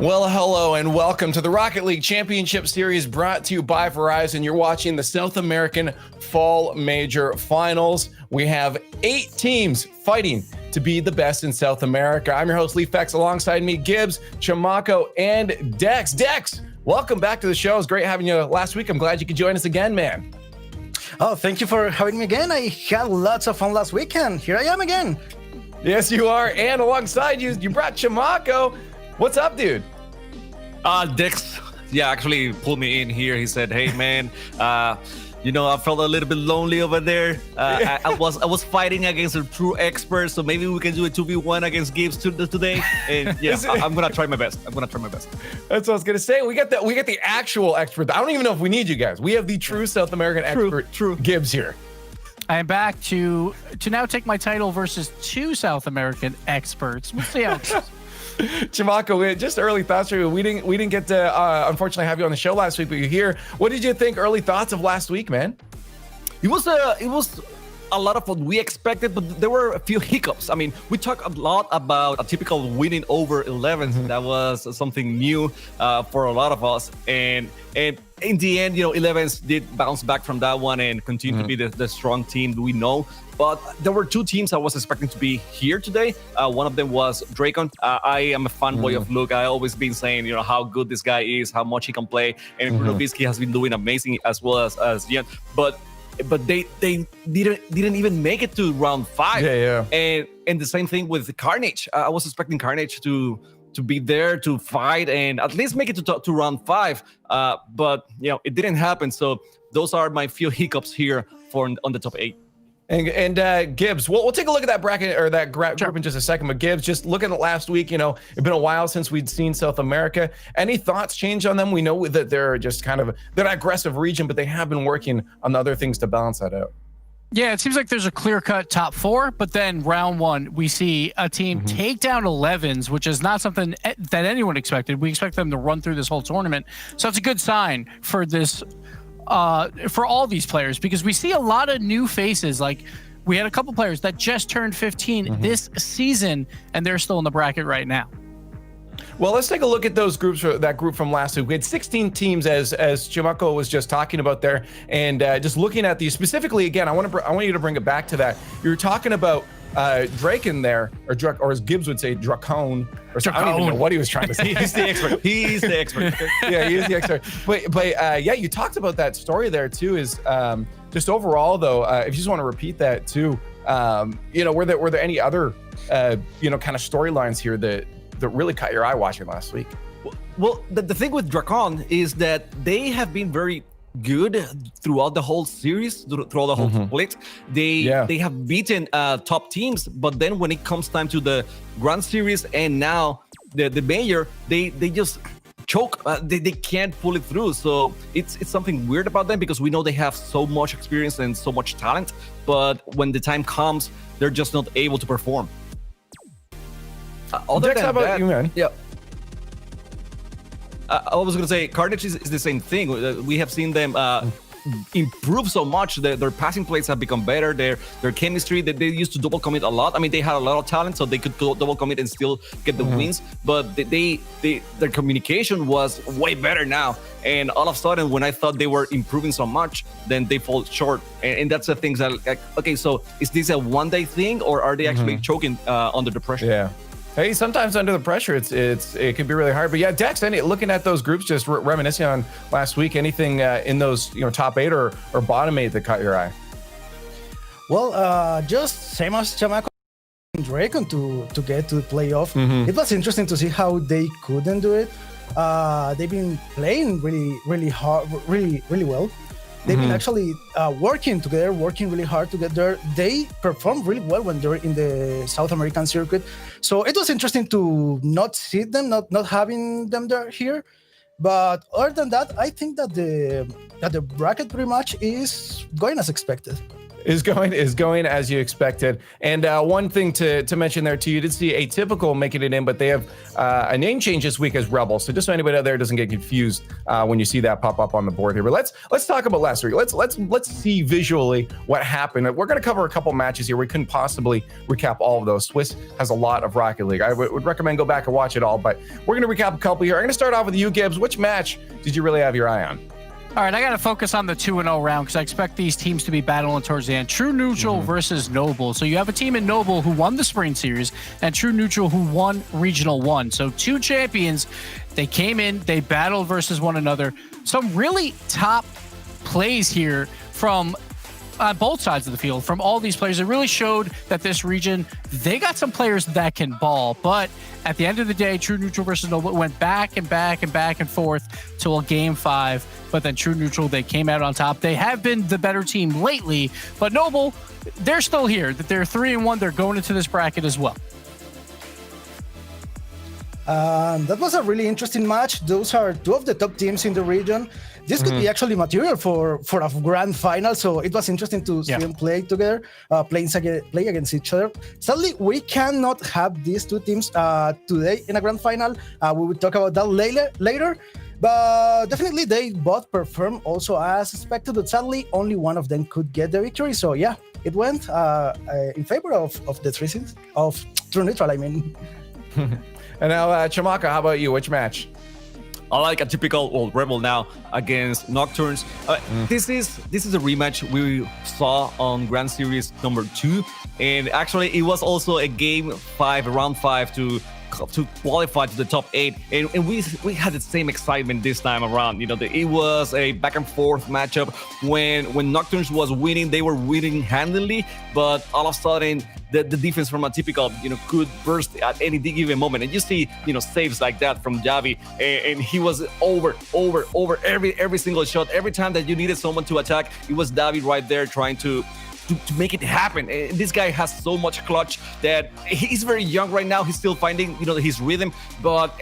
Well, hello and welcome to the Rocket League Championship Series brought to you by Verizon. You're watching the South American Fall Major Finals. We have 8 teams fighting to be the best in South America. I'm your host, Leafex. Alongside me, Gibbs, Chamaco, and Dex. Dex, welcome back to the show. It was great having you last week. I'm glad you could join us again, man. Oh, thank you for having me again. I had lots of fun last weekend. Here I am again. Yes, you are. And alongside you, you brought Chamaco. What's up, dude? Dex, actually pulled me in here. He said, "Hey, man, I felt a little bit lonely over there. I was fighting against a true expert, so maybe we can do a 2v1 against Gibbs today." And I'm gonna try my best. That's what I was gonna say. We got the actual expert. I don't even know if we need you guys. We have the true South American expert, true Gibbs here. I am back to now take my title versus 2 South American experts. We'll see how it goes. Chamaco, just early thoughts for you. We didn't get to unfortunately have you on the show last week, but you're here. What did you think? Early thoughts of last week, man? It was a lot of what we expected, but there were a few hiccups. I mean, we talk a lot about a typical winning over 11. That was something new for a lot of us, and in the end, 11s did bounce back from that one and continue to be the strong team we know. But there were two teams I was expecting to be here today. One of them was Dracon. I am a fanboy of Luke. I always been saying, how good this guy is, how much he can play, and Krunobisky has been doing amazing as well as Ian. But they didn't even make it to round 5. Yeah. And the same thing with Carnage. I was expecting Carnage to be there to fight and at least make it to round 5. But it didn't happen. So those are my few hiccups here on the top 8. And Gibbs, we'll take a look at that bracket or that group in just a second. But Gibbs, just looking at last week, it's been a while since we'd seen South America. Any thoughts change on them? We know that they're just they're an aggressive region, but they have been working on other things to balance that out. Yeah, it seems like there's a clear-cut top 4, but then round 1, we see a team take down 11s, which is not something that anyone expected. We expect them to run through this whole tournament. So it's a good sign for this, for all these players, because we see a lot of new faces. Like, we had a couple players that just turned 15 this season, and they're still in the bracket right now. Well, let's take a look at those groups, that group from last week. We had 16 teams, as Chimako was just talking about there, and just looking at these specifically again. I want you to bring it back to that. You were talking about Draken there, or as Gibbs would say, Dracon. Or I don't even know what he was trying to say. He's the expert. He's the expert. Yeah, he's the expert. But yeah, you talked about that story there too. Is just overall though, if you just want to repeat that too, were there any other kind of storylines here that really caught your eye watching last week? Well, the thing with Dracon is that they have been very good throughout the whole series, throughout the whole split. They have beaten top teams, but then when it comes time to the Grand Series and now the Major, they just choke. They can't pull it through. So it's something weird about them, because we know they have so much experience and so much talent, but when the time comes, they're just not able to perform. Dex, how about you, man? Yeah. I was going to say, Carnage is the same thing. We have seen them improve so much. Their passing plays have become better. Their chemistry, they used to double commit a lot. I mean, they had a lot of talent, so they could double commit and still get the wins. But their communication was way better now. And all of a sudden, when I thought they were improving so much, then they fall short. And that's the things that, okay, so is this a one-day thing, or are they actually choking under the pressure? Yeah. Hey, sometimes under the pressure, it can be really hard. But yeah, Dex, looking at those groups, just reminiscing on last week, anything in those top 8 or bottom 8 that caught your eye? Well, just same as Chamaco and Dracon to get to the playoff. It was interesting to see how they couldn't do it. They've been playing really hard, really well. They've been actually working together, working really hard to get there. They perform really well when they're in the South American circuit. So it was interesting to not see them, not having them there here. But other than that, I think that the bracket pretty much is going as expected. Is going as you expected. And one thing to mention there too, you did see Atypical making it in, but they have a name change this week as Rebel. So just so anybody out there doesn't get confused when you see that pop up on the board here. But let's talk about last week. Let's see visually what happened. We're going to cover a couple matches here. We couldn't possibly recap all of those. Swiss has a lot of Rocket League. I would recommend go back and watch it all, but we're going to recap a couple here. I'm going to start off with you, Gibbs. Which match did you really have your eye on? All right, I got to focus on the 2-0 round because I expect these teams to be battling towards the end. True Neutral versus Noble. So you have a team in Noble who won the Spring Series and True Neutral who won Regional 1. So two champions, they came in, they battled versus one another. Some really top plays here from on both sides of the field from all these players. It really showed that this region, they got some players that can ball. But at the end of the day, True Neutral versus Noble went back and back and back and forth till a game 5. But then True Neutral, they came out on top. They have been the better team lately, but Noble, they're still here. That they're 3-1. They're going into this bracket as well. That was a really interesting match. Those are two of the top teams in the region. This could be actually material for a grand final. So it was interesting to see them play together, play against each other. Sadly, we cannot have these two teams today in a grand final. We will talk about that later. But definitely they both performed also as expected, but sadly only one of them could get the victory. So yeah, it went in favor of the trees of True Neutral. I mean. And now, Chamaka, how about you? Which match? I like a typical Rebel now against Nocturnes. This is a rematch we saw on Grand Series number 2, and actually it was also a game 5, round 5 to qualify to the top 8, and we had the same excitement this time around. It was a back and forth matchup. When Nocturnes was winning, they were winning handily, but all of a sudden the defense from Atypical could burst at any given moment, and you see saves like that from Javi, and he was over every single shot. Every time that you needed someone to attack, it was Davi right there trying to make it happen. And this guy has so much clutch that he's very young right now. He's still finding his rhythm, but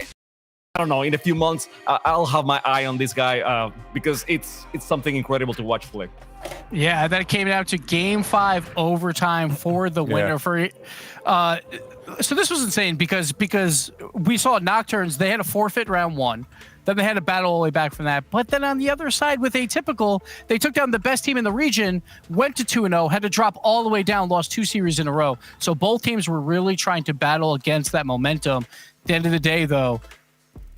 I don't know, in a few months I'll have my eye on this guy because it's something incredible to watch play. Yeah, that came down to game 5 overtime for the winner. So this was insane because we saw Nocturnes, they had a forfeit round 1. Then they had to battle all the way back from that. But then on the other side with Atypical, they took down the best team in the region, went to 2-0, had to drop all the way down, lost 2 series in a row. So both teams were really trying to battle against that momentum. At the end of the day, though,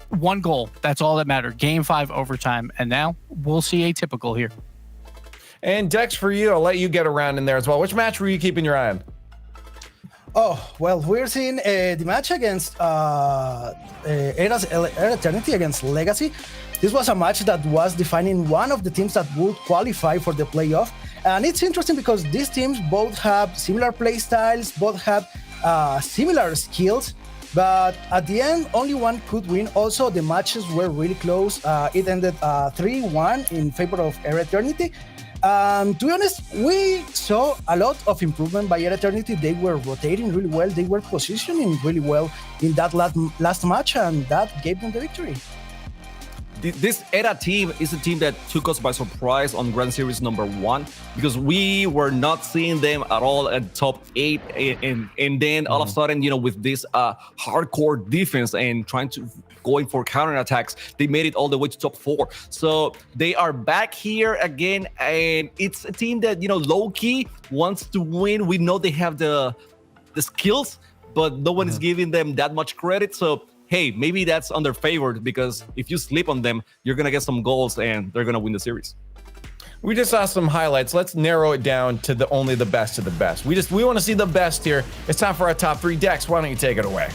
1 goal. That's all that mattered. Game 5 overtime. And now we'll see Atypical here. And Dex, for you, I'll let you get around in there as well. Which match were you keeping your eye on? Oh, well, we're seeing the match against Era Eternity against Legacy. This was a match that was defining one of the teams that would qualify for the playoff. And it's interesting because these teams both have similar play styles, both have similar skills. But at the end, only one could win. Also, the matches were really close. It ended 3-1 in favor of Era Eternity. To be honest, we saw a lot of improvement by Era Eternity. They were rotating really well. They were positioning really well in that last match, and that gave them the victory. This Era team is a team that took us by surprise on Grand Series number 1 because we were not seeing them at all at top 8, and then all of a sudden, with this hardcore defense and going for counterattacks, they made it all the way to top 4. So they are back here again, and it's a team that low-key wants to win. We know they have the skills, but no one is giving them that much credit. So hey, maybe that's underfavored because if you sleep on them, you're going to get some goals and they're going to win the series. We just saw some highlights. Let's narrow it down to only the best of the best. We want to see the best here. It's time for our top 3. Dex, why don't you take it away?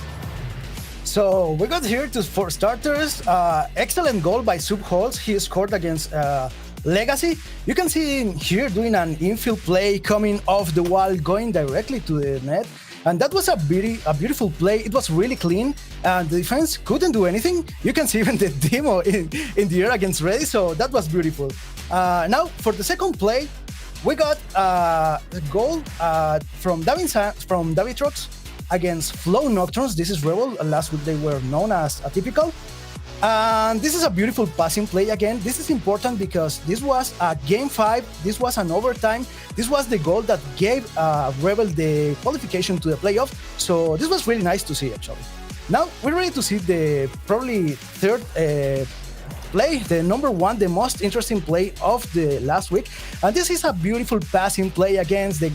So we got here for starters, excellent goal by Sub Holz. He scored against Legacy. You can see him here doing an infield play, coming off the wall, going directly to the net. And that was a beautiful play. It was really clean, and the defense couldn't do anything. You can see even the demo in the air against Reddy, so that was beautiful. Now, for the second play, we got a goal from David Trox against Flow Nocturnes. This is Rebel. Last week they were known as Atypical. And this is a beautiful passing play again. This is important because this was a game 5. This was an overtime. This was the goal that gave Rebel the qualification to the playoff. So this was really nice to see, actually. Now we're ready to see the probably third play, the number 1, the most interesting play of the last week. And this is a beautiful passing play against the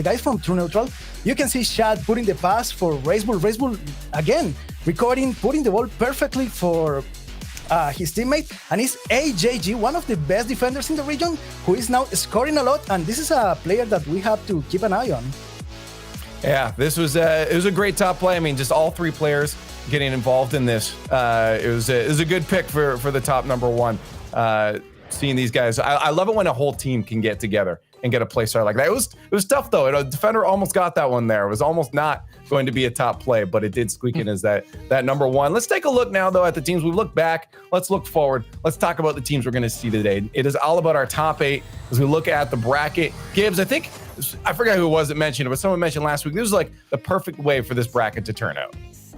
guys from True Neutral. You can see Shad putting the pass for Racebull. Racebull again putting the ball perfectly for his teammate, and it's AJG, one of the best defenders in the region, who is now scoring a lot. And this is a player that we have to keep an eye on. Yeah, this was it was a great top play. I mean, just all 3 players getting involved in this. It was a good pick for the top number 1. Seeing these guys, I love it when a whole team can get together and get a play start like that. It was tough though. A defender almost got that one there. It was almost not going to be a top play, but it did squeak in as that number 1. Let's take a look now though at the teams. We've looked back. Let's look forward. Let's talk about the teams we're going to see today. It is all about our top 8 as we look at the bracket. Gibbs, I forgot who it was that mentioned it, but someone mentioned last week, this was like the perfect way for this bracket to turn out.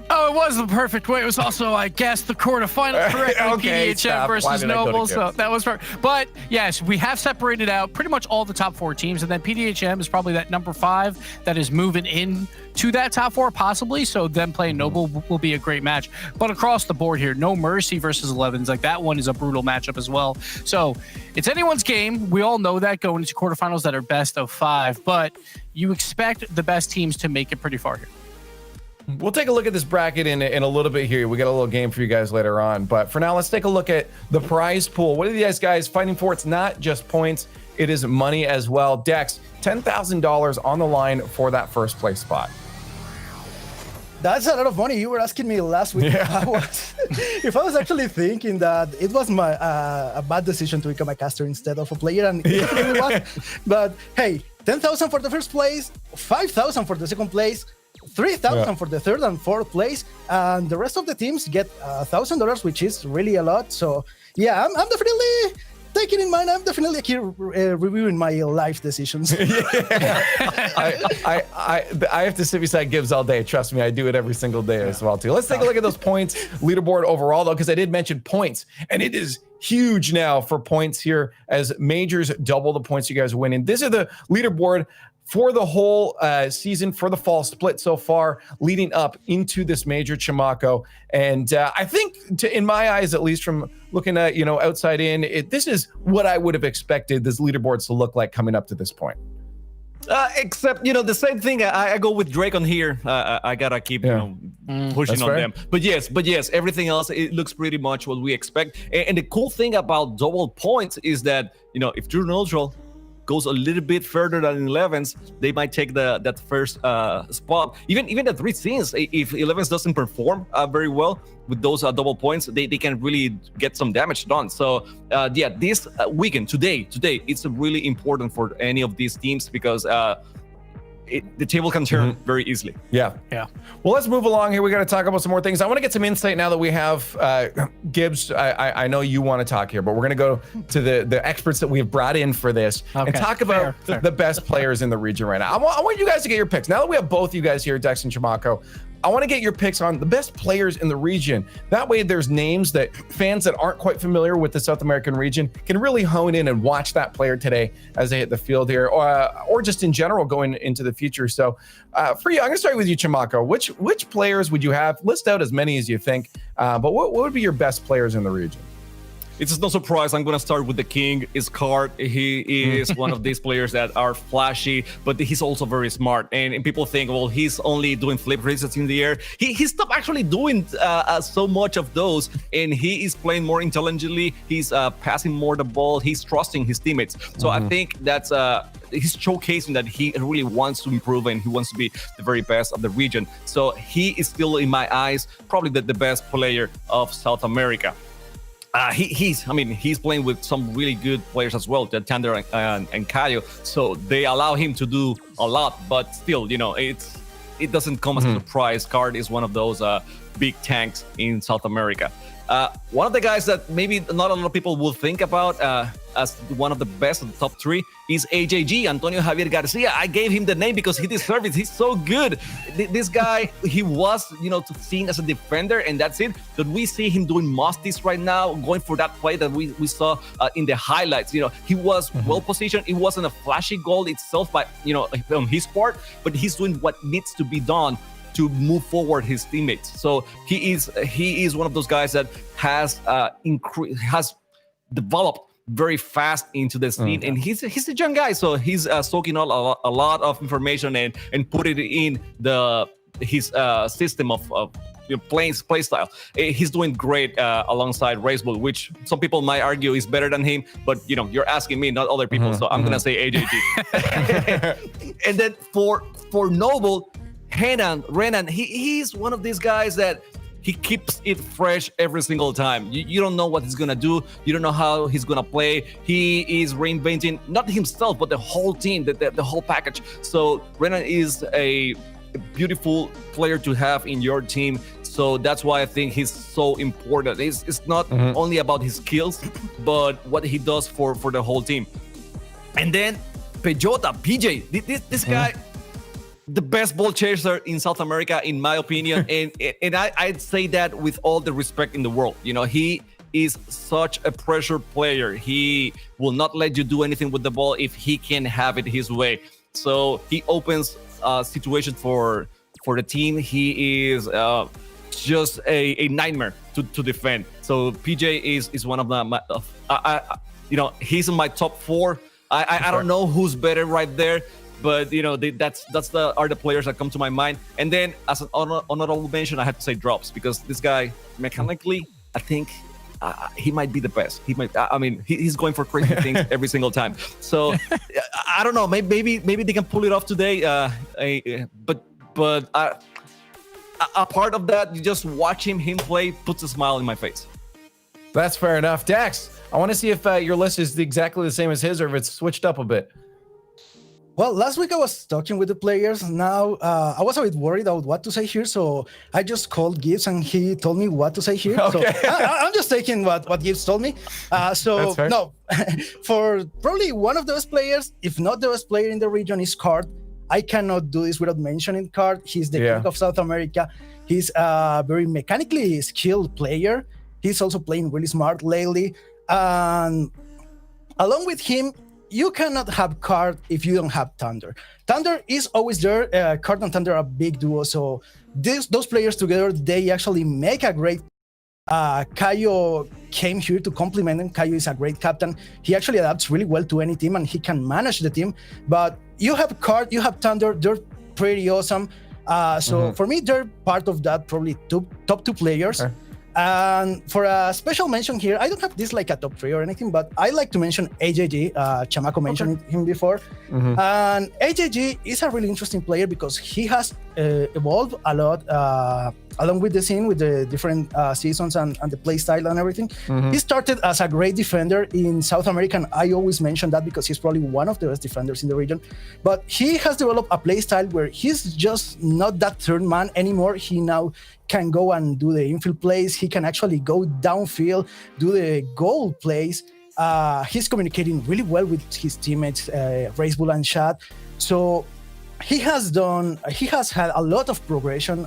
Oh, it was the perfect way. It was also, I guess, the quarterfinal correctly. Okay, PDHM stop. Why versus did I go to Noble. So Gibbs? that was perfect. But yes, we have separated out pretty much all the top 4 teams, and then PDHM is probably that number 5 that is moving in to that top 4 possibly. So them playing Noble will be a great match. But across the board here, No Mercy versus 11s, like that one is a brutal matchup as well. So it's anyone's game. We all know that going into quarterfinals that are best of 5, but you expect the best teams to make it pretty far here. We'll take a look at this bracket in a little bit here. We got a little game for you guys later on. But for now, let's take a look at the prize pool. What are you guys fighting for? It's not just points. It is money as well. Dex, $10,000 on the line for that first place spot. That's a lot of money. You were asking me last week if I was actually thinking that it was a bad decision to become a caster instead of a player, and it really was. But hey, 10,000 for the first place, 5,000 for the second place, 3,000 for the third and fourth place, and the rest of the teams get $1,000, which is really a lot. So yeah, I'm definitely taking in mind. I'm definitely here reviewing my life decisions. I have to sit beside Gibbs all day. Trust me, I do it every single day as well too. Let's take a look at those points leaderboard overall though, because I did mention points, and it is huge now for points here as majors double the points you guys are winning. This is the leaderboard for the whole season, for the fall split so far, leading up into this major, Chamaco. And I think, in my eyes, at least from looking at, outside in, this is what I would have expected this leaderboards to look like coming up to this point. Except, the same thing. I go with Drake on here. I gotta keep pushing on them. But yes, everything else, it looks pretty much what we expect. And the cool thing about double points is that, if True Neutral goes a little bit further than 11s, they might take that first spot. Even the 3 scenes, if 11s doesn't perform very well with those double points, they can really get some damage done. So this weekend, today, it's really important for any of these teams because the table can turn very easily. Yeah. Well, let's move along here. We got to talk about some more things. I want to get some insight now that we have Gibbs. I know you want to talk here, but we're going to go to the experts that we have brought in for this and talk about the best players in the region right now. I want you guys to get your picks. Now that we have both you guys here, Dex and Chamaco, I want to get your picks on the best players in the region. That way there's names that fans that aren't quite familiar with the South American region can really hone in and watch that player today as they hit the field here, or just in general going into the future. So for you, I'm going to start with you, Chamaco. Which players would you have? List out as many as you think, but what would be your best players in the region? It's no surprise. I'm going to start with the king, Iscard. He is one of these players that are flashy, but he's also very smart. And people think, well, he's only doing flip resets in the air. He stopped actually doing so much of those, and he is playing more intelligently. He's passing more the ball. He's trusting his teammates. So I think that's he's showcasing that he really wants to improve and he wants to be the very best of the region. So he is still, in my eyes, probably the best player of South America. He's playing with some really good players as well, Tander and Caio. So they allow him to do a lot, but still, it doesn't come as a surprise. Card is one of those big tanks in South America. One of the guys that maybe not a lot of people will think about as one of the best of the top 3 is AJG, Antonio Javier Garcia. I gave him the name because he deserves it. He's so good. This guy, he was, seen as a defender, and that's it. But we see him doing Musties right now, going for that play that we saw in the highlights. He was well positioned. It wasn't a flashy goal itself, by on his part, but he's doing what needs to be done to move forward his teammates. So he is one of those guys that has developed very fast into the scene, and he's a young guy, so he's soaking a lot of information and put it in his system of play style. He's doing great alongside Racebull, which some people might argue is better than him, but you're asking me, not other people, so I'm gonna say AJG. And then for Noble, Renan, he's one of these guys that he keeps it fresh every single time. You don't know what he's gonna do. You don't know how he's gonna play. He is reinventing not himself, but the whole team, the whole package. So Renan is a beautiful player to have in your team. So that's why I think he's so important. It's not only about his skills, but what he does for the whole team. And then PJ, this guy, the best ball chaser in South America, in my opinion. and I'd say that with all the respect in the world. You know, he is such a pressure player. He will not let you do anything with the ball if he can have it his way. So he opens situations for the team. He is just a nightmare to defend. So PJ is one of he's in my top 4. I don't know who's better right there, but you know that's are the players that come to my mind. And then as an honorable mention, I have to say Drops, because this guy mechanically, I think he might be the best. He might. I mean, he's going for crazy things every single time. So I don't know. Maybe they can pull it off today. But a part of that, you just watching him play puts a smile in my face. That's fair enough. Dex, I want to see if your list is exactly the same as his, or if it's switched up a bit. Well, last week I was talking with the players. Now I was a bit worried about what to say here, so I just called Gibbs and he told me what to say here. Okay. So I'm just taking what Gibbs told me. So no, for probably one of the best players, if not the best player in the region, is Card. I cannot do this without mentioning Card. He's the king of South America. He's a very mechanically skilled player. He's also playing really smart lately. And along with him, you cannot have Card if you don't have Thunder. Thunder is always there. Card and Thunder are a big duo. So those players together, they actually make a great. Kayo came here to compliment him. Kayo is a great captain. He actually adapts really well to any team and he can manage the team. But you have Card, you have Thunder, they're pretty awesome. So for me, they're part of that probably top 2 players. Okay. And for a special mention here, I don't have this like a top 3 or anything, but I like to mention AJG. Chamaco mentioned him before. And AJG is a really interesting player because he has evolved a lot along with the scene, with the different seasons and the play style and everything. He started as a great defender in South America, and I always mention that because he's probably one of the best defenders in the region. But he has developed a play style where he's just not that third man anymore. He now can go and do the infield plays. He can actually go downfield, do the goal plays. He's communicating really well with his teammates, Racebull and Shad. So he has had a lot of progression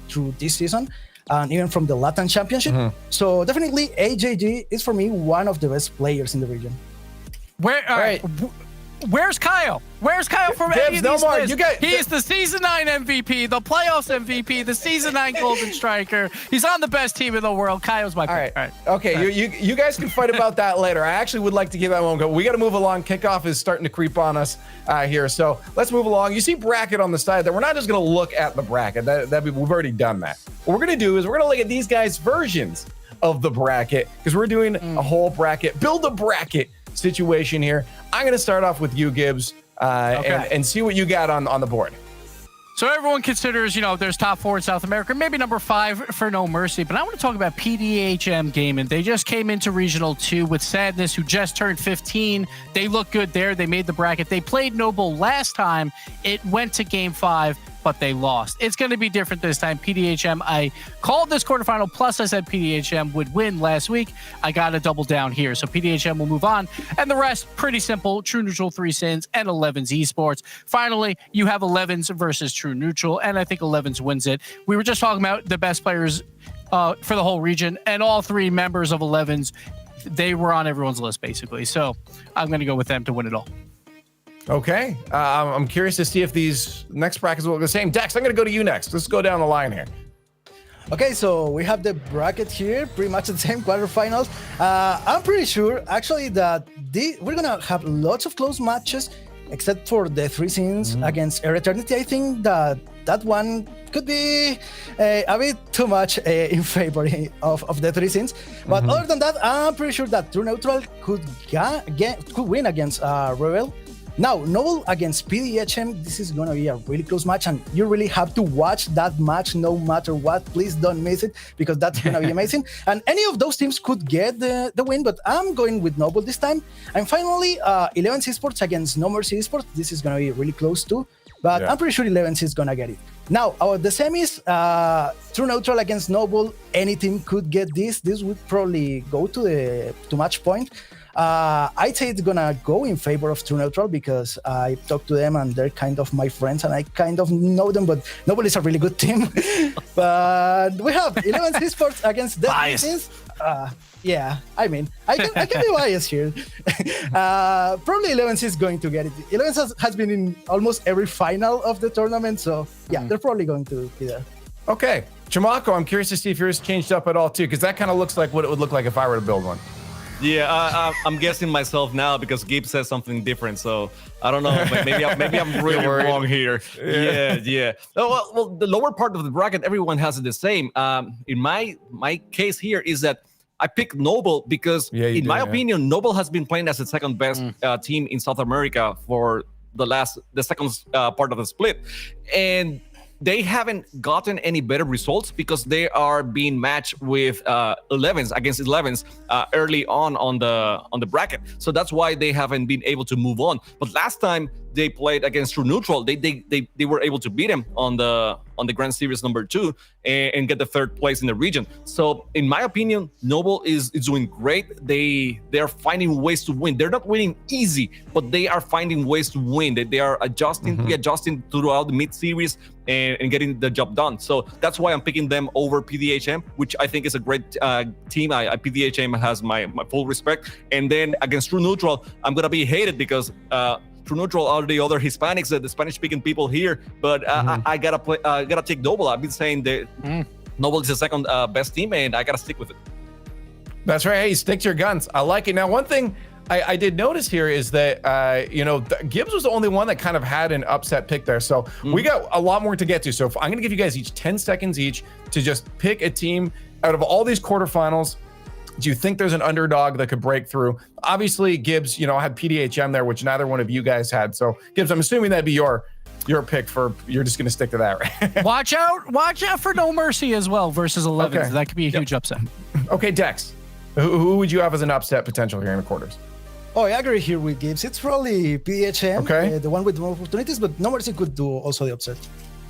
through this season, and even from the Latin Championship. So definitely AJG is for me one of the best players in the region. Where's Kyle? Where's Kyle from any of these lists? He's the Season 9 MVP, the Playoffs MVP, the Season 9 Golden Striker. He's on the best team in the world. Kyle's my pick. All right. Okay, you guys can fight about that later. I actually would like to give that one go. We got to move along. Kickoff is starting to creep on us here. So let's move along. You see bracket on the side there. We're not just going to look at the bracket. We've already done that. What we're going to do is we're going to look at these guys' versions of the bracket, because we're doing a whole bracket, build a bracket situation here. I'm going to start off with you, Gibbs, and see what you got on the board. So everyone considers, there's top 4 in South America, maybe number 5 for No Mercy. But I want to talk about pdhm Gaming. They just came into Regional 2 with Sadness, who just turned 15. They look good there. They made the bracket. They played Noble last time. It went to Game 5, but they lost. It's going to be different this time. pdhm, I called this quarterfinal, plus I said pdhm would win last week. I got to double down here. So pdhm will move on. And the rest, pretty simple. True Neutral, 3 Sins, and 11's Esports. Finally, you have 11's versus True Neutral, and I think 11's wins it. We were just talking about the best players for the whole region, and all 3 members of 11's, they were on everyone's list, basically. So I'm going to go with them to win it all. Okay. I'm curious to see if these next brackets will look the same. Dex, I'm going to go to you next. Let's go down the line here. Okay, so we have the bracket here, pretty much the same quarterfinals. I'm pretty sure, actually, that we're going to have lots of close matches, except for the 3 Sins against Air Eternity. I think that one could be a bit too much in favor of the 3 Sins. But other than that, I'm pretty sure that True Neutral could win against Rebel. Now, Noble against pdhm, this is going to be a really close match, and you really have to watch that match no matter what. Please don't miss it, because that's going to be amazing. And any of those teams could get the win, but I'm going with Noble this time. And finally, 11's Esports against No Mercy Esports. This is going to be really close too, but I'm pretty sure 11's is going to get it. Now, the semis, True Neutral against Noble, any team could get this. This would probably go to match point. I'd say it's gonna go in favor of True Neutral because I talked to them and they're kind of my friends and I kind of know them, but nobody's a really good team. But we have 11 Esports against Death Machines. Yeah, I mean, I can be biased here. Probably 11 is going to get it. 11 has been in almost every final of the tournament, so yeah, they're probably going to be there. Okay, Chamaco, I'm curious to see if yours changed up at all too, because that kind of looks like what it would look like if I were to build one. Yeah, I'm guessing myself now because Gabe says something different. So I don't know. Maybe I'm really wrong here. Yeah. Oh, well, the lower part of the bracket, everyone has it the same. In my case here is that I picked Noble because, in my opinion, Noble has been playing as the second best team in South America for the second part of the split, and they haven't gotten any better results because they are being matched with 11s against 11s early on the bracket. So that's why they haven't been able to move on. But last time they played against True Neutral, they were able to beat them on the Grand Series number 2 and get the third place in the region. So in my opinion, Noble is doing great. They are finding ways to win. They're not winning easy, but they are finding ways to win. They are readjusting throughout the mid series and getting the job done. So that's why I'm picking them over pdhm, which I think is a great team. pdhm has my full respect. And then against True Neutral, I'm gonna be hated because True Neutral are the other Hispanics, the Spanish-speaking people here. But I gotta take Noble. I've been saying that Noble is the second best team, and I gotta stick with it. That's right. Hey, stick to your guns. I like it. Now, one thing I did notice here is that Gibbs was the only one that kind of had an upset pick there. So we got a lot more to get to. So I'm going to give you guys each 10 seconds each to just pick a team out of all these quarterfinals. Do you think there's an underdog that could break through? Obviously, Gibbs, had PDHM there, which neither one of you guys had. So Gibbs, I'm assuming that'd be your pick you're just going to stick to that, right? Watch out for No Mercy as well versus 11. Okay. That could be a huge upset. Okay, Dex, who would you have as an upset potential here in the quarters? Oh, I agree here with Gibbs. It's probably PDHM, the one with more opportunities, but No Mercy could do also the upset.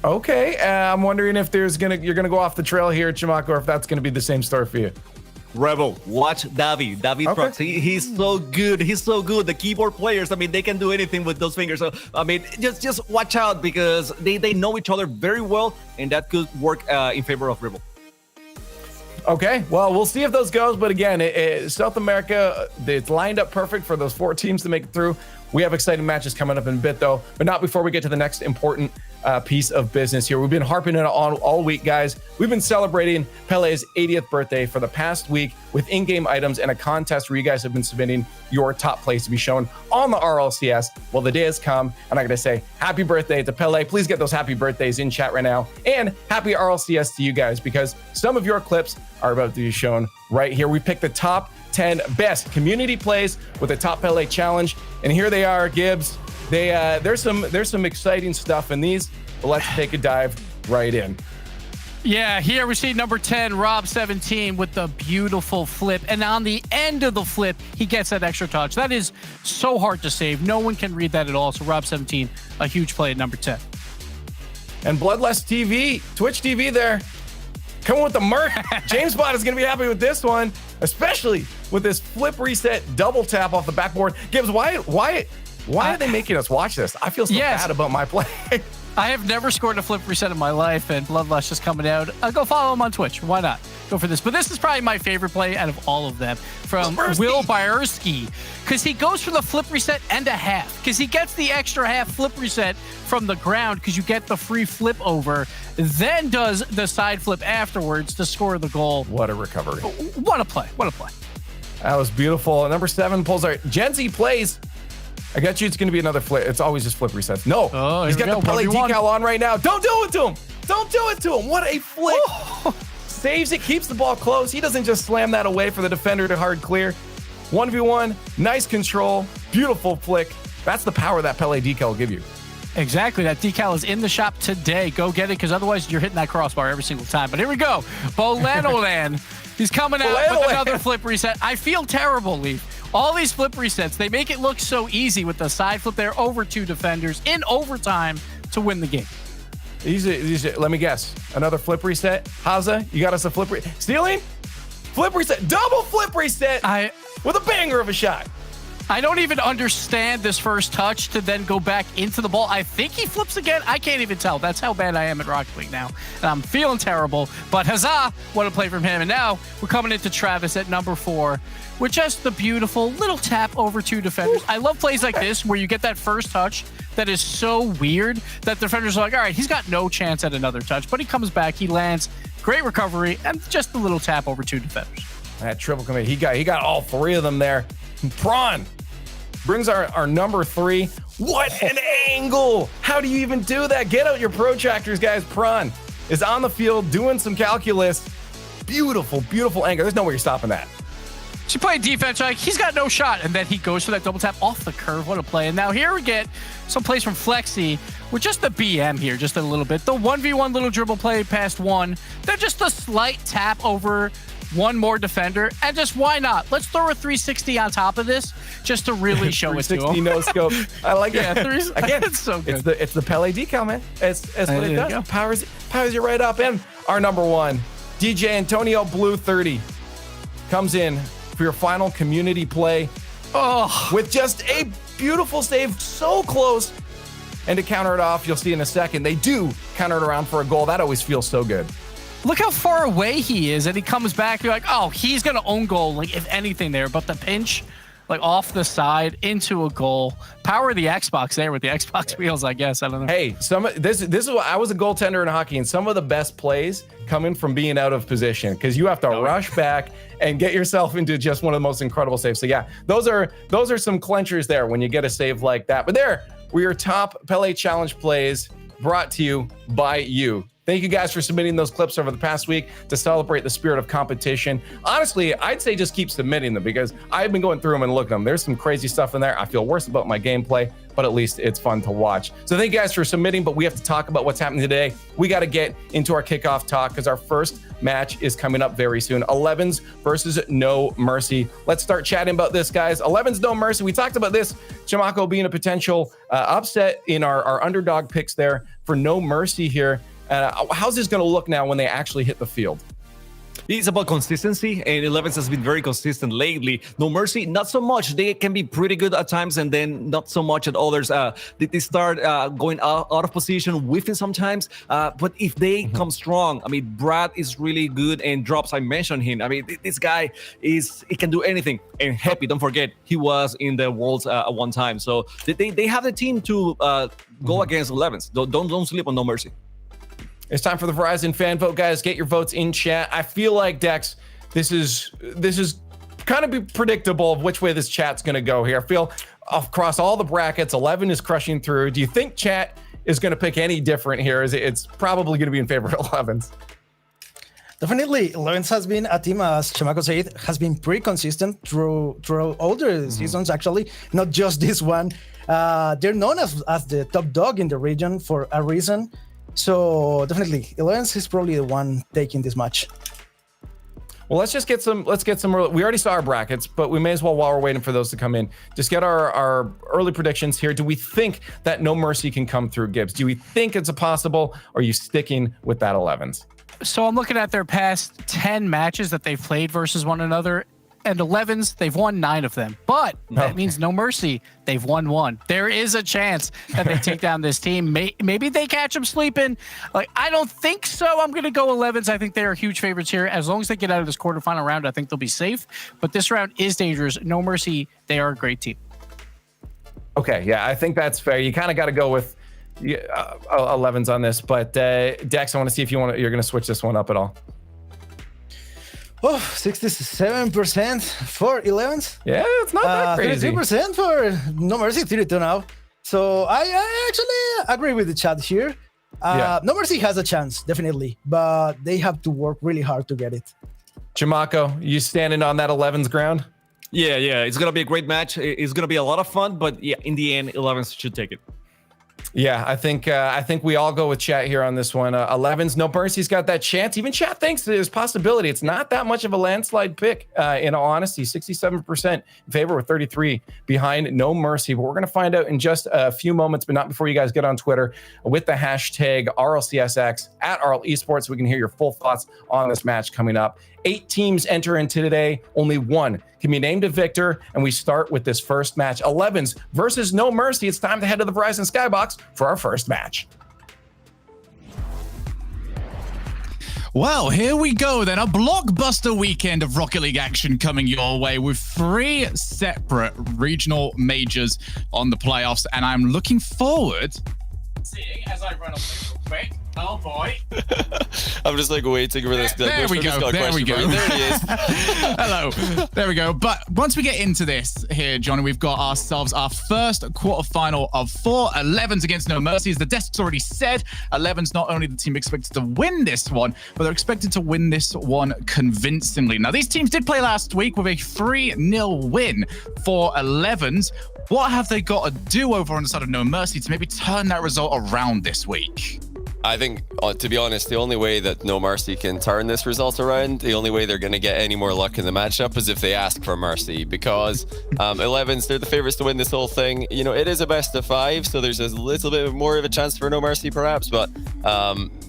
Okay, I'm wondering if you're gonna go off the trail here, Chamaco, or if that's gonna be the same story for you. Rebel, watch Davi. Prox, he's so good. He's so good. The keyboard players, I mean, they can do anything with those fingers. So, I mean, just watch out because they know each other very well, and that could work in favor of Rebel. Okay, well, we'll see if those goes. But again, South America, it's lined up perfect for those 4 teams to make it through. We have exciting matches coming up in a bit, though, but not before we get to the next important piece of business here. We've been harping it on all week, guys. We've been celebrating Pele's 80th birthday for the past week with in-game items and a contest where you guys have been submitting your top plays to be shown on the RLCS. Well, the day has come, and I'm going to say happy birthday to Pele. Please get those happy birthdays in chat right now, and happy RLCS to you guys because some of your clips are about to be shown right here. We picked the top 10 best community plays with the Top Pele Challenge, and here they are, Gibbs. There's some exciting stuff in these, but let's take a dive right in. Yeah, here we see number 10, Rob17 with the beautiful flip, and on the end of the flip, he gets that extra touch. That is so hard to save. No one can read that at all. So Rob17, a huge play at number 10. And Bloodlust TV, Twitch TV there. Coming with the Merc. James Bond is going to be happy with this one, especially with this flip reset double tap off the backboard. Gibbs, why are they making us watch this? I feel so bad about my play. I have never scored a flip reset in my life, and Bloodlust is coming out. Go follow him on Twitch. Why not? Go for this. But this is probably my favorite play out of all of them from Will Bierski, because he goes for the flip reset and a half, because he gets the extra half flip reset from the ground because you get the free flip over, then does the side flip afterwards to score the goal. What a recovery. What a play. What a play. That was beautiful. Number 7 pulls our Gen Z plays. I got you. It's going to be another flip. It's always just flip resets. No, he's got the Pele decal on right now. Don't do it to him. Don't do it to him. What a flip. Saves it, keeps the ball close. He doesn't just slam that away for the defender to hard clear. 1v1, nice control, beautiful flick. That's the power that Pele decal will give you. Exactly. That decal is in the shop today. Go get it, because otherwise you're hitting that crossbar every single time. But here we go. Bolanolan. He's coming out with another flip reset. I feel terrible, Leaf. All these flip resets, they make it look so easy with the side flip there over 2 defenders in overtime to win the game. Let me guess. Another flip reset. Haza, you got us a flip reset. Stealing? Flip reset. Double flip reset. with a banger of a shot. I don't even understand this first touch to then go back into the ball. I think he flips again. I can't even tell. That's how bad I am at Rocket League now. And I'm feeling terrible. But huzzah, what a play from him. And now we're coming into Travis at number 4 with just the beautiful little tap over 2 defenders. I love plays like this where you get that first touch that is so weird that the defenders are like, all right, he's got no chance at another touch. But he comes back, he lands, great recovery, and just a little tap over 2 defenders. That triple commit, he got all 3 of them there. Prawn brings our number 3. What an angle! How do you even do that? Get out your protractors, guys. Prawn is on the field doing some calculus. Beautiful, beautiful angle. There's no way you're stopping that. She played defense, like he's got no shot, and then he goes for that double tap off the curve. What a play. And now here we get some plays from Flexi with just the BM here, just a little bit. The 1v1 little dribble play past 1. Then just a slight tap over 1 more defender, and just why not? Let's throw a 360 on top of this just to really show it to him. 360 no scope. I like Yeah, it. Again, it's so good. It's the Pele decal, man. It's what it does. Powers you right up. And our number 1, DJ Antonio Blue 30, comes in for your final community play. Oh, With just a beautiful save, so close. And to counter it off, you'll see in a second, they do counter it around for a goal. That always feels so good. look how far away he is, and he comes back. You're like, oh, he's gonna own goal, like if anything there. But the pinch, like off the side into a goal. Power of the Xbox there with the Xbox wheels, I guess. I don't know. Hey, this is what I was a goaltender in hockey, and some of the best plays coming from being out of position because you have to rush back and get yourself into just one of the most incredible saves. So yeah, those are some clenchers there when you get a save like that. But there were your top Pele Challenge plays brought to you by you. Thank you guys for submitting those clips over the past week to celebrate the spirit of competition. Honestly, I'd say just keep submitting them because I've been going through them and looking at them. There's some crazy stuff in there. I feel worse about my gameplay, but at least it's fun to watch. So thank you guys for submitting, but we have to talk about what's happening today. We got to get into our kickoff talk because our first match is coming up very soon. 11s versus No Mercy. Let's start chatting about this, guys. 11s No Mercy. We talked about this, Chamaco being a potential upset in our underdog picks there for No Mercy here. How's this going to look now when they actually hit the field? It's about consistency, and 11s has been very consistent lately. No Mercy, not so much. They can be pretty good at times, and then not so much at others. They start going out of position, whiffing sometimes. But if they come strong, I mean, Brad is really good, and Drops, I mentioned him. I mean, this guy he can do anything. And Happy, don't forget, he was in the Worlds at one time. So they have the team to go against 11s. Don't sleep on No Mercy. It's time for the Verizon fan vote, guys. Get your votes in chat. I feel like, Dex, this is kind of be predictable of which way this chat's going to go here. I feel across all the brackets, 11 is crushing through. Do you think chat is going to pick any different here? It's probably going to be in favor of 11s. Definitely, 11s has been a team, as Chamaco said, has been pretty consistent through older seasons, actually, not just this one. They're known as the top dog in the region for a reason. So definitely, 11s is probably the one taking this match. Well, let's get some. We already saw our brackets, but we may as well, while we're waiting for those to come in, just get our early predictions here. Do we think that No Mercy can come through, Gibbs? Do we think it's a possible? Or are you sticking with that 11s? So I'm looking at their past 10 matches that they've played versus one another. And 11s, they've won 9 of them. But that means No Mercy, they've won 1. There is a chance that they take down this team. Maybe they catch them sleeping. Like, I don't think so. I'm going to go 11s. I think they are huge favorites here. As long as they get out of this quarterfinal round, I think they'll be safe. But this round is dangerous. No Mercy, they are a great team. Okay, yeah, I think that's fair. You kind of got to go with 11s on this. But Dex, I want to see if you're going to switch this one up at all. Oh, 67% for 11s. Yeah, it's not that crazy. 33% for No Mercy, 32 now. So I actually agree with the chat here. No Mercy has a chance, definitely, but they have to work really hard to get it. Chamaco, you standing on that 11s ground? Yeah, it's gonna be a great match. It's gonna be a lot of fun, but yeah, in the end, 11s should take it. Yeah, I think we all go with chat here on this one. 11s, No Mercy's got that chance. Even chat thinks there's possibility. It's not that much of a landslide pick, in all honesty. 67% in favor with 33 behind No Mercy. But we're going to find out in just a few moments, but not before you guys get on Twitter with the hashtag RLCSX at RL Esports so we can hear your full thoughts on this match coming up 8 teams enter into today. Only one can be named a victor, and we start with this first match. 11s versus No Mercy. It's time to head to the Verizon Skybox for our first match. Well, here we go then. A blockbuster weekend of Rocket League action coming your way with 3 separate regional majors on the playoffs. And I'm looking forward seeing as I run up real quick. Oh boy. I'm just like waiting for this. There we go. There we go. There he is. Hello. There we go. But once we get into this here, Johnny, we've got ourselves our first quarterfinal of 4 11s against No Mercy. As the desk's already said, 11s not only the team expected to win this one, but they're expected to win this one convincingly. Now, these teams did play last week with a 3-0 win for 11s. What have they got to do over on the side of No Mercy to maybe turn that result around this week? I think, to be honest, the only way that No Mercy can turn this result around, the only way they're going to get any more luck in the matchup is if they ask for mercy, because 11s, they're the favorites to win this whole thing. You know, it is a best of 5, so there's a little bit more of a chance for No Mercy perhaps, but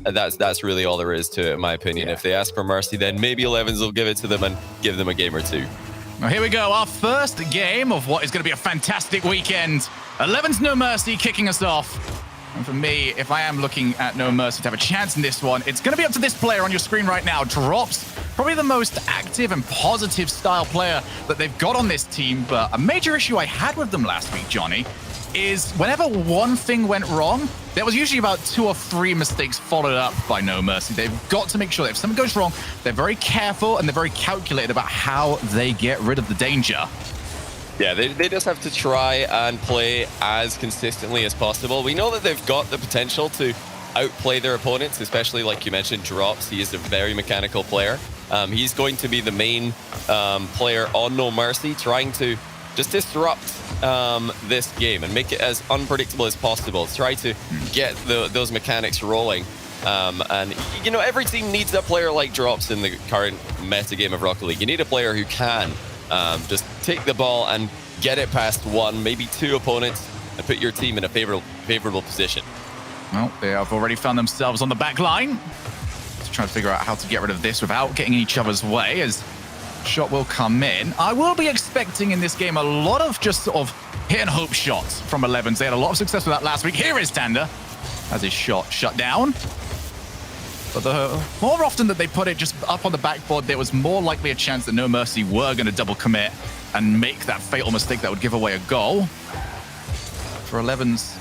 that's really all there is to it, in my opinion. If they ask for mercy, then maybe 11s will give it to them and give them a game or 2. Well, here we go, our first game of what is going to be a fantastic weekend. 11's No Mercy kicking us off. And for me, if I am looking at No Mercy to have a chance in this one, it's going to be up to this player on your screen right now. Drops, probably the most active and positive style player that they've got on this team. But a major issue I had with them last week, Johnny, is whenever one thing went wrong, there was usually about 2 or 3 mistakes followed up by No Mercy. They've got to make sure that if something goes wrong, they're very careful and they're very calculated about how they get rid of the danger. Yeah, they just have to try and play as consistently as possible. We know that they've got the potential to outplay their opponents, especially like you mentioned, Drops. He is a very mechanical player. He's going to be the main player on No Mercy, trying to just disrupt this game and make it as unpredictable as possible. Try to get those mechanics rolling. And, you know, every team needs a player like Drops in the current meta game of Rocket League. You need a player who can just take the ball and get it past 1, maybe 2 opponents and put your team in a favorable position. Well, they have already found themselves on the back line. Just trying to figure out how to get rid of this without getting in each other's way as shot will come in. I will be expecting in this game a lot of just sort of hit and hope shots from 11s. They had a lot of success with that last week. Here is Tanda as his shot shut down. But the more often that they put it just up on the backboard, there was more likely a chance that No Mercy were going to double commit and make that fatal mistake that would give away a goal. For 11s,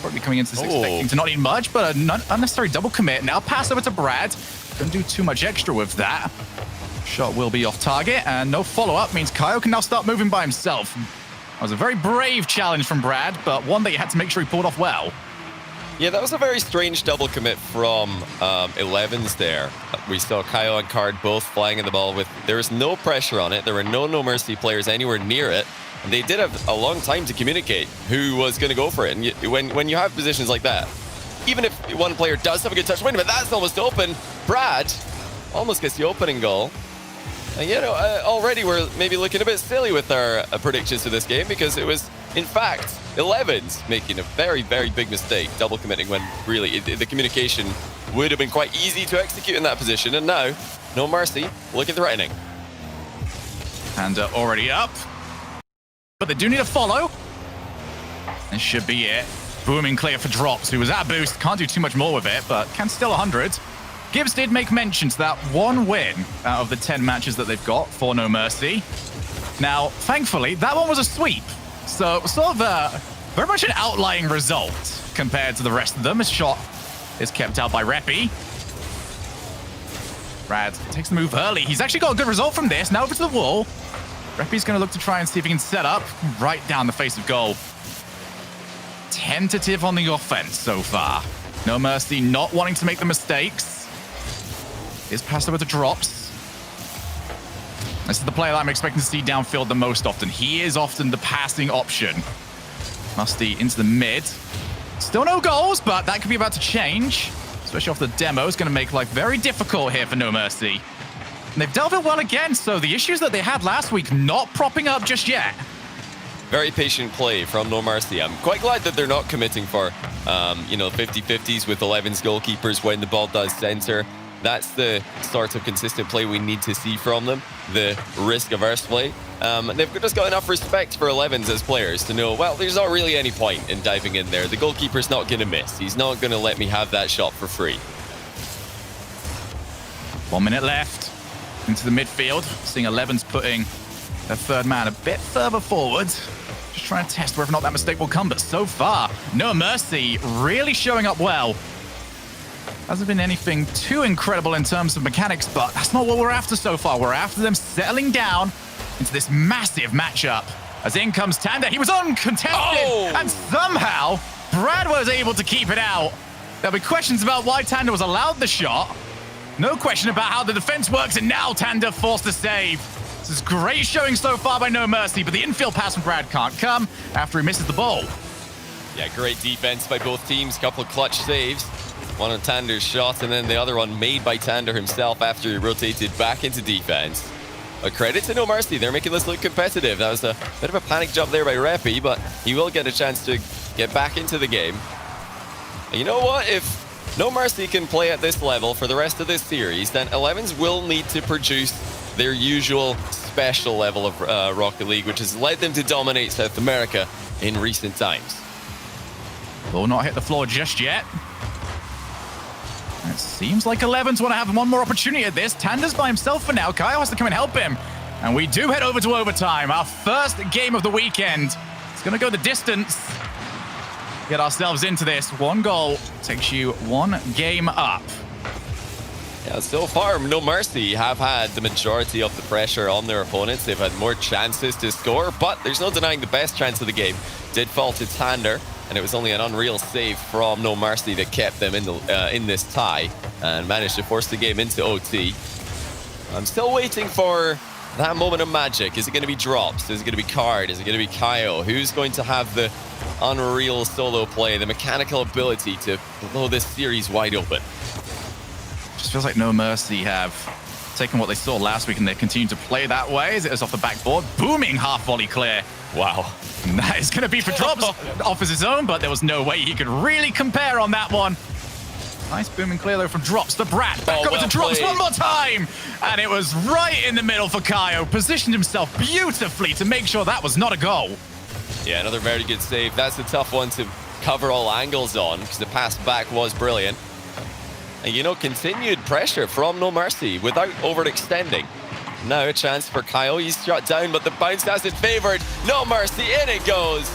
probably coming into this expecting to not need much, but an unnecessary double commit. Now pass over to Brad. Don't do too much extra with that. Shot will be off target, and no follow-up means Kyle can now start moving by himself. That was a very brave challenge from Brad, but one that you had to make sure he pulled off well. Yeah, that was a very strange double commit from 11s there. We saw Kyle and Card both flying in the ball with, there was no pressure on it. There were no Mercy players anywhere near it. And they did have a long time to communicate who was going to go for it. And when you have positions like that, even if one player does have a good touch, wait a minute, that's almost open. Brad almost gets the opening goal. And, you know, already we're maybe looking a bit silly with our predictions for this game, because it was, in fact, 11s making a very, very big mistake, double committing when really the communication would have been quite easy to execute in that position. And now, No Mercy, look at threatening. And already up. But they do need a follow. This should be it. Booming clear for Drops, who was at a boost. Can't do too much more with it, but can still 100. Gibbs did make mention to that 1 win out of the 10 matches that they've got for No Mercy. Now, thankfully, that one was a sweep. So sort of very much an outlying result compared to the rest of them. His shot is kept out by Reppy. Brad takes the move early. He's actually got a good result from this. Now over to the wall. Reppy's going to look to try and see if he can set up right down the face of goal. Tentative on the offense so far. No Mercy not wanting to make the mistakes. Is passed over to Drops. This is the player that I'm expecting to see downfield the most often. He is often the passing option. Musty into the mid. Still no goals, but that could be about to change. Especially off the demo. It's going to make life very difficult here for No Mercy. And they've dealt it well again, so the issues that they had last week not propping up just yet. Very patient play from No Mercy. I'm quite glad that they're not committing for, 50-50s with 11's goalkeepers when the ball does center. That's the sort of consistent play we need to see from them, the risk-averse play. They've just got enough respect for 11s as players to know, well, there's not really any point in diving in there. The goalkeeper's not going to miss. He's not going to let me have that shot for free. 1 minute left into the midfield. Seeing 11's putting their third man a bit further forward. Just trying to test whether or not that mistake will come. But so far, No Mercy really showing up well. Hasn't been anything too incredible in terms of mechanics, but that's not what we're after so far. We're after them settling down into this massive matchup. As in comes Tander. He was uncontested, and somehow Brad was able to keep it out. There'll be questions about why Tander was allowed the shot. No question about how the defense works, and now Tander forced to save. This is great showing so far by No Mercy, but the infield pass from Brad can't come after he misses the ball. Yeah, great defense by both teams. Couple of clutch saves. One on Tander's shot, and then the other one made by Tander himself after he rotated back into defense. A credit to No Mercy. They're making this look competitive. That was a bit of a panic job there by Reppy, but he will get a chance to get back into the game. And you know what? If No Mercy can play at this level for the rest of this series, then 11s will need to produce their usual special level of Rocket League, which has led them to dominate South America in recent times. Will not hit the floor just yet. It seems like 11s want to have one more opportunity at this. Tander's by himself for now. Kyle has to come and help him. And we do head over to overtime. Our first game of the weekend. It's going to go the distance. Get ourselves into this. One goal takes you one game up. Yeah, so far, No Mercy have had the majority of the pressure on their opponents. They've had more chances to score, but there's no denying the best chance of the game did fall to Tander. And it was only an unreal save from No Mercy that kept them in this tie and managed to force the game into OT. I'm still waiting for that moment of magic. Is it going to be Drops? Is it going to be Card? Is it going to be Kaio? Who's going to have the unreal solo play, the mechanical ability to blow this series wide open? Just feels like No Mercy have taken what they saw last week and they continue to play that way as it is off the backboard. Booming half volley clear. Wow. And that is going to be for Drops. Offers his own, but there was no way he could really compare on that one. Nice booming clear though from Drops. The Brat back over to Drops one more time. And it was right in the middle for Kaio. Positioned himself beautifully to make sure that was not a goal. Yeah, another very good save. That's a tough one to cover all angles on because the pass back was brilliant. And you know, continued pressure from No Mercy without overextending. Now a chance for Kyle. He's shot down, but the bounce hasn't favored No Mercy. In it goes.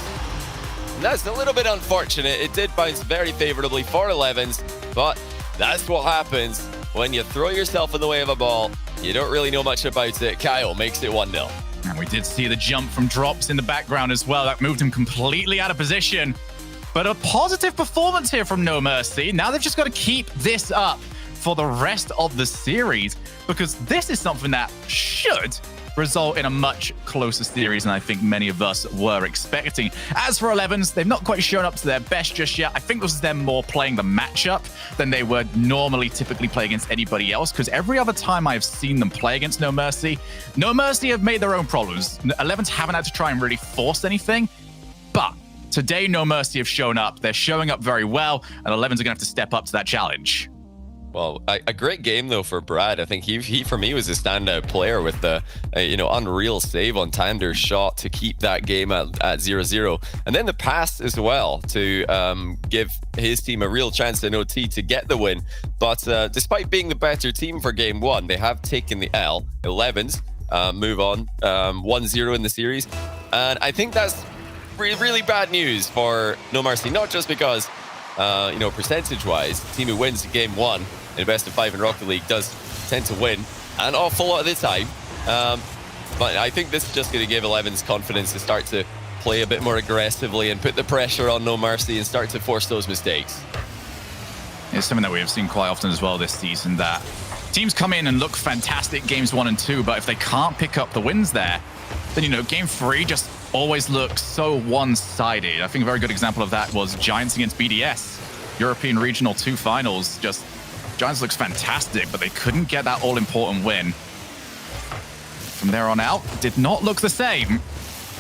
And that's a little bit unfortunate. It did bounce very favorably for 11s, but that's what happens when you throw yourself in the way of a ball. You don't really know much about it. Kyle makes it 1-0. And we did see the jump from Drops in the background as well. That moved him completely out of position. But a positive performance here from No Mercy. Now they've just got to keep this up for the rest of the series, because this is something that should result in a much closer series than I think many of us were expecting. As for 11s, they've not quite shown up to their best just yet. I think this is them more playing the matchup than they would normally typically play against anybody else, because every other time I've seen them play against No Mercy have made their own problems. 11s haven't had to try and really force anything, but today No Mercy have shown up. They're showing up very well, and 11s are going to have to step up to that challenge. Well, a great game, though, for Brad. I think he for me, was a standout player with the, unreal save on Tander's shot to keep that game at 0-0. And then the pass as well to give his team a real chance in OT to get the win. But despite being the better team for game one, they have taken the L. 11s move on 1-0 in the series. And I think that's really bad news for No Mercy, not just because percentage-wise, the team who wins game one in best of 5 in Rocket League does tend to win an awful lot of the time. But I think this is just going to give 11's confidence to start to play a bit more aggressively and put the pressure on No Mercy and start to force those mistakes. It's something that we have seen quite often as well this season, that teams come in and look fantastic games 1 and 2, but if they can't pick up the wins there, then, game 3 just always looks so one-sided. I think a very good example of that was Giants against BDS. European Regional 2 finals. Just Giants looks fantastic, but they couldn't get that all-important win. From there on out, did not look the same.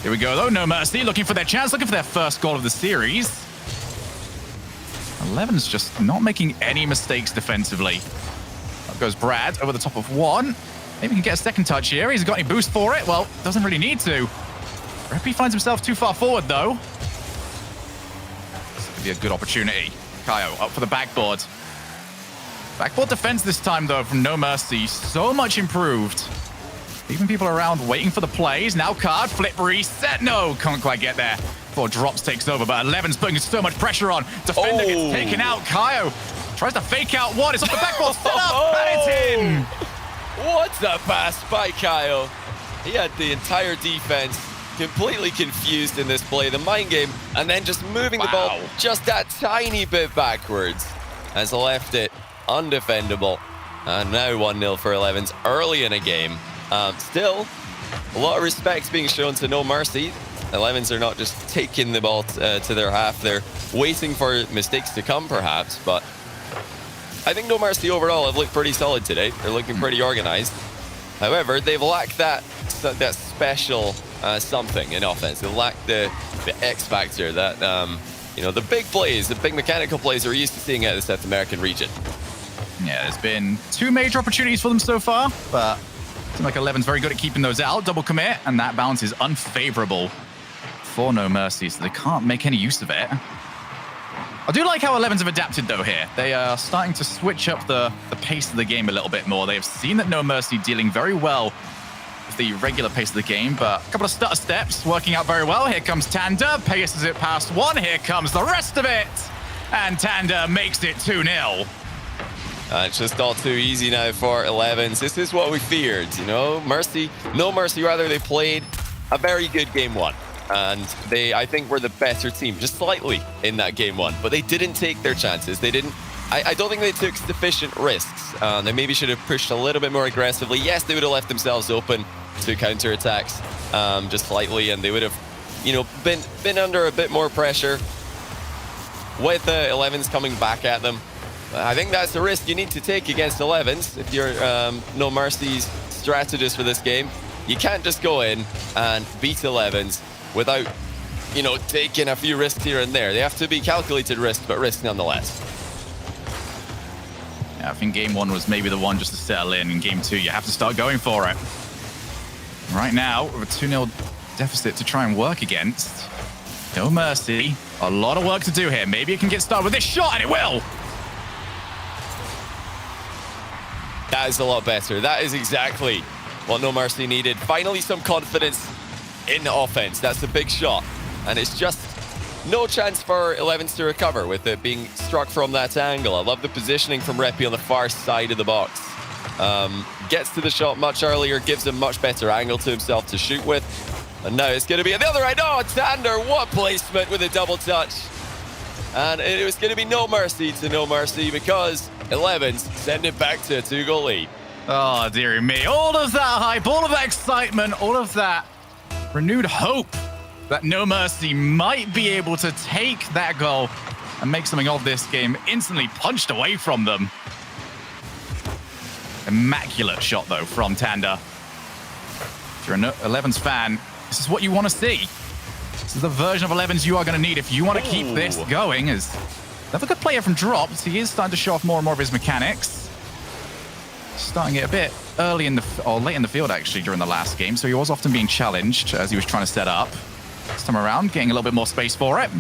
Here we go, though. No Mercy looking for their chance, looking for their first goal of the series. 11's just not making any mistakes defensively. Goes Brad over the top of one. Maybe he can get a second touch here. He's got any boost for it? Well, doesn't really need to. Reppy finds himself too far forward, though. This could be a good opportunity. Kaio up for the backboard. Backboard defense this time, though, from No Mercy. So much improved. Leaving people around waiting for the plays. Now card, flip, reset. No, can't quite get there before Drops takes over. But 11's putting so much pressure on. Defender gets taken out. Kaio tries to fake out one. It's off the backboard. Set up, and it's in. What a pass by Kaio. He had the entire defense completely confused in this play, the mind game, and then just moving the ball just that tiny bit backwards has left it undefendable. And now 1-0 for 11's early in a game. Still, a lot of respect being shown to No Mercy. 11's are not just taking the ball to their half, they're waiting for mistakes to come perhaps, but I think No Mercy overall have looked pretty solid today. They're looking pretty organized. However, they've lacked that special something in offense. They lack the X factor, that the big plays, the big mechanical plays we're used to seeing out of the South American region. Yeah, there's been 2 major opportunities for them so far, but it seems like 11's very good at keeping those out. Double commit, and that bounce is unfavorable for No Mercy, so they can't make any use of it. I do like how 11's have adapted, though, here. They are starting to switch up the pace of the game a little bit more. They have seen that No Mercy dealing very well with the regular pace of the game, but a couple of stutter steps working out very well. Here comes Tanda, paces it past one. Here comes the rest of it, and Tanda makes it 2-0. It's just all too easy now for 11's. This is what we feared, No Mercy, they played a very good game one. And they, I think, were the better team, just slightly in that game one. But they didn't take their chances. They didn't. I don't think they took sufficient risks. They maybe should have pushed a little bit more aggressively. Yes, they would have left themselves open to counterattacks just slightly, and they would have, been under a bit more pressure with the 11's coming back at them. I think that's the risk you need to take against 11's if you're No Mercy's strategist for this game. You can't just go in and beat 11's without, taking a few risks here and there. They have to be calculated risks, but risks nonetheless. Yeah, I think game one was maybe the one just to settle in. In game two, you have to start going for it. Right now, with a 2-0 deficit to try and work against. No Mercy. A lot of work to do here. Maybe it can get started with this shot, and it will. That is a lot better. That is exactly what No Mercy needed. Finally, some confidence in the offense. That's a big shot. And it's just no chance for 11's to recover with it being struck from that angle. I love the positioning from Reppy on the far side of the box. Gets to the shot much earlier, gives a much better angle to himself to shoot with. And now it's going to be at the other end. Oh, Tander, what placement with a double touch. And it was going to be No Mercy to No Mercy because 11's send it back to a 2-goal lead. Oh, dearie me. All of that hype, all of that excitement, all of that renewed hope that No Mercy might be able to take that goal and make something of this game, instantly punched away from them. Immaculate shot, though, from Tanda. If you're an 11's fan, this is what you want to see. This is the version of 11's you are going to need if you want to keep this going. As another good player from Drops, he is starting to show off more and more of his mechanics. Starting it a bit early in late in the field, actually, during the last game. So he was often being challenged as he was trying to set up. This time around, getting a little bit more space for it.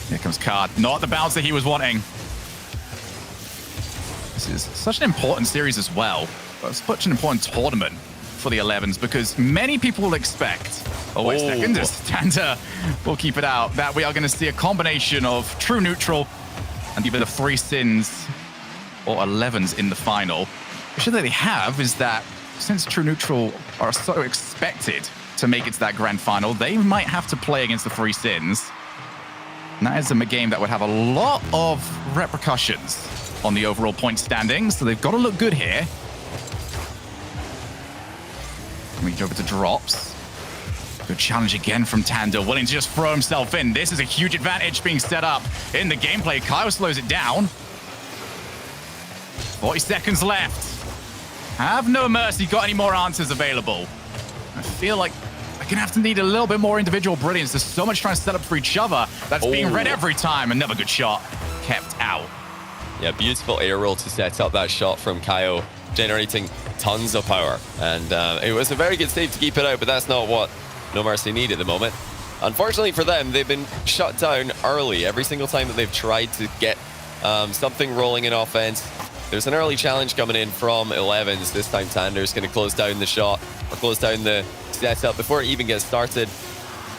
Here comes Card. Not the bounce that he was wanting. This is such an important series as well. But it's such an important tournament for the 11's because many people will expect, wait a second, as Tanda will keep it out, that we are going to see a combination of true neutral and either the 3 sins or 11's in the final. The issue that they have is that since true neutral are so expected to make it to that grand final, they might have to play against the 3 sins. And that is a game that would have a lot of repercussions on the overall point standings, so they've got to look good here. Reach over to Drops. Good challenge again from Tanda, willing to just throw himself in. This is a huge advantage being set up in the gameplay. Kyle slows it down. 40 seconds left. Have No Mercy got any more answers available? I feel like I'm going to have to need a little bit more individual brilliance. There's so much trying to set up for each other that's being read every time. Another good shot kept out. Yeah, beautiful air roll to set up that shot from Kaio, generating tons of power. And it was a very good save to keep it out, but that's not what No Mercy need at the moment. Unfortunately for them, they've been shut down early every single time that they've tried to get something rolling in offense. There's an early challenge coming in from 11s. This time Tander's going to close down the shot or close down the setup before it even gets started.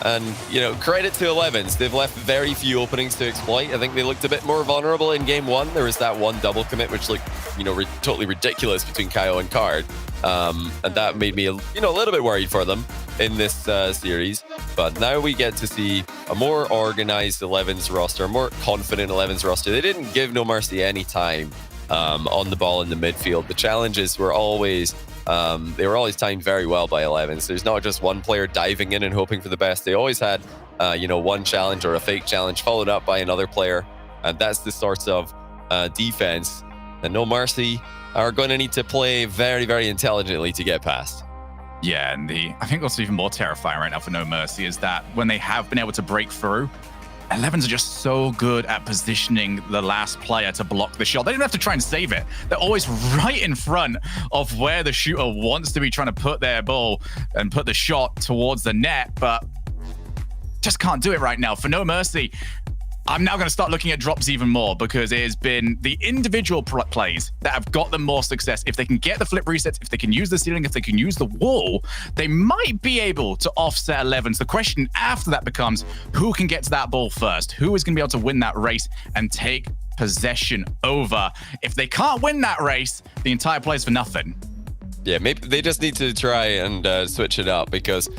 And, you know, credit to 11s. They've left very few openings to exploit. I think they looked a bit more vulnerable in game one. There was that one double commit, which looked, you know, totally ridiculous between Kaio and Card. And that made me, a little bit worried for them in this series. But now we get to see a more organized 11s roster, a more confident 11s roster. They didn't give No Mercy any time on the ball in the midfield. The challenges were always timed very well by 11s. There's not just one player diving in and hoping for the best. They always had, one challenge or a fake challenge followed up by another player. And that's the sort of defense that No Mercy are going to need to play very, very intelligently to get past. Yeah, and I think what's even more terrifying right now for No Mercy is that when they have been able to break through, 11s are just so good at positioning the last player to block the shot. They don't have to try and save it. They're always right in front of where the shooter wants to be trying to put their ball and put the shot towards the net, but just can't do it right now. For No Mercy, I'm now going to start looking at drops even more because it has been the individual plays that have got them more success. If they can get the flip resets, if they can use the ceiling, if they can use the wall, they might be able to offset 11s. The question after that becomes, who can get to that ball first? Who is going to be able to win that race and take possession over? If they can't win that race, the entire play is for nothing. Yeah, maybe they just need to try and switch it up because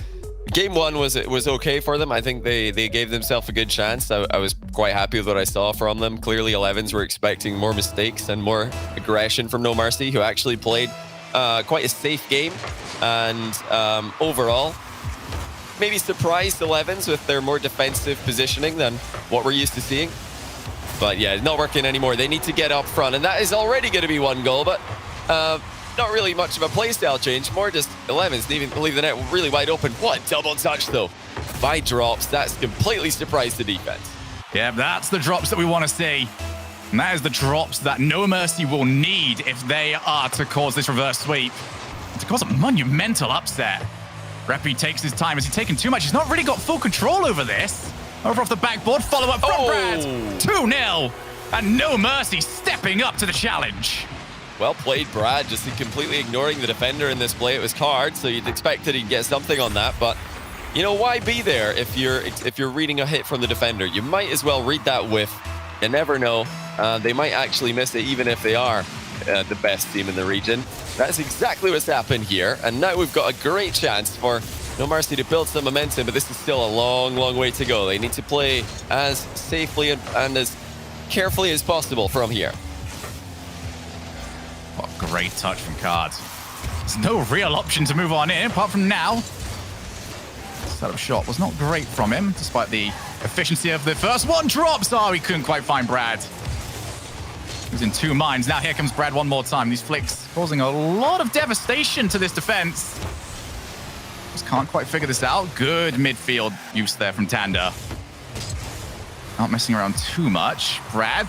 game one was okay for them. I think they gave themselves a good chance. I was quite happy with what I saw from them. Clearly, 11s were expecting more mistakes and more aggression from No Mercy, who actually played quite a safe game. And overall, maybe surprised 11s with their more defensive positioning than what we're used to seeing. But yeah, it's not working anymore. They need to get up front, and that is already going to be one goal, but not really much of a playstyle change, more just 11s needing to leave the net really wide open. What double touch though by Drops. That's completely surprised the defense. Yeah, that's the drops that we want to see. And that is the drops that No Mercy will need if they are to cause this reverse sweep. And to cause a monumental upset. Reppy takes his time. Has he taken too much? He's not really got full control over this. Over off the backboard, follow up from Brad. 2-0. And No Mercy stepping up to the challenge. Well played, Brad, just completely ignoring the defender in this play. It was Card, so you'd expect that he'd get something on that, but you know, why be there if you're reading a hit from the defender? You might as well read that whiff. You never know. They might actually miss it, even if they are the best team in the region. That's exactly what's happened here, and now we've got a great chance for No Mercy to build some momentum, but this is still a long, long way to go. They need to play as safely and as carefully as possible from here. What a great touch from Card. There's no real option to move on in, apart from now. Setup shot was not great from him, despite the efficiency of the first one. Drops! Oh, he couldn't quite find Brad. He was in two minds. Now here comes Brad one more time. These flicks causing a lot of devastation to this defense. Just can't quite figure this out. Good midfield use there from Tanda. Not messing around too much. Brad,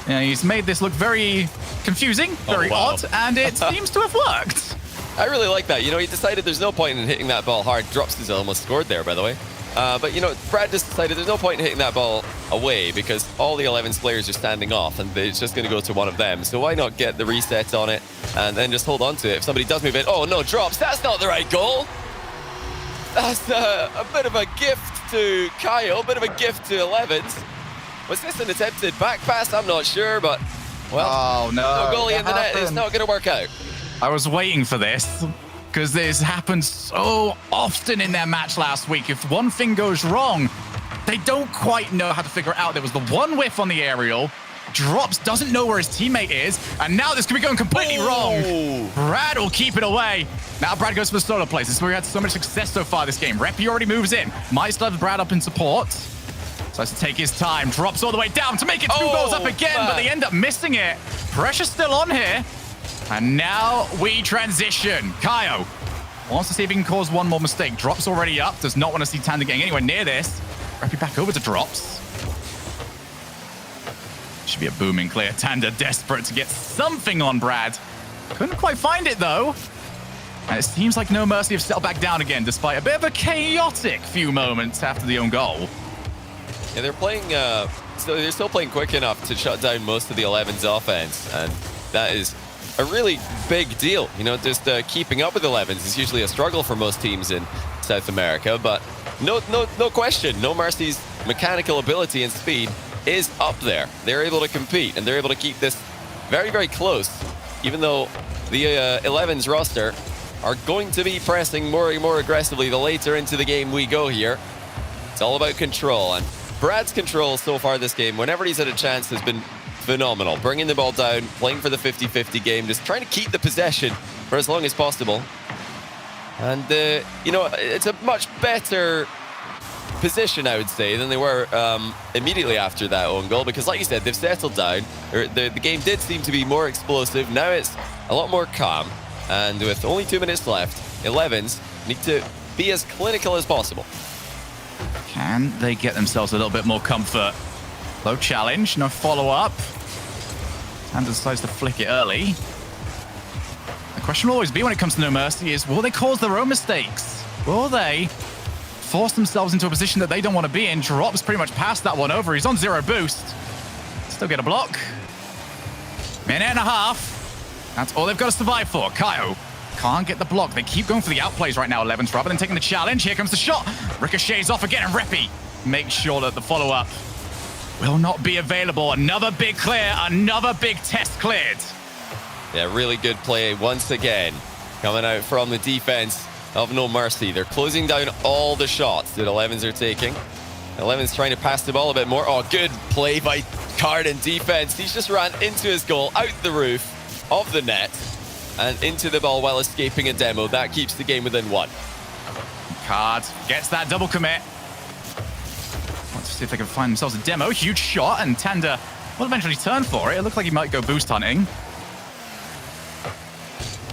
he's made this look very confusing, very odd, and it seems to have worked. I really like that. You know, he decided there's no point in hitting that ball hard. Drops is almost scored there, by the way. But, you know, Brad just decided there's no point in hitting that ball away because all the 11's players are standing off and it's just going to go to one of them. So why not get the reset on it and then just hold on to it? If somebody does move in, oh, no, Drops, that's not the right goal. That's a bit of a gift to Kaio, a bit of a gift to 11's. Was this an attempted back pass? I'm not sure, but, well, no goalie in the net is not going to work out. I was waiting for this because this happened so often in their match last week. If one thing goes wrong, they don't quite know how to figure it out. There was the one whiff on the aerial. Drops doesn't know where his teammate is, and now this could be going completely wrong. Brad will keep it away. Now Brad goes for the solo plays. This is where he had so much success so far this game. Reppy already moves in. Might still have Brad up in support. So has to take his time. Drops all the way down to make it 2 goals up again, but they end up missing it. Pressure's still on here. And now we transition. Kaio wants to see if he can cause one more mistake. Drops already up. Does not want to see Tanda getting anywhere near this. Reppy back over to Drops. Should be a booming clear. Tanda desperate to get something on Brad. Couldn't quite find it, though. And it seems like No Mercy have settled back down again, despite a bit of a chaotic few moments after the own goal. Yeah, they're playing, they're still playing quick enough to shut down most of the 11's offense, and that is a really big deal. You know, just keeping up with 11's is usually a struggle for most teams in South America, but no question, No Mercy's mechanical ability and speed is up there. They're able to compete, and they're able to keep this very, very close, even though the 11's roster are going to be pressing more and more aggressively the later into the game we go here. It's all about control, and Brad's control so far this game, whenever he's had a chance, has been phenomenal. Bringing the ball down, playing for the 50-50 game, just trying to keep the possession for as long as possible. And, you know, it's a much better position, I would say, than they were immediately after that own goal, because like you said, they've settled down. The game did seem to be more explosive. Now it's a lot more calm, and with only 2 minutes left, 11's need to be as clinical as possible. Can they get themselves a little bit more comfort? Low challenge, no follow-up. Tanda decides to flick it early. The question will always be when it comes to No Mercy is, will they cause their own mistakes? Will they force themselves into a position that they don't want to be in? Drops pretty much past that one over. He's on 0 boost. Still get a block. Minute and a half. That's all they've got to survive for. Kaio can't get the block. They keep going for the outplays right now, 11's, rather than taking the challenge. Here comes the shot. Ricochets off again, and Reppy makes sure that the follow-up will not be available. Another big clear, another big test cleared. Yeah, really good play once again coming out from the defense of No Mercy. They're closing down all the shots that 11's are taking. 11's trying to pass the ball a bit more. Oh, good play by Card in defense. He's just ran into his goal, out the roof of the net, and into the ball while escaping a demo. That keeps the game within 1. Card gets that double commit. Want to see if they can find themselves a demo. Huge shot, and Tanda will eventually turn for it. It looks like he might go boost hunting.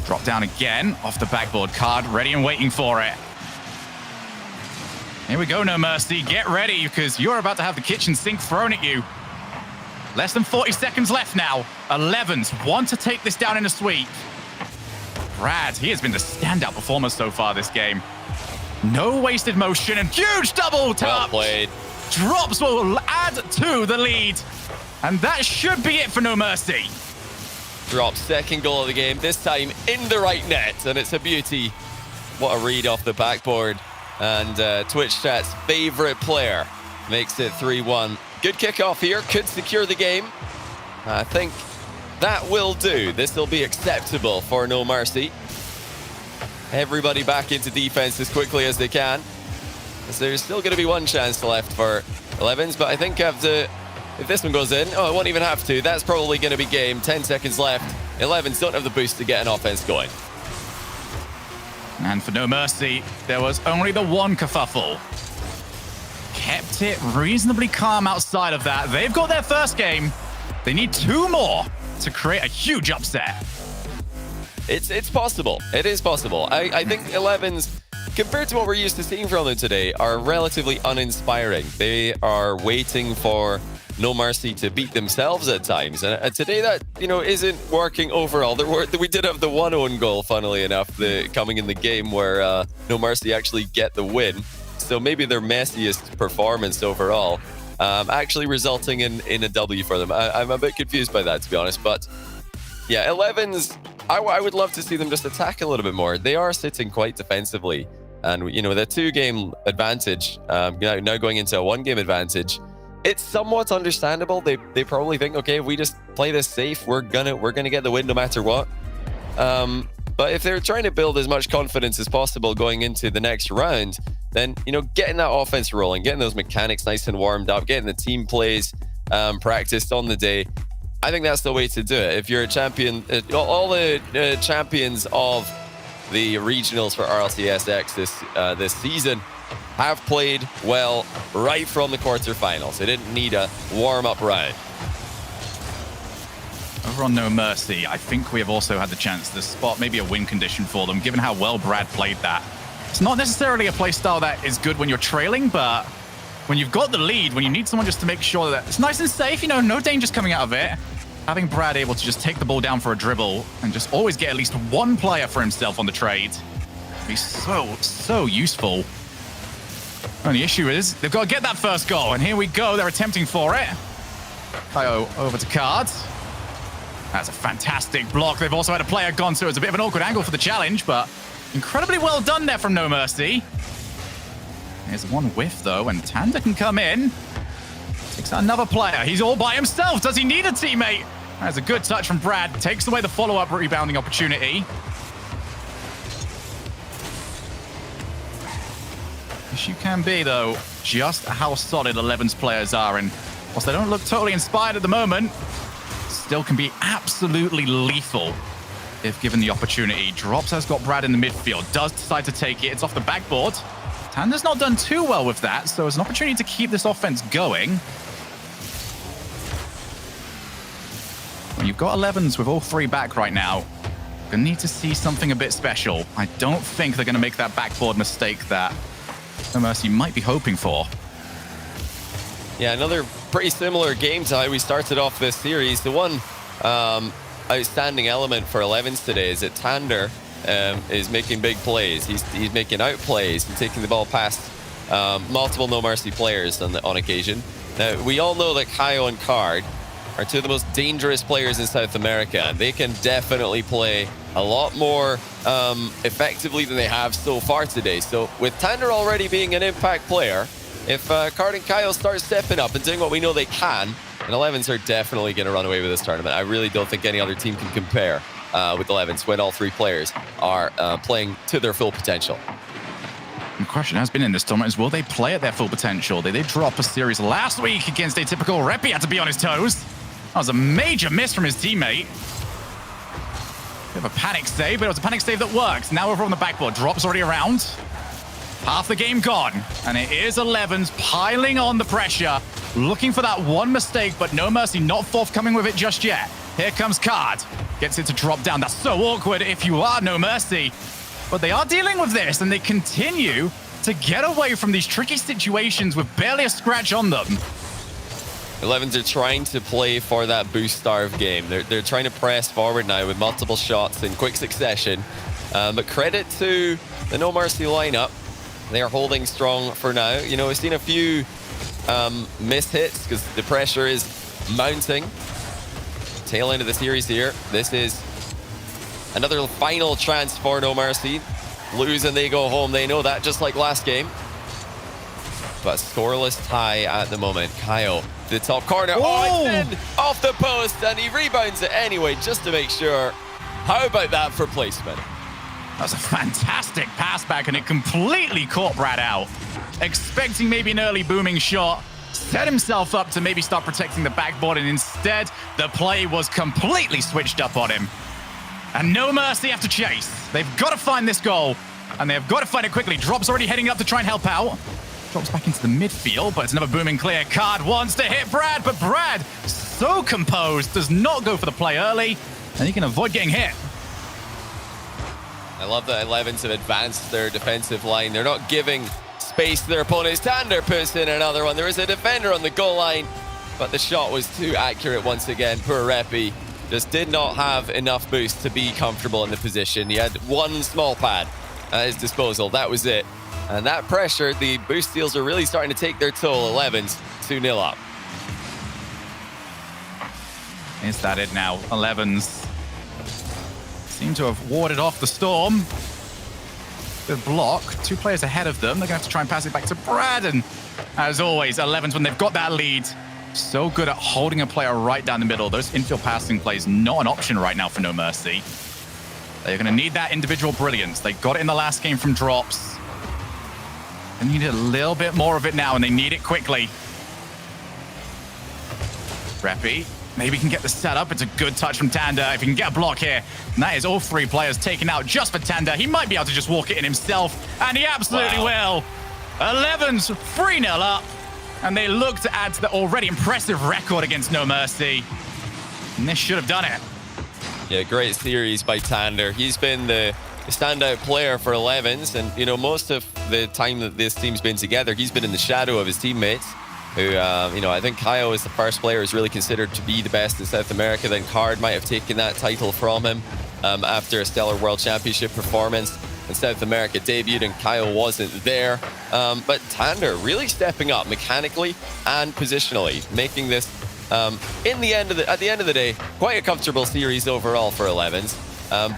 Drop down again off the backboard. Card ready and waiting for it. Here we go, No Mercy. Get ready, because you're about to have the kitchen sink thrown at you. Less than 40 seconds left now. 11's want to take this down in a sweep. Brad, he has been the standout performer so far this game. No wasted motion, and huge double tap. Well played. Drops will add to the lead. And that should be it for No Mercy. Drops, second goal of the game, this time in the right net, and it's a beauty. What a read off the backboard. And Twitch chat's favorite player makes it 3-1. Good kickoff here, could secure the game. I think that will do. This will be acceptable for No Mercy. Everybody back into defense as quickly as they can. So there's still going to be one chance left for 11's, but I think if this one goes in, oh, it won't even have to. That's probably going to be game. 10 seconds left. 11's don't have the boost to get an offense going. And for No Mercy, there was only the one kerfuffle. Kept it reasonably calm outside of that. They've got their first game. They need 2 more to create a huge upset. It's possible. It is possible. I think 11's, compared to what we're used to seeing from them today, are relatively uninspiring. They are waiting for No Mercy to beat themselves at times. And today that, you know, isn't working overall. We did have the one own goal, funnily enough, coming in the game where No Mercy actually get the win. So maybe their messiest performance overall, actually resulting in a W for them. I'm a bit confused by that, to be honest. But yeah, 11's, I would love to see them just attack a little bit more. They are sitting quite defensively. And, you know, the 2-game advantage, now going into a 1-game advantage, it's somewhat understandable. They probably think, okay, if we just play this safe, we're gonna get the win no matter what. But if they're trying to build as much confidence as possible going into the next round, then, you know, getting that offense rolling, getting those mechanics nice and warmed up, getting the team plays practiced on the day, I think that's the way to do it. If you're a champion, all the champions of the regionals for RLCS this season have played well right from the quarterfinals. They didn't need a warm-up round. Over on No Mercy, I think we have also had the chance to spot maybe a win condition for them, given how well Brad played that. It's not necessarily a play style that is good when you're trailing, but when you've got the lead, when you need someone just to make sure that it's nice and safe, you know, no dangers coming out of it, having Brad able to just take the ball down for a dribble and just always get at least one player for himself on the trade would be so useful. And the issue is they've got to get that first goal, and here we go. They're attempting for it. Kaio over to Card. That's a fantastic block. They've also had a player gone, so it's a bit of an awkward angle for the challenge, but incredibly well done there from No Mercy. There's one whiff, though, and Tanda can come in. Takes out another player. He's all by himself. Does he need a teammate? That's a good touch from Brad. Takes away the follow-up rebounding opportunity. As you can be, though, just how solid 11's players are. And whilst they don't look totally inspired at the moment, still can be absolutely lethal if given the opportunity. Drops has got Brad in the midfield. Does decide to take it. It's off the backboard. Tanda's not done too well with that, so it's an opportunity to keep this offense going. Well, you've got 11s with all three back right now. Gonna need to see something a bit special. I don't think they're gonna make that backboard mistake that No Mercy might be hoping for. Yeah, another pretty similar game to how we started off this series. The one outstanding element for 11s today is that Tander is making big plays. He's making out plays and taking the ball past multiple No Mercy players on occasion. Now, we all know that Kaio and Card are two of the most dangerous players in South America. They can definitely play a lot more effectively than they have so far today. So with Tander already being an impact player, if Card and Kaio start stepping up and doing what we know they can, then 11s are definitely going to run away with this tournament. I really don't think any other team can compare with 11s when all three players are playing to their full potential. The question has been in this tournament is, will they play at their full potential? They did drop a series last week against a typical Repi, had to be on his toes. That was a major miss from his teammate. Bit of a panic save, but it was a panic save that works. Now over on the backboard, Drop's already around. Half the game gone, and it is 11s piling on the pressure, looking for that one mistake, but No Mercy not forthcoming with it just yet. Here comes Card, gets it to drop down. That's so awkward if you are No Mercy, but they are dealing with this, and they continue to get away from these tricky situations with barely a scratch on them. 11s are trying to play for that boost starve game. They're trying to press forward now with multiple shots in quick succession, but credit to the No Mercy lineup. They are holding strong for now. You know, we've seen a few missed hits because the pressure is mounting. Tail end of the series here. This is another final chance for No Mercy. Lose and they go home. They know that, just like last game. But scoreless tie at the moment. Kaio, the top corner. Oh, it's in off the post, and he rebounds it anyway, just to make sure. How about that for placement? That was a fantastic pass back, and it completely caught Brad out. Expecting maybe an early booming shot, set himself up to maybe start protecting the backboard, and instead, the play was completely switched up on him. And No Mercy have to chase. They've got to find this goal, and they've got to find it quickly. Drop's already heading up to try and help out. Drops back into the midfield, but it's another booming clear. Card wants to hit Brad, but Brad, so composed, does not go for the play early, and he can avoid getting hit. I love that 11s have advanced their defensive line. They're not giving space to their opponents. Tander puts in another one. There was a defender on the goal line, but the shot was too accurate once again. Poor Repi just did not have enough boost to be comfortable in the position. He had one small pad at his disposal. That was it. And that pressure, the boost steals are really starting to take their toll. 11s 2-0 up. Is that it now? 11s seem to have warded off the storm. Good block. Two players ahead of them. They're going to have to try and pass it back to Brad. And as always, 11s, when they've got that lead, so good at holding a player right down the middle. Those infield passing plays, not an option right now for No Mercy. They're going to need that individual brilliance. They got it in the last game from Drops. They need a little bit more of it now, and they need it quickly. Repi. Maybe he can get the setup. It's a good touch from Tander. If he can get a block here, and that is all three players taken out just for Tander. He might be able to just walk it in himself, and he absolutely will. 11s 3-0 up, and they look to add to the already impressive record against No Mercy. And this should have done it. Yeah, great series by Tander. He's been the standout player for 11s. And, you know, most of the time that this team's been together, he's been in the shadow of his teammates. Who, you know, I think Kaio is the first player who's really considered to be the best in South America. Then Card might have taken that title from him after a stellar World Championship performance in South America debuted, and Kaio wasn't there. But Tander really stepping up mechanically and positionally, making this, at the end of the day, quite a comfortable series overall for 11s.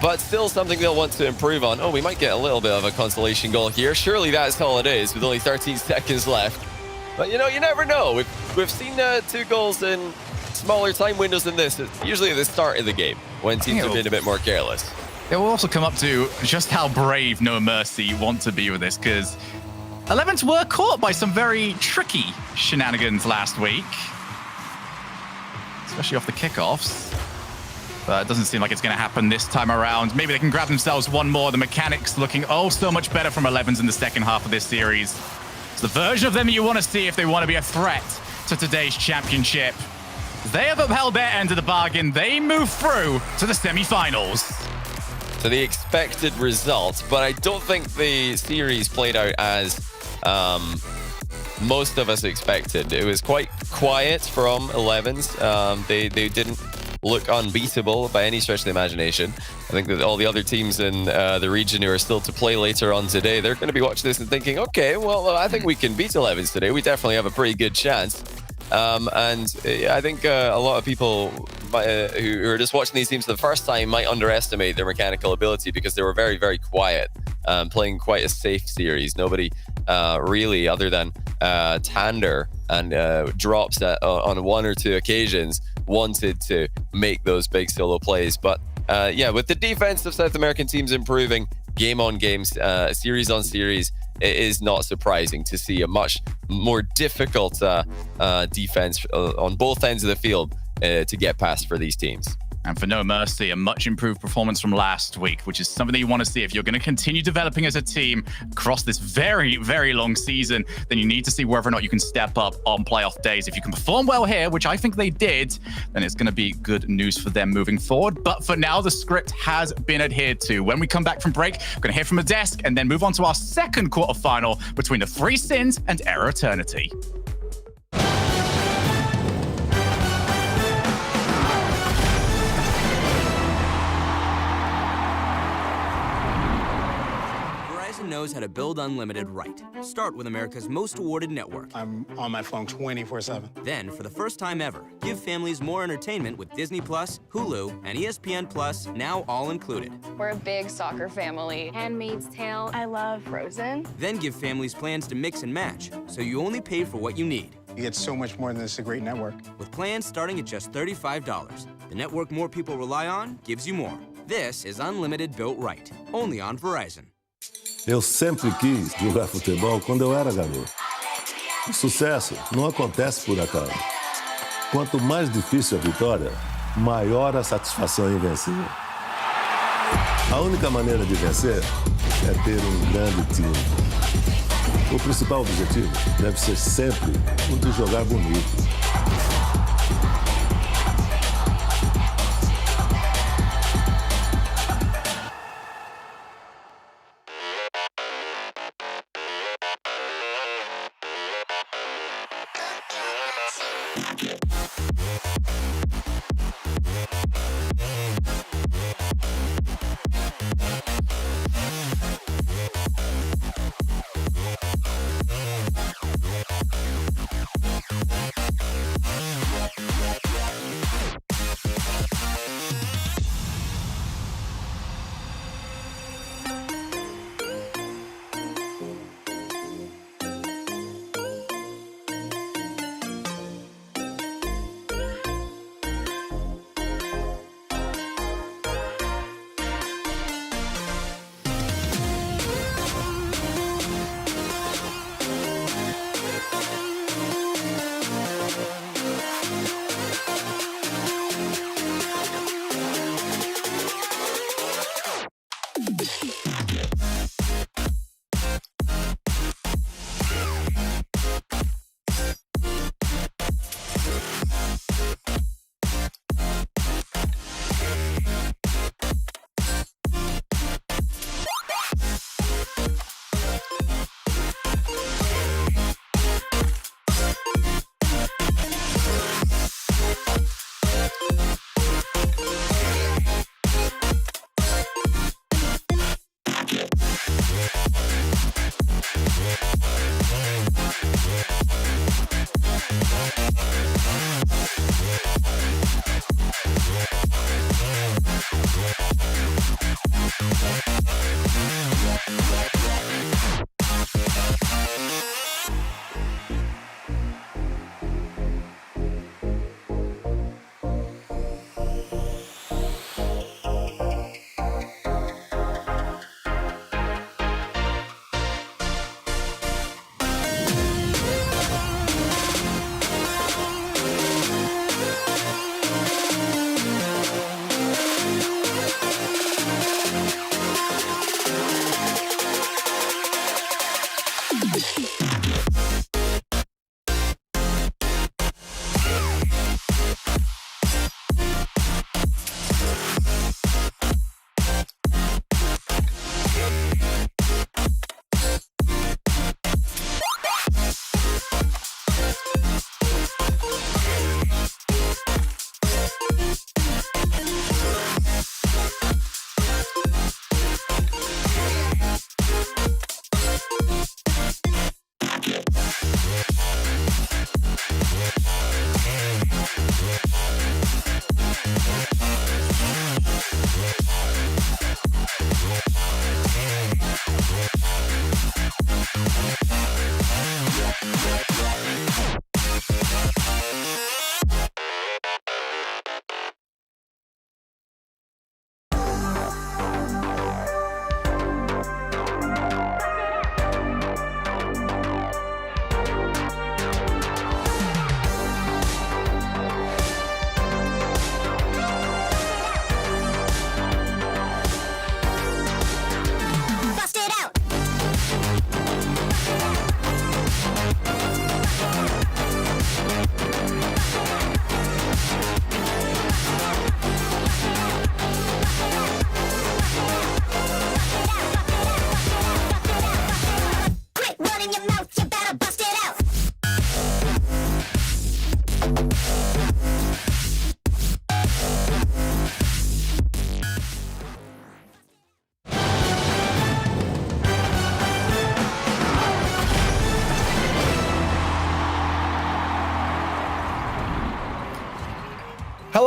But still something they'll want to improve on. Oh, we might get a little bit of a consolation goal here. Surely that's all it is with only 13 seconds left. But, you know, you never know. We've seen 2 goals in smaller time windows than this. It's usually at the start of the game when teams have been a bit more careless. It will also come up to just how brave No Mercy want to be with this, because 11s were caught by some very tricky shenanigans last week, especially off the kickoffs. But it doesn't seem like it's going to happen this time around. Maybe they can grab themselves one more. The mechanics looking oh so much better from 11s in the second half of this series. It's the version of them that you want to see if they want to be a threat to today's championship. They have upheld their end of the bargain. They move through to the semi-finals. So the expected results, but I don't think the series played out as most of us expected. It was quite quiet from 11s. They didn't look unbeatable by any stretch of the imagination. I think that all the other teams in the region who are still to play later on today, they're going to be watching this and thinking, okay, well, I think we can beat 11s today. We definitely have a pretty good chance. And I think a lot of people who are just watching these teams for the first time might underestimate their mechanical ability because they were very, very quiet, playing quite a safe series. Nobody really, other than Tander and Drops on 1 or 2 occasions, wanted to make those big solo plays. But yeah, with the defense of South American teams improving game on game, series on series, it is not surprising to see a much more difficult defense on both ends of the field to get past for these teams. And for No Mercy, a much improved performance from last week, which is something that you want to see. If you're going to continue developing as a team across this very, very long season, then you need to see whether or not you can step up on playoff days. If you can perform well here, which I think they did, then it's going to be good news for them moving forward. But for now, the script has been adhered to. When we come back from break, we're going to hear from the desk and then move on to our second quarterfinal between the Three Sins and Error Eternity. Knows how to build unlimited right. Start with America's most awarded network. I'm on my phone 24/7. Then, for the first time ever, give families more entertainment with Disney Plus, Hulu, and ESPN Plus, now all included. We're a big soccer family. Handmaid's Tale. I love Frozen. Then give families plans to mix and match, so you only pay for what you need. You get so much more than this, a great network. With plans starting at just $35, the network more people rely on gives you more. This is unlimited built right, only on Verizon. Eu sempre quis jogar futebol quando eu era garoto. O sucesso não acontece por acaso. Quanto mais difícil a vitória, maior a satisfação em vencer. A única maneira de vencer é ter grande time. O principal objetivo deve ser sempre o de jogar bonito.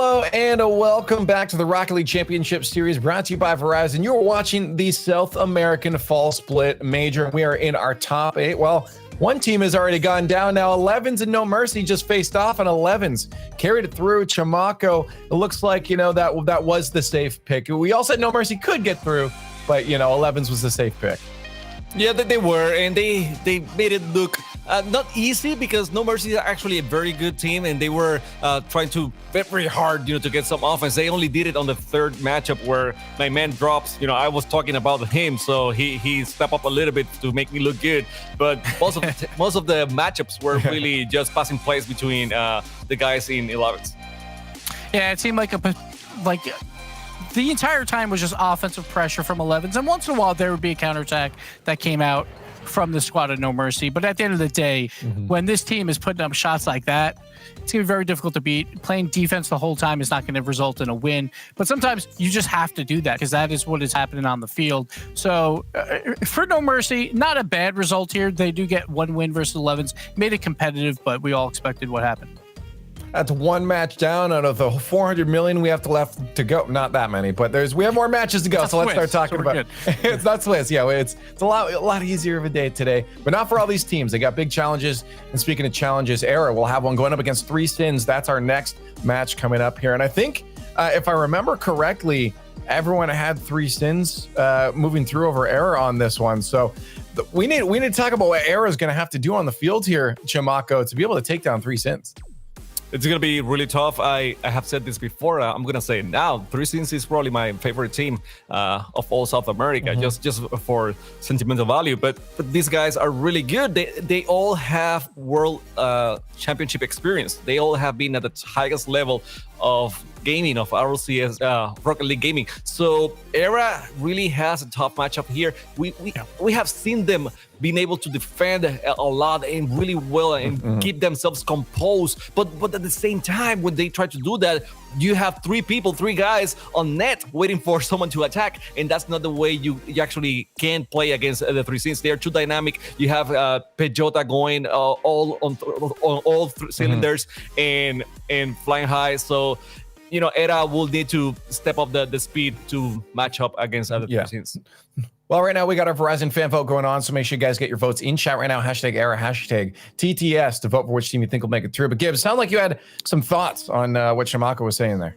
hello, and welcome back to the Rocket League Championship Series brought to you by Verizon. You're watching the South American Fall Split Major. We are in our top 8. Well, one team has already gone down now. 11s and No Mercy just faced off, and 11s carried it through. Chamaco, it looks like, that was the safe pick. We all said No Mercy could get through, but, 11s was the safe pick. Yeah, they were, and they made it look not easy because No Mercy is actually a very good team, and they were trying to very hard, to get some offense. They only did it on the third matchup where my man drops. I was talking about him, so he stepped up a little bit to make me look good. But most of the matchups were really just passing plays between the guys in 11s. Yeah, it seemed like the entire time was just offensive pressure from 11s, and once in a while there would be a counterattack that came out from the squad of No Mercy. But at the end of the day, when this team is putting up shots like that, it's going to be very difficult to beat. Playing defense the whole time is not going to result in a win, but sometimes you just have to do that because that is what is happening on the field. So for No Mercy, not a bad result here. They do get one win versus 11s. Made it competitive, but we all expected what happened. That's one match down out of the 400 million we have left to go. Not that many, but we have more matches to go. So let's start talking about. It's not Swiss. Yeah, it's a lot easier of a day today, but not for all these teams. They got big challenges. And speaking of challenges, Era will have one going up against 3 Sins. That's our next match coming up here. And I think if I remember correctly, everyone had 3 Sins moving through over Era on this one. So we need to talk about what Era is going to have to do on the field here, Chamaco, to be able to take down 3 Sins. It's going to be really tough. I have said this before. I'm going to say it now. 3 Sins is probably my favorite team of all South America, just for sentimental value. But these guys are really good. They all have world championship experience. They all have been at the highest level of gaming, of RLCS, Rocket League gaming. So Era really has a tough matchup here. We have seen them being able to defend a lot and really well and keep themselves composed. But at the same time, when they try to do that, you have 3 guys on net waiting for someone to attack, and that's not the way you actually can play against the 3 Sins. They are too dynamic. You have Pejota going all on all cylinders and flying high. So Era will need to step up the speed to match up against other 3 Sins. Well, right now we got our Verizon fan vote going on, so make sure you guys get your votes in chat right now. #Era, #TTS to vote for which team you think will make it through. But Gibbs, sound like you had some thoughts on what Chamaco was saying there.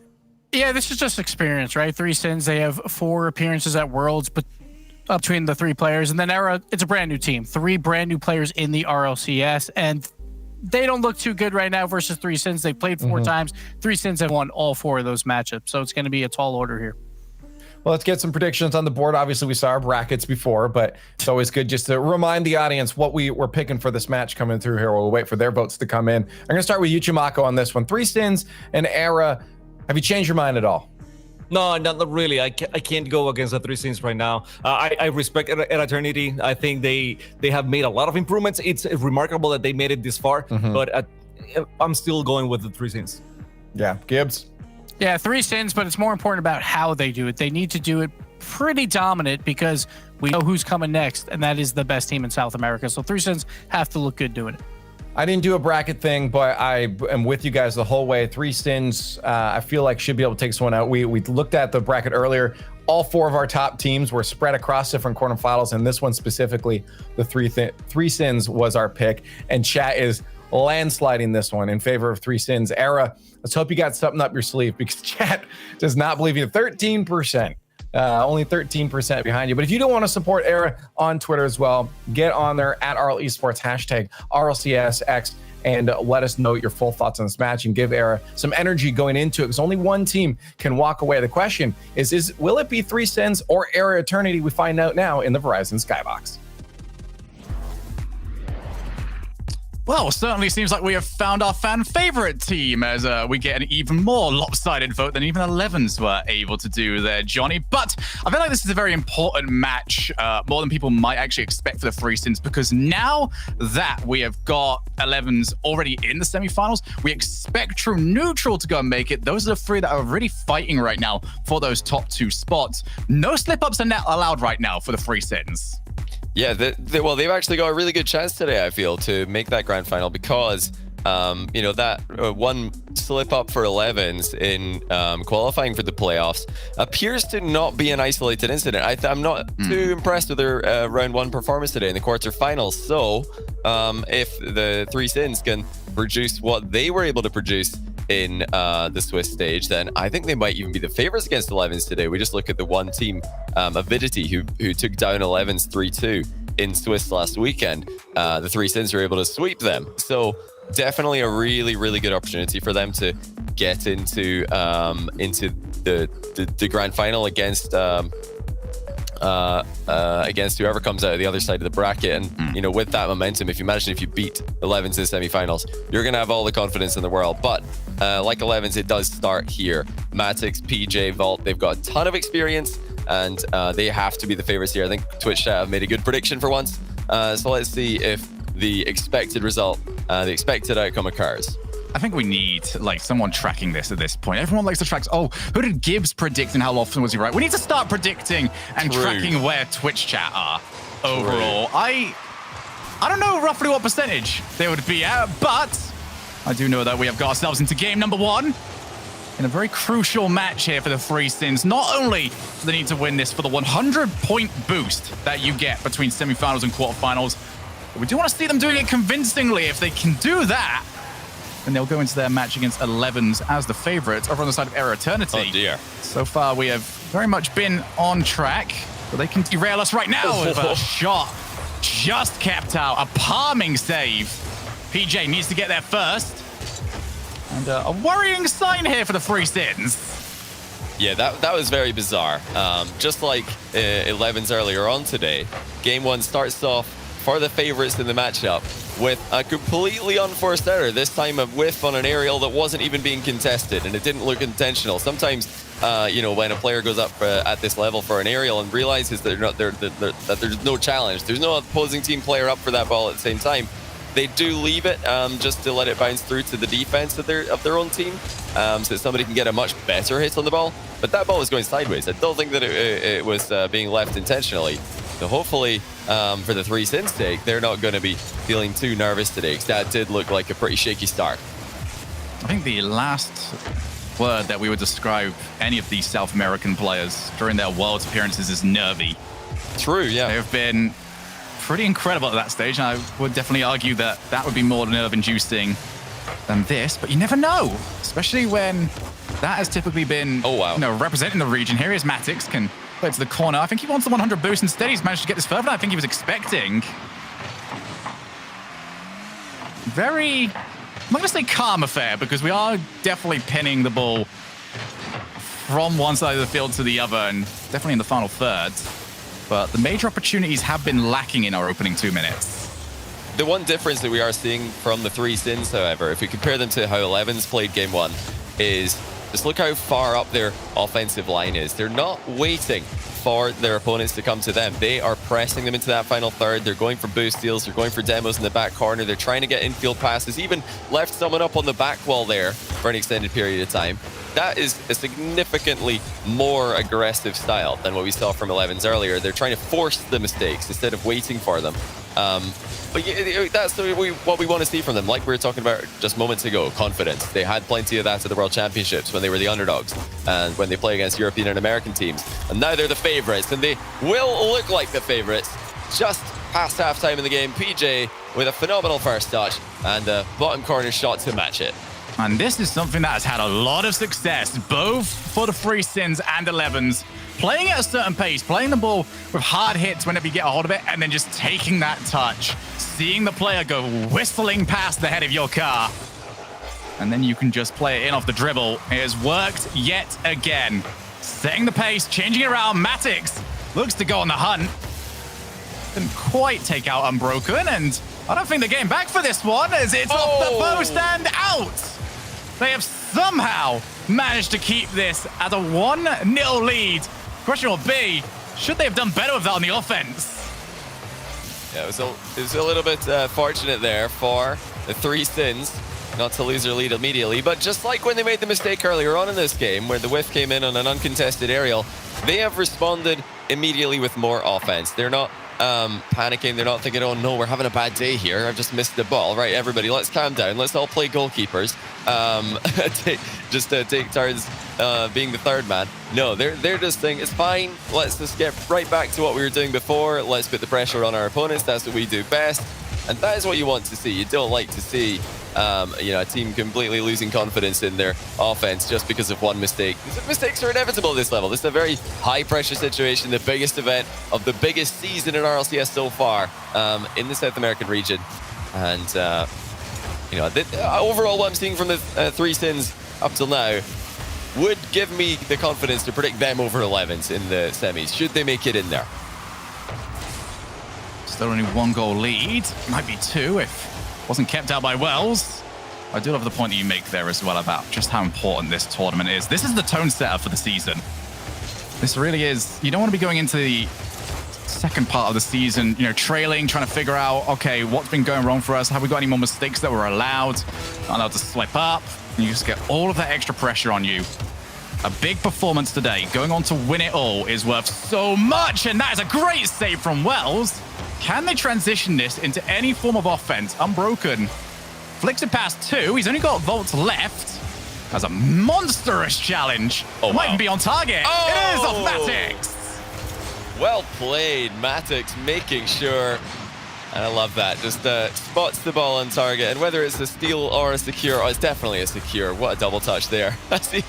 Yeah, this is just experience, right? 3 Sins, they have 4 appearances at Worlds, but between the 3 players. And then Era, it's a brand new team. 3 brand new players in the RLCS, and they don't look too good right now versus 3 Sins. They played 4 times. 3 Sins have won all 4 of those matchups, so it's going to be a tall order here. Well, let's get some predictions on the board. Obviously, we saw our brackets before, but it's always good just to remind the audience what we were picking for this match coming through here. We'll wait for their votes to come in. I'm going to start with you, Chamaco, on this one. 3 Sins and Era. Have you changed your mind at all? No, not really. I can't go against the 3 Sins right now. I respect Eternity. I think they have made a lot of improvements. It's remarkable that they made it this far, but I'm still going with the 3 Sins. Yeah, Gibbs? Yeah, 3 Sins, but it's more important about how they do it. They need to do it pretty dominant because we know who's coming next, and that is the best team in South America. So 3 Sins have to look good doing it. I didn't do a bracket thing, but I am with you guys the whole way. 3 Sins, I feel like should be able to take this one out. We looked at the bracket earlier. All 4 of our top teams were spread across different quarterfinals, and this one specifically, the 3 Sins was our pick. And chat is landsliding this one in favor of 3 Sins. Era, let's hope you got something up your sleeve because chat does not believe you. 13%. Only 13% behind you. But if you don't want to support Era on Twitter as well, get on there at RL Esports, #RLCSX, and let us know your full thoughts on this match and give Era some energy going into it because only one team can walk away. The question is will it be 3 Sins or Era Eternity? We find out now in the Verizon Skybox. Well, certainly seems like we have found our fan favorite team as we get an even more lopsided vote than even 11s were able to do there, Johnny. But I feel like this is a very important match, more than people might actually expect for the 3 Sins, because now that we have got 11s already in the semifinals, we expect True Neutral to go and make it. Those are the 3 that are really fighting right now for those top 2 spots. No slip-ups are not allowed right now for the 3 Sins. Yeah, well, they've actually got a really good chance today, I feel, to make that grand final because you know, that one slip up for 11s in qualifying for the playoffs appears to not be an isolated incident. I'm not too impressed with their round 1 performance today in the quarterfinals. So if the Three Sins can produce what they were able to produce in the Swiss stage, then I think they might even be the favorites against 11s today. We just look at the one team, Avidity, who took down 11s 3-2 in Swiss last weekend. The Three Sins were able to sweep them. So definitely a really, really good opportunity for them to get into the grand final against whoever comes out of the other side of the bracket. And you know, with that momentum, if you beat 11s in semifinals, you're gonna have all the confidence in the world. But like 11s, it does start here. Matix, PJ, Vault, they've got a ton of experience, and they have to be the favorites here. I think Twitch chat have made a good prediction for once. So let's see if the expected result, the expected outcome occurs. I think we need like someone tracking this at this point. Everyone likes to track. Oh, who did Gibbs predict and how often was he right? We need to start predicting and tracking where Twitch chat are overall. I don't know roughly what percentage they would be at, but I do know that we have got ourselves into game number 1 in a very crucial match here for the Three Sins. Not only do they need to win this for the 100-point boost that you get between semifinals and quarterfinals, but we do want to see them doing it convincingly. If they can do that, and they'll go into their match against 11s as the favorites over on the side of Era Eternity. Oh dear. So far, we have very much been on track, but they can derail us right now with a shot just kept out. A palming save. PJ needs to get there first. And a worrying sign here for the Three Sins. Yeah, that was very bizarre. Just like 11s earlier on today, game 1 starts off for the favorites in the matchup with a completely unforced error, this time a whiff on an aerial that wasn't even being contested, and it didn't look intentional. Sometimes, you know, when a player goes up at this level for an aerial and realizes that there's no challenge, there's no opposing team player up for that ball at the same time, they do leave it just to let it bounce through to the defense of their own team, so that somebody can get a much better hit on the ball. But that ball was going sideways. I don't think that it was being left intentionally. So hopefully, for the Three Sins' sake, they're not going to be feeling too nervous today, because that did look like a pretty shaky start. I think the last word that we would describe any of these South American players during their Worlds appearances is nervy. True, yeah. They have been pretty incredible at that stage, and I would definitely argue that that would be more nerve-inducing than this, but you never know, especially when that has typically been representing the region. Here is Matix, can play to the corner. I think he wants the 100 boost. Instead, he's managed to get this further than I think he was expecting. Very, I'm not going to say calm affair, because we are definitely pinning the ball from one side of the field to the other, and definitely in the final third. But the major opportunities have been lacking in our opening 2 minutes. The one difference that we are seeing from the Three Sins, however, if we compare them to how 11s played game 1, is just look how far up their offensive line is. They're not waiting for their opponents to come to them. They are pressing them into that final third. They're going for boost steals. They're going for demos in the back corner. They're trying to get infield passes, even left someone up on the back wall there for an extended period of time. That is a significantly more aggressive style than what we saw from 11s earlier. They're trying to force the mistakes instead of waiting for them. But that's what we want to see from them. Like we were talking about just moments ago, confidence. They had plenty of that at the World Championships when they were the underdogs and when they play against European and American teams. And now they're the favorites, and they will look like the favorites. Just past halftime in the game, PJ with a phenomenal first touch and a bottom corner shot to match it. And this is something that has had a lot of success, both for the Three Sins and 11s. Playing at a certain pace, playing the ball with hard hits whenever you get a hold of it, and then just taking that touch. Seeing the player go whistling past the head of your car. And then you can just play it in off the dribble. It has worked yet again. Setting the pace, changing it around. Matix looks to go on the hunt. Didn't quite take out Unbroken, and I don't think they're getting back for this one, as it's off the post and out. They have somehow managed to keep this at a 1-0 lead. Question will be, should they have done better with that on the offense? Yeah, it was a little bit fortunate there for the Three Sins not to lose their lead immediately. But just like when they made the mistake earlier on in this game, where the whiff came in on an uncontested aerial, they have responded immediately with more offense. They're not panicking. They're not thinking, oh no, we're having a bad day here. I've just missed the ball. Right, everybody, let's calm down. Let's all play goalkeepers. Take turns being the third man. No, they're just saying, it's fine. Let's just get right back to what we were doing before. Let's put the pressure on our opponents. That's what we do best. And that is what you want to see. You don't like to see a team completely losing confidence in their offense just because of one mistake. Mistakes are inevitable at this level. This is a very high-pressure situation, the biggest event of the biggest season in RLCS so far in the South American region. And, overall what I'm seeing from the three sins up till now would give me the confidence to predict them over 11s in the semis, should they make it in there. Still only 1 goal lead. Might be 2 if wasn't kept out by Wells. I do love the point that you make there as well about just how important this tournament is. This is the tone setter for the season. This really is. You don't want to be going into the second part of the season, trailing, trying to figure out, okay, what's been going wrong for us? Have we got any more mistakes that were allowed? Not allowed to slip up. And you just get all of that extra pressure on you. A big performance today. Going on to win it all is worth so much. And that is a great save from Wells. Can they transition this into any form of offense? Unbroken flicks it past 2. He's only got Volts left. That's a monstrous challenge. Oh, might wow. even be on target. Oh! It is off Matix. Well played, Matix making sure. And I love that. Just spots the ball on target. And whether it's a steal or a secure, it's definitely a secure. What a double touch there. As he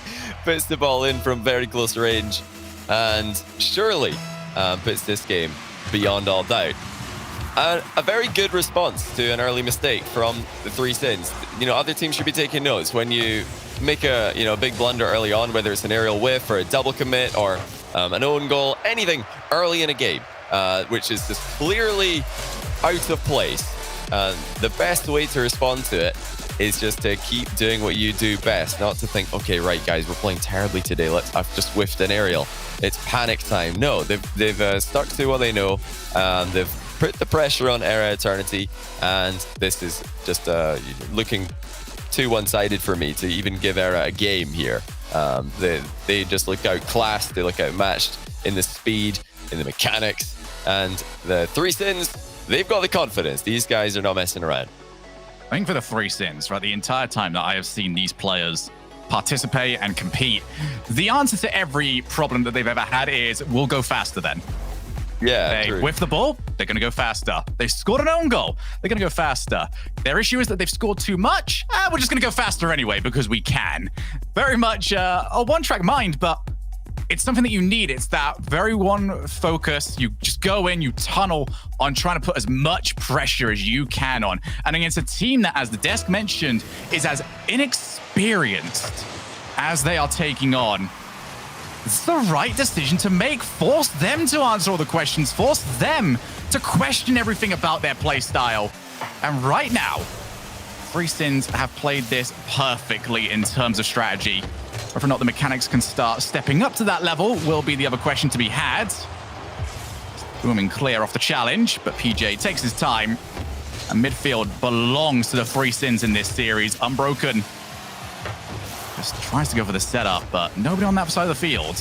puts the ball in from very close range. And surely puts this game beyond all doubt. A very good response to an early mistake from the three sins. Other teams should be taking notes when you make a big blunder early on, whether it's an aerial whiff or a double commit or an own goal, anything early in a game, which is just clearly out of place. The best way to respond to it is just to keep doing what you do best, not to think, okay, right, guys, we're playing terribly today. I've just whiffed an aerial. It's panic time. No, they've stuck to what they know. They've put the pressure on Era Eternity, and this is just looking too one-sided for me to even give Era a game here. They just look outclassed, they look outmatched in the speed, in the mechanics, and the three sins, they've got the confidence. These guys are not messing around. I think for the three sins, right, the entire time that I have seen these players participate and compete, the answer to every problem that they've ever had is, we'll go faster then. Yeah, they whiff the ball, they're going to go faster. They scored an own goal, they're going to go faster. Their issue is that they've scored too much. We're just going to go faster anyway because we can. Very much a one-track mind, but it's something that you need. It's that very one focus. You just go in, you tunnel on trying to put as much pressure as you can on. And against a team that, as the desk mentioned, is as inexperienced as they are taking on. It's the right decision to make. Force them to answer all the questions. Force them to question everything about their play style. And right now, Three Sins have played this perfectly in terms of strategy. Whether or not the mechanics can start stepping up to that level will be the other question to be had. Booming clear off the challenge, but PJ takes his time. And midfield belongs to the Three Sins in this series. Unbroken just tries to go for the setup, but nobody on that side of the field.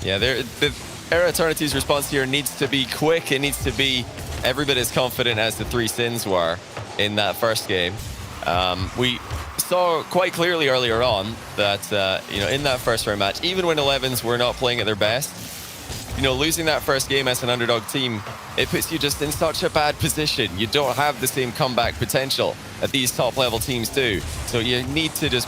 Yeah, the Era Eternity's response here needs to be quick. It needs to be every bit as confident as the Three Sins were in that first game. We saw quite clearly earlier on that, in that first round match, even when 11s were not playing at their best, losing that first game as an underdog team, it puts you just in such a bad position. You don't have the same comeback potential that these top level teams do. So you need to just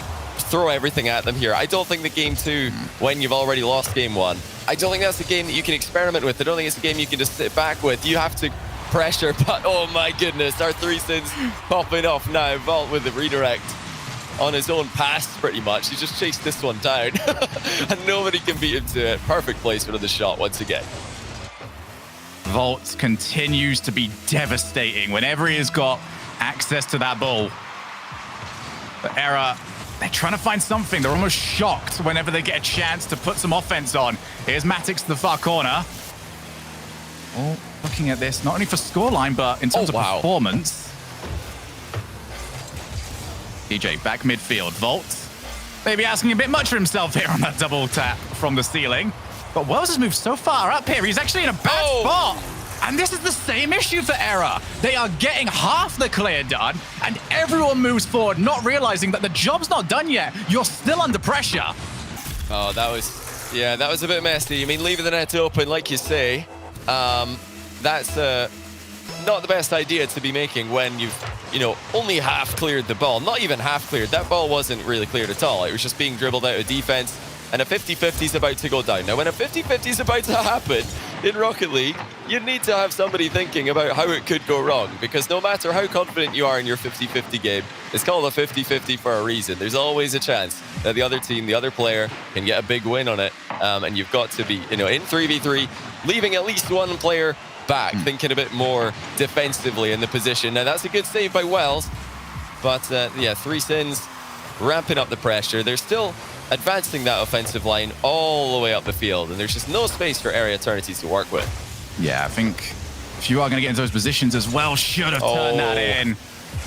throw everything at them here. I don't think the game 2, when you've already lost game 1, I don't think that's a game that you can experiment with. I don't think it's a game you can just sit back with. You have to pressure, but oh my goodness, our Three Sins popping off now. Vault with the redirect on his own pass, pretty much. He just chased this one down, and nobody can beat him to it. Perfect placement of the shot once again. Vault continues to be devastating whenever he has got access to that ball. But Era, they're trying to find something. They're almost shocked whenever they get a chance to put some offense on. Here's Matix to the far corner. Oh, looking at this, not only for scoreline, but in terms of performance. DJ back midfield. Vault maybe asking a bit much for himself here on that double tap from the ceiling. But Wells has moved so far up here. He's actually in a bad spot. And this is the same issue for Error. They are getting half the clear done, and everyone moves forward, not realizing that the job's not done yet. You're still under pressure. Oh, that was a bit messy. I mean, leaving the net open, like you say, that's not the best idea to be making when you've, only half cleared the ball. Not even half cleared. That ball wasn't really cleared at all. It was just being dribbled out of defense. And a 50-50 is about to go down. Now, when a 50-50 is about to happen in Rocket League, you need to have somebody thinking about how it could go wrong. Because no matter how confident you are in your 50-50 game, it's called a 50-50 for a reason. There's always a chance that the other team, the other player, can get a big win on it. And you've got to be, in 3v3, leaving at least one player back, thinking a bit more defensively in the position. Now, that's a good save by Wells. But, 3 sins, ramping up the pressure. They're still advancing that offensive line all the way up the field, and there's just no space for Area Eternities to work with. Yeah, I think if you are going to get into those positions as well, should have turned that in.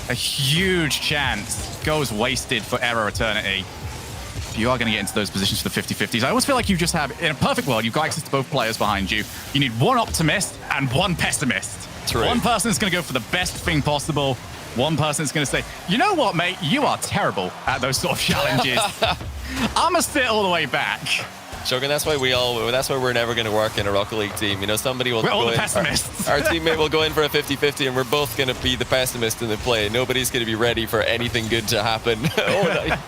A huge chance goes wasted for Error Eternity. If you are going to get into those positions for the 50-50s, I always feel like you just have, in a perfect world, you've got access to both players behind you. You need one optimist and one pessimist. True. One person is going to go for the best thing possible. One person is going to say, you know what, mate? You are terrible at those sort of challenges. I'm going to sit all the way back. Shogun, that's why we're never going to work in a Rocket League team. Somebody will go in. Pessimists. Our teammate will go in for a 50-50, and we're both going to be the pessimist in the play. Nobody's going to be ready for anything good to happen.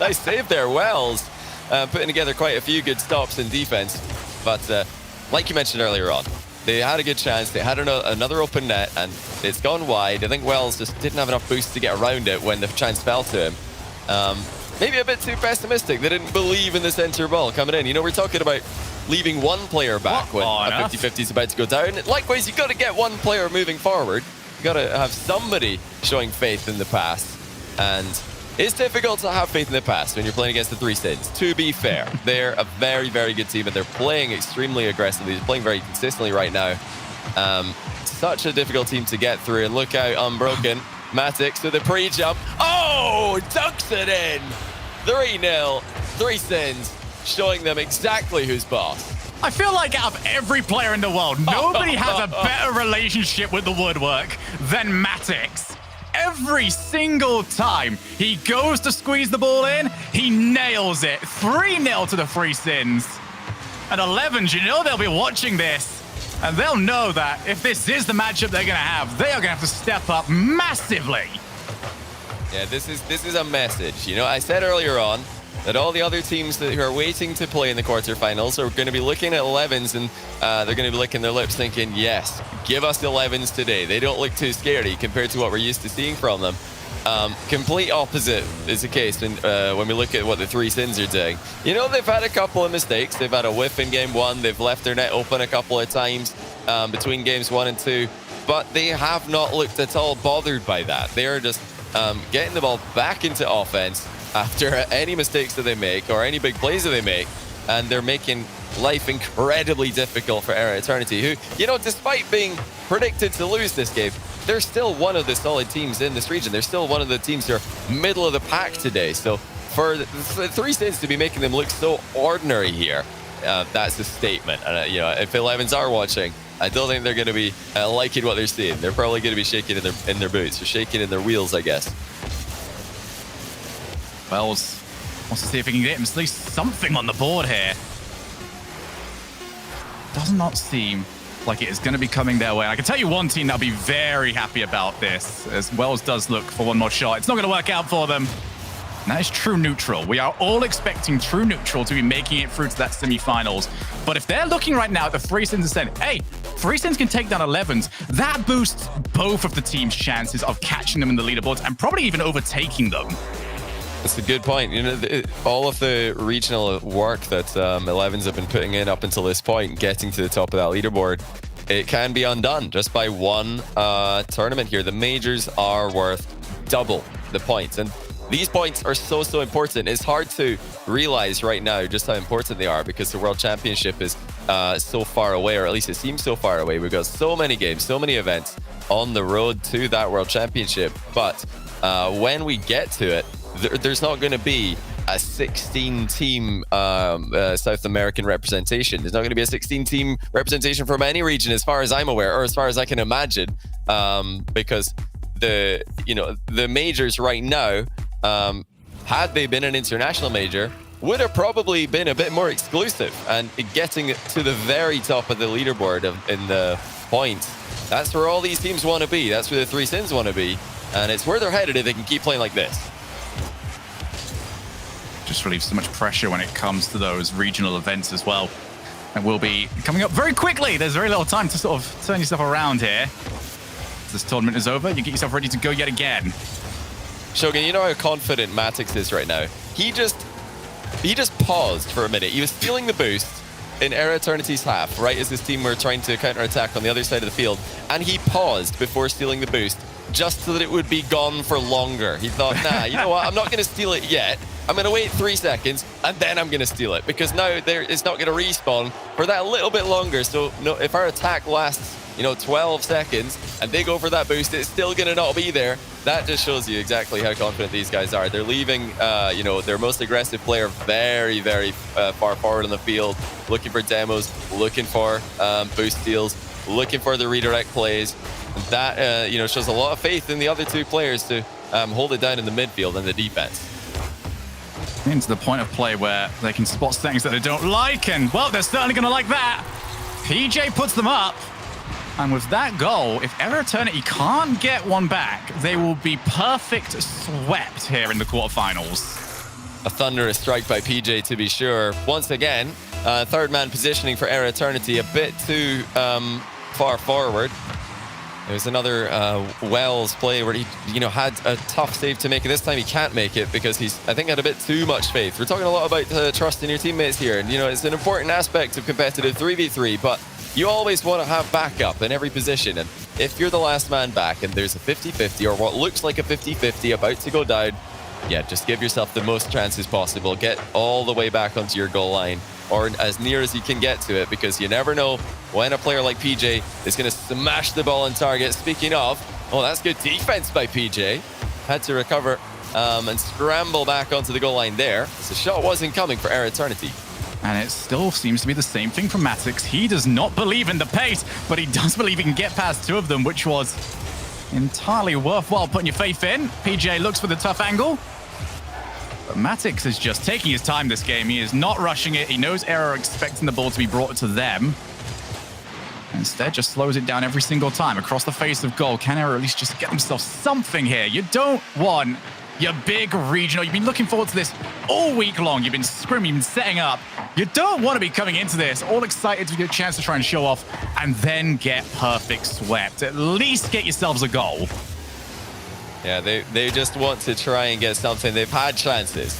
Nice save there, Wells. Putting together quite a few good stops in defense. But like you mentioned earlier on, they had a good chance. They had another open net, and it's gone wide. I think Wells just didn't have enough boost to get around it when the chance fell to him. Maybe a bit too pessimistic. They didn't believe in the center ball coming in. We're talking about leaving one player back when a 50-50 is about to go down. Likewise, you've got to get one player moving forward. You've got to have somebody showing faith in the pass. And it's difficult to have faith in the pass when you're playing against the 3 Sins. To be fair, they're a very, very good team, and they're playing extremely aggressively. They're playing very consistently right now. Such a difficult team to get through. And look out, Unbroken. Matix with the pre-jump. Oh, dunks it in. 3-0, 3 Sins, showing them exactly who's boss. I feel like out of every player in the world, nobody has a better relationship with the woodwork than Matix. Every single time he goes to squeeze the ball in, he nails it. 3-0 to the 3 Sins. And 11s, they'll be watching this. And they'll know that if this is the matchup they're going to have, they are going to have to step up massively. Yeah, this is a message. I said earlier on that all the other teams who are waiting to play in the quarterfinals are going to be looking at 11s, and they're going to be licking their lips thinking, yes, give us 11s today. They don't look too scary compared to what we're used to seeing from them. Complete opposite is the case when we look at what the 3 Sins are doing. They've had a couple of mistakes. They've had a whiff in game 1. They've left their net open a couple of times between games 1 and 2. But they have not looked at all bothered by that. They are just getting the ball back into offense after any mistakes that they make or any big plays that they make. And they're making life incredibly difficult for Area Eternity, who, despite being predicted to lose this game, they're still one of the solid teams in this region. They're still one of the teams who are middle of the pack today. So for the 3 Sins to be making them look so ordinary here, that's a statement. And, if 11s are watching, I don't think they're going to be liking what they're seeing. They're probably going to be shaking in their boots, or shaking in their wheels, I guess. Wells wants to see if he can get at least something on the board here. Does not seem like it is going to be coming their way. And I can tell you one team that'll be very happy about this, as Wells does look for one more shot. It's not going to work out for them. And that is True Neutral. We are all expecting True Neutral to be making it through to that semifinals. But if they're looking right now at the 3 Sins and saying, hey, 3 Sins can take down 11s, that boosts both of the team's chances of catching them in the leaderboards and probably even overtaking them. That's a good point. All of the regional work that 11s have been putting in up until this point, getting to the top of that leaderboard, it can be undone just by one tournament here. The majors are worth double the points. And these points are so important. It's hard to realize right now just how important they are, because the World Championship is so far away, or at least it seems so far away. We've got so many games, so many events on the road to that World Championship. But when we get to it, there's not going to be a 16-team South American representation. There's not going to be a 16-team representation from any region, as far as I'm aware, or as far as I can imagine, because the majors right now, had they been an international major, would have probably been a bit more exclusive, and getting to the very top of the leaderboard in the points. That's where all these teams want to be. That's where the Three Sins want to be, and it's where they're headed if they can keep playing like this. Just relieves so much pressure when it comes to those regional events as well. And we'll be coming up very quickly. There's very little time to sort of turn yourself around here. As this tournament is over, you get yourself ready to go yet again. Shogun, you know how confident Matix is right now. He just paused for a minute. He was feeling the boost in Era Eternity's half, right as his team were trying to counter-attack on the other side of the field. And he paused before stealing the boost, just so that it would be gone for longer. He thought, nah, you know what? I'm not going to steal it yet. I'm going to wait 3 seconds, and then I'm going to steal it, because now it's not going to respawn for that little bit longer. So no, if our attack lasts, 12 seconds, and they go for that boost, it's still going to not be there. That just shows you exactly how confident these guys are. They're leaving, their most aggressive player very, very far forward on the field, looking for demos, looking for boost steals, looking for the redirect plays. And that, shows a lot of faith in the other 2 players to hold it down in the midfield and the defense. Into the point of play where they can spot things that they don't like, and, well, they're certainly going to like that. PJ puts them up. And with that goal, if Era Eternity can't get one back, they will be perfect swept here in the quarterfinals. A thunderous strike by PJ, to be sure. Once again, third man positioning for Era Eternity, a bit too far forward. There's another Wells play where he, had a tough save to make it. This time he can't make it because he's, I think, had a bit too much faith. We're talking a lot about trust in your teammates here. And, it's an important aspect of competitive 3v3, but you always want to have backup in every position. And if you're the last man back and there's a 50-50 or what looks like a 50-50 about to go down, yeah, just give yourself the most chances possible. Get all the way back onto your goal line, or as near as you can get to it, because you never know when a player like PJ is going to smash the ball on target. Speaking of, that's good defense by PJ. Had to recover and scramble back onto the goal line there. The shot wasn't coming for Era Eternity. And it still seems to be the same thing from Matix. He does not believe in the pace, but he does believe he can get past 2 of them, which was entirely worthwhile putting your faith in. PJ looks for the tough angle. But Matix is just taking his time this game. He is not rushing it. He knows Era are expecting the ball to be brought to them. Instead, just slows it down every single time across the face of goal. Can Era at least just get themselves something here? You don't want your big regional. You've been looking forward to this all week long. You've been scrimming, you've been setting up. You don't want to be coming into this all excited to get a chance to try and show off and then get perfect swept. At least get yourselves a goal. Yeah, they just want to try and get something. They've had chances.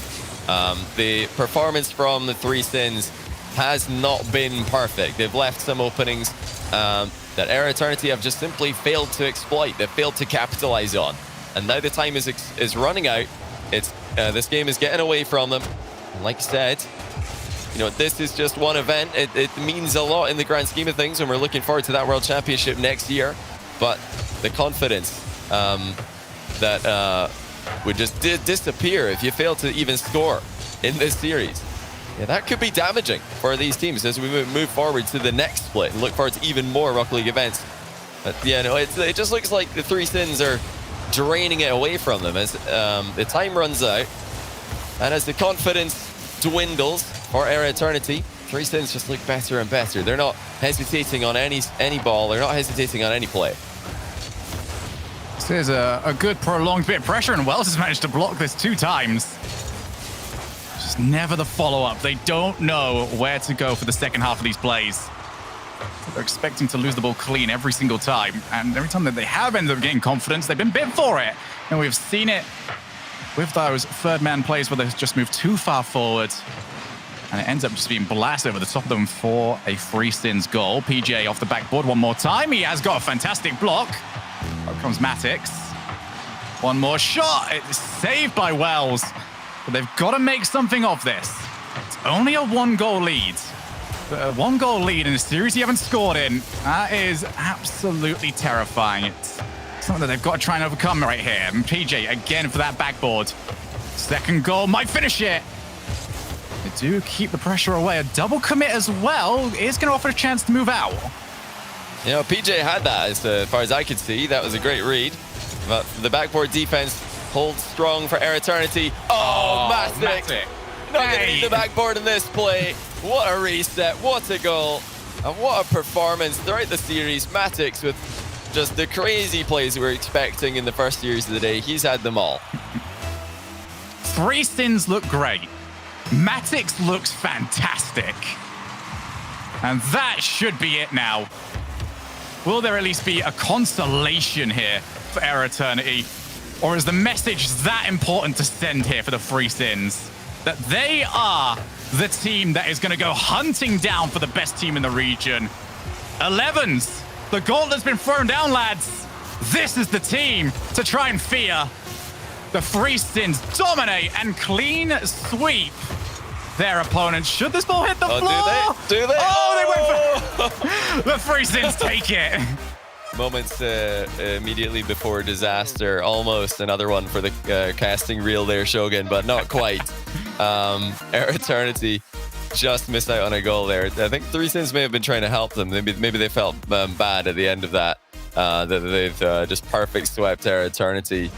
The performance from the Three Sins has not been perfect. They've left some openings that Era Eternity have just simply failed to exploit. They've failed to capitalize on. And now the time is running out. It's this game is getting away from them. And like I said, this is just one event. It means a lot in the grand scheme of things, and we're looking forward to that World Championship next year. But the confidence that would just disappear if you fail to even score in this series. Yeah, that could be damaging for these teams as we move forward to the next split and look forward to even more Rocket League events. But yeah, no, it just looks like the Three Sins are draining it away from them as the time runs out, and as the confidence dwindles for Era Eternity, Three Sins just look better and better. They're not hesitating on any ball. They're not hesitating on any play. This is a good prolonged bit of pressure, and Wells has managed to block this 2 times. Just never the follow-up. They don't know where to go for the second half of these plays. They're expecting to lose the ball clean every single time, and every time that they have ended up getting confidence, they've been bit for it. And we've seen it with those third-man plays where they just move too far forward, and it ends up just being blasted over the top of them for a Three Sins goal. PJ off the backboard one more time. He has got a fantastic block. Out comes Matix. One more shot. It's saved by Wells, but they've got to make something of this. It's only a 1-goal lead. A 1-goal lead in a series you haven't scored in. That is absolutely terrifying. It's something that they've got to try and overcome right here. And PJ again for that backboard. Second goal might finish it. do keep the pressure away. A double commit as well is going to offer a chance to move out. You know, PJ had that as far as I could see. That was a great read. But the backboard defense holds strong for Air Eternity. Oh, Matic. Not going to need the backboard in this play. What a reset. What a goal. And what a performance throughout the series. Matix with just the crazy plays we were expecting in the first series of the day. He's had them all. 3 Sins look great. Matix looks fantastic. And that should be it now. Will there at least be a consolation here for Air Eternity? Or is the message that important to send here for the 3 Sins? That they are the team that is going to go hunting down for the best team in the region. 11s, the gauntlet's been thrown down, lads. This is the team to try and fear. The 3 Sins dominate and clean sweep their opponents. Should this ball hit the floor? Do they? Oh, they went for... The 3 Sins take it. Moments immediately before disaster. Almost another one for the casting reel there, Shogun, but not quite. Air Eternity just missed out on a goal there. I think 3 Sins may have been trying to help them. Maybe they felt bad at the end of that. That they've just perfect swept Air Eternity.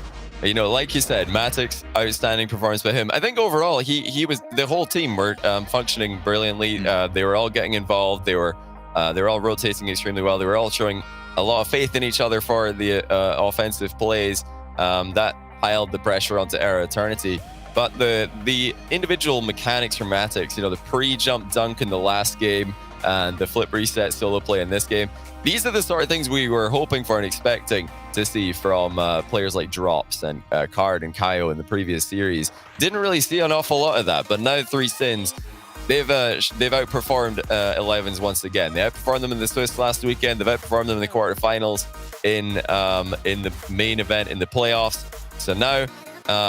You know, like you said, Matic's outstanding performance by him. I think overall, he was, the whole team were functioning brilliantly. They were all getting involved. They were all rotating extremely well. They were all showing a lot of faith in each other for the offensive plays. That piled the pressure onto Air Eternity. But the individual mechanics from Matix, you know, the pre-jump dunk in the last game and the flip reset solo play in this game, these are the sort of things we were hoping for and expecting to see from players like Drops and Card and Kaio in the previous series. Didn't really see an awful lot of that, but now 3 Sins, they've outperformed 11s once again. They outperformed them in the Swiss last weekend. They've outperformed them in the quarterfinals, in the main event, in the playoffs. So now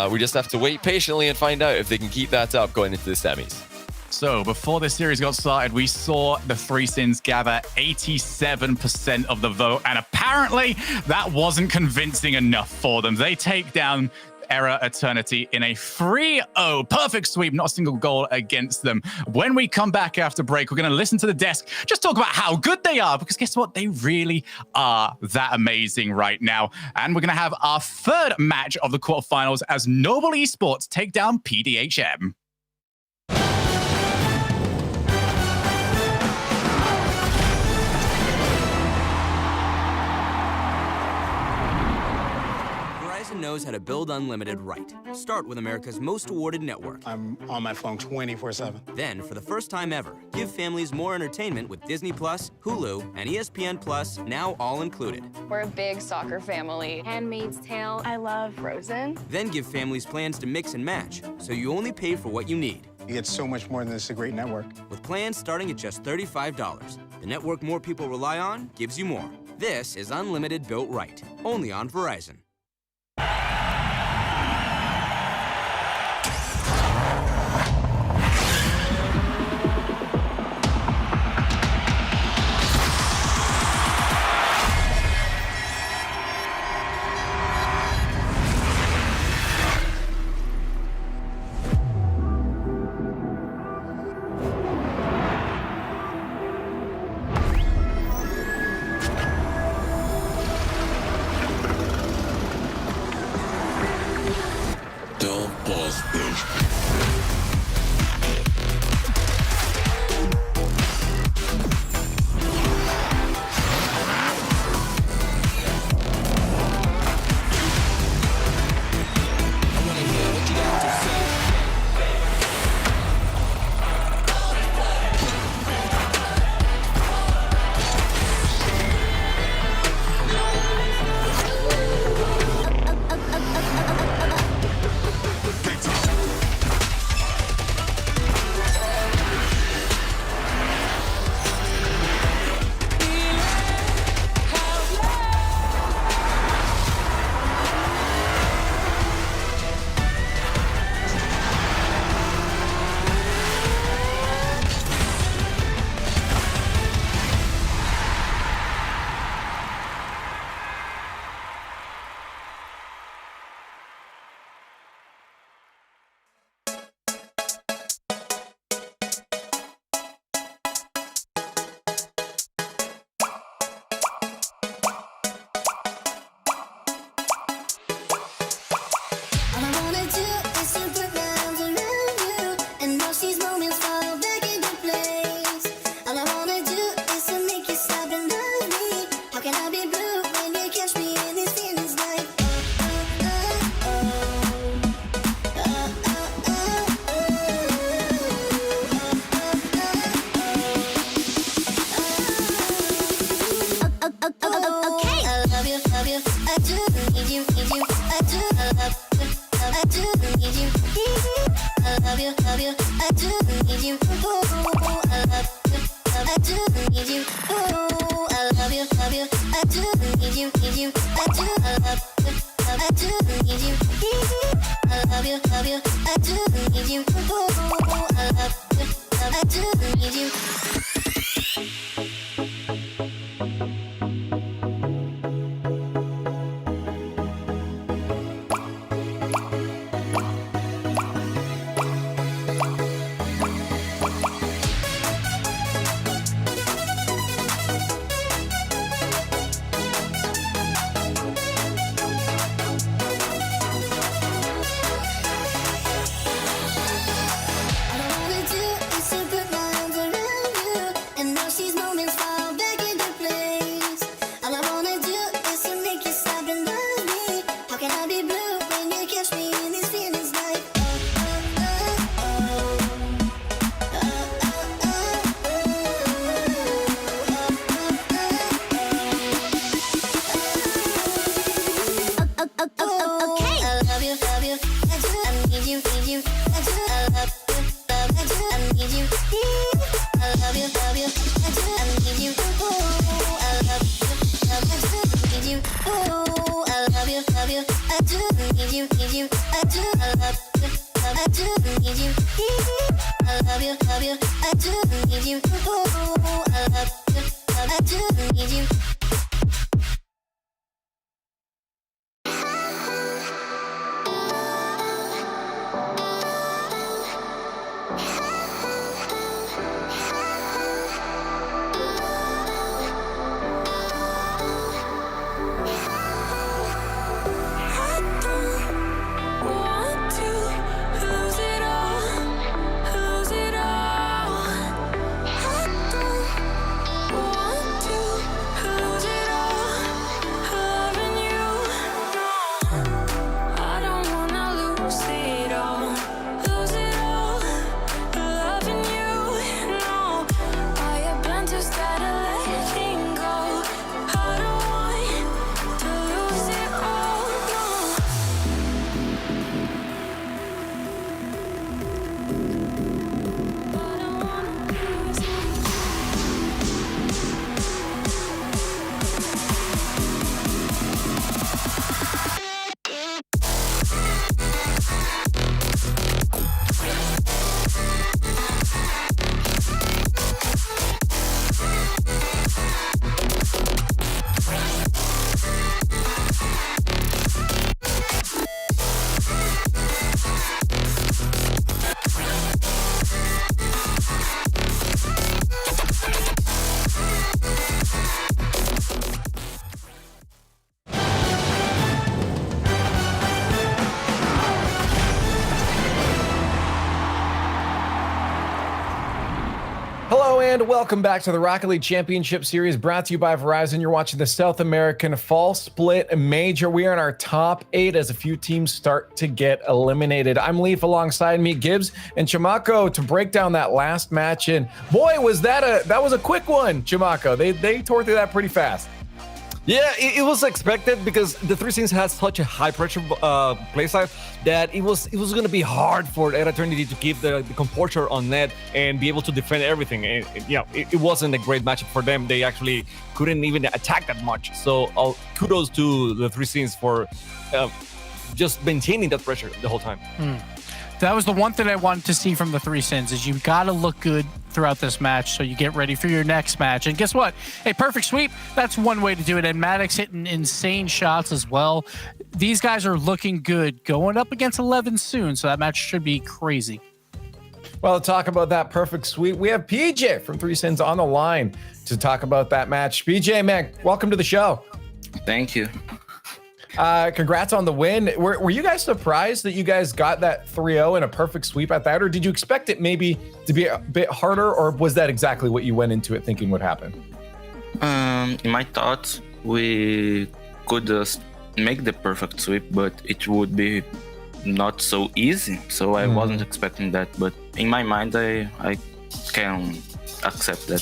we just have to wait patiently and find out if they can keep that up going into the semis. So before this series got started, we saw the 3 Sins gather 87% of the vote, and apparently that wasn't convincing enough for them. They take down Air Eternity in a 3-0 perfect sweep, not a single goal against them. When we come back after break, we're going to listen to the desk, just talk about how good they are, because guess what? They really are that amazing right now. And we're going to have our third match of the quarterfinals as Noble Esports take down pdhm. Knows how to build unlimited right. Start with America's most awarded network. I'm on my phone 24/7. Then, for the first time ever, give families more entertainment with Disney Plus, Hulu, and ESPN Plus, now all included. We're a big soccer family. Handmaid's Tale. I love Frozen. Then give families plans to mix and match, so you only pay for what you need. You get so much more than this, a great network. With plans starting at just $35. The network more people rely on gives you more. This is unlimited built right. Only on Verizon. Hello and welcome back to the Rocket League Championship Series, brought to you by Verizon. You're watching the South American Fall Split Major. We are in our top 8 as a few teams start to get eliminated. I'm Leaf, alongside me, Gibbs and Chamaco, to break down that last match. And boy, was that was a quick one, Chamaco. They tore through that pretty fast. Yeah, it was expected because the Three Sins has such a high pressure playstyle that it was going to be hard for Era Eternity to keep the composure on net and be able to defend everything. And, it wasn't a great matchup for them. They actually couldn't even attack that much. So kudos to the Three Sins for just maintaining that pressure the whole time. That was the one thing I wanted to see from the Three Sins, is you got to look good throughout this match so you get ready for your next match. And guess what? A perfect sweep, that's one way to do it. And Maddox hitting insane shots as well. These guys are looking good, going up against 11 soon, so that match should be crazy. Well, to talk about that perfect sweep, we have PJ from Three Sins on the line to talk about that match. PJ, man, welcome to the show. Thank you. Congrats on the win. Were you guys surprised that you guys got that 3-0 and a perfect sweep at that, or did you expect it maybe to be a bit harder, or was that exactly what you went into it thinking would happen? In my thoughts, we could make the perfect sweep, but it would be not so easy. So I wasn't expecting that, but in my mind, I can accept that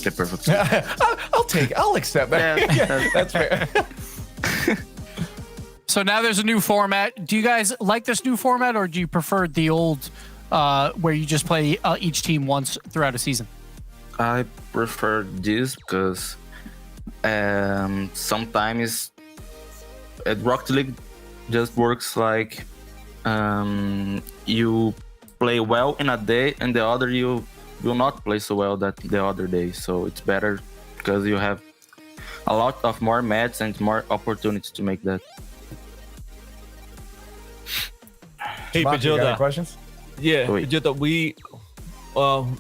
the perfect sweep. I'll accept that. Yeah, that's fair. So now there's a new format. Do you guys like this new format, or do you prefer the old where you just play each team once throughout a season? I prefer this because sometimes at Rocket League just works like you play well in a day and the other you will not play so well that the other day. So it's better because you have a lot of more matches and more opportunities to make that. Hey, Mark, you got any Pajota. questions? Yeah, Wait. Pajota,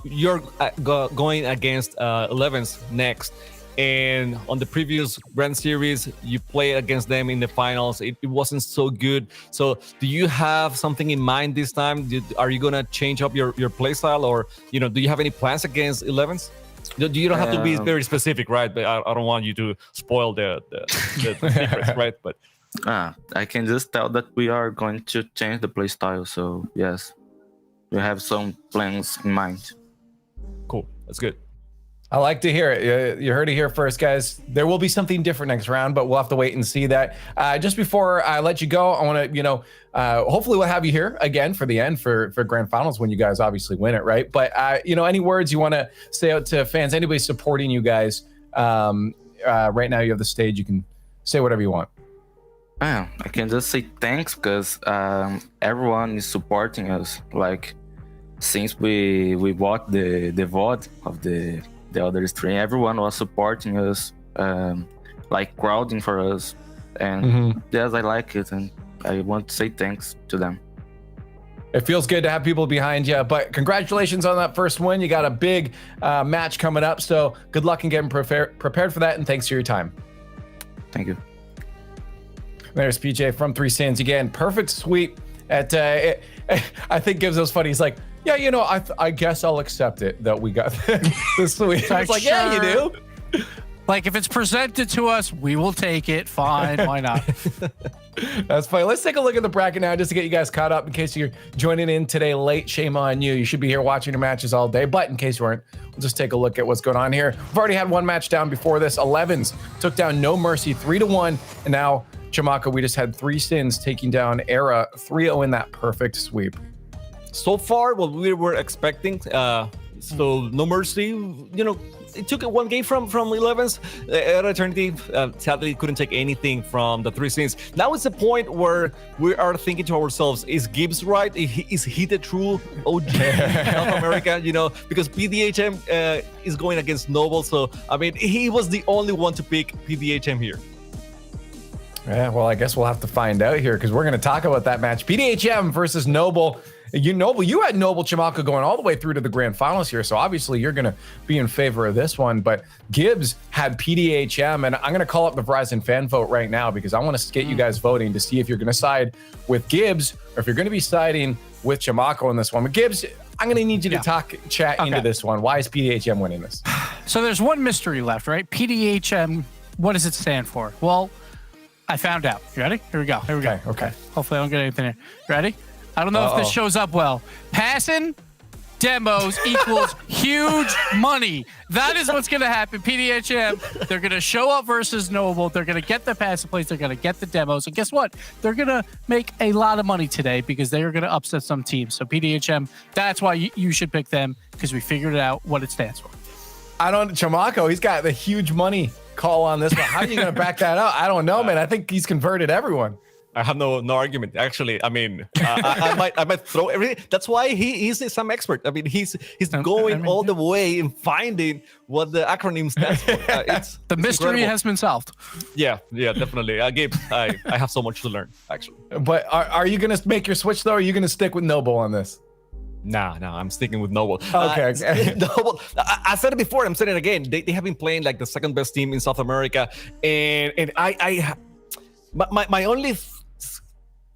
you're going against 11s next. And on the previous Grand Series, you played against them in the finals. It wasn't so good. So do you have something in mind this time? Are you going to change up your play style, or, do you have any plans against 11s? You don't have to be very specific, right? But I don't want you to spoil the secrets, right? But I can just tell that we are going to change the play style. So yes, we have some plans in mind. cool. That's good. I like to hear it. You heard it here first, guys. There will be something different next round, but we'll have to wait and see that. Just before I let you go, I want to, hopefully we'll have you here again for the end for grand finals when you guys obviously win it, right? But, any words you want to say out to fans, anybody supporting you guys right now, you have the stage. You can say whatever you want. I can just say thanks because everyone is supporting us. Like, since we bought the VOD of the other stream, everyone was supporting us, like crowding for us, and yes, I like it, and I want to say thanks to them. It feels good to have people behind you, but congratulations on that first win. You got a big match coming up, so good luck in getting prepared for that, and thanks for your time. Thank you. There's PJ from 3 Sins again. Perfect sweep at I think Gibbs was funny. He's like, yeah, I guess I'll accept it that we got the sweep. I was like, yeah, you do. Like, if it's presented to us, we will take it. Fine, why not? That's funny. Let's take a look at the bracket now just to get you guys caught up in case you're joining in today late. Shame on you. You should be here watching the matches all day. But in case you weren't, we'll just take a look at what's going on here. We've already had one match down before this. 11s took down No Mercy 3-1. And now, Chamaco, we just had 3 Sins taking down Era 3-0 in that perfect sweep. So far, what we were expecting, so No Mercy, it took one game from 11s. At Eternity, sadly, couldn't take anything from the 3 Sins. Now it's a point where we are thinking to ourselves, is Gibbs right? Is he the true OG South America? Because PDHM is going against Noble. So, he was the only one to pick PDHM here. Yeah, well, I guess we'll have to find out here because we're going to talk about that match. PDHM versus Noble. You had Noble Chamaco going all the way through to the grand finals here, so obviously you're going to be in favor of this one. But Gibbs had PDHM, and I'm going to call up the Verizon fan vote right now because I want to get you guys voting to see if you're going to side with Gibbs or if you're going to be siding with Chamaco in this one. But Gibbs, I'm going to need you to chat into this one. Why is PDHM winning this? So there's one mystery left, right? PDHM, what does it stand for? Well, I found out. You ready? Here we go. Okay. Hopefully I don't get anything here. Ready? I don't know if this shows up well. Passing demos equals huge money. That is what's going to happen. PDHM, they're going to show up versus Noble. They're going to get the passive plays. They're going to get the demos. And guess what? They're going to make a lot of money today because they are going to upset some teams. So PDHM, that's why you should pick them because we figured out what it stands for. Chamaco, he's got the huge money call on this one. How are you going to back that out? I don't know, man. I think he's converted everyone. I have no argument. Actually, I might throw everything. That's why he's some expert. He's going all the way and finding what the acronym stands for. The mystery incredible. has been solved. Yeah, definitely. Gabe, I have so much to learn, actually. But are you going to make your switch, though, or are you going to stick with Noble on this? Nah, I'm sticking with Noble. Okay. Noble, I said it before, I'm saying it again. They have been playing like the second best team in South America. And my only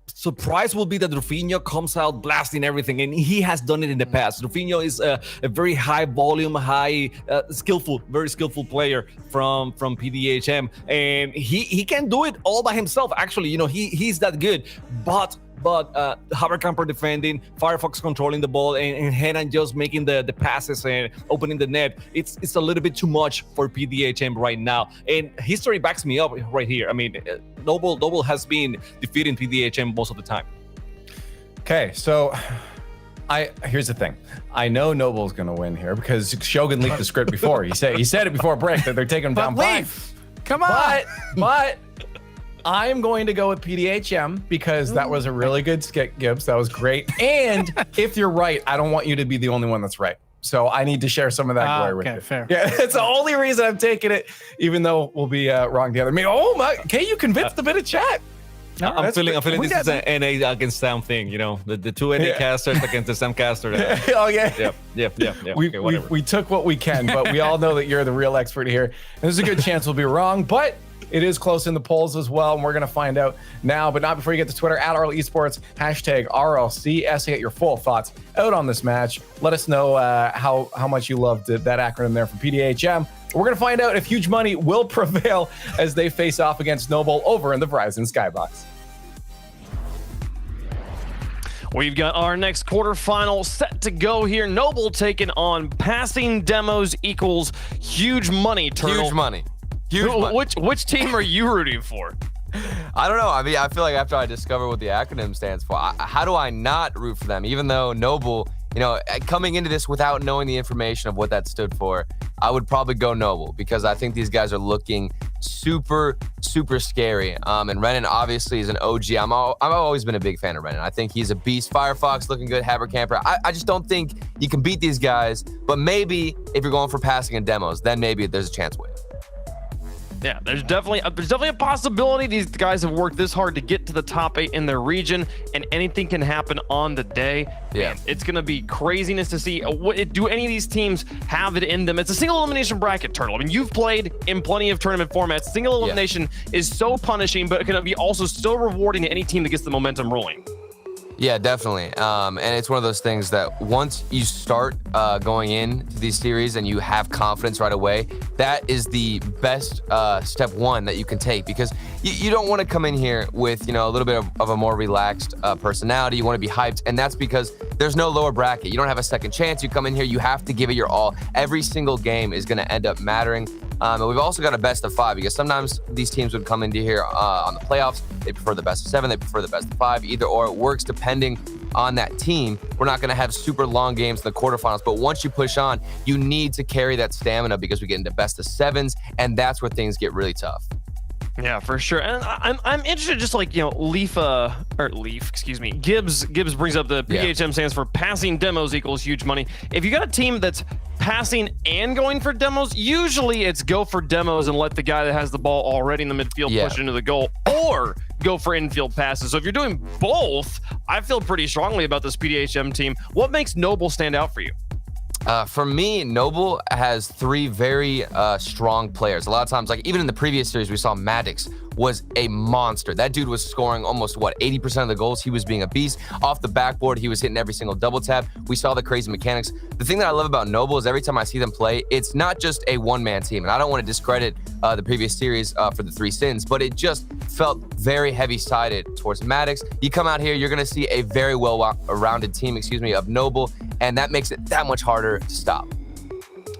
surprise will be that Rufinho comes out blasting everything, and he has done it in the past. Rufinho is a very high volume, very skillful player from PDHM, and he can do it all by himself. Actually, he's that good. But but Haberkamper defending, Firefox controlling the ball, and Henan just making the passes and opening the net. It's a little bit too much for PDHM right now, and history backs me up right here. I mean, Noble has been defeating PDHM most of the time. Okay, so here's the thing. I know Noble's gonna win here because Shogun leaked the script before. He said it before break that they're taking him down by. Come on. But I'm going to go with PDHM because that was a really good skit, Gibbs. That was great. And if you're right, I don't want you to be the only one that's right. So I need to share some of that glory with you. Fair. Yeah, it's the only reason I'm taking it, even though we'll be wrong together. I mean, oh my, okay, you convinced a bit of chat. No, I'm feeling this is an NA against Sam thing, you know, the two NA casters against the Sam caster. Oh yeah. Yep. We took what we can, but we all know that you're the real expert here. And there's a good chance we'll be wrong, but it is close in the polls as well, and we're going to find out now, but not before you get to Twitter, at RL Esports, hashtag RLCS, to get your full thoughts out on this match. Let us know how much you loved that acronym there from PDHM. We're going to find out if Huge Money will prevail as they face off against Noble over in the Verizon Skybox. We've got our next quarterfinal set to go here. Noble taking on Passing Demos equals Huge Money. Turtle. Huge money. Huge money. Which team are you rooting for? I don't know. I mean, I feel like after I discover what the acronym stands for, how do I not root for them? Even though Noble, you know, coming into this without knowing the information of what that stood for, I would probably go Noble because I think these guys are looking super scary. And Renan obviously is an OG. I've always been a big fan of Renan. I think he's a beast. Firefox looking good. Haberkamper. I just don't think you can beat these guys. But maybe if you're going for passing and demos, then maybe there's a chance with. Yeah, there's definitely a possibility. These guys have worked this hard to get to the top 8 in their region, and anything can happen on the day. Yeah, and it's gonna be craziness to see. Do any of these teams have it in them? It's a single elimination bracket, Turtle. I mean, you've played in plenty of tournament formats. Single elimination is so punishing, but it can be also so rewarding to any team that gets the momentum rolling. Yeah, definitely. And it's one of those things that once you start going into these series and you have confidence right away, that is the best step one that you can take, because you don't want to come in here with, you know, a little bit of a more relaxed personality. You want to be hyped, and that's because there's no lower bracket. You don't have a second chance. You come in here, you have to give it your all. Every single game is going to end up mattering. And we've also got a best of 5, because sometimes these teams would come into here on the playoffs. They prefer the best of 7. They prefer the best of 5. Either or, it works depending on that team. We're not going to have super long games in the quarterfinals, but once you push on, you need to carry that stamina, because we get into best of 7s, and that's where things get really tough. Yeah, for sure. And I'm interested, just like, you know, Gibbs brings up the PDHM stands for Passing Demos equals Huge Money. If you got a team that's passing and going for demos, usually it's go for demos and let the guy that has the ball already in the midfield push into the goal, or go for infield passes. So if you're doing both, I feel pretty strongly about this PDHM team. What makes Noble stand out for you? For me, Noble has 3 very strong players. A lot of times, like even in the previous series, we saw Maddox was a monster. That dude was scoring almost, 80% of the goals. He was being a beast. Off the backboard, he was hitting every single double tap. We saw the crazy mechanics. The thing that I love about Noble is every time I see them play, it's not just a one-man team. And I don't want to discredit the previous series for the 3 sins, but it just felt very heavy-sided towards Maddox. You come out here, you're going to see a very well-rounded team, of Noble, and that makes it that much harder to stop.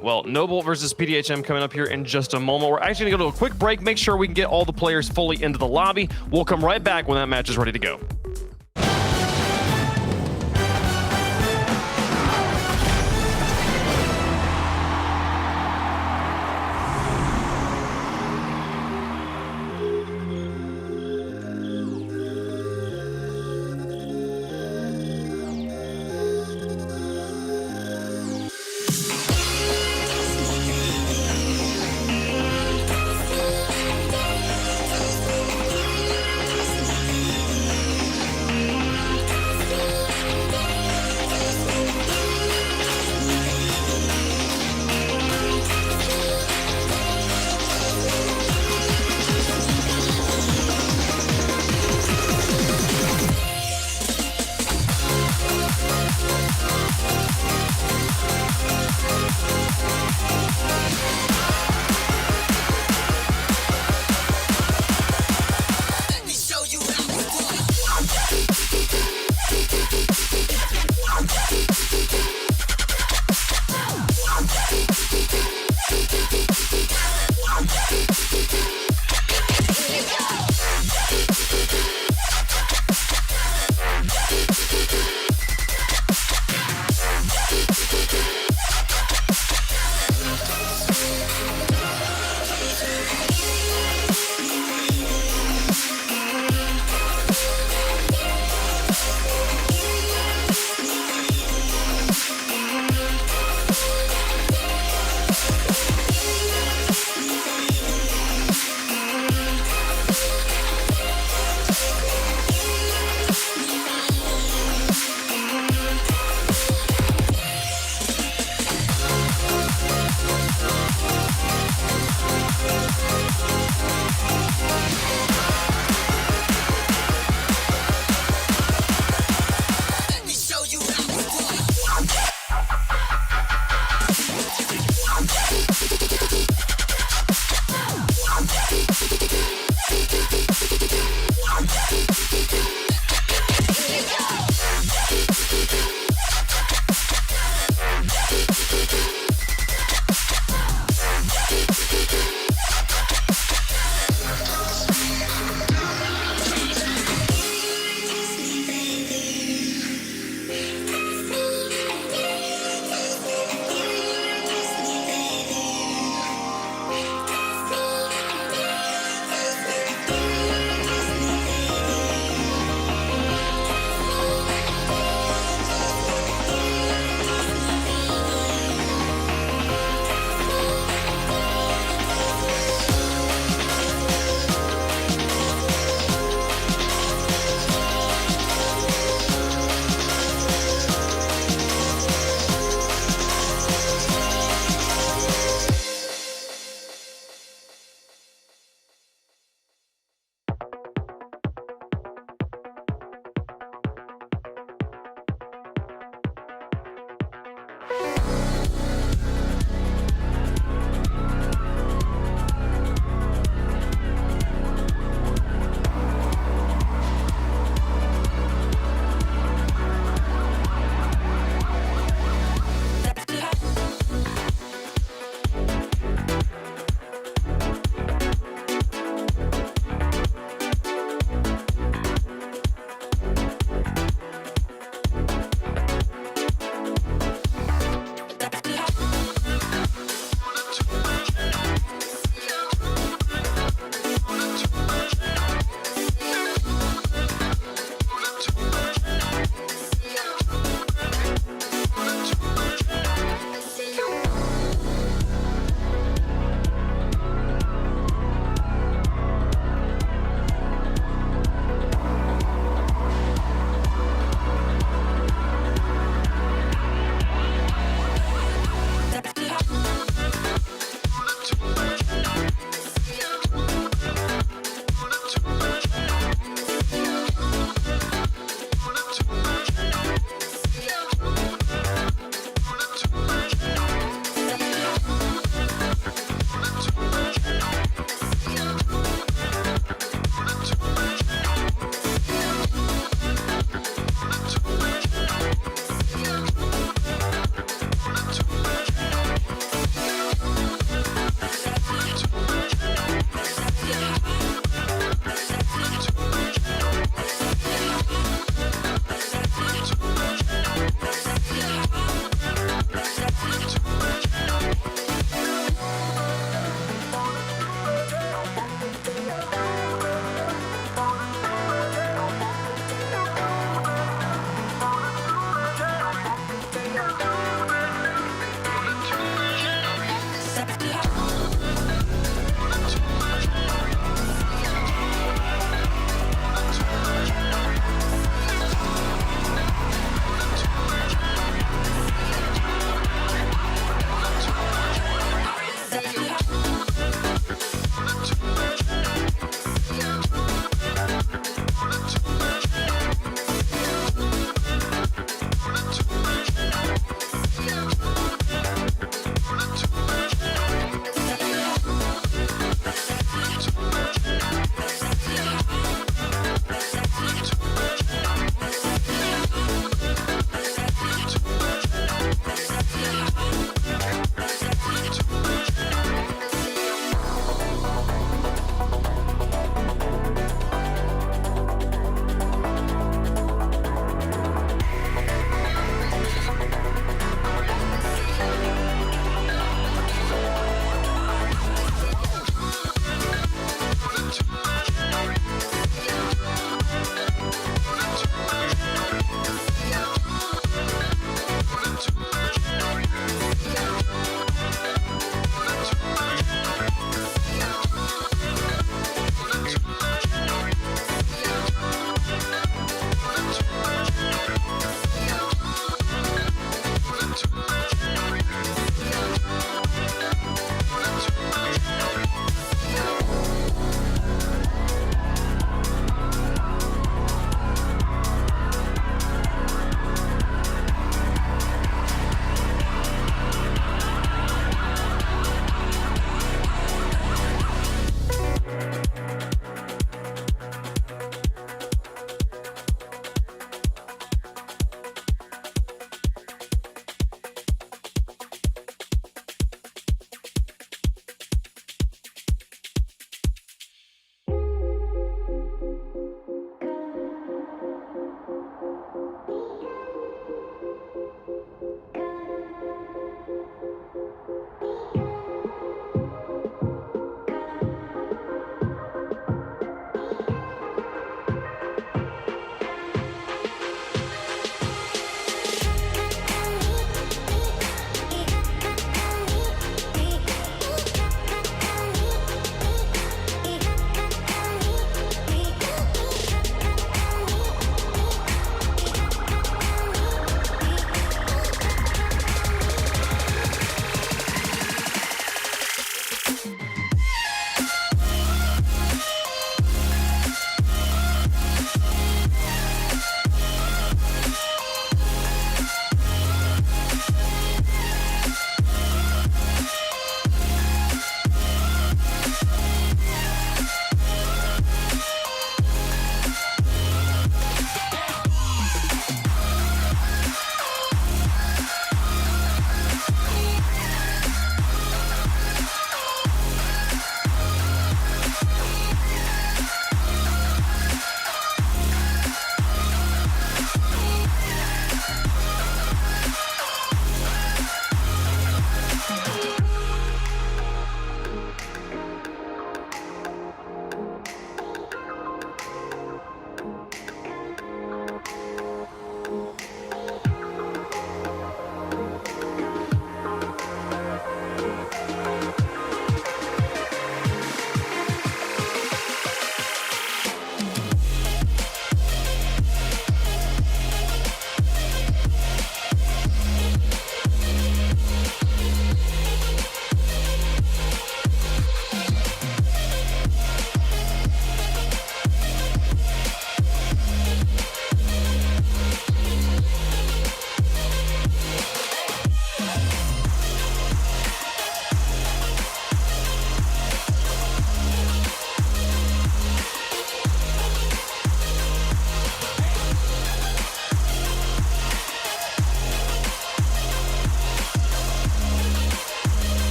Well, Noble versus PDHM coming up here in just a moment. We're actually going to go to a quick break, make sure we can get all the players fully into the lobby. We'll come right back when that match is ready to go.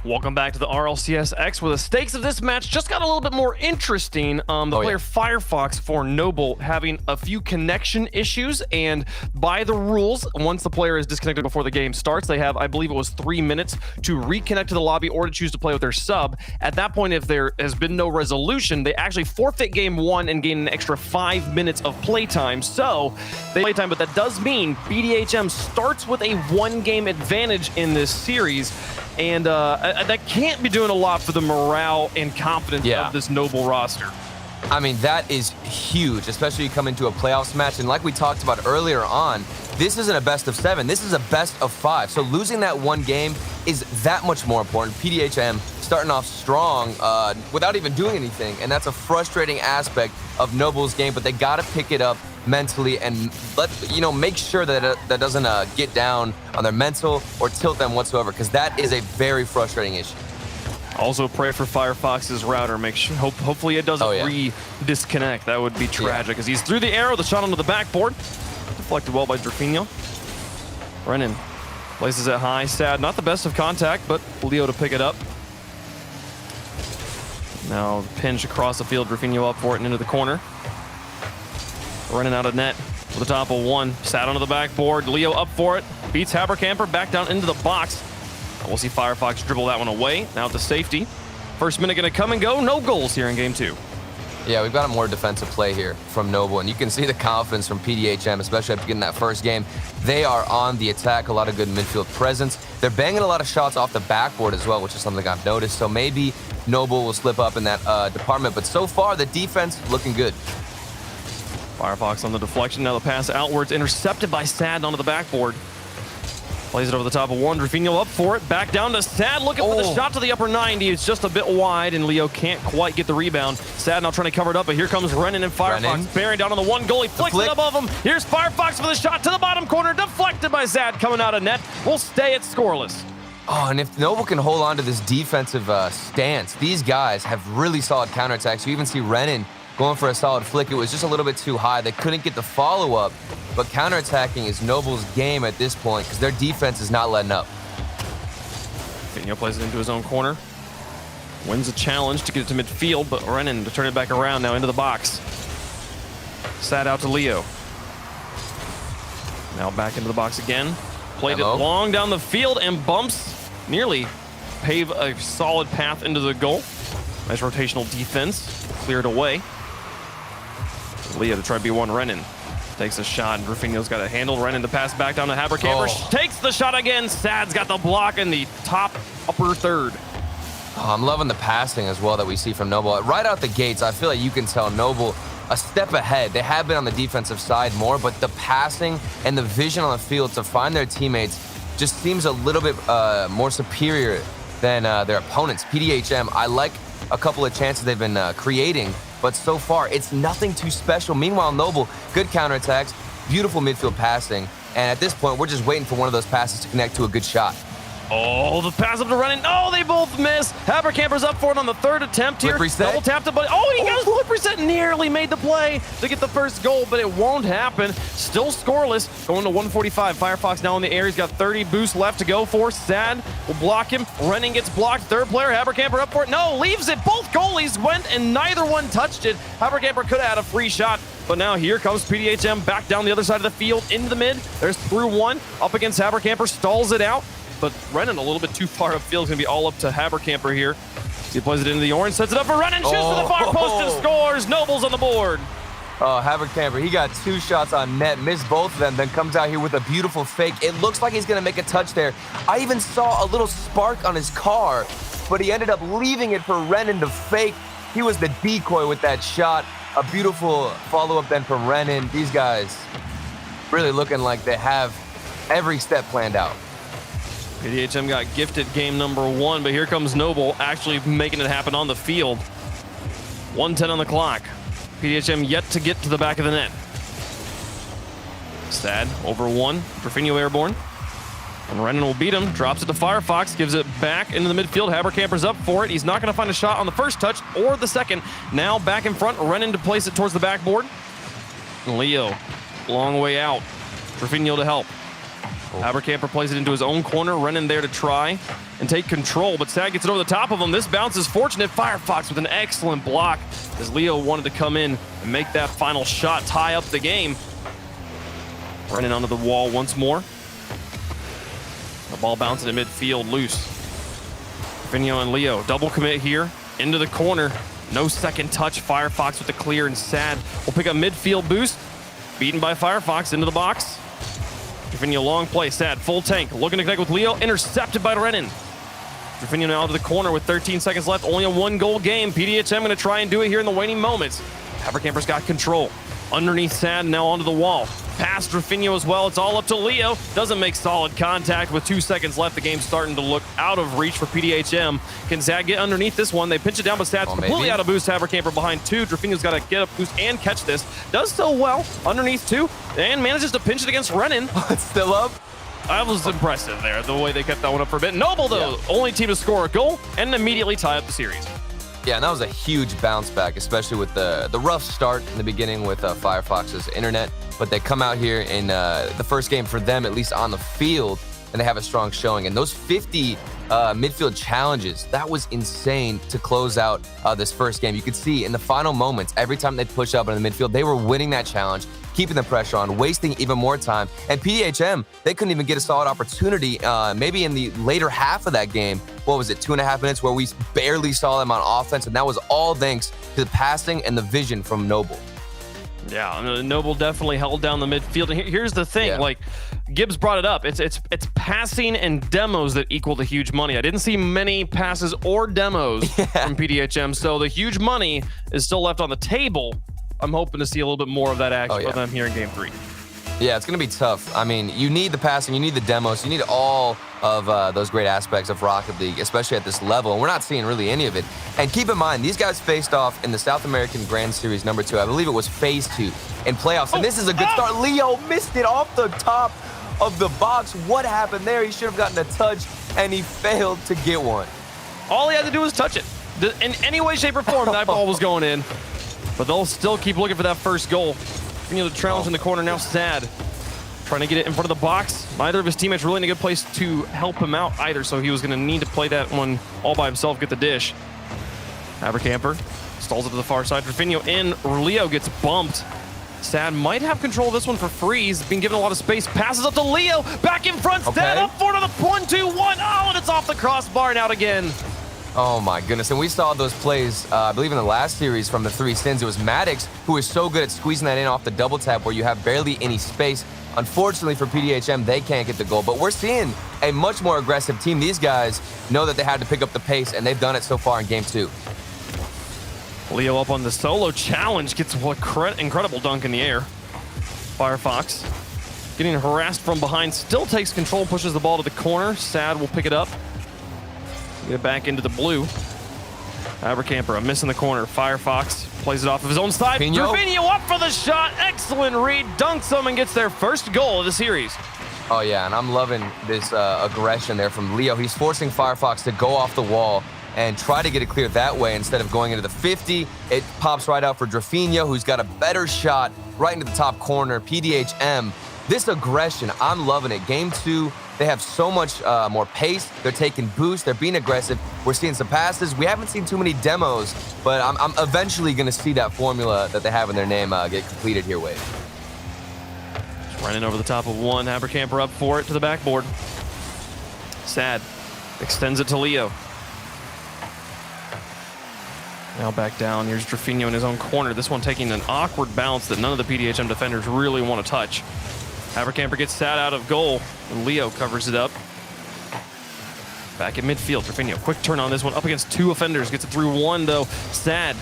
Welcome back to the RLCS X, where the stakes of this match just got a little bit more interesting. The player Firefox for Noble having a few connection issues, and by the rules, once the player is disconnected before the game starts, they have, I believe it was 3 minutes to reconnect to the lobby or to choose to play with their sub. At that point, if there has been no resolution, they actually forfeit game 1 and gain an extra 5 minutes of playtime. So, they playtime, but that does mean pdhm starts with a 1-game advantage in this series. And that can't be doing a lot for the morale and confidence of this Noble roster. I mean, that is huge, especially you come into a playoffs match. And like we talked about earlier on, this isn't a best of 7. This is a best of 5. So losing that 1 game is that much more important. pdhm starting off strong without even doing anything. And that's a frustrating aspect of Noble's game. But they got to pick it up mentally and make sure that that doesn't get down on their mental or tilt them whatsoever, because that is a very frustrating issue. Also pray for Firefox's router. Make sure, hopefully it doesn't re-disconnect. That would be tragic, as he's through the arrow, the shot onto the backboard. Deflected well by Drafinho. Renan places it high. Sad, not the best of contact, but Leo to pick it up. Now pinch across the field, Drafinho up for it and into the corner. Running out of net with the top of 1. Sat onto the backboard. Leo up for it. Beats Habercamper back down into the box. We'll see Firefox dribble that one away. Now to safety. First minute going to come and go. No goals here in game 2. Yeah, we've got a more defensive play here from Noble, and you can see the confidence from pdhm, especially after getting that first game. They are on the attack, a lot of good midfield presence. They're banging a lot of shots off the backboard as well, which is something I've noticed. So maybe Noble will slip up in that department, but so far the defense looking good. Firefox on the deflection. Now the pass outwards, intercepted by Sad onto the backboard. Plays it over the top of 1. Drafinho up for it. Back down to Sad, looking for the shot to the upper 90. It's just a bit wide, and Leo can't quite get the rebound. Sad now trying to cover it up, but here comes Renan and Firefox bearing down on the 1 goal. He flicks it above him. Here's Firefox for the shot to the bottom corner, deflected by Sad, coming out of net. We'll stay at scoreless. Oh, and if Noble can hold on to this defensive stance, these guys have really solid counterattacks. You even see Renan going for a solid flick. It was just a little bit too high. They couldn't get the follow-up, but counterattacking is Noble's game at this point because their defense is not letting up. Drafinho plays it into his own corner. Wins a challenge to get it to midfield, but Renan to turn it back around now into the box. Sad out to Leo. Now back into the box again. Played it long down the field and bumps, nearly pave a solid path into the goal. Nice rotational defense, cleared away. Leo to try to be one. Renan takes a shot, and Drafinho's got a handle. Renan to pass back down to Habercamper. Takes the shot again. Sad's got the block in the top upper third. Oh, I'm loving the passing as well that we see from Noble. Right out the gates, I feel like you can tell Noble a step ahead. They have been on the defensive side more, but the passing and the vision on the field to find their teammates just seems a little bit more superior than their opponents. pdhm, I like a couple of chances they've been creating, but so far it's nothing too special. Meanwhile, Noble, good counterattacks, beautiful midfield passing, and at this point we're just waiting for one of those passes to connect to a good shot. Oh, the pass up to Renan. Oh, they both miss. Habercamper's up for it on the 3rd attempt here. Double tapped it, but he goes flip reset. Nearly made the play to get the first goal, but it won't happen. Still scoreless. Going to 145. Firefox now in the air. He's got 30 boosts left to go for. Sad will block him. Renan gets blocked. Third player, Habercamper up for it. No, leaves it. Both goalies went, and neither one touched it. Habercamper could have had a free shot, but now here comes pdhm back down the other side of the field into the mid. There's through 1 up against Habercamper. Stalls it out. But Renan a little bit too far upfield. It's going to be all up to Habercamper here. He plays it into the orange, sets it up for Renan, shoots to the far post and scores. Noble's on the board. Oh, Habercamper, he got 2 shots on net, missed both of them, then comes out here with a beautiful fake. It looks like he's going to make a touch there. I even saw a little spark on his car, but he ended up leaving it for Renan to fake. He was the decoy with that shot. A beautiful follow-up then from Renan. These guys really looking like they have every step planned out. pdhm got gifted game number 1, but here comes Noble actually making it happen on the field. 1:10 on the clock. pdhm yet to get to the back of the net. Sad over 1. Drafinho airborne. And Renan will beat him. Drops it to Firefox. Gives it back into the midfield. Habercamper's up for it. He's not going to find a shot on the first touch or the second. Now back in front. Renan to place it towards the backboard. Leo, long way out. Drafinho to help. Habercamper plays it into his own corner, running there to try and take control, but Sad gets it over the top of him. This bounce is fortunate. Firefox with an excellent block as Leo wanted to come in and make that final shot, tie up the game. Running onto the wall once more. The ball bouncing in midfield, loose. Finio and Leo, double commit here, into the corner. No second touch, Firefox with the clear, and Sad will pick up midfield boost. Beaten by Firefox into the box. Finio long play, Sad, full tank, looking to connect with Leo, intercepted by Renan. Finio now to the corner with 13 seconds left, only a 1-goal game. PDHM gonna try and do it here in the waning moments. Habercamper's got control. Underneath Sad, now onto the wall. Past Rafinha as well, it's all up to Leo. Doesn't make solid contact with 2 seconds left. The game's starting to look out of reach for PDHM. Can Sad get underneath this one? They pinch it down, but Sad's completely out of boost. Habercamper behind 2. Rafinha's got to get up boost and catch this. Does so well underneath 2, and manages to pinch it against Renan. It's still up. That was impressive there, the way they kept that one up for a bit. Noble, though, only team to score a goal and immediately tie up the series. Yeah, and that was a huge bounce back, especially with the rough start in the beginning with Firefox's internet. But they come out here in the first game for them, at least on the field, and they have a strong showing. And those 50 midfield challenges, that was insane to close out this first game. You could see in the final moments, every time they push up in the midfield, they were winning that challenge, keeping the pressure on, wasting even more time. And PDHM, they couldn't even get a solid opportunity, maybe in the later half of that game. What was it, 2.5 minutes, where we barely saw them on offense, and that was all thanks to the passing and the vision from Noble. Yeah, Noble definitely held down the midfield. And here's the thing, like Gibbs brought it up. It's passing and demos that equal the huge money. I didn't see many passes or demos from PDHM, so the huge money is still left on the table. I'm hoping to see a little bit more of that action for them here in Game 3. Yeah, it's going to be tough. I mean, you need the passing, you need the demos, you need all of those great aspects of Rocket League, especially at this level, and we're not seeing really any of it. And keep in mind, these guys faced off in the South American Grand Series number 2. I believe it was Phase 2 in playoffs, and this is a good start. Leo missed it off the top of the box. What happened there? He should have gotten a touch, and he failed to get one. All he had to do was touch it. In any way, shape, or form, that ball was going in. But they'll still keep looking for that first goal. The challenge in the corner now, Sad. Trying to get it in front of the box. Neither of his teammates really in a good place to help him out either, so he was going to need to play that one all by himself, get the dish. Habercamper stalls it to the far side. Rafinha in. Leo gets bumped. Sad might have control of this one for free. He's been given a lot of space. Passes up to Leo. Back in front. Sad up for the 1-2-1. Oh, and it's off the crossbar and out again. Oh my goodness, and we saw those plays, I believe in the last series from the 3 Sins. It was Maddox who was so good at squeezing that in off the double tap where you have barely any space. Unfortunately for PDHM, they can't get the goal, but we're seeing a much more aggressive team. These guys know that they had to pick up the pace, and they've done it so far in Game 2. Leo up on the solo challenge, gets an incredible dunk in the air. Firefox getting harassed from behind, still takes control, pushes the ball to the corner. Sad will pick it up. Get it back into the blue. Habercamper, a miss in the corner. Firefox plays it off of his own side. Rafinha up for the shot. Excellent read. Dunks him and gets their first goal of the series. Oh, yeah, and I'm loving this aggression there from Leo. He's forcing Firefox to go off the wall and try to get it clear that way instead of going into the 50. It pops right out for Rafinha, who's got a better shot right into the top corner. PDHM, this aggression, I'm loving it. Game 2, they have so much more pace. They're taking boosts. They're being aggressive. We're seeing some passes. We haven't seen too many demos, but I'm eventually going to see that formula that they have in their name get completed here, Wade. Just running over the top of one. Habercamper up for it to the backboard. Sad extends it to Leo. Now back down. Here's Rafinha in his own corner. This one taking an awkward bounce that none of the PDHM defenders really want to touch. Habercamper gets Sad out of goal, and Leo covers it up. Back in midfield, Rafinha, quick turn on this one, up against 2 offenders, gets it through 1 though. Sad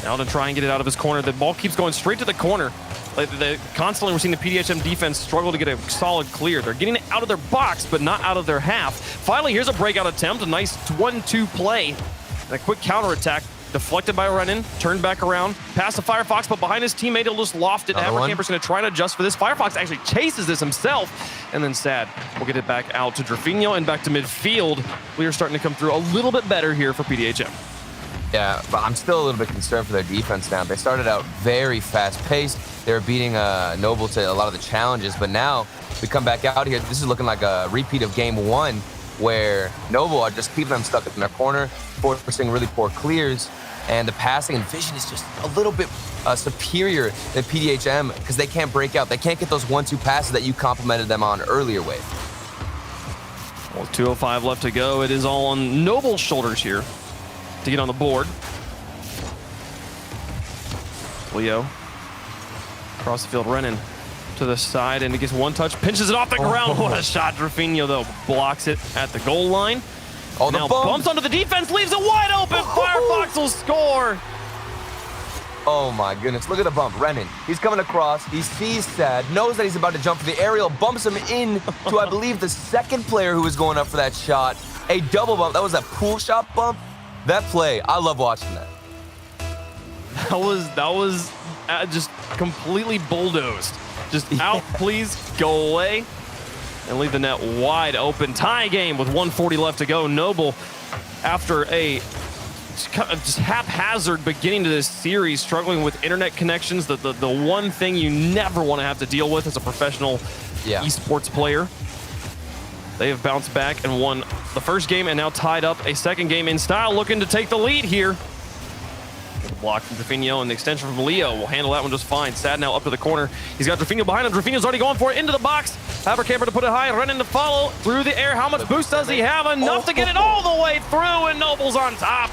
now to try and get it out of his corner. The ball keeps going straight to the corner. Constantly we're seeing the PDHM defense struggle to get a solid clear. They're getting it out of their box, but not out of their half. Finally, here's a breakout attempt, a nice 1-2 play. And a quick counterattack. Deflected by Renan, turned back around, past the Firefox, but behind his teammate, he'll just loft it. Habercamper's going to try to adjust for this. Firefox actually chases this himself, and then Sad will get it back out to Rafinha and back to midfield. We are starting to come through a little bit better here for PDHM. Yeah, but I'm still a little bit concerned for their defense now. They started out very fast-paced. they were beating Noble to a lot of the challenges. But now we come back out here. This is looking like a repeat of game 1, where Noble are just keeping them stuck in their corner, forcing really poor clears. And the passing and vision is just a little bit superior than PDHM because they can't break out. They can't get those 1-2 passes that you complimented them on earlier with. Well, 2:05 left to go. It is all on Noble's shoulders here to get on the board. Leo across the field, Renan to the side, and he gets one touch, pinches it off the ground. What a shot. Drafinho, though, blocks it at the goal line. Oh, now bumps onto the defense, leaves it wide open. Firefox will score. Oh my goodness, look at the bump. Renan, he's coming across, he sees Sad, knows that he's about to jump for the aerial, bumps him in to, I believe, the second player who was going up for that shot. A double bump. That was a pool shot bump. That play, I love watching that. That was just completely bulldozed. Just out, please, go away, and leave the net wide open. Tie game with 1:40 left to go. Noble, after a just haphazard beginning to this series, struggling with internet connections, the one thing you never want to have to deal with as a professional esports player. They have bounced back and won the first game and now tied up a second game in style, looking to take the lead here. Block from Drafinho and the extension from Leo will handle that one just fine. Sad now up to the corner. He's got Drafinho behind him. Drafinho's already going for it into the box. Haverkamper to put it high, running to follow through the air. How much boost does he have? Enough to get it all the way through, and Noble's on top.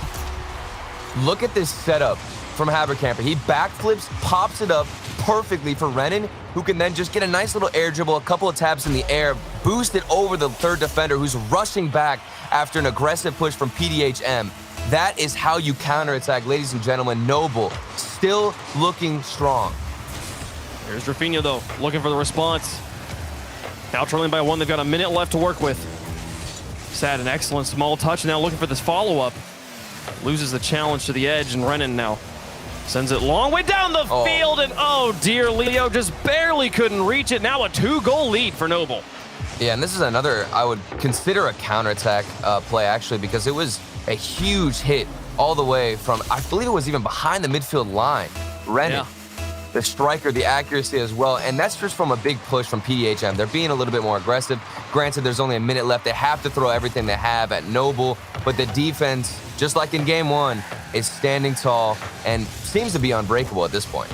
Look at this setup from Haverkamper. He backflips, pops it up perfectly for Renan, who can then just get a nice little air dribble, a couple of taps in the air, boost it over the third defender who's rushing back after an aggressive push from PDHM. That is how you counterattack, ladies and gentlemen. Noble still looking strong. Here's Drafinho, though, looking for the response. Now trailing by 1. They've got a minute left to work with. Sad, an excellent small touch. Now looking for this follow-up. Loses the challenge to the edge, and Renan now sends it long way down the field, and oh dear, Leo just barely couldn't reach it. Now a 2-goal lead for Noble. Yeah, and this is another, I would consider a counterattack play, actually, because it was a huge hit all the way from, I believe it was even behind the midfield line. Renan, the striker, the accuracy as well, and that's just from a big push from PDHM. They're being a little bit more aggressive. Granted, there's only a minute left. They have to throw everything they have at Noble, but the defense, just like in game 1, is standing tall and seems to be unbreakable at this point.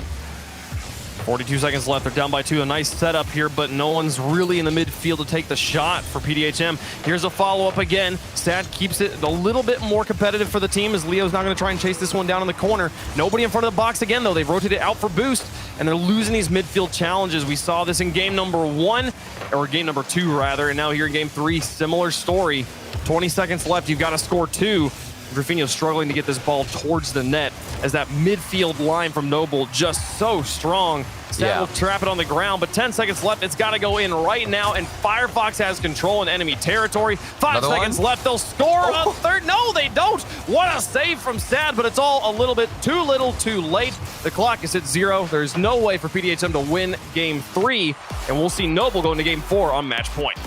42 seconds left. They're down by 2. A nice setup here, but no one's really in the midfield to take the shot for PDHM. Here's a follow-up again. Sad keeps it a little bit more competitive for the team as Leo's not going to try and chase this one down in the corner. Nobody in front of the box again, though. They've rotated out for boost, and they're losing these midfield challenges. We saw this in game number 1, or game number 2, rather, and now here in game 3, similar story. 20 seconds left. You've got to score 2. Drafinho struggling to get this ball towards the net as that midfield line from Noble just so strong. Sad will trap it on the ground, but 10 seconds left. It's got to go in right now, and Firefox has control in enemy territory. 5 seconds left. They'll score a third. No, they don't. What a save from Sad, but it's all a little bit too little too late. The clock is at 0. There's no way for PDHM to win game 3, and we'll see Noble go into game 4 on match point.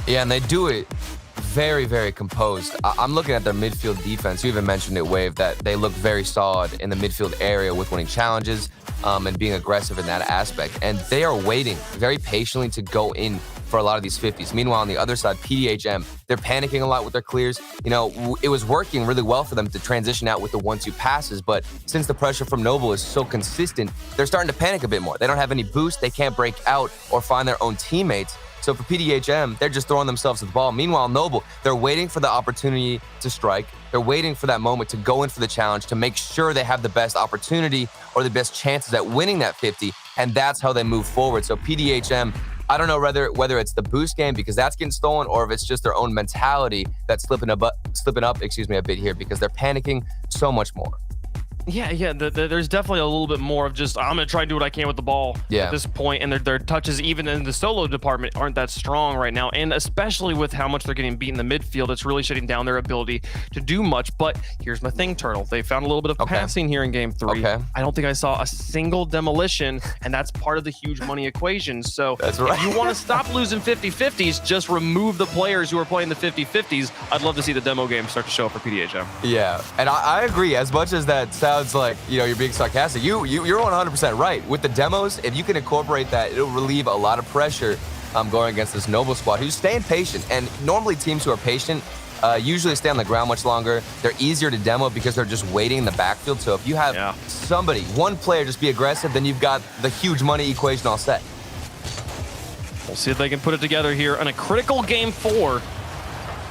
Yeah, and they do it very, very composed. I'm looking at their midfield defense. You even mentioned it, Wave, that they look very solid in the midfield area with winning challenges and being aggressive in that aspect. And they are waiting very patiently to go in for a lot of these 50s. Meanwhile, on the other side, PDHM, they're panicking a lot with their clears. You know, it was working really well for them to transition out with the 1-2 passes, but since the pressure from Noble is so consistent, they're starting to panic a bit more. They don't have any boost. They can't break out or find their own teammates. So for PDHM, they're just throwing themselves at the ball. Meanwhile, Noble, they're waiting for the opportunity to strike. They're waiting for that moment to go in for the challenge to make sure they have the best opportunity or the best chances at winning that 50, and that's how they move forward. So PDHM, I don't know whether it's the boost game because that's getting stolen or if it's just their own mentality that's slipping up a bit here because they're panicking so much more. Yeah, there's definitely a little bit more of just, I'm going to try and do what I can with the ball at this point, and their touches, even in the solo department, aren't that strong right now, and especially with how much they're getting beat in the midfield, it's really shutting down their ability to do much. But here's my thing, Turtle. They found a little bit of passing here in game 3. I don't think I saw a single demolition, and that's part of the huge money equation. So if you want to stop losing 50-50s, just remove the players who are playing the 50-50s. I'd love to see the demo game start to show up for PDHM. Yeah, and I agree. As much as that sounds like, you know, you're being sarcastic. You're 100% right. With the demos, if you can incorporate that, it'll relieve a lot of pressure going against this Noble squad who's staying patient. And normally teams who are patient usually stay on the ground much longer. They're easier to demo because they're just waiting in the backfield. So if you have somebody, one player, just be aggressive, then you've got the huge money equation all set. We'll see if they can put it together here on a critical game 4.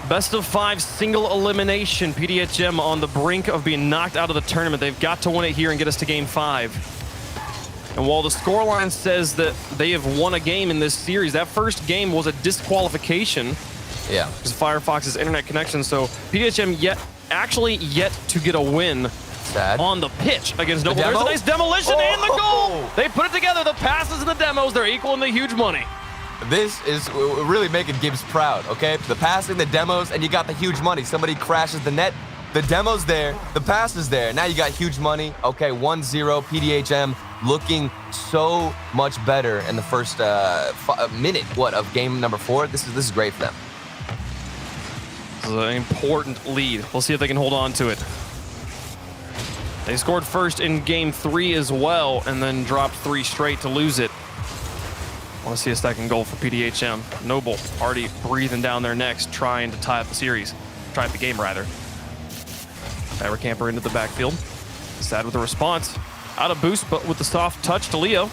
Best of 5 single elimination. PDHM on the brink of being knocked out of the tournament. They've got to win it here and get us to game 5. And while the scoreline says that they have won a game in this series, that first game was a disqualification. Yeah. Because of Firefox's internet connection. So PDHM yet to get a win on the pitch against Noble. There's a nice demolition and the goal. They put it together. The passes and the demos, they're equaling the huge money. This is really making Gibbs proud, okay? The passing, the demos, and you got the huge money. Somebody crashes the net, the demo's there, the pass is there. Now you got huge money. Okay, 1-0, PDHM looking so much better in the first minute, of game number 4. This is great for them. This is an important lead. We'll see if they can hold on to it. They scored first in game 3 as well, and then dropped 3 straight to lose it. I want to see a second goal for PDHM. Noble already breathing down their necks, trying to tie up the series. Tie up the game, rather. Camper into the backfield. Sad with the response. Out of boost, but with the soft touch to Leo.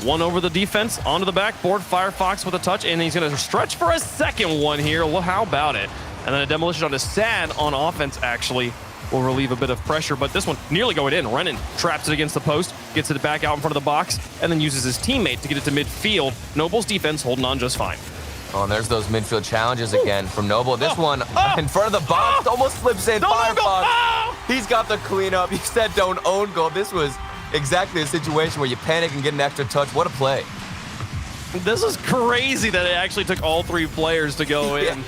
One over the defense, onto the backboard. Firefox with a touch, and he's going to stretch for a second one here. Well, how about it? And then a demolition onto Sad on offense, actually, will relieve a bit of pressure, but this one nearly going in. Renan traps it against the post, gets it back out in front of the box, and then uses his teammate to get it to midfield. Noble's defense holding on just fine. Oh, and there's those midfield challenges again from Noble. This one in front of the box almost slips in. Firefox, he's got the cleanup. You said don't own goal. This was exactly a situation where you panic and get an extra touch. What a play. This is crazy that it actually took all 3 players to go in.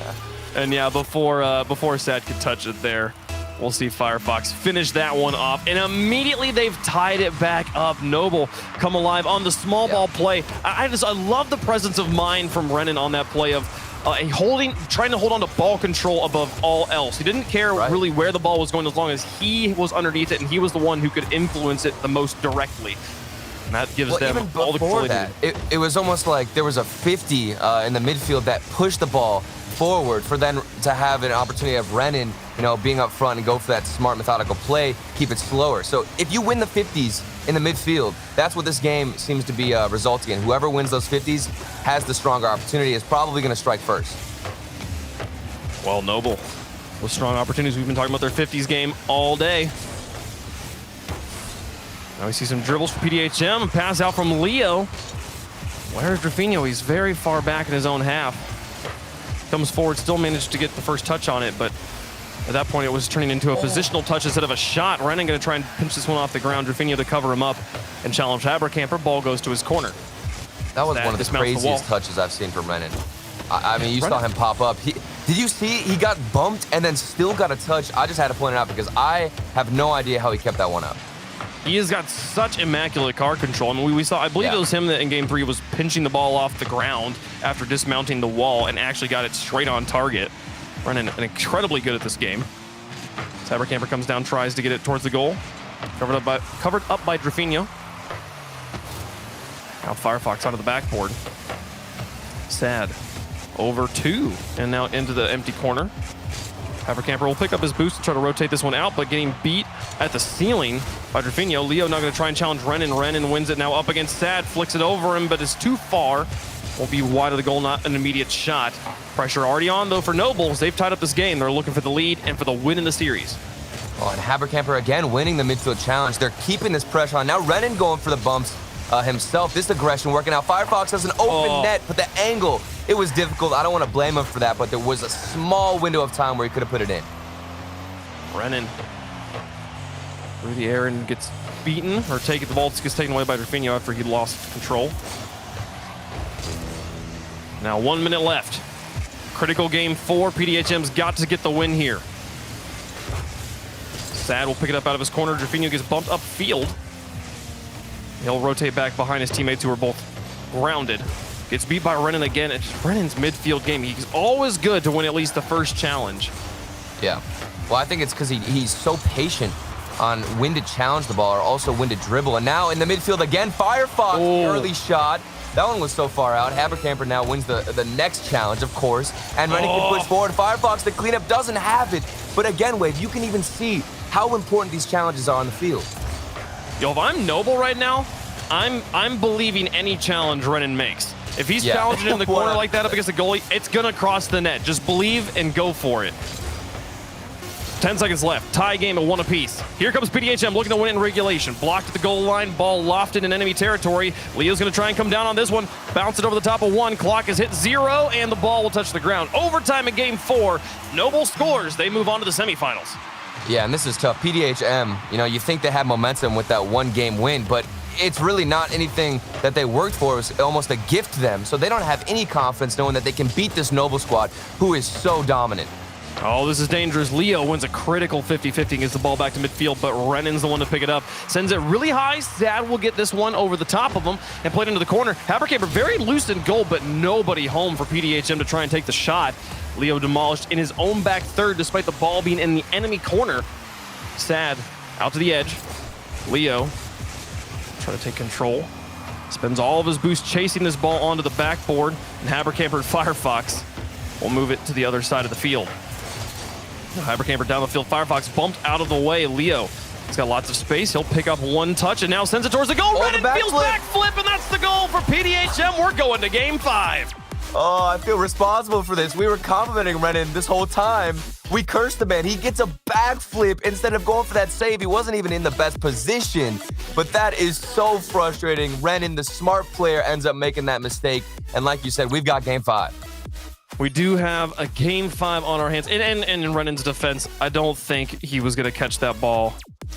And yeah, before Sad could touch it there. We'll see Firefox finish that one off, and immediately they've tied it back up. Noble come alive on the small ball play. I love the presence of mind from Renan on that play of trying to hold on to ball control above all else. He didn't care really where the ball was going as long as he was underneath it, and he was the one who could influence it the most directly. And that gives them all the control they needed. It was almost like there was a 50 in the midfield that pushed the ball forward for them to have an opportunity of Renan, being up front and go for that smart, methodical play, keep it slower. So if you win the 50s in the midfield, that's what this game seems to be resulting in. Whoever wins those 50s has the stronger opportunity, is probably going to strike first. Well, Noble with strong opportunities. We've been talking about their 50s game all day. Now we see some dribbles for PDHM. Pass out from Leo. Where's Drafinho? He's very far back in his own half. Comes forward, still managed to get the first touch on it, but at that point it was turning into a positional touch instead of a shot. Renan going to try and pinch this one off the ground. Drafinho to cover him up and challenge Habercamper. Ball goes to his corner. That was one of the craziest touches I've seen from Renan. I mean, you saw him pop up. Did you see he got bumped and then still got a touch? I just had to point it out because I have no idea how he kept that one up. He has got such immaculate car control. I mean, we saw, I believe it was him that in game 3 was pinching the ball off the ground after dismounting the wall and actually got it straight on target. Running incredibly good at this game. Cybercamper comes down, tries to get it towards the goal. Covered up by Drafinho. Now Firefox onto the backboard. Sad. Over 2, and now into the empty corner. Habercamper will pick up his boost and try to rotate this one out, but getting beat at the ceiling by Drafinho. Leo now going to try and challenge Renan. Renan wins it now up against Sad, flicks it over him, but it's too far. Will be wide of the goal, not an immediate shot. Pressure already on, though, for Nobles. They've tied up this game. They're looking for the lead and for the win in the series. Oh, and Habercamper again winning the midfield challenge. They're keeping this pressure on. Now Renan going for the bumps himself. This aggression working out. Firefox has an open net, but the angle, it was difficult. I don't want to blame him for that, but there was a small window of time where he could have put it in. Renan through the air and gets beaten, or the ball gets taken away by Drafinho after he lost control. Now 1 minute left. Critical game 4. PDHM's got to get the win here. Sad will pick it up out of his corner. Drafinho gets bumped upfield. He'll rotate back behind his teammates who are both grounded. Gets beat by Renan again. It's Renan's midfield game. He's always good to win at least the first challenge. Yeah. Well, I think it's because he's so patient on when to challenge the ball or also when to dribble. And now in the midfield again, Firefox, early shot. That one was so far out. Habercamper now wins the next challenge, of course. And Rennie can push forward. Firefox, the cleanup, doesn't have it. But again, Wave, you can even see how important these challenges are on the field. Yo, if I'm Noble right now, I'm believing any challenge Renan makes. If he's challenging in the corner like that up against the goalie, it's going to cross the net. Just believe and go for it. 10 seconds left. Tie game at 1 apiece. Here comes PDHM looking to win in regulation. Blocked at the goal line. Ball lofted in enemy territory. Leo's going to try and come down on this one. Bounce it over the top of 1. Clock is hit 0, and the ball will touch the ground. Overtime in game 4. Noble scores. They move on to the semifinals. Yeah, and this is tough. PDHM, you know, you think they had momentum with that 1-game win, but it's really not anything that they worked for. It was almost a gift to them. So they don't have any confidence knowing that they can beat this Noble squad, who is so dominant. Oh, this is dangerous. Leo wins a critical 50-50 and gets the ball back to midfield, but Renan's the one to pick it up. Sends it really high. Sad will get this one over the top of him and played into the corner. Habercamper very loose in goal, but nobody home for PDHM to try and take the shot. Leo demolished in his own back third despite the ball being in the enemy corner. Sad out to the edge. Leo trying to take control. Spends all of his boost chasing this ball onto the backboard, and Habercamper and Firefox will move it to the other side of the field. Habercamper down the field. Firefox bumped out of the way. Leo, he's got lots of space. He'll pick up 1 touch and now sends it towards the goal. Renan feels backflip, and that's the goal for PDHM. We're going to game 5. Oh, I feel responsible for this. We were complimenting Renan this whole time. We cursed the man. He gets a backflip instead of going for that save. He wasn't even in the best position, but that is so frustrating. Renan, the smart player, ends up making that mistake. And like you said, we've got game 5. We do have a game 5 on our hands. And in Renan's defense, I don't think he was going to catch that ball,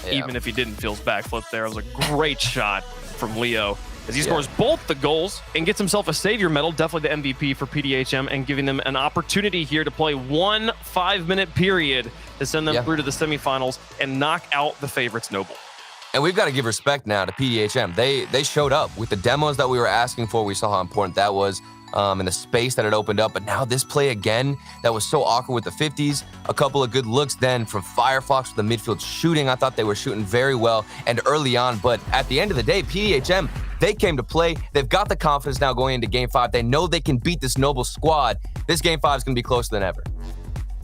even if he didn't feel his backflip there. It was a great shot from Leo as he scores both the goals and gets himself a Savior medal, definitely the MVP for PDHM, and giving them an opportunity here to play 1 5-minute period to send them through to the semifinals and knock out the favorites, Noble. And we've got to give respect now to PDHM. They showed up with the demos that we were asking for. We saw how important that was. And the space that it opened up. But now this play again, that was so awkward with the 50s. A couple of good looks then from Firefox with the midfield shooting. I thought they were shooting very well and early on. But at the end of the day, PDHM, they came to play. They've got the confidence now going into game 5. They know they can beat this Noble squad. This game 5 is going to be closer than ever.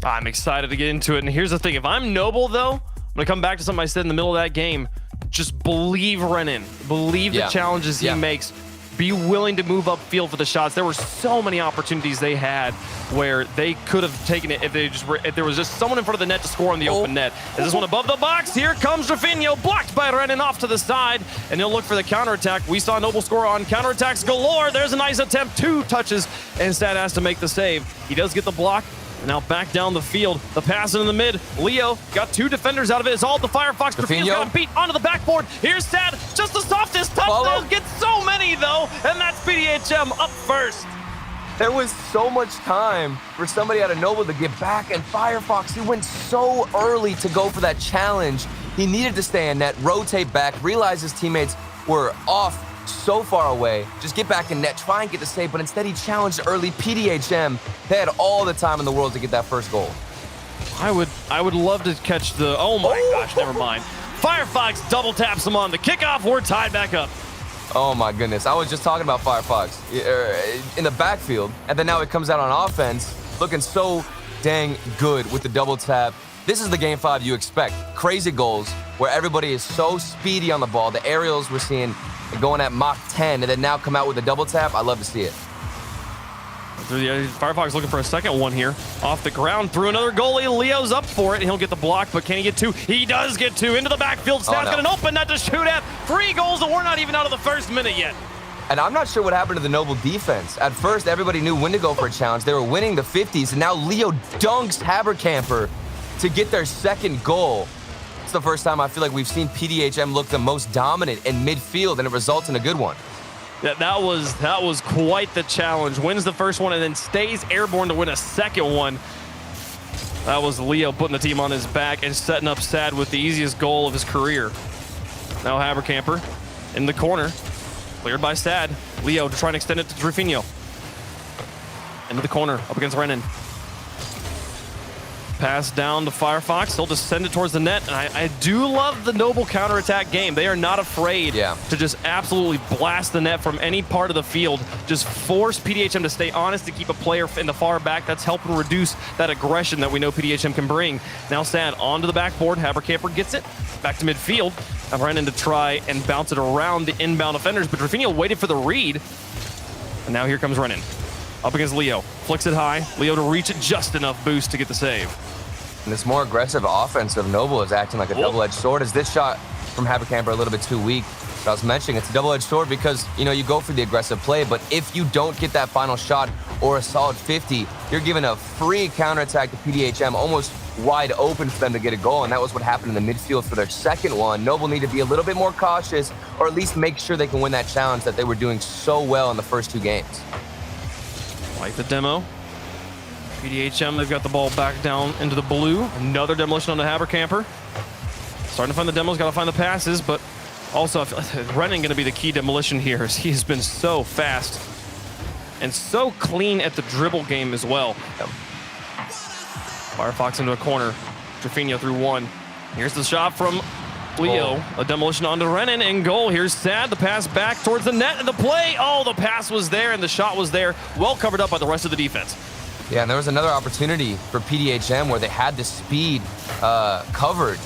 I'm excited to get into it. And here's the thing. If I'm Noble, though, I'm going to come back to something I said in the middle of that game. Just believe Renan. Believe the challenges he makes. Be willing to move upfield for the shots. There were so many opportunities they had where they could have taken it if there was just someone in front of the net to score on the open net. Is this one above the box? Here comes Rafinha, blocked by Renan off to the side, and he'll look for the counterattack. We saw Noble score on counterattacks galore. There's a nice attempt, 2 touches, and Stad has to make the save. He does get the block. Now back down the field. The pass in the mid. Leo got 2 defenders out of it. It's all the Firefox. Rafinha's got a beat onto the backboard. Here's Sad. Just the softest touch. They'll get so many, though. And that's PDHM up first. There was so much time for somebody out of Noble to get back. And Firefox, he went so early to go for that challenge. He needed to stay in net, rotate back, realize his teammates were off so far away. Just get back in net, try and get the save, but instead he challenged early. PDHM, they had all the time in the world to get that first goal. I would love to catch the, oh my gosh, never mind. Firefox double taps him on the kickoff. We're tied back up. Oh my goodness, I was just talking about Firefox in the backfield, and then now it comes out on offense, looking so dang good with the double tap. This is the game 5 you expect. Crazy goals where everybody is so speedy on the ball. The aerials we're seeing going at Mach 10 and then now come out with a double tap. I love to see it. Firefox looking for a second one here. Off the ground, through another goalie. Leo's up for it, and he'll get the block, but can he get 2? He does get 2. Into the backfield. Stad's got an open net to shoot at. 3 goals, and we're not even out of the first minute yet. And I'm not sure what happened to the Noble defense. At first, everybody knew when to go for a challenge. They were winning the 50s, and now Leo dunks Habercamper to get their second goal. It's the first time I feel like we've seen PDHM look the most dominant in midfield, and it results in a good one. That was quite the challenge. Wins the first one and then stays airborne to win a second one. That was Leo putting the team on his back and setting up Sad with the easiest goal of his career. Now Habercamper in the corner, cleared by Sad. Leo to try and extend it to Rafinha. Into the corner, up against Renan. Pass down to Firefox. He'll just send it towards the net. And I do love the Noble counterattack game. They are not afraid to just absolutely blast the net from any part of the field. Just force PDHM to stay honest, to keep a player in the far back. That's helping reduce that aggression that we know PDHM can bring. Now Sad onto the backboard. Habercamper gets it. Back to midfield. I ran in to try and bounce it around the inbound defenders, but Rafinha waited for the read. And now here comes Renan. Up against Leo. Flicks it high. Leo to reach it just enough boost to get the save. And this more aggressive offense of Noble is acting like a double-edged sword. As this shot from Habercamper a little bit too weak. But I was mentioning it's a double-edged sword because, you know, you go for the aggressive play, but if you don't get that final shot or a solid 50, you're giving a free counterattack to PDHM, almost wide open for them to get a goal, and that was what happened in the midfield for their second one. Noble need to be a little bit more cautious, or at least make sure they can win that challenge that they were doing so well in the first 2 games. Like the demo. PDHM, they've got the ball back down into the blue. Another demolition on the Habercamper. Starting to find the demos, got to find the passes, but also I feel like Renan going to be the key demolition here, as he has been so fast and so clean at the dribble game as well. Firefox into a corner. Rafinha through one. Here's the shot from Leo. A demolition onto Renan and goal. Here's Sad. The pass back towards the net and the play. Oh, the pass was there and the shot was there. Well covered up by the rest of the defense. Yeah, and there was another opportunity for PDHM where they had the speed covered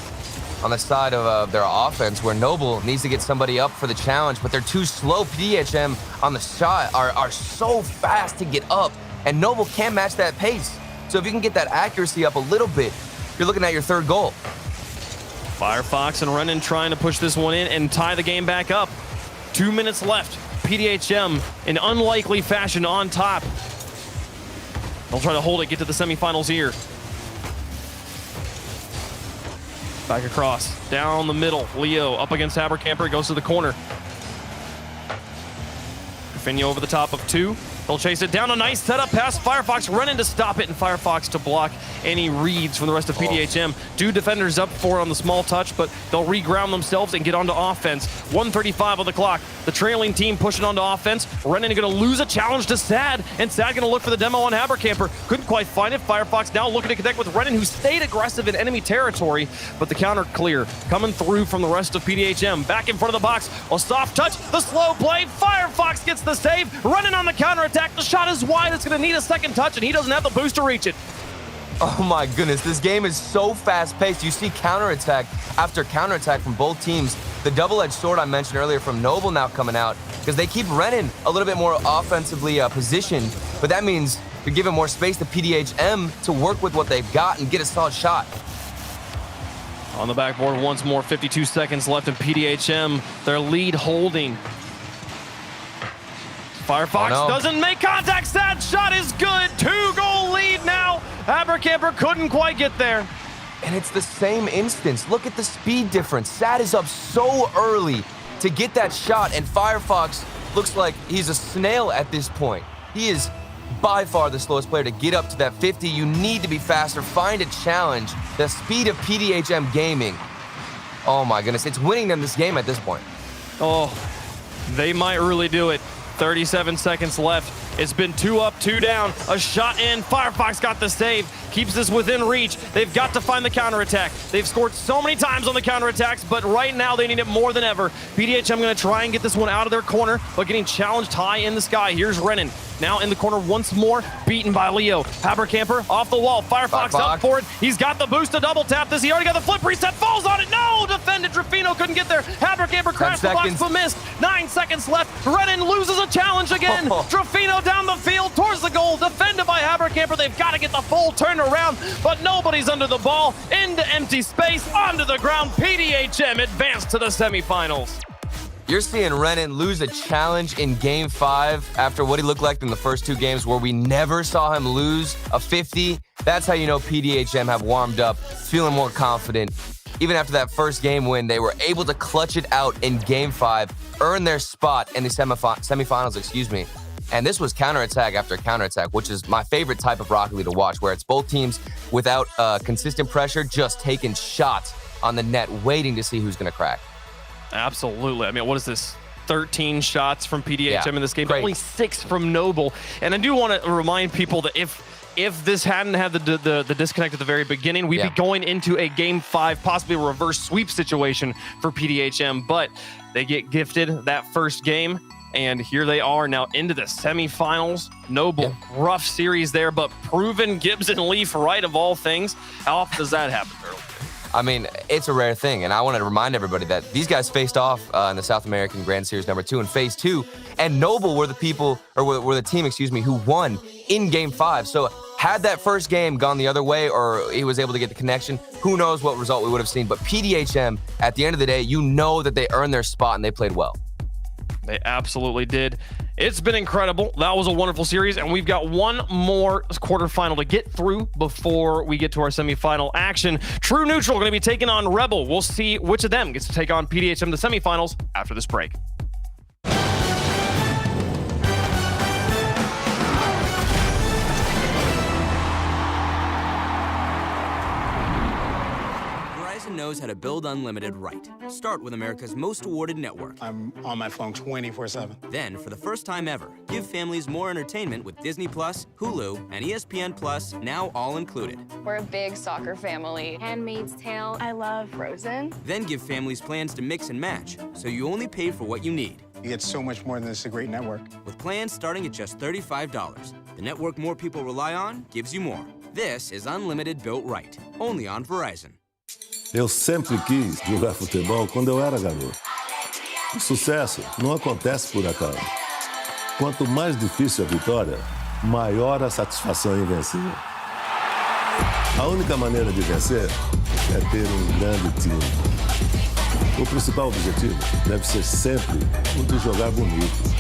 on the side of their offense, where Noble needs to get somebody up for the challenge, but they're too slow. PDHM on the shot are so fast to get up, and Noble can't match that pace. So if you can get that accuracy up a little bit, you're looking at your 3rd goal. Firefox and Renan trying to push this one in and tie the game back up. 2 minutes left. PDHM in unlikely fashion on top. They'll try to hold it, get to the semifinals here. Back across, down the middle. Leo up against Habercamper, goes to the corner. Rafinha over the top of 2. They'll chase it down. A nice setup pass. Firefox running to stop it, and Firefox to block any reads from the rest of PDHM. 2 defenders up for it on the small touch, but they'll reground themselves and get onto offense. 1:35 on the clock. The trailing team pushing onto offense. Renan going to lose a challenge to Sad, and Sad going to look for the demo on Habercamper. Couldn't quite find it. Firefox now looking to connect with Renan, who stayed aggressive in enemy territory, but the counter clear. Coming through from the rest of PDHM. Back in front of the box. A soft touch. The slow play. Firefox gets the save. Renan on the counter attack. The shot is wide. It's going to need a second touch, and he doesn't have the boost to reach it. Oh my goodness, this game is so fast-paced. You see counterattack after counterattack from both teams. The double-edged sword I mentioned earlier from Noble now coming out, because they keep Renan a little bit more offensively positioned, but that means you're giving more space to PDHM to work with what they've got and get a solid shot. On the backboard once more, 52 seconds left in PDHM. Their lead holding. Firefox doesn't make contact. That shot is good. 2-goal lead now. Habercamper couldn't quite get there. And it's the same instance. Look at the speed difference. Sad is up so early to get that shot, and Firefox looks like he's a snail at this point. He is by far the slowest player to get up to that 50. You need to be faster. Find a challenge. The speed of PDHM gaming. Oh my goodness, it's winning them this game at this point. Oh, they might really do it. 37 seconds left. It's been 2 up, 2 down. A shot in. Firefox got the save. Keeps this within reach. They've got to find the counterattack. They've scored so many times on the counterattacks, but right now they need it more than ever. PDHM going to try and get this one out of their corner, but getting challenged high in the sky. Here's Renan. Now in the corner once more, beaten by Leo. Habercamper off the wall. Firefox up for it. He's got the boost to double tap this. He already got the flip reset. Falls on it. No! Defended. Drafino couldn't get there. Habercamper crashed the box but missed. 9 seconds left. Renan loses a challenge again. Drafino down the field towards the goal. Defended by Habercamper. They've got to get the full turnaround, but nobody's under the ball. Into empty space. Onto the ground. PDHM advanced to the semifinals. You're seeing Renan lose a challenge in Game 5 after what he looked like in the first 2 games where we never saw him lose a 50. That's how you know PDHM have warmed up, feeling more confident. Even after that first game win, they were able to clutch it out in Game 5, earn their spot in the semifinals, And this was counterattack after counterattack, which is my favorite type of Rocket League to watch, where it's both teams without consistent pressure, just taking shots on the net, waiting to see who's going to crack. Absolutely. I mean, what is this? 13 shots from PDHM in this game, great. Only 6 from Noble. And I do want to remind people that if if this hadn't had the disconnect at the very beginning, we'd be going into a game 5, possibly a reverse sweep situation for PDHM, but they get gifted that first game, and here they are now into the semifinals. Noble, rough series there, but proven Gibbs and Leaf right of all things. How often does that happen, Earl? I mean, it's a rare thing, and I want to remind everybody that these guys faced off in the South American Grand Series #2 in Phase 2, and Noble were the team, who won in Game 5. So had that first game gone the other way, or he was able to get the connection, who knows what result we would have seen. But PDHM, at the end of the day, you know that they earned their spot and they played well. They absolutely did. It's been incredible. That was a wonderful series, and we've got one more quarterfinal to get through before we get to our semifinal action. True Neutral going to be taking on Rebel. We'll see which of them gets to take on PDHM in the semifinals after this break. Knows how to build unlimited right. Start with America's most awarded network. I'm on my phone 24/7. Then, for the first time ever, give families more entertainment with Disney Plus, Hulu, and ESPN Plus, now all included. We're a big soccer family. Handmaid's Tale. I love Frozen. Then give families plans to mix and match, so you only pay for what you need. You get so much more than this, a great network. With plans starting at just $35, the network more people rely on gives you more. This is unlimited built right, only on Verizon. Eu sempre quis jogar futebol quando eu era garoto. O sucesso não acontece por acaso. Quanto mais difícil a vitória, maior a satisfação em vencer. A única maneira de vencer é ter grande time. O principal objetivo deve ser sempre o de jogar bonito.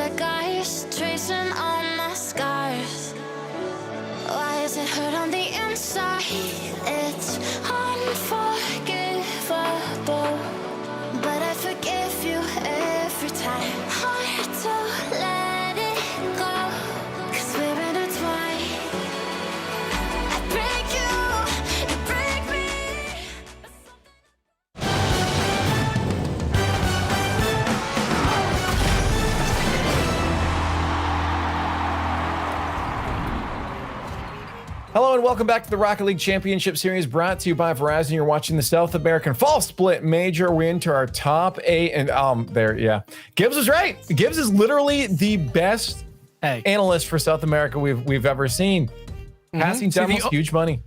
like ice, tracing all my scars. Why is it hurt on the inside? It's unforgivable, but I forgive you every time. Hard to let it go, 'cause we're intertwined. I break you, you break me. Hello and welcome back to the Rocket League Championship Series, brought to you by Verizon. You're watching the South American Fall Split Major. We're into our top 8, and Gibbs was right. Gibbs is literally the best analyst for South America we've ever seen. Passing demos, huge money.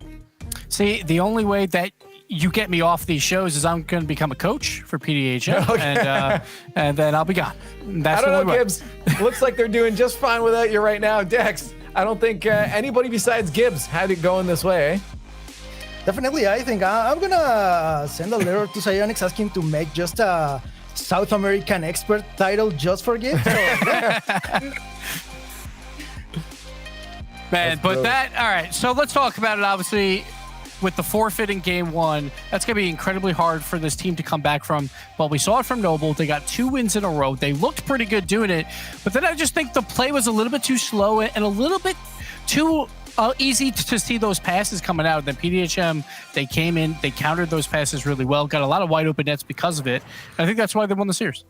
See, the only way that you get me off these shows is I'm going to become a coach for PDHM, and then I'll be gone. That's I don't the only know, way. Gibbs. Looks like they're doing just fine without you right now, Dex. I don't think anybody besides Gibbs had it going this way, eh? Definitely, I think I'm gonna send a letter to Psyonix asking to make just a South American expert title just for Gibbs. So, yeah. Man, but all right, so let's talk about it. Obviously, with the forfeit in game 1, that's going to be incredibly hard for this team to come back from. But we saw it from Noble. They got 2 wins in a row. They looked pretty good doing it. But then I just think the play was a little bit too slow and a little bit too easy to see those passes coming out. Then PDHM, they came in, they countered those passes really well, got a lot of wide open nets because of it. I think that's why they won the series.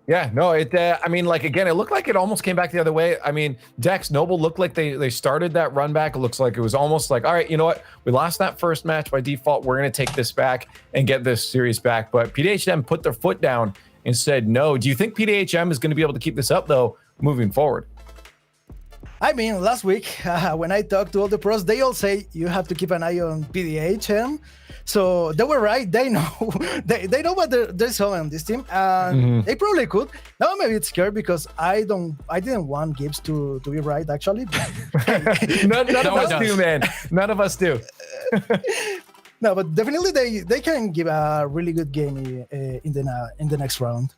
Yeah, no, I mean, like, again, it looked like it almost came back the other way. I mean, Dex, Noble looked like they started that run back. It looks like it was almost like, all right, you know what? We lost that first match by default. We're going to take this back and get this series back. But PDHM put their foot down and said no. Do you think PDHM is going to be able to keep this up, though, moving forward? I mean, last week, when I talked to all the pros, they all say you have to keep an eye on PDHM. So they were right. They know they know what they're selling on this team, and they probably could. Now I'm a bit scared because I didn't want Gibbs to be right, actually. None of us do, man. None of us do. No, but definitely they can give a really good game in the next round.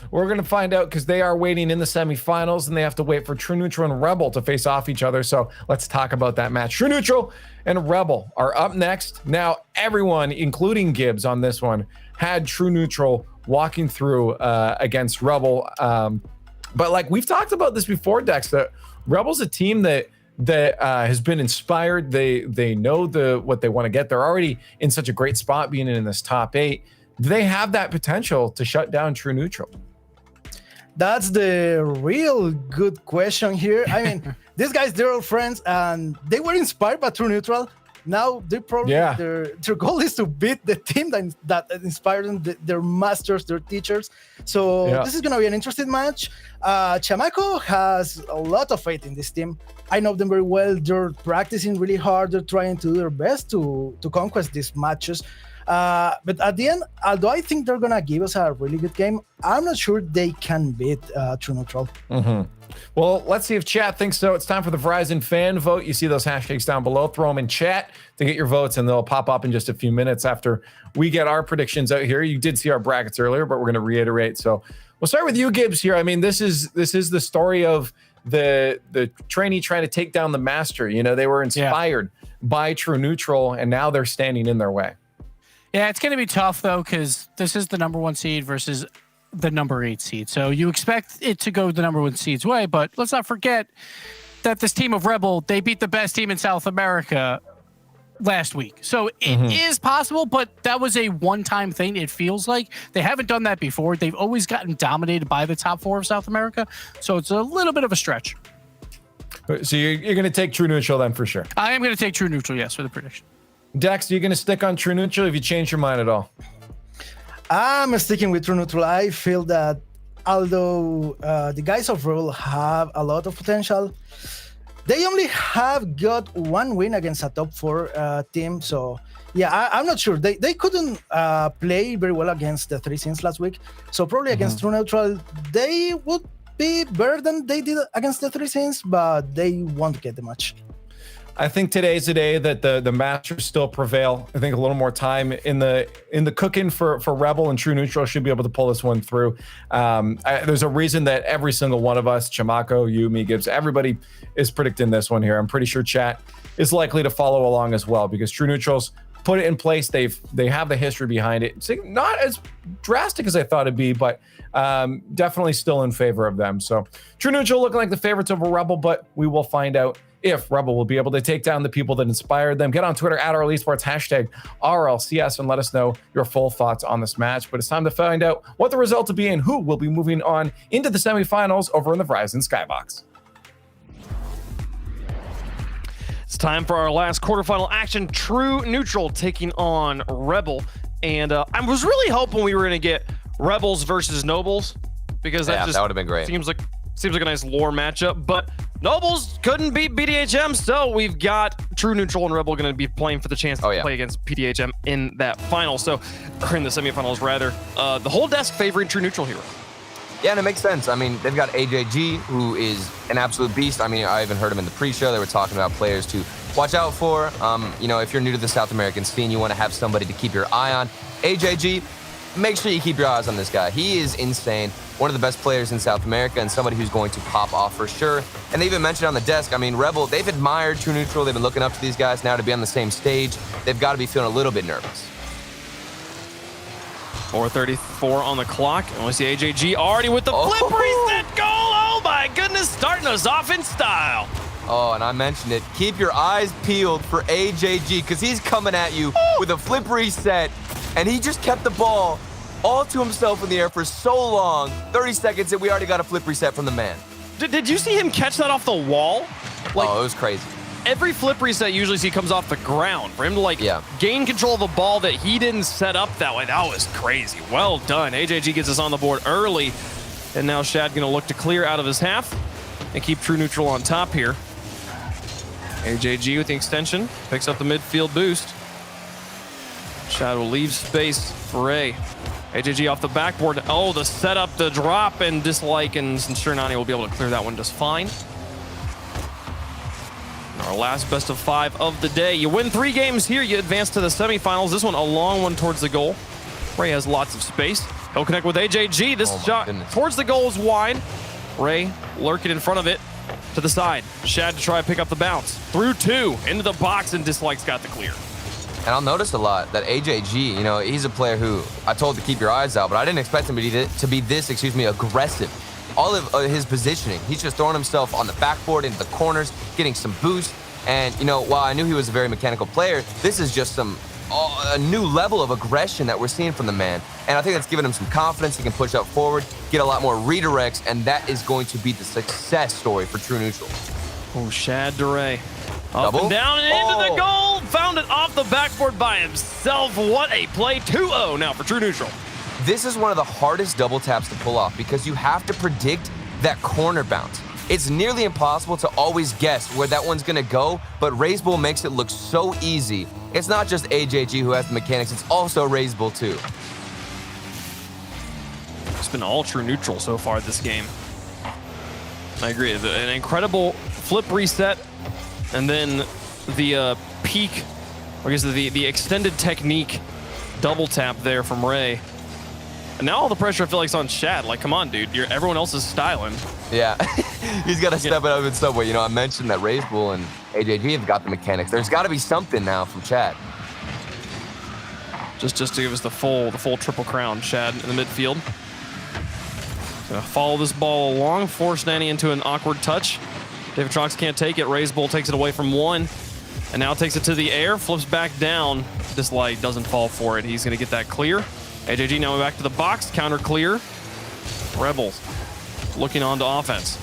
We're going to find out because they are waiting in the semifinals and they have to wait for True Neutral and Rebel to face off each other. So let's talk about that match. True Neutral and Rebel are up next. Now, everyone, including Gibbs on this one, had True Neutral walking through against Rebel. But like we've talked about this before, Dex, that Rebel's a team that has been inspired. They know what they want to get. They're already in such a great spot being in this top 8. Do they have that potential to shut down True Neutral? That's the real good question here. I mean, these guys, they're all friends and they were inspired by True Neutral. Now they probably their goal is to beat the team that inspired them, their masters, their teachers. So this is gonna be an interesting match. Chamaco has a lot of faith in this team. I know them very well. They're practicing really hard. They're trying to do their best to conquest these matches. But at the end, although I think they're gonna give us a really good game, I'm not sure they can beat True Neutral. Well, let's see if chat thinks so. It's time for the Verizon fan vote. You see those hashtags down below. Throw them in chat to get your votes, and they'll pop up in just a few minutes after we get our predictions out here. You did see our brackets earlier, but we're going to reiterate. So we'll start with you, Gibbs. Here, I mean, this is the story of the trainee trying to take down the master. You know, they were inspired by True Neutral, and now they're standing in their way. Yeah, it's going to be tough, though, because this is the number 1 seed versus the number 8 seed. So you expect it to go the number 1 seed's way, but let's not forget that this team of Rebel, they beat the best team in South America last week. So it is possible, but that was a one-time thing, it feels like. They haven't done that before. They've always gotten dominated by the top 4 of South America, so it's a little bit of a stretch. So you're going to take True Neutral then for sure? I am going to take True Neutral, yes, for the prediction. Dex, are you going to stick on True Neutral? Have you changed your mind at all? I'm sticking with True Neutral. I feel that although the guys of Rebel have a lot of potential, they only have got 1 win against a top 4 team. So yeah, I'm not sure. They couldn't play very well against the 3 Sins last week. So probably against True Neutral, they would be better than they did against the 3 Sins, but they won't get the match. I think today's the day that the Masters still prevail. I think a little more time in the cooking for Rebel and True Neutral should be able to pull this one through. There's a reason that every single one of us, Chamaco, you, me, Gibbs, everybody is predicting this one here. I'm pretty sure chat is likely to follow along as well because True Neutrals put it in place. They have the history behind it. It's not as drastic as I thought it'd be, but definitely still in favor of them. So True Neutral looking like the favorites over Rebel, but we will find out if Rebel will be able to take down the people that inspired them. Get on Twitter at RL Esports, hashtag RLCS, and let us know your full thoughts on this match. But it's time to find out what the result will be and who will be moving on into the semifinals over in the Verizon Skybox. It's time for our last quarterfinal action. True Neutral taking on Rebel. And I was really hoping we were going to get Rebels versus Nobles because that would have been great. Seems like a nice lore matchup, but Nobles couldn't beat PDHM, so we've got True Neutral and Rebel going to be playing for the chance to play against PDHM in that final. So, or in the semifinals rather. The whole desk favoring True Neutral here. Yeah, and it makes sense. I mean, they've got AJG, who is an absolute beast. I mean, I even heard him in the pre-show. They were talking about players to watch out for. You know, if you're new to the South American scene, you want to have somebody to keep your eye on. AJG, make sure you keep your eyes on this guy. He is insane. One of the best players in South America and somebody who's going to pop off for sure. And they even mentioned on the desk, I mean, Rebel, they've admired True Neutral. They've been looking up to these guys now to be on the same stage. They've got to be feeling a little bit nervous. 4:34 on the clock. And we see AJG already with the flip reset goal. Oh my goodness, starting us off in style. Oh, and I mentioned it. Keep your eyes peeled for AJG because he's coming at you with a flip reset. And he just kept the ball all to himself in the air for so long. 30 seconds and we already got a flip reset from the man. Did you see him catch that off the wall? Like, it was crazy. Every flip reset usually see comes off the ground. For him to gain control of a ball that he didn't set up that way, that was crazy. Well done. AJG gets us on the board early. And now Shad gonna look to clear out of his half and keep True Neutral on top here. AJG with the extension, picks up the midfield boost. Shad will leave space for Ray. AJG off the backboard. Oh, the setup, the drop, and dislike, and Nani will be able to clear that one just fine. Our last best of 5 of the day. You win 3 games here, you advance to the semifinals. This one, a long one towards the goal. Ray has lots of space. He'll connect with AJG. This shot towards the goal is wide. Ray lurking in front of it to the side. Shad to try to pick up the bounce. Through 2, into the box, and Dislike's got the clear. And I'll notice a lot that AJG, you know, he's a player who I told to keep your eyes out, but I didn't expect him to be this, aggressive. All of his positioning, he's just throwing himself on the backboard into the corners, getting some boost. And, you know, while I knew he was a very mechanical player, this is just a new level of aggression that we're seeing from the man. And I think that's given him some confidence. He can push up forward, get a lot more redirects, and that is going to be the success story for True Neutral. Oh, Shad DeRay. Up and down and into the goal. Found it off the backboard by himself. What a play. 2-0 now for True Neutral. This is one of the hardest double taps to pull off because you have to predict that corner bounce. It's nearly impossible to always guess where that one's gonna go, but Raise Bull makes it look so easy. It's not just AJG who has the mechanics, it's also Raise Bull too. It's been all True Neutral so far this game. I agree. An incredible flip reset, and then the peak, I guess the extended technique double tap there from Ray. And now all the pressure I feel like is on Shad. Like, come on, dude. Everyone else is styling. Yeah, he's got to step it up in some way. You know, I mentioned that Raise Bull and AJG have got the mechanics. There's got to be something now from Chad. Just to give us the full triple crown. Shad in the midfield. Gonna follow this ball along, force Nanny into an awkward touch. David Trox can't take it. Raise Bull takes it away from 1, and now takes it to the air, flips back down. Dislike doesn't fall for it. He's gonna get that clear. AJG now back to the box, counter clear. Rebels looking on to offense.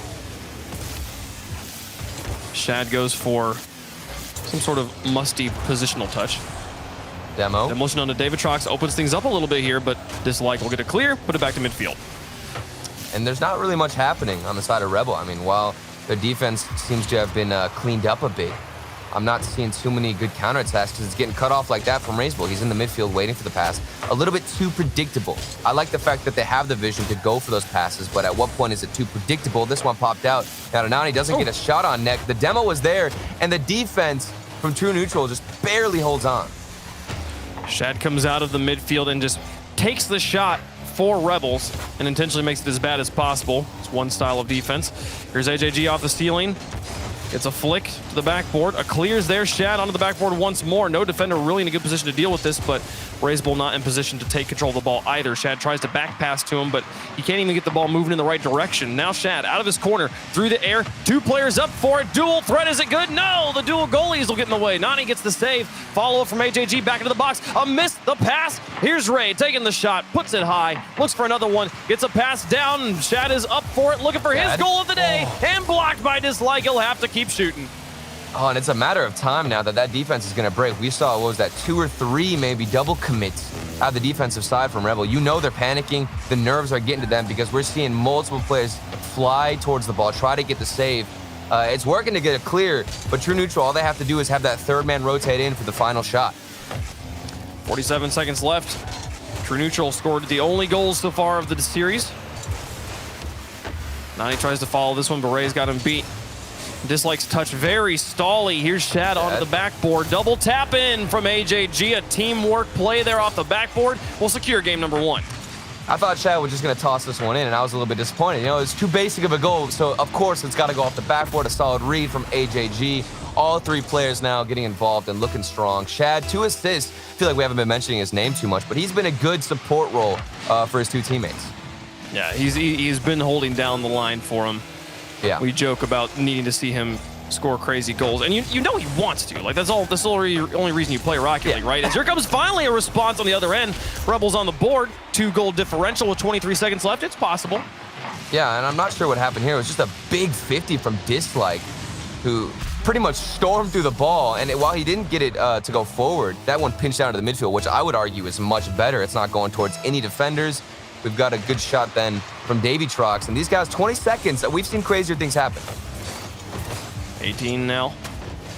Shad goes for some sort of musty positional touch. Demo. Demolition on to David Trox, opens things up a little bit here, but Dislike will get it clear, put it back to midfield. And there's not really much happening on the side of Rebel. I mean, while their defense seems to have been cleaned up a bit, I'm not seeing too many good counterattacks because it's getting cut off like that from Razebull. He's in the midfield waiting for the pass. A little bit too predictable. I like the fact that they have the vision to go for those passes, but at what point is it too predictable? This one popped out. Now Nani doesn't get a shot on Neck. The demo was there, and the defense from True Neutral just barely holds on. Shad comes out of the midfield and just takes the shot for Rebels and intentionally makes it as bad as possible. It's one style of defense. Here's AJG off the ceiling. It's a flick to the backboard. A clears there. Shad onto the backboard once more. No defender really in a good position to deal with this, but Razebull not in position to take control of the ball either. Shad tries to back pass to him, but he can't even get the ball moving in the right direction. Now Shad out of his corner, through the air. 2 players up for it. Dual threat, is it good? No, the dual goalies will get in the way. Nani gets the save. Follow-up from AJG back into the box. A miss the pass. Here's Ray taking the shot, puts it high, looks for another one, gets a pass down. Shad is up for it, looking for his goal of the day, and blocked by Dislike. He'll have to keep shooting. Oh, and it's a matter of time now that defense is going to break. We saw, what was that, 2 or 3 maybe double commits out of the defensive side from Rebel. You know they're panicking. The nerves are getting to them because we're seeing multiple players fly towards the ball, try to get the save. It's working to get it clear, but True Neutral, all they have to do is have that third man rotate in for the final shot. 47 seconds left. True Neutral scored the only goals so far of the series. Nani tries to follow this one, but Ray's got him beat. Dislike's touch very stally. Here's Shad onto the backboard. Double tap in from AJG. A teamwork play there off the backboard will secure game number 1. I thought Shad was just going to toss this one in, and I was a little bit disappointed. You know, it's too basic of a goal, so of course it's got to go off the backboard. A solid read from AJG. All 3 players now getting involved and looking strong. Shad, 2 assists. I feel like we haven't been mentioning his name too much, but he's been a good support role for his 2 teammates. Yeah, he's been holding down the line for him. Yeah. We joke about needing to see him score crazy goals, and you know he wants to. Like, that's the only reason you play Rocket League, right? As here comes finally a response on the other end. Rebels on the board, 2-goal differential with 23 seconds left. It's possible. Yeah, and I'm not sure what happened here. It was just a big 50 from Dislike, who pretty much stormed through the ball, and while he didn't get it to go forward, that one pinched down to the midfield, which I would argue is much better. It's not going towards any defenders. We've got a good shot then from Davy Trox, and these guys, 20 seconds, we've seen crazier things happen. 18 now.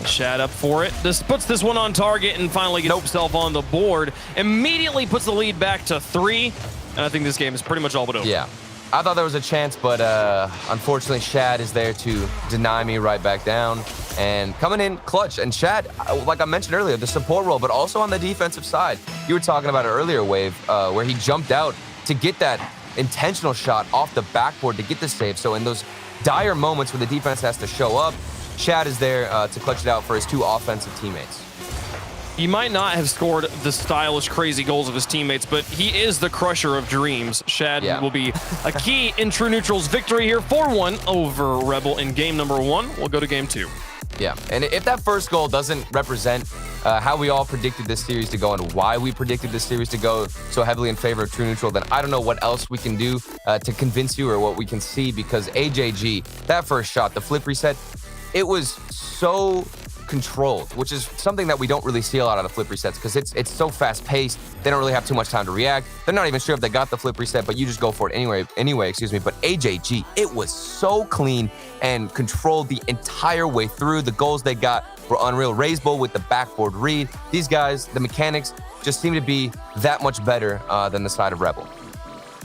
Shad up for it. This puts this one on target and finally gets himself on the board. Immediately puts the lead back to 3, and I think this game is pretty much all but over. Yeah. I thought there was a chance, but unfortunately Shad is there to deny me right back down and coming in clutch. And Shad, like I mentioned earlier, the support role, but also on the defensive side. You were talking about it earlier, Wave, where he jumped out to get that intentional shot off the backboard to get the save. So in those dire moments where the defense has to show up, Shad is there to clutch it out for his 2 offensive teammates. He might not have scored the stylish, crazy goals of his teammates, but he is the crusher of dreams. Shad will be a key in True Neutral's victory here, 4-1 over Rebel in game number 1. We'll go to game 2. Yeah, and if that first goal doesn't represent how we all predicted this series to go and why we predicted this series to go so heavily in favor of True Neutral, then I don't know what else we can do to convince you or what we can see, because AJG, that first shot, the flip reset, it was so controlled, which is something that we don't really see a lot out of flip resets because it's so fast-paced. They don't really have too much time to react. They're not even sure if they got the flip reset, but you just go for it anyway. But AJG, it was so clean and controlled the entire way through. The goals they got were unreal. Razebull with the backboard read. These guys, the mechanics, just seem to be that much better than the side of Rebel.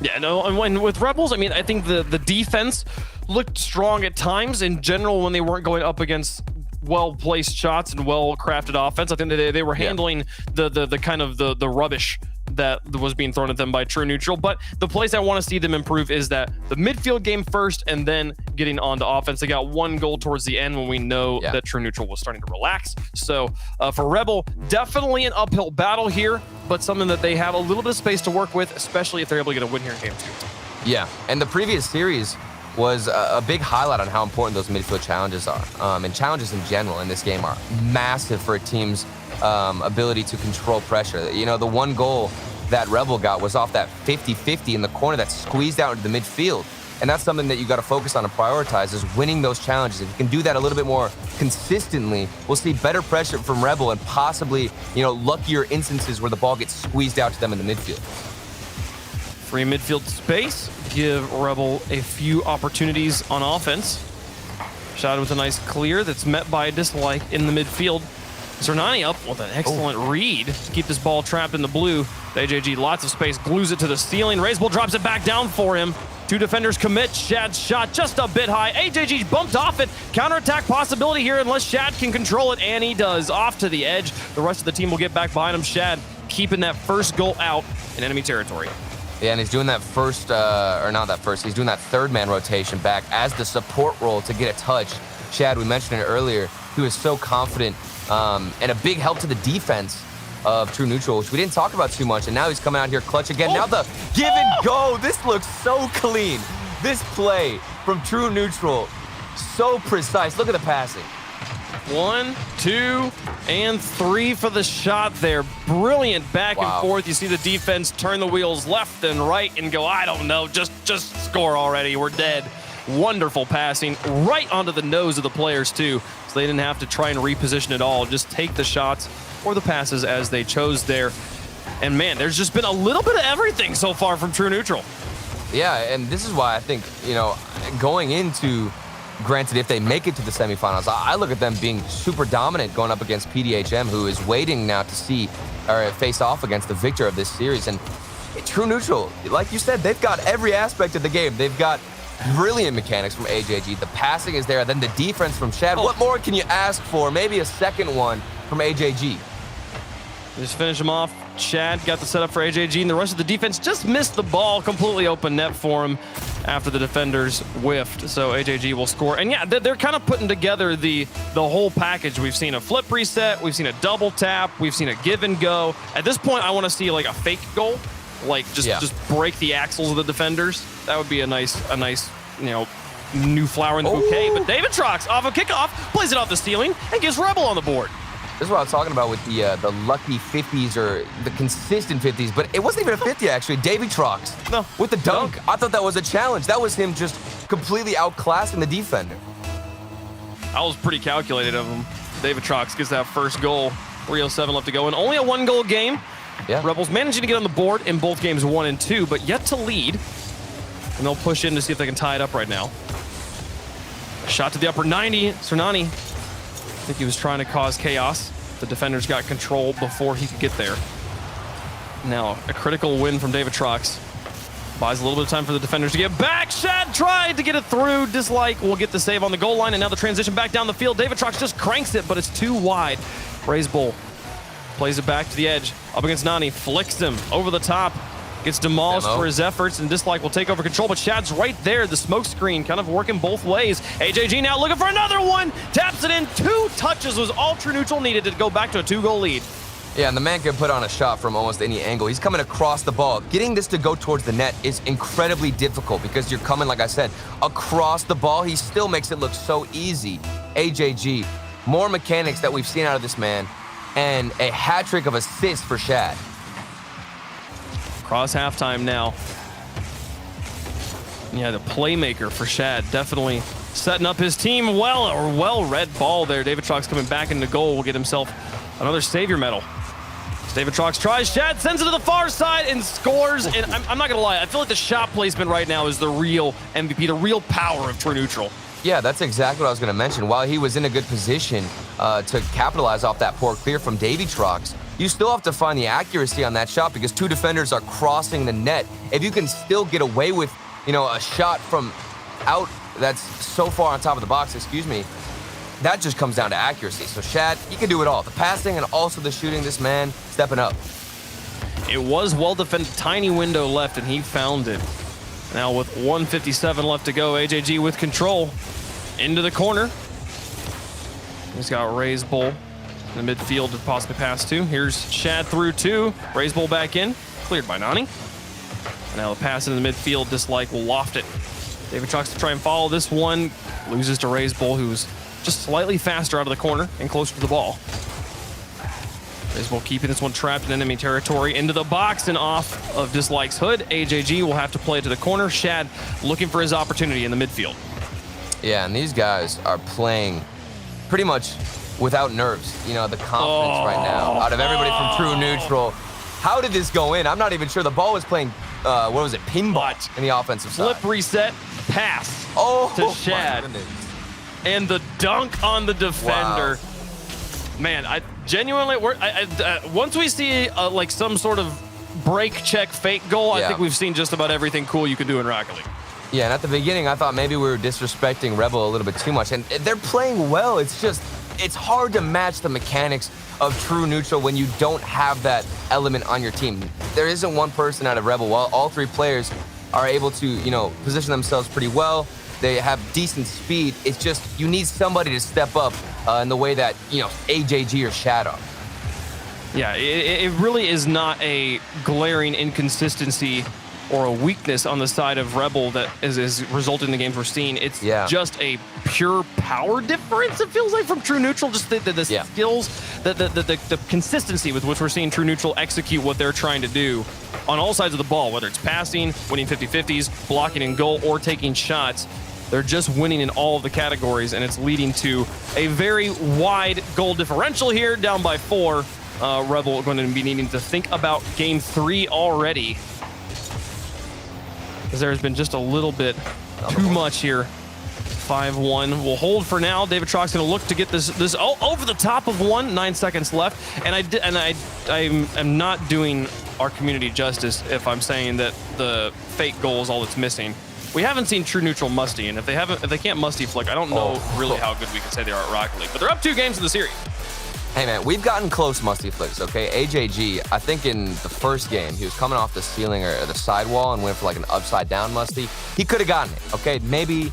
Yeah, no, and when with Rebels, I mean, I think the defense looked strong at times in general when they weren't going up against well-placed shots and well-crafted offense. I think that they were handling the kind of the rubbish that was being thrown at them by True Neutral. But the place I want to see them improve is that the midfield game first and then getting on to offense. They got 1 goal towards the end when we know that True Neutral was starting to relax. So for Rebel, definitely an uphill battle here, but something that they have a little bit of space to work with, especially if they're able to get a win here in game 2. Yeah, and the previous series was a big highlight on how important those midfield challenges are. And challenges in general in this game are massive for a team's ability to control pressure. You know, the 1 goal that Rebel got was off that 50-50 in the corner that squeezed out into the midfield. And that's something that you got to focus on and prioritize, is winning those challenges. If you can do that a little bit more consistently, we'll see better pressure from Rebel and possibly, you know, luckier instances where the ball gets squeezed out to them in the midfield. Free midfield space, give Rebel a few opportunities on offense. Shot with a nice clear that's met by a dislike in the midfield. Zernani up with an excellent read to keep this ball trapped in the blue. AJG, lots of space, glues it to the ceiling. Raiseball drops it back down for him. 2 defenders commit. Shad's shot just a bit high. AJG bumped off it. Counterattack possibility here unless Shad can control it, and he does. Off to the edge. The rest of the team will get back behind him. Shad keeping that first goal out in enemy territory. Yeah, and he's doing that he's doing that third man rotation back as the support role to get a touch. Shad, we mentioned it earlier, he was so confident and a big help to the defense of True Neutral, which we didn't talk about too much, and now he's coming out here clutch again. Now the give and go. This looks so clean. This play from True Neutral, so precise. Look at the passing. 1, 2, and 3 for the shot there. Brilliant back and forth. You see the defense turn the wheels left and right and go, I don't know, just score already. We're dead. Wonderful passing right onto the nose of the players too, so they didn't have to try and reposition at all. Just take the shots or the passes as they chose there. And man, there's just been a little bit of everything so far from True Neutral. Yeah, and this is why I think, going into, granted, if they make it to the semifinals, I look at them being super dominant going up against pdhm, who is waiting now to see or face off against the victor of this series. And True Neutral, like you said, they've got every aspect of the game. They've got brilliant mechanics from AJG. The passing is there, then the defense from Shad. What more can you ask for? Maybe a second one from AJG. Just finish him off. Shad got the setup for AJG, and the rest of the defense just missed the ball. Completely open net for him after the defenders whiffed. So AJG will score. And yeah, they're kind of putting together the whole package. We've seen a flip reset. We've seen a double tap. We've seen a give and go. At this point, I want to see like a fake goal. Like just break the axles of the defenders. That would be a nice, new flower in the bouquet. But David Trox off a kickoff, plays it off the ceiling, and gives Rebel on the board. This is what I was talking about with the lucky 50s or the consistent 50s, but it wasn't even a 50 actually. Davy Trox with the dunk. I thought that was a challenge. That was him just completely outclassing the defender. I was pretty calculated of him. David Trox gets that first goal. 3:07 left to go, and only a 1-goal game. Yeah. Rebels managing to get on the board in both games 1 and 2, but yet to lead. And they'll push in to see if they can tie it up right now. Shot to the upper 90. Cernani, I think he was trying to cause chaos. The defenders got control before he could get there. Now, a critical win from David Trox. Buys a little bit of time for the defenders to get back. Shad tried to get it through. Dislike will get the save on the goal line, and now the transition back down the field. David Trox just cranks it, but it's too wide. Raise Bull plays it back to the edge. Up against Nani, flicks him over the top. Gets demolished for his efforts, and Dislike will take over control, but Shad's right there. The smoke screen kind of working both ways. AJG now looking for another one. Taps it in. 2 touches was all True Neutral needed to go back to a 2-goal lead. Yeah, and the man can put on a shot from almost any angle. He's coming across the ball. Getting this to go towards the net is incredibly difficult because you're coming, like I said, across the ball. He still makes it look so easy. AJG, more mechanics that we've seen out of this man, and a hat trick of assists for Shad. Cross halftime now. Yeah, the playmaker for Shad definitely setting up his team well-read ball there. David Trox coming back into goal will get himself another savior medal. As David Trox tries, Shad sends it to the far side and scores. And I'm not gonna lie, I feel like the shot placement right now is the real MVP, the real power of True Neutral. Yeah, that's exactly what I was going to mention. While he was in a good position to capitalize off that poor clear from Davy Trox, you still have to find the accuracy on that shot because 2 defenders are crossing the net. If you can still get away with, a shot from out that's so far on top of the box, that just comes down to accuracy. So Shad, he can do it all. The passing and also the shooting, this man stepping up. It was well defended, tiny window left, and he found it. Now with 1:57 left to go, AJG with control into the corner. He's got Raise Bull in the midfield to possibly pass to. Here's Shad through 2. Raise Bull back in, cleared by Nani. And now the pass in the midfield, Dislike will loft it. David Trox to try and follow this one. Loses to Raise Bull, who's just slightly faster out of the corner and closer to the ball. Raise Bull keeping this one trapped in enemy territory, into the box and off of Dislike's hood. AJG will have to play it to the corner. Shad looking for his opportunity in the midfield. Yeah, and these guys are playing pretty much without nerves. The confidence right now out of everybody from True Neutral. How did this go in? I'm not even sure. The ball was playing, pinball in the offensive side. Flip reset, pass to Shad. and the dunk on the defender. Wow. Man, I genuinely, once we see like some sort of break check fake goal, I think we've seen just about everything cool you can do in Rocket League. Yeah, and at the beginning, I thought maybe we were disrespecting Rebel a little bit too much, and they're playing well. It's just, it's hard to match the mechanics of true neutral when you don't have that element on your team. There isn't one person out of Rebel. While all three players are able to, you know, position themselves pretty well, they have decent speed. It's just, you need somebody to step up in the way that, you know, AJG or Shadow. Yeah, it really is not a glaring inconsistency or a weakness on the side of Rebel that is resulting in the games we're seeing. It's just a pure power difference, it feels like, from True Neutral. Just the skills, the consistency with which we're seeing True Neutral execute what they're trying to do on all sides of the ball, whether it's passing, winning 50-50s, blocking in goal, or taking shots. They're just winning in all of the categories, and it's leading to a very wide goal differential here, down by 4. Rebel going to be needing to think about game 3 already, because there's been just a little bit too much here. 5-1. We'll hold for now. David Trock's going to look to get this over the top of 1. 9 seconds left, and I'm not doing our community justice if I'm saying that the fake goal is all that's missing. We haven't seen True Neutral musty, and if they can't musty flick, I don't know really how good we can say they are at Rocket League. But they're up 2 games in the series. Hey man, we've gotten close musty flicks, okay? AJG, I think in the first game, he was coming off the ceiling or the sidewall and went for like an upside down musty. He could have gotten it, okay? Maybe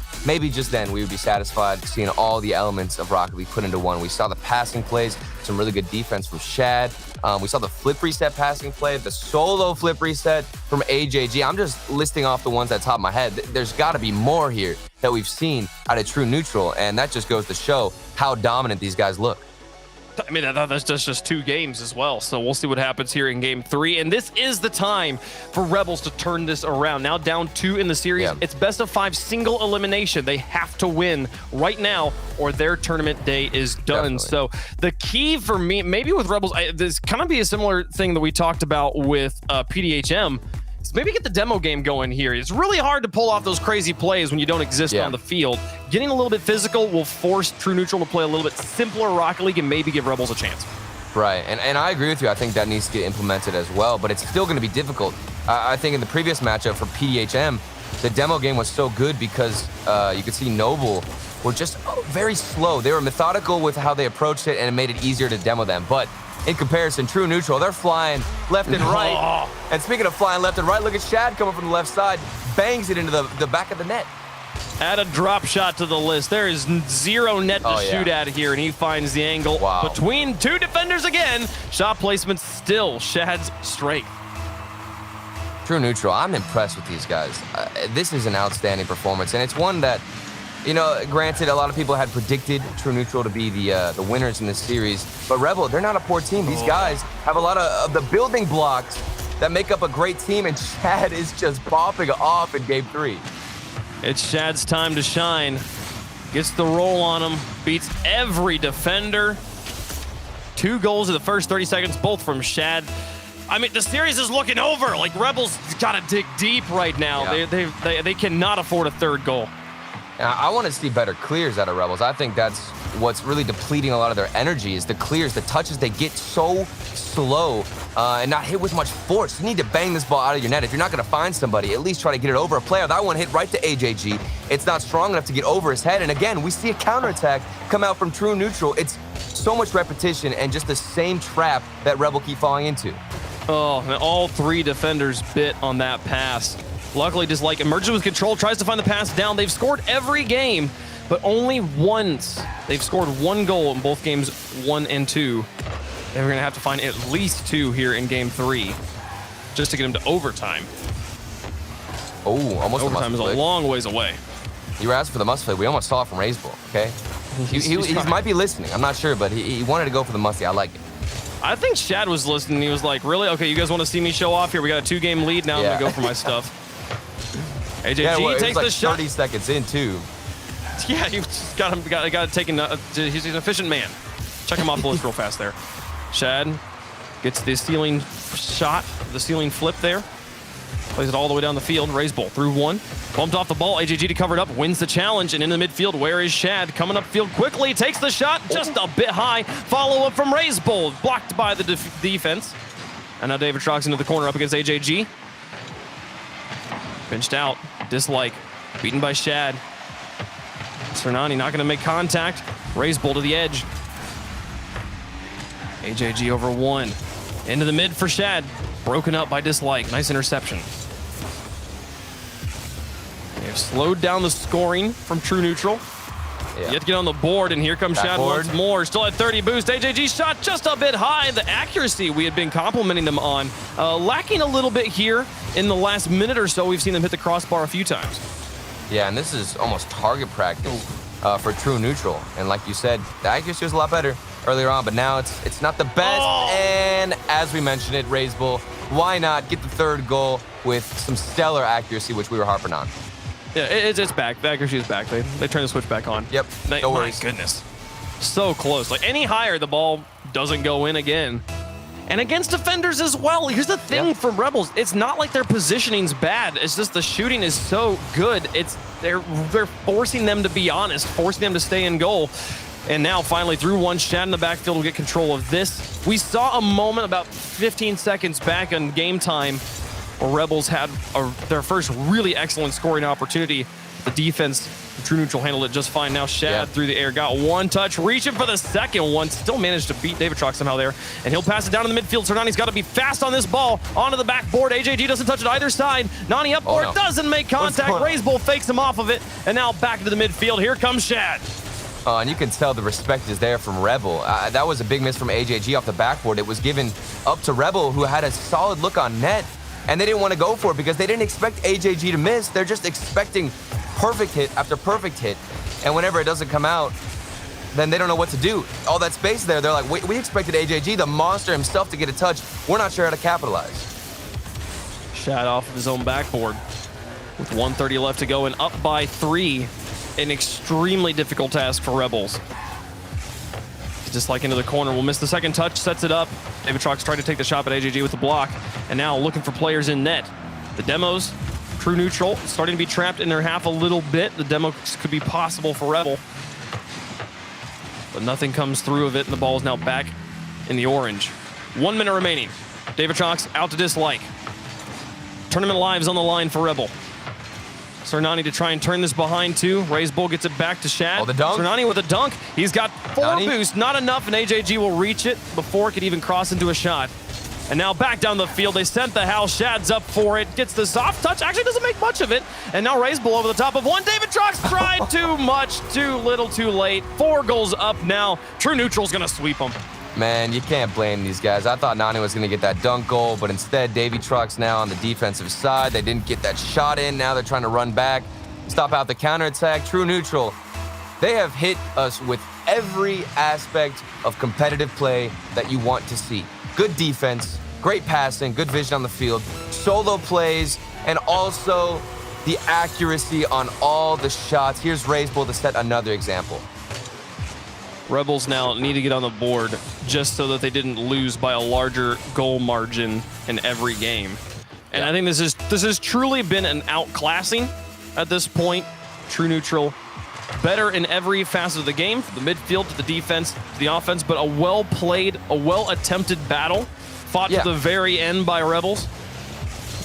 just then we would be satisfied seeing all the elements of Rocket League put into one. We saw the passing plays, some really good defense from Shad. We saw the flip reset passing play, the solo flip reset from AJG. I'm just listing off the ones at the top of my head. There's got to be more here that we've seen out of True Neutral, and that just goes to show how dominant these guys look. I mean, that's just 2 games as well, so we'll see what happens here in game 3. And this is the time for Rebels to turn this around. Now down 2 in the series. It's best of 5 single elimination. They have to win right now, or their tournament day is done. Definitely. So the key for me, maybe with Rebels, this kind of be a similar thing that we talked about with PDHM. Maybe get the demo game going here. It's really hard to pull off those crazy plays when you don't exist on the field. Getting a little bit physical will force True Neutral to play a little bit simpler Rocket League and maybe give Rebels a chance. Right, and I agree with you. I think that needs to get implemented as well, but it's still going to be difficult. I think in the previous matchup for PDHM, the demo game was so good because you could see Noble were just very slow. They were methodical with how they approached it, and it made it easier to demo them. But in comparison, True Neutral, they're flying left and right. And speaking of flying left and right, look at Shad coming from the left side, bangs it into the back of the net. Add a drop shot to the list. There is 0 net to shoot at here, and he finds the angle between 2 defenders again. Shot placement still Shad's strength. True Neutral, I'm impressed with these guys. This is an outstanding performance, and it's one that, you know, granted, a lot of people had predicted True Neutral to be the winners in this series, but Rebel, they're not a poor team. These guys have a lot of the building blocks that make up a great team, and Shad is just popping off in game 3. It's Shad's time to shine. Gets the roll on him, beats every defender. 2 goals in the first 30 seconds, both from Shad. I mean, the series is looking over. Like, Rebels got to dig deep right now. They cannot afford a 3rd goal. I want to see better clears out of Rebels. I think that's what's really depleting a lot of their energy is the clears, the touches. They get so slow and not hit with much force. You need to bang this ball out of your net. If you're not going to find somebody, at least try to get it over a player. That one hit right to AJG. It's not strong enough to get over his head. And again, we see a counterattack come out from True Neutral. It's so much repetition and just the same trap that Rebel keep falling into. Oh, and all 3 defenders bit on that pass. Luckily, just like emerges with control, tries to find the pass down. They've scored every game, but only once. They've scored 1 goal in both games 1 and 2. And we're going to have to find at least 2 here in game 3 just to get them to overtime. Oh, almost overtime is a long ways away. You were asking for the must play. We almost saw it from Raiseball, okay? He might be listening. I'm not sure, but he wanted to go for the musty. I like it. I think Shad was listening. He was like, really? Okay, you guys want to see me show off here? We got a 2-game lead. Now I'm going to go for my stuff. AJG takes the shot. 30 seconds in, too. Yeah, you got to take he's an efficient man. Check him off the list real fast there. Shad gets the ceiling shot, the ceiling flip there. Plays it all the way down the field. RazeBull through one. Bumped off the ball. AJG to cover it up. Wins the challenge. And in the midfield, where is Shad? Coming upfield quickly. Takes the shot just a bit high. Follow up from RazeBull. Blocked by the defense. And now David Trox into the corner up against AJG. Pinched out. Dislike. Beaten by Shad. Cernani not going to make contact. RazeBull to the edge. AJG over one. Into the mid for Shad. Broken up by Dislike. Nice interception. They have slowed down the scoring from True Neutral. Yeah. Yet to get on the board, and here comes Shad once more. Still at 30 boost. AJG shot just a bit high. The accuracy we had been complimenting them on. Lacking a little bit here in the last minute or so. We've seen them hit the crossbar a few times. Yeah, and this is almost target practice for True Neutral. And like you said, the accuracy was a lot better earlier on, but now it's not the best. Oh. And as we mentioned it, RazeBull, why not get the third goal with some stellar accuracy, which we were harping on. Yeah, it's back. The accuracy is back. They turn the switch back on. Yep. No worries. My goodness. So close. Like any higher, the ball doesn't go in again. And against defenders as well. Here's the thing from Rebels. It's not like their positioning's bad. It's just the shooting is so good. They're forcing them to be honest, forcing them to stay in goal. And now finally through one, Shad in the backfield will get control of this. We saw a moment about 15 seconds back on game time where Rebels had their first really excellent scoring opportunity. The defense, True Neutral handled it just fine. Now Shad through the air, got one touch, reaching for the second one. Still managed to beat David Trox somehow there. And he'll pass it down in the midfield. Cernani's got to be fast on this ball. Onto the backboard. AJG doesn't touch it either side. Nani up for it, doesn't make contact. RazeBull fakes him off of it. And now back to the midfield. Here comes Shad. And you can tell the respect is there from Rebel. That was a big miss from AJG off the backboard. It was given up to Rebel, who had a solid look on net. And they didn't want to go for it because they didn't expect AJG to miss. They're just expecting perfect hit after perfect hit. And whenever it doesn't come out, then they don't know what to do. All that space there, they're like, we expected AJG, the monster himself, to get a touch. We're not sure how to capitalize. Shad off of his own backboard with 1:30 left to go and up by 3. An extremely difficult task for Rebels. Just like into the corner, will miss the second touch, sets it up. David Trox tried to take the shot at AJG with the block, and now looking for players in net. The demos, True Neutral, starting to be trapped in their half a little bit. The demo could be possible for Rebel, but nothing comes through of it, and the ball is now back in the orange. 1 minute remaining. David Trox out to Dislike. Tournament lives on the line for Rebel. Cernani to try and turn this behind two. RazeBull gets it back to Shad. Oh, the dunk. Cernani with a dunk. He's got 4 boosts, not enough, and AJG will reach it before it could even cross into a shot. And now back down the field. They sent the house. Shad's up for it. Gets the soft touch. Actually doesn't make much of it. And now RazeBull over the top of one. David Trox tried too much, too little, too late. 4 goals up now. True Neutral's going to sweep them. Man, you can't blame these guys. I thought Nani was going to get that dunk goal, but instead, Davy Trucks now on the defensive side. They didn't get that shot in. Now they're trying to run back, stop out the counterattack. True Neutral, they have hit us with every aspect of competitive play that you want to see. Good defense, great passing, good vision on the field, solo plays, and also the accuracy on all the shots. Here's RazeBull to set another example. Rebels now need to get on the board just so that they didn't lose by a larger goal margin in every game. And I think this has truly been an outclassing at this point. True Neutral better in every facet of the game, from the midfield to the defense to the offense, but a well-played, a well-attempted battle fought to the very end by Rebels.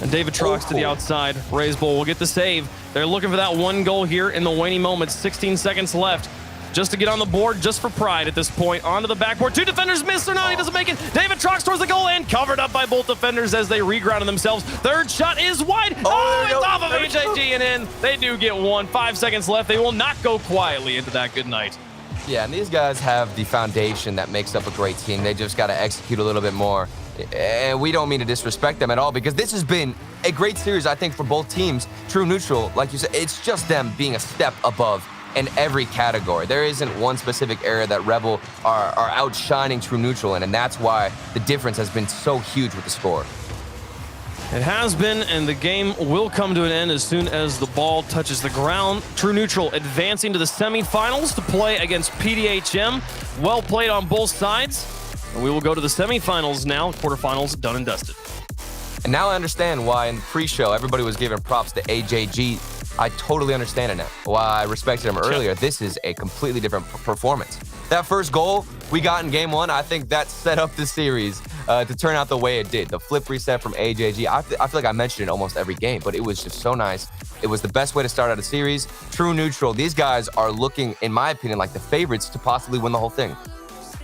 And David Trox to the outside. RazeBull will get the save. They're looking for that 1 goal here in the waning moments. 16 seconds left. Just to get on the board, just for pride at this point. Onto the backboard. 2 defenders miss. Cernani doesn't make it. David Trox towards the goal and covered up by both defenders as they regrounded themselves. Third shot is wide. It's off of AJG and in. They do get 1. 5 seconds left. They will not go quietly into that good night. Yeah, and these guys have the foundation that makes up a great team. They just got to execute a little bit more. And we don't mean to disrespect them at all, because this has been a great series, I think, for both teams. True Neutral, like you said, it's just them being a step above in every category. There isn't one specific area that Rebel are outshining True Neutral in, and that's why the difference has been so huge with the score. It has been, and the game will come to an end as soon as the ball touches the ground. True Neutral advancing to the semifinals to play against PDHM. Well played on both sides. And we will go to the semifinals now. Quarterfinals done and dusted. And now I understand why in the pre-show everybody was giving props to AJG. I totally understand it now. Why I respected him earlier. This is a completely different performance. That first goal we got in game 1, I think that set up the series to turn out the way it did. The flip reset from AJG. I feel like I mentioned it almost every game, but it was just so nice. It was the best way to start out a series. True neutral. These guys are looking, in my opinion, like the favorites to possibly win the whole thing.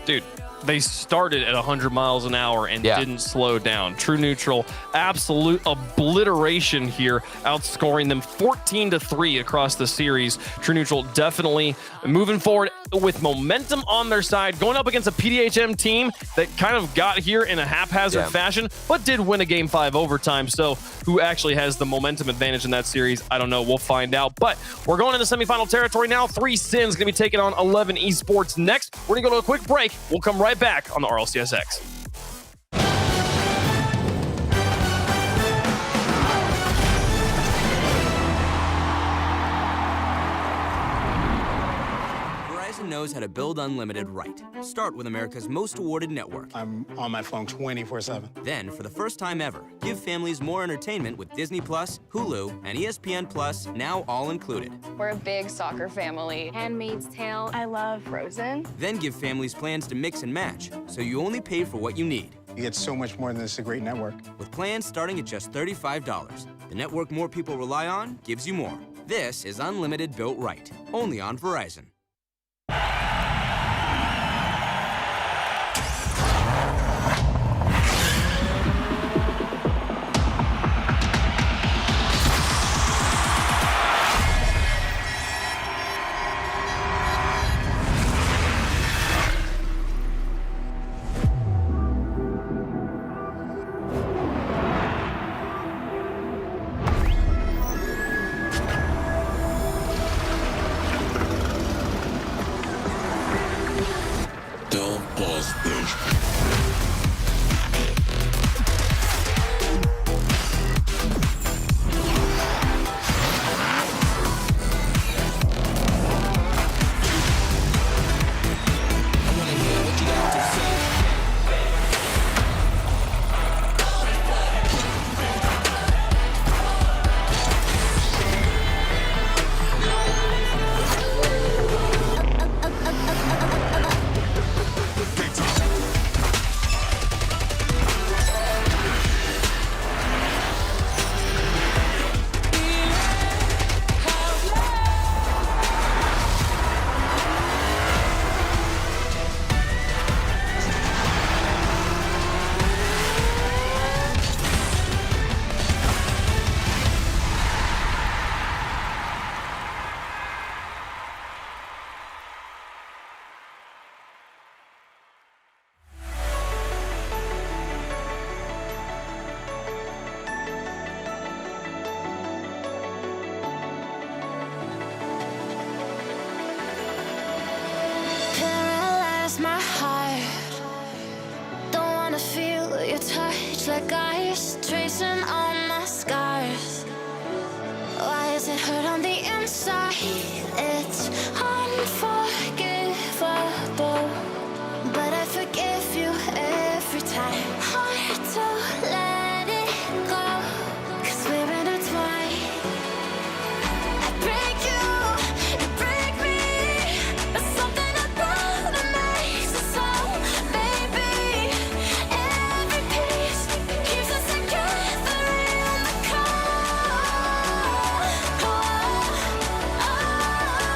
Dude, they started at 100 miles an hour and didn't slow down. True neutral, absolute obliteration here, outscoring them 14-3 across the series. True neutral definitely moving forward with momentum on their side, going up against a PDHM team that kind of got here in a haphazard fashion, but did win a Game 5 overtime. So who actually has the momentum advantage in that series? I don't know. We'll find out. But we're going into semifinal territory now. 3 Sins going to be taking on 11 Esports next. We're going to go to a quick break. We'll come right back on the RLCSX. Verizon knows how to build unlimited right. Start with America's most awarded network. I'm on my phone 24/7. Then, for the first time ever, give families more entertainment with Disney+, Hulu, and ESPN Plus, now all included. We're a big soccer family. Handmaid's Tale. I love Frozen. Then give families plans to mix and match, so you only pay for what you need. You get so much more than this, a great network. With plans starting at just $35, the network more people rely on gives you more. This is unlimited built right, only on Verizon. My heart, don't wanna feel your touch like ice, tracing all my scars. Why is it hurt on the inside? It's unforgivable, but I forgive you every time. Hard to let it go, 'cause we're intertwined. I break you, you break me, but something about it makes it so, baby. Every piece keeps us together in the car. Oh, oh, oh.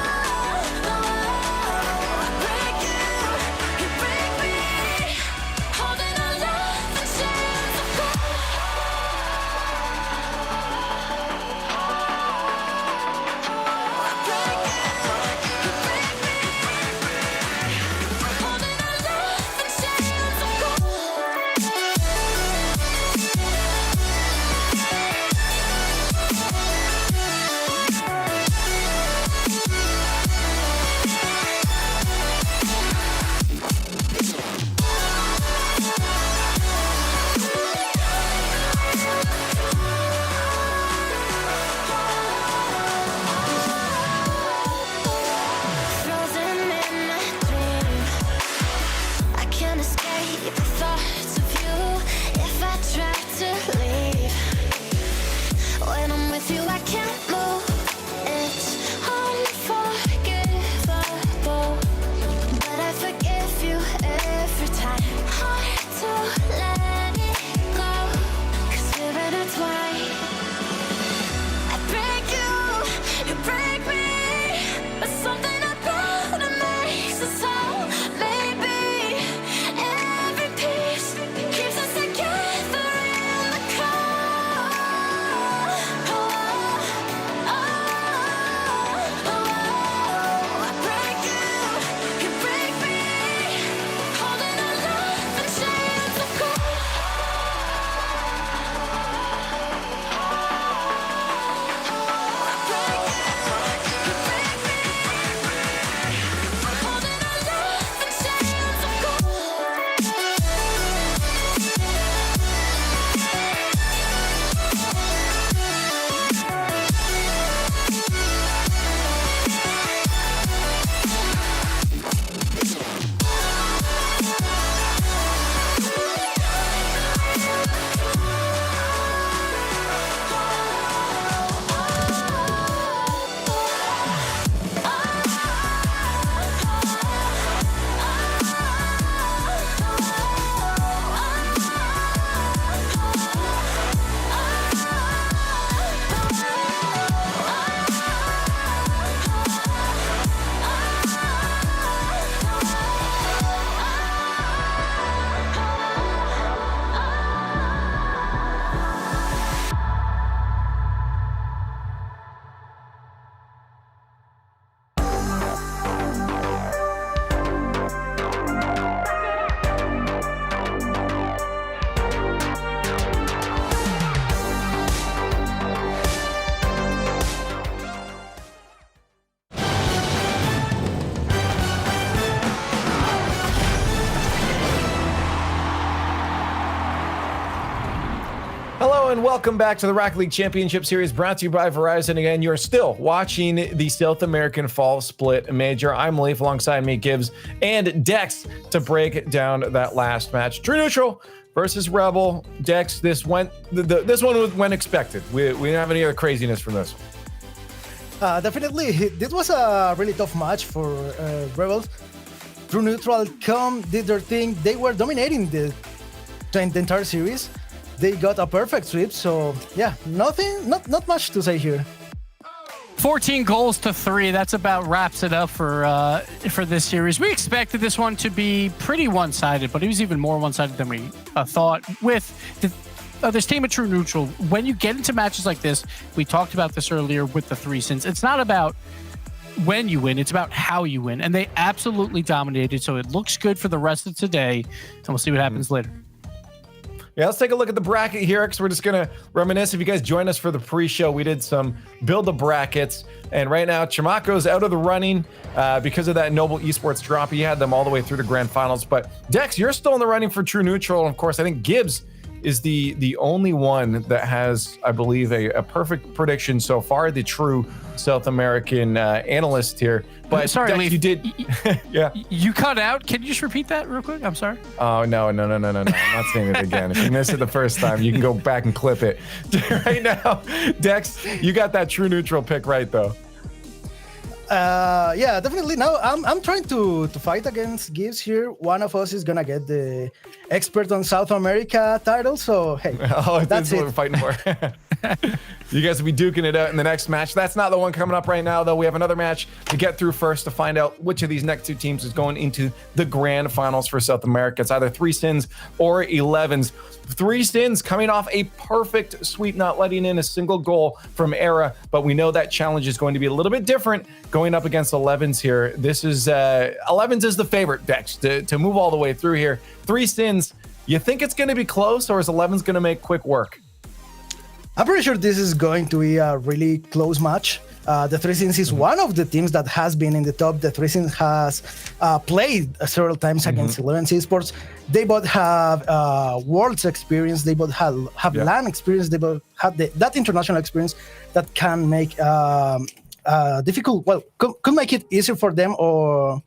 Hello and welcome back to the Rocket League Championship Series brought to you by Verizon. Again, you're still watching the South American Fall Split Major. I'm Leaf, alongside me, Gibbs and Dex to break down that last match. True Neutral versus Rebel. Dex, this one went expected. We didn't have any other craziness from this. Definitely, this was a really tough match for Rebels. True Neutral did their thing. They were dominating the entire series. They got a perfect sweep, so yeah, not much to say here. 14 goals to 3. That's about wraps it up for this series. We expected this one to be pretty one-sided, but it was even more one-sided than we thought. With this team of True Neutral, when you get into matches like this, we talked about this earlier with the 3 sins. It's not about when you win, it's about how you win, and they absolutely dominated. So it looks good for the rest of today, and we'll see what happens later. Yeah, let's take a look at the bracket here, because we're just going to reminisce. If you guys joined us for the pre-show, we did some build the brackets. And right now, Chamaco's out of the running because of that Noble Esports drop. He had them all the way through the grand finals. But Dex, you're still in the running for True Neutral. And of course, I think Gibbs is the only one that has, I believe, a perfect prediction so far, the true South American analyst here. But sorry, Dex, Leaf, you did, yeah. You cut out. Can you just repeat that real quick? I'm sorry. Oh, no. I'm not saying it again. If you missed it the first time, you can go back and clip it. Right now, Dex, you got that True Neutral pick right, though. Yeah, definitely. Now I'm trying to fight against Gibbs here. One of us is gonna get the expert on South America title. So hey, that's what we're fighting for. You guys will be duking it out in the next match. That's not the one coming up right now, though. We have another match to get through first to find out which of these next 2 teams is going into the grand finals for South America. It's either 3 sins or 11s. 3 sins coming off a perfect sweep, not letting in a single goal from Era, but we know that challenge is going to be a little bit different going up against 11s here. This is 11s is the favorite, Dex, to move all the way through here. 3 sins. You think it's going to be close, or is 11s going to make quick work? I'm pretty sure this is going to be a really close match. The 3 Sins is one of the teams that has been in the top. The 3 Sins has played several times against 11 Esports. They both have Worlds experience. They both have LAN experience. They both have that international experience that can make difficult. Well, could make it easier for them or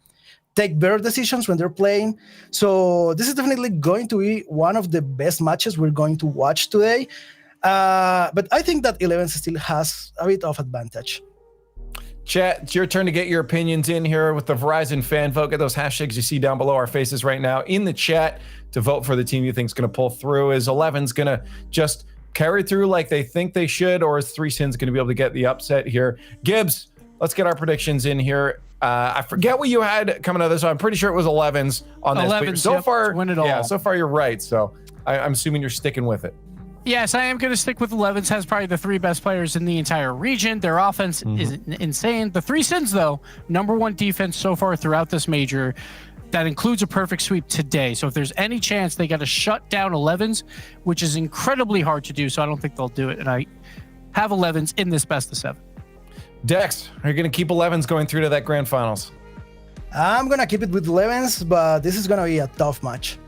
take better decisions when they're playing. So this is definitely going to be one of the best matches we're going to watch today. But I think that 11 still has a bit of advantage. Chat, it's your turn to get your opinions in here with the Verizon fan vote. Get those hashtags you see down below our faces right now in the chat to vote for the team you think is going to pull through. Is 11's going to just carry through like they think they should, or is 3 Sins going to be able to get the upset here? Gibbs, let's get our predictions in here. I forget what you had coming out of this one. I'm pretty sure it was 11's on this. 11's, so far, win it all. Yeah, so far you're right. So I'm assuming you're sticking with it. Yes, I am going to stick with 11s. Has probably the 3 best players in the entire region. Their offense is insane. The 3 Sins, though, #1 defense so far throughout this major. That includes a perfect sweep today. So if there's any chance, they got to shut down 11s, which is incredibly hard to do. So I don't think they'll do it. And I have 11s in this best of 7. Dex, are you going to keep 11s going through to that grand finals? I'm going to keep it with 11s, but this is going to be a tough match.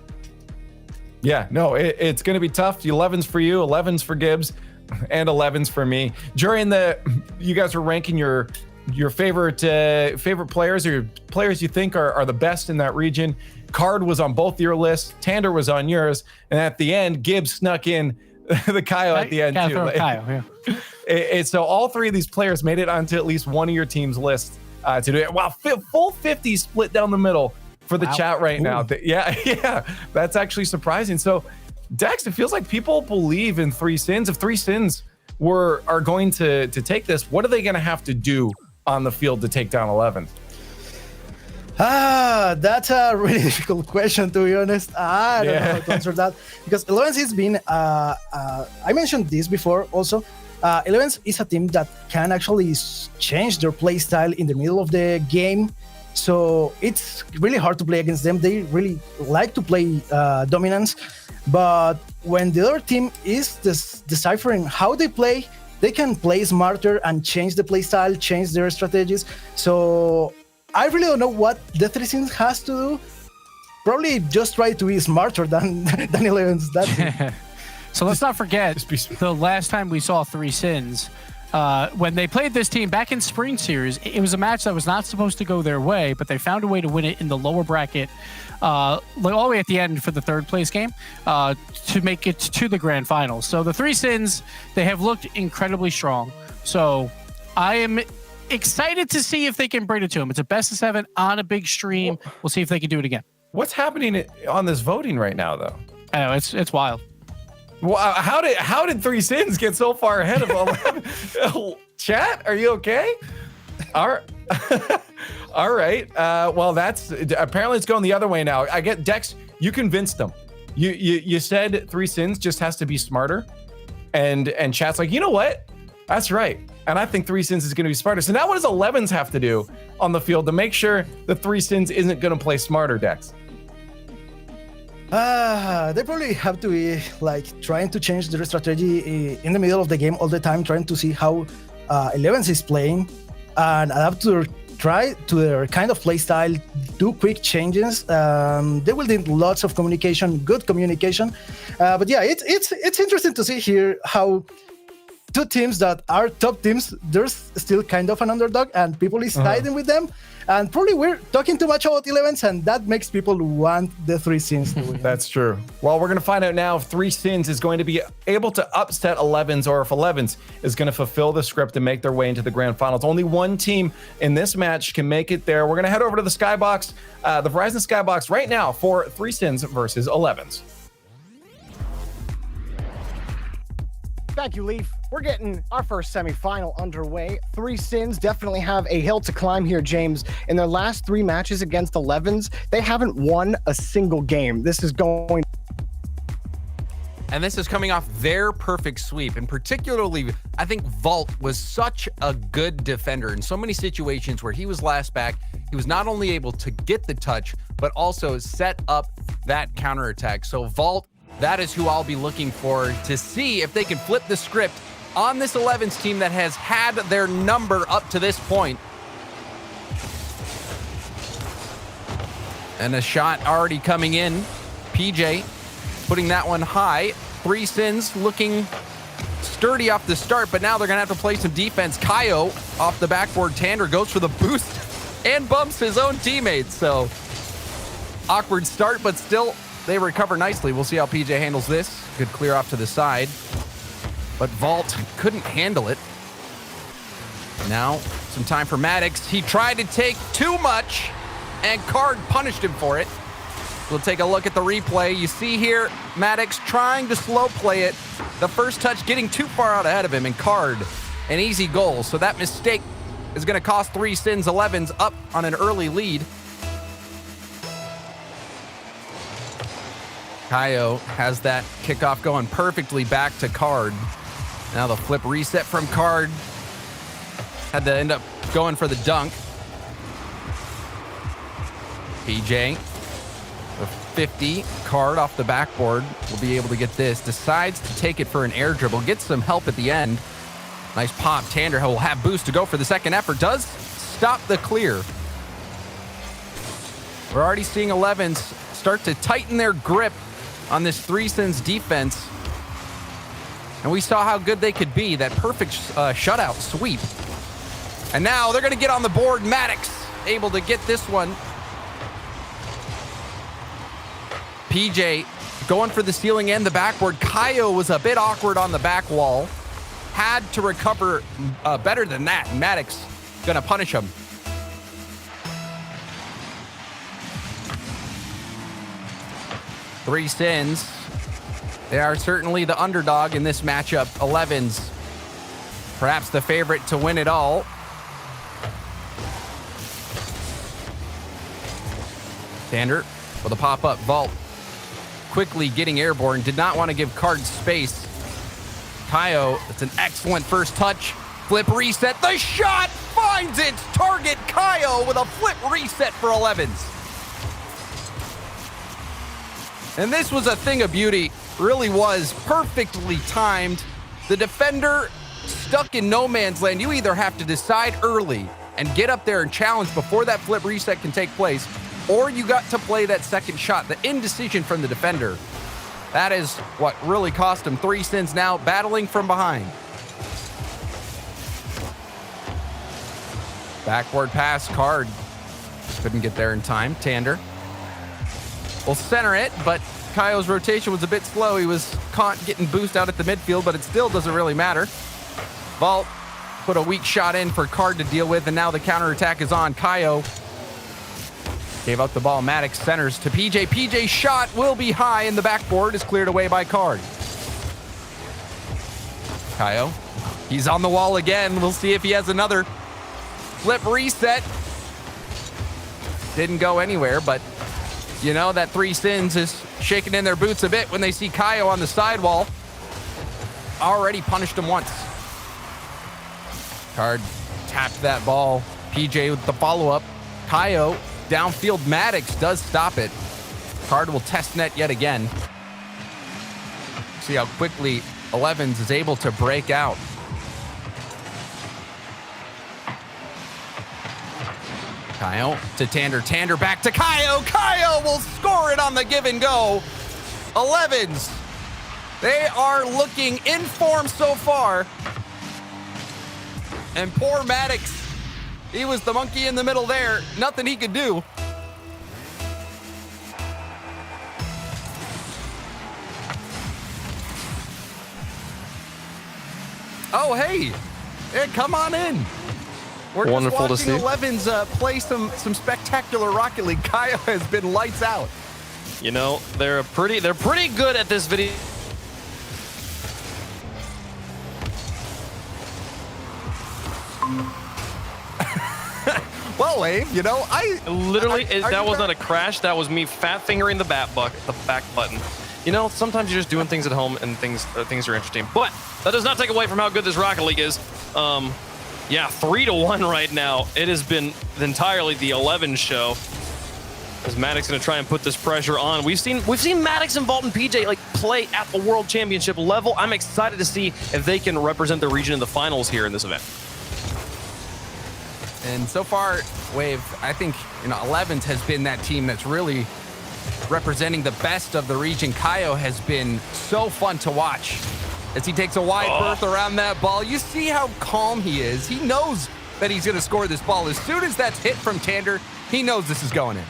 Yeah, no, it's going to be tough. 11's for you, 11's for Gibbs, and 11's for me. During you guys were ranking your favorite players, or your players you think are the best in that region. Card was on both your lists. Tander was on yours. And at the end, Gibbs snuck in the Kaio at the end, too. Kaio, yeah. So all 3 of these players made it onto at least one of your team's lists to do it. Wow, full 50 split down the middle for the chat right now. Yeah, that's actually surprising. So, Dex, it feels like people believe in 3 Sins. If 3 Sins are going to take this, what are they going to have to do on the field to take down 11? That's a really difficult question, to be honest. I don't know how to answer that, because 11 has been, I mentioned this before also, 11 is a team that can actually change their play style in the middle of the game. So it's really hard to play against them. They really like to play dominance. But when the other team is deciphering how they play, they can play smarter and change the play style, change their strategies. So I really don't know what the 3 Sins has to do. Probably just try to be smarter than 11's. That's it. So let's not forget the last time we saw Three Sins. When they played this team back in Spring Series, it was a match that was not supposed to go their way, but they found a way to win it in the lower bracket, all the way at the end for the third place game, to make it to the grand finals. So the Three Sins, they have looked incredibly strong. So I am excited to see if they can bring it to them. It's a best of 7 on a big stream. We'll see if they can do it again. What's happening on this voting right now, though? I know, it's wild. Well, how did Three Sins get so far ahead of 11? Chat, are you okay? All right. Well, that's apparently it's going the other way now. I get Dex. You convinced them. You said Three Sins just has to be smarter, and chat's like, you know what? That's right. And I think Three Sins is going to be smarter. So now what does 11s have to do on the field to make sure the Three Sins isn't going to play smarter, Dex? They probably have to be like trying to change their strategy in the middle of the game all the time, trying to see how 11s is playing and adapt to their kind of play style, do quick changes. They will need lots of communication, good communication. But yeah, it's interesting to see here how two teams that are top teams, there's still kind of an underdog and people is siding with them. And probably we're talking too much about 11s, and that makes people want the Three Sins to win. That's true. Well, we're going to find out now if Three Sins is going to be able to upset 11s or if 11s is going to fulfill the script and make their way into the grand finals. Only one team in this match can make it there. We're going to head over to the Skybox, the Verizon Skybox right now for Three Sins versus 11s. Thank you, Leaf. We're getting our first semifinal underway. Three Sins definitely have a hill to climb here, James. In their last 3 matches against 11s, they haven't won a single game. This is going... And this is coming off their perfect sweep. And particularly, I think Vault was such a good defender in so many situations where he was last back. He was not only able to get the touch, but also set up that counterattack. So Vault, that is who I'll be looking for to see if they can flip the script on this 11s team that has had their number up to this point. And a shot already coming in. PJ putting that one high. Three Sins looking sturdy off the start, but now they're going to have to play some defense. Kaio off the backboard. Tander goes for the boost and bumps his own teammates. So awkward start, but still they recover nicely. We'll see how PJ handles this. Good clear off to the side. But Vault couldn't handle it. Now, some time for Maddox. He tried to take too much, and Card punished him for it. We'll take a look at the replay. You see here, Maddox trying to slow play it. The first touch getting too far out ahead of him, and Card, an easy goal. So that mistake is going to cost Three Sins 11s up on an early lead. Kaio has that kickoff going perfectly back to Card. Now the flip reset from Card. Had to end up going for the dunk. PJ, the 50, Card off the backboard. Will be able to get this. Decides to take it for an air dribble. Gets some help at the end. Nice pop. Tander will have boost to go for the second effort. Does stop the clear. We're already seeing 11s start to tighten their grip on this Three Sins defense. And we saw how good they could be. That perfect shutout sweep. And now they're going to get on the board. Maddox able to get this one. PJ going for the ceiling and the backboard. Kaio was a bit awkward on the back wall. Had to recover better than that. Maddox going to punish him. Three Sins. They are certainly the underdog in this matchup. 11s, perhaps the favorite to win it all. Tander with a pop-up. Vault quickly getting airborne. Did not want to give Card space. Kaio, it's an excellent first touch. Flip reset. The shot finds its target. Kaio with a flip reset for 11s. And this was a thing of beauty. Really was perfectly timed. The defender stuck in no man's land. You either have to decide early and get up there and challenge before that flip reset can take place, or you got to play that second shot. The indecision from the defender That is what really cost him 3 sins now, battling from behind. Backward pass, Card. Couldn't get there in time. Tander will center it, but Kaio's rotation was a bit slow. He was caught getting boost out at the midfield, but it still doesn't really matter. Vault put a weak shot in for Card to deal with, and now the counterattack is on. Kaio gave out the ball. Maddox centers to PJ. PJ's shot will be high, and the backboard is cleared away by Card. Kaio, he's on the wall again. We'll see if he has another flip reset. Didn't go anywhere, but you know that 3 sins is shaking in their boots a bit when they see Kaio on the sidewall. Already punished him once. Card tapped that ball. PJ with the follow-up. Kaio downfield. Maddox does stop it. Card will test net yet again. See how quickly 11s is able to break out. Kaio to Tander. Tander back to Kaio. Kaio will score it on the give and go. 11s. They are looking in form so far. And poor Maddox, he was the monkey in the middle there. Nothing he could do. Oh, hey, come on in. We're Wonderful just to watching see. 11s play some spectacular Rocket League. Kaio has been lights out. You know, they're pretty good at this video. Well, Wave, you know, I literally that was not a crash. That was me fat fingering the back button. You know, sometimes you're just doing things at home and things are interesting. But that does not take away from how good this Rocket League is. Yeah, 3-1 right now. It has been entirely the 11 show. As Maddox going to try and put this pressure on. We've seen Maddox and Vault and PJ like play at the World Championship level. I'm excited to see if they can represent the region in the finals here in this event. And so far, Wave, I think 11s has been that team that's really representing the best of the region. Kaio has been so fun to watch as he takes a wide berth around that ball. You see how calm he is. He knows that he's going to score this ball. As soon as that's hit from Tander, he knows this is going in.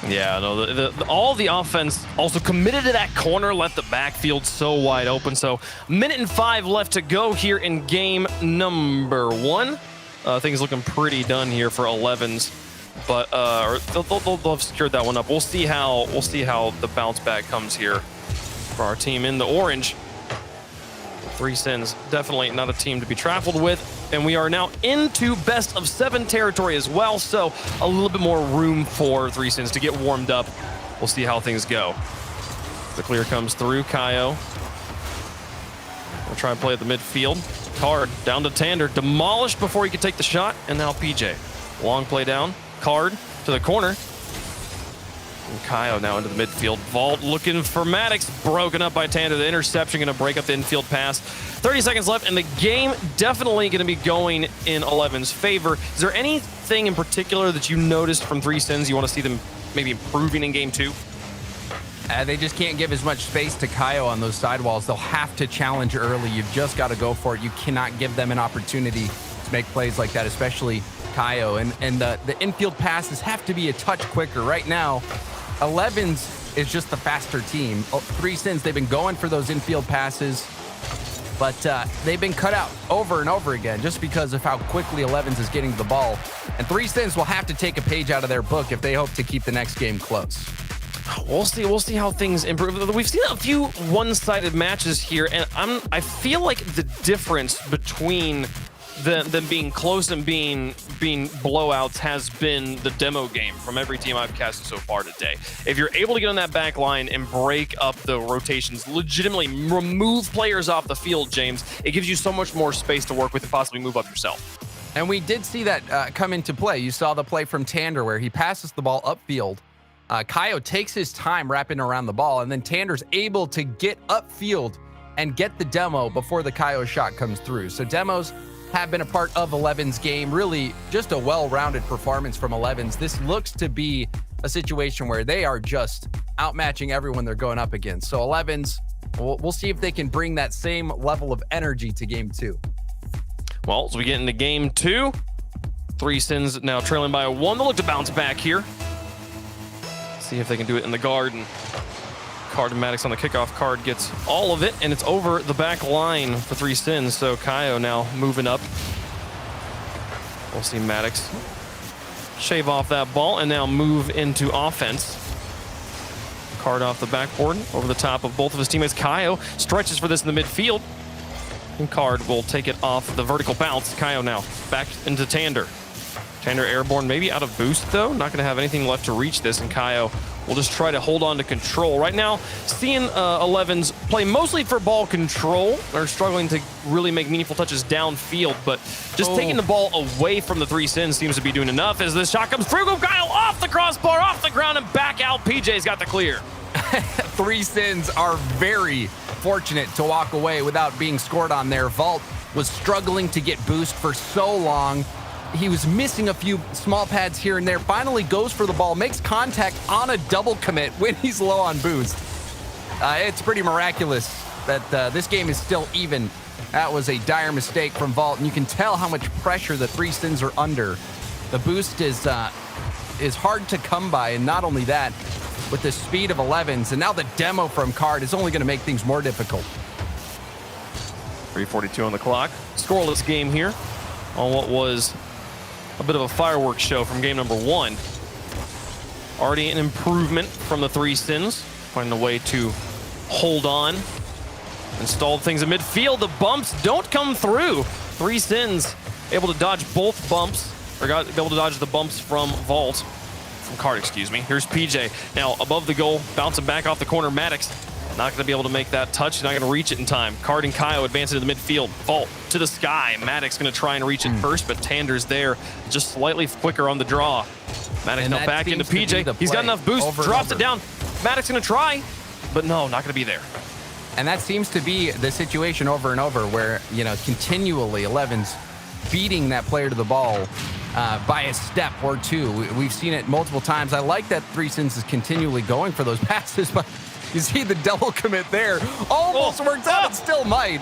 Yeah, no, all the offense also committed to that corner, left the backfield so wide open. So, 1:05 left to go here in game number 1. Things looking pretty done here for 11s, but they'll have secured that one up. We'll see how the bounce back comes here for our team in the orange. 3 sins, definitely not a team to be trifled with. And we are now into best of 7 territory as well, so a little bit more room for 3 sins to get warmed up. We'll see how things go. The clear comes through. Kaio will try and play at the midfield. Card down to Tander, demolished before he could take the shot, and now PJ. Long play down, Card to the corner. And Kaio now into the midfield. Vault looking for Maddox, broken up by Tander. The interception going to break up the infield pass. 30 seconds left, and the game definitely going to be going in 11's favor. Is there anything in particular that you noticed from 3 sins you want to see them maybe improving in game 2? They just can't give as much space to Kaio on those sidewalls. They'll have to challenge early. You've just got to go for it. You cannot give them an opportunity to make plays like that, especially Kaio. And the infield passes have to be a touch quicker. Right now, 11s is just the faster team. 3 sins, they've been going for those infield passes, but they've been cut out over and over again just because of how quickly 11s is getting the ball. And 3 sins will have to take a page out of their book if they hope to keep the next game close. We'll see how things improve. We've seen a few one-sided matches here, and I feel like the difference between them being close and being blowouts has been the demo game from every team I've casted so far today. If you're able to get on that back line and break up the rotations, legitimately remove players off the field, James, it gives you so much more space to work with and possibly move up yourself. And we did see that come into play. You saw the play from Tander where he passes the ball upfield. Kaio takes his time wrapping around the ball, and then Tander's able to get upfield and get the demo before the Kaio shot comes through. So demos have been a part of 11's game. Really just a well-rounded performance from 11's. This looks to be a situation where they are just outmatching everyone they're going up against. So 11s, we'll see if they can bring that same level of energy to game 2. Well, as we get into game 2, 3 Sins now trailing by 1. They'll look to bounce back here. See if they can do it in the garden. Card and Maddox on the kickoff. Card gets all of it, and it's over the back line for 3 Sins. So Kaio now moving up. We'll see Maddox shave off that ball and now move into offense. Card off the backboard over the top of both of his teammates. Kaio stretches for this in the midfield. And Card will take it off the vertical bounce. Kaio now back into Tander. Tander airborne, maybe out of boost though. Not going to have anything left to reach this, and Kaio will just try to hold on to control. Right now, seeing 11s play mostly for ball control. They're struggling to really make meaningful touches downfield, but just taking the ball away from the 3 Sins seems to be doing enough as this shot comes through. Kaio off the crossbar, off the ground, and back out. PJ's got the clear. 3 Sins are very fortunate to walk away without being scored on there. Vault was struggling to get boost for so long. He was missing a few small pads here and there. Finally goes for the ball, makes contact on a double commit when he's low on boost. It's pretty miraculous that this game is still even. That was a dire mistake from Vault, and you can tell how much pressure the 3 Sins are under. The boost is hard to come by, and not only that, with the speed of 11s, and now the demo from Card is only going to make things more difficult. 3:42 on the clock. Scoreless game here on what was a bit of a fireworks show from game number 1. Already an improvement from the 3 Sins, finding a way to hold on. Installed things in midfield. The bumps don't come through. 3 Sins able to dodge both bumps, or able to dodge the bumps from Vault. From Card, excuse me. Here's PJ. Now above the goal, bouncing back off the corner. Maddox not going to be able to make that touch. Not going to reach it in time. Card and Kaio advance into the midfield. Vault to the sky. Maddox going to try and reach it first, but Tander's there just slightly quicker on the draw. Maddox now back into PJ. He's got enough boost. Drops it down. Maddox going to try, but no, not going to be there. And that seems to be the situation over and over where, continually 11's beating that player to the ball by a step or two. We've seen it multiple times. I like that 3 Sins is continually going for those passes, but you see the double commit there. Almost works out. It still might.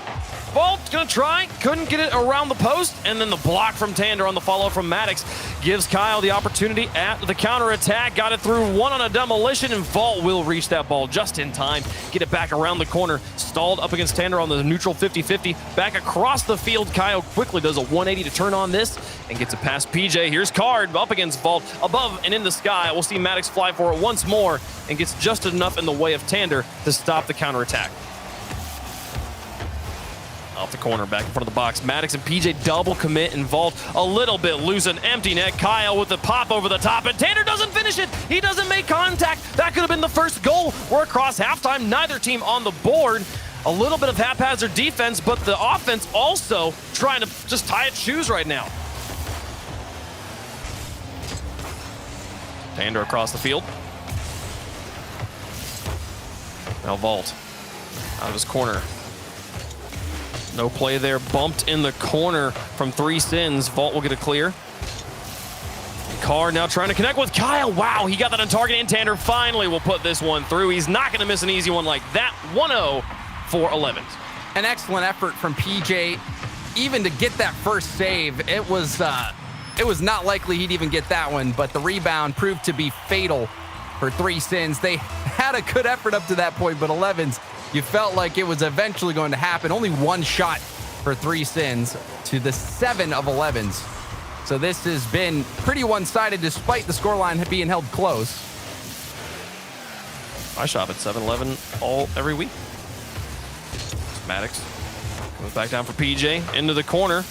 Vault's gonna try, couldn't get it around the post, and then the block from Tander on the follow from Maddox gives Kyle the opportunity at the counter attack. Got it through one on a demolition, and Vault will reach that ball just in time. Get it back around the corner, stalled up against Tander on the neutral 50-50. Back across the field, Kyle quickly does a 180 to turn on this and gets it past PJ. Here's Card up against Vault, above and in the sky. We'll see Maddox fly for it once more and gets just enough in the way of Tander to stop the counter attack. Off the corner, back in front of the box. Maddox and PJ double commit and Vault a little bit loose, an empty net. Kyle with the pop over the top, and Tander doesn't finish it. He doesn't make contact. That could have been the first goal. We're across halftime. Neither team on the board. A little bit of haphazard defense, but the offense also trying to just tie its shoes right now. Tander across the field. Now Vault out of his corner. No play there, bumped in the corner from 3 Sins. Vault will get a clear. Card now trying to connect with Kyle. Wow, he got that on target, and Tander finally will put this one through. He's not going to miss an easy one like that. 1-0 for 11. An excellent effort from PJ, even to get that first save. It was not likely he'd even get that one, but the rebound proved to be fatal for 3 Sins. They had a good effort up to that point, but 11's, you felt like it was eventually going to happen. Only one shot for 3 Sins to the 7 of 11's. So this has been pretty one-sided despite the scoreline being held close. I shop at 7-11 every week. Maddox goes back down for PJ, into the corner.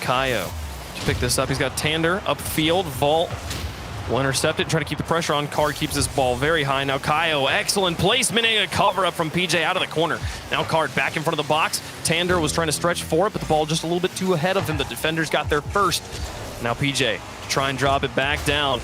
Kaio to pick this up. He's got Tander upfield. Vault will intercept it, try to keep the pressure on. Card keeps this ball very high. Now Kaio, excellent placement and a cover up from PJ out of the corner. Now Card back in front of the box. Tander was trying to stretch for it, but the ball just a little bit too ahead of him. The defenders got there first. Now PJ to try and drop it back down.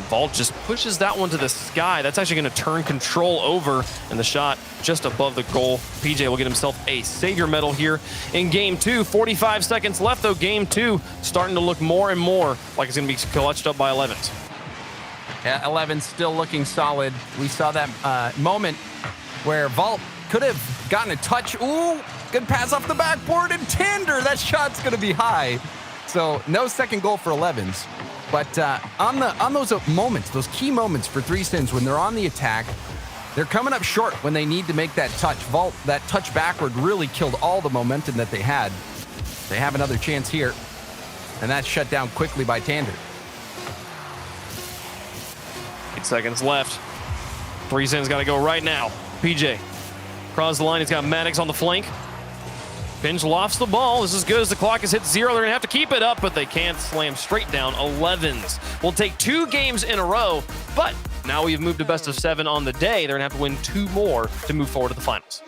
Vault just pushes that one to the sky. That's actually going to turn control over, and the shot just above the goal. PJ will get himself a savior medal here in game 2. 45 seconds left, though. Game 2 starting to look more and more like it's going to be clutched up by 11's. Yeah, 11 still looking solid. We saw that moment where Vault could have gotten a touch. Ooh, good pass off the backboard, and Tander, that shot's going to be high. So no second goal for 11s. But on those moments, those key moments for 3Sins, when they're on the attack, they're coming up short when they need to make that touch. Vault, that touch backward really killed all the momentum that they had. They have another chance here, and that's shut down quickly by Tander. 8 seconds left. 3Sins got to go right now. PJ across the line. He's got Maddox on the flank. Finch lofts the ball. This is as good as the clock has hit 0. They're going to have to keep it up, but they can't slam straight down. 11s will take 2 games in a row, but now we've moved to best of 7 on the day. They're going to have to win 2 more to move forward to the finals.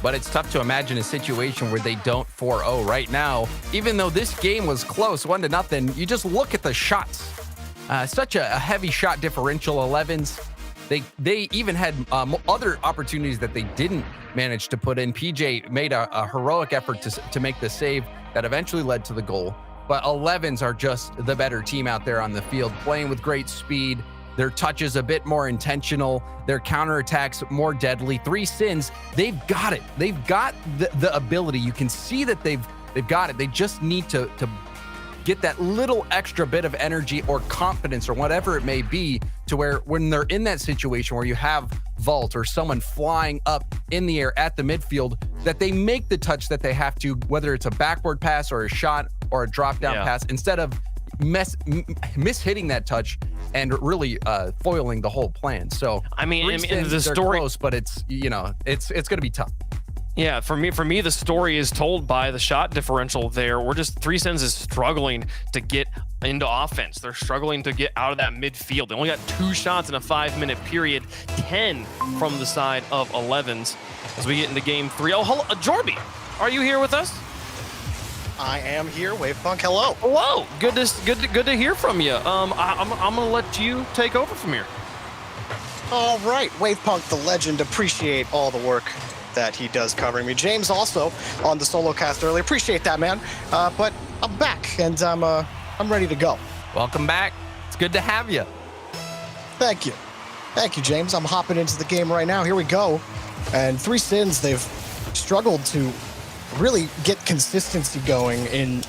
But it's tough to imagine a situation where they don't 4-0 right now. Even though this game was close, 1-0, you just look at the shots. Such a heavy shot differential, 11s. They even had other opportunities that they didn't manage to put in. PJ made a heroic effort to make the save that eventually led to the goal. But 11s are just the better team out there on the field, playing with great speed. Their touch is a bit more intentional. Their counterattacks more deadly. 3Sins, they've got it. They've got the ability. You can see that they've got it. They just need to get that little extra bit of energy or confidence or whatever it may be, to where when they're in that situation where you have Vault or someone flying up in the air at the midfield, that they make the touch that they have to, whether it's a backward pass or a shot or a drop down pass, instead of mishitting that touch and really foiling the whole plan. So I mean the story close, but it's going to be tough. Yeah, for me, the story is told by the shot differential there. 3Sins is struggling to get into offense. They're struggling to get out of that midfield. They only got 2 shots in a 5-minute period, 10 from the side of 11s. As we get into game 3. Oh, hello, Jorby, are you here with us? I am here, Wavepunk. Hello. Hello. Good to hear from you. I'm gonna let you take over from here. All right, Wavepunk, the legend. Appreciate all the work that he does covering me. James also on the solo cast earlier. Appreciate that, man. But I'm back and I'm ready to go. Welcome back. It's good to have you. Thank you, James. I'm hopping into the game right now. Here we go. And 3Sins, they've struggled to really get consistency going in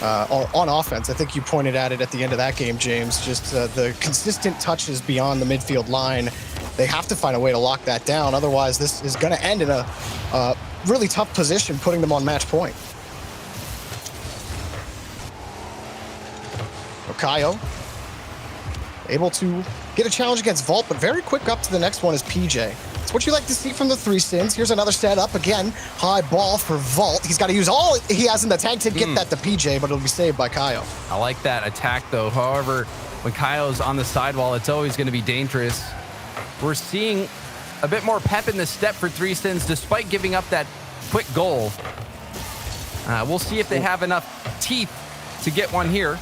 on offense. I think you pointed at it at the end of that game, James. Just the consistent touches beyond the midfield line. They have to find a way to lock that down. Otherwise, this is going to end in a really tough position, putting them on match point. Okayo able to get a challenge against Vault, but very quick up to the next one is PJ. It's what you like to see from the 3Sins. Here's another setup. Again, high ball for Vault. He's got to use all he has in the tank to get that to PJ, but it'll be saved by Kaio. I like that attack, though. However, when Kaio's on the sidewall, it's always going to be dangerous. We're seeing a bit more pep in the step for 3Sins, despite giving up that quick goal. We'll see if they have enough teeth to get one here.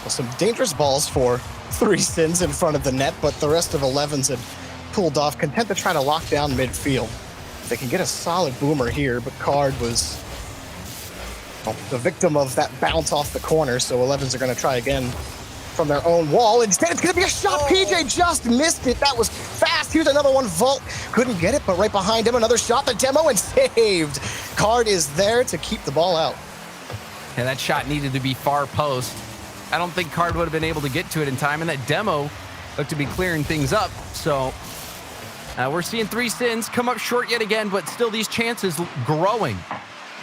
Well, some dangerous balls for 3Sins in front of the net, but the rest of 11s had pulled off, content to try to lock down midfield. They can get a solid boomer here, but Card was the victim of that bounce off the corner, so 11s are going to try again from their own wall. Instead, it's going to be a shot. PJ just missed it. That was fast. Here's another one. Vault couldn't get it, but right behind him, another shot. The demo and saved. Card is there to keep the ball out. And that shot needed to be far post. I don't think Card would have been able to get to it in time, and that demo looked to be clearing things up. So we're seeing 3Sins come up short yet again, but still these chances growing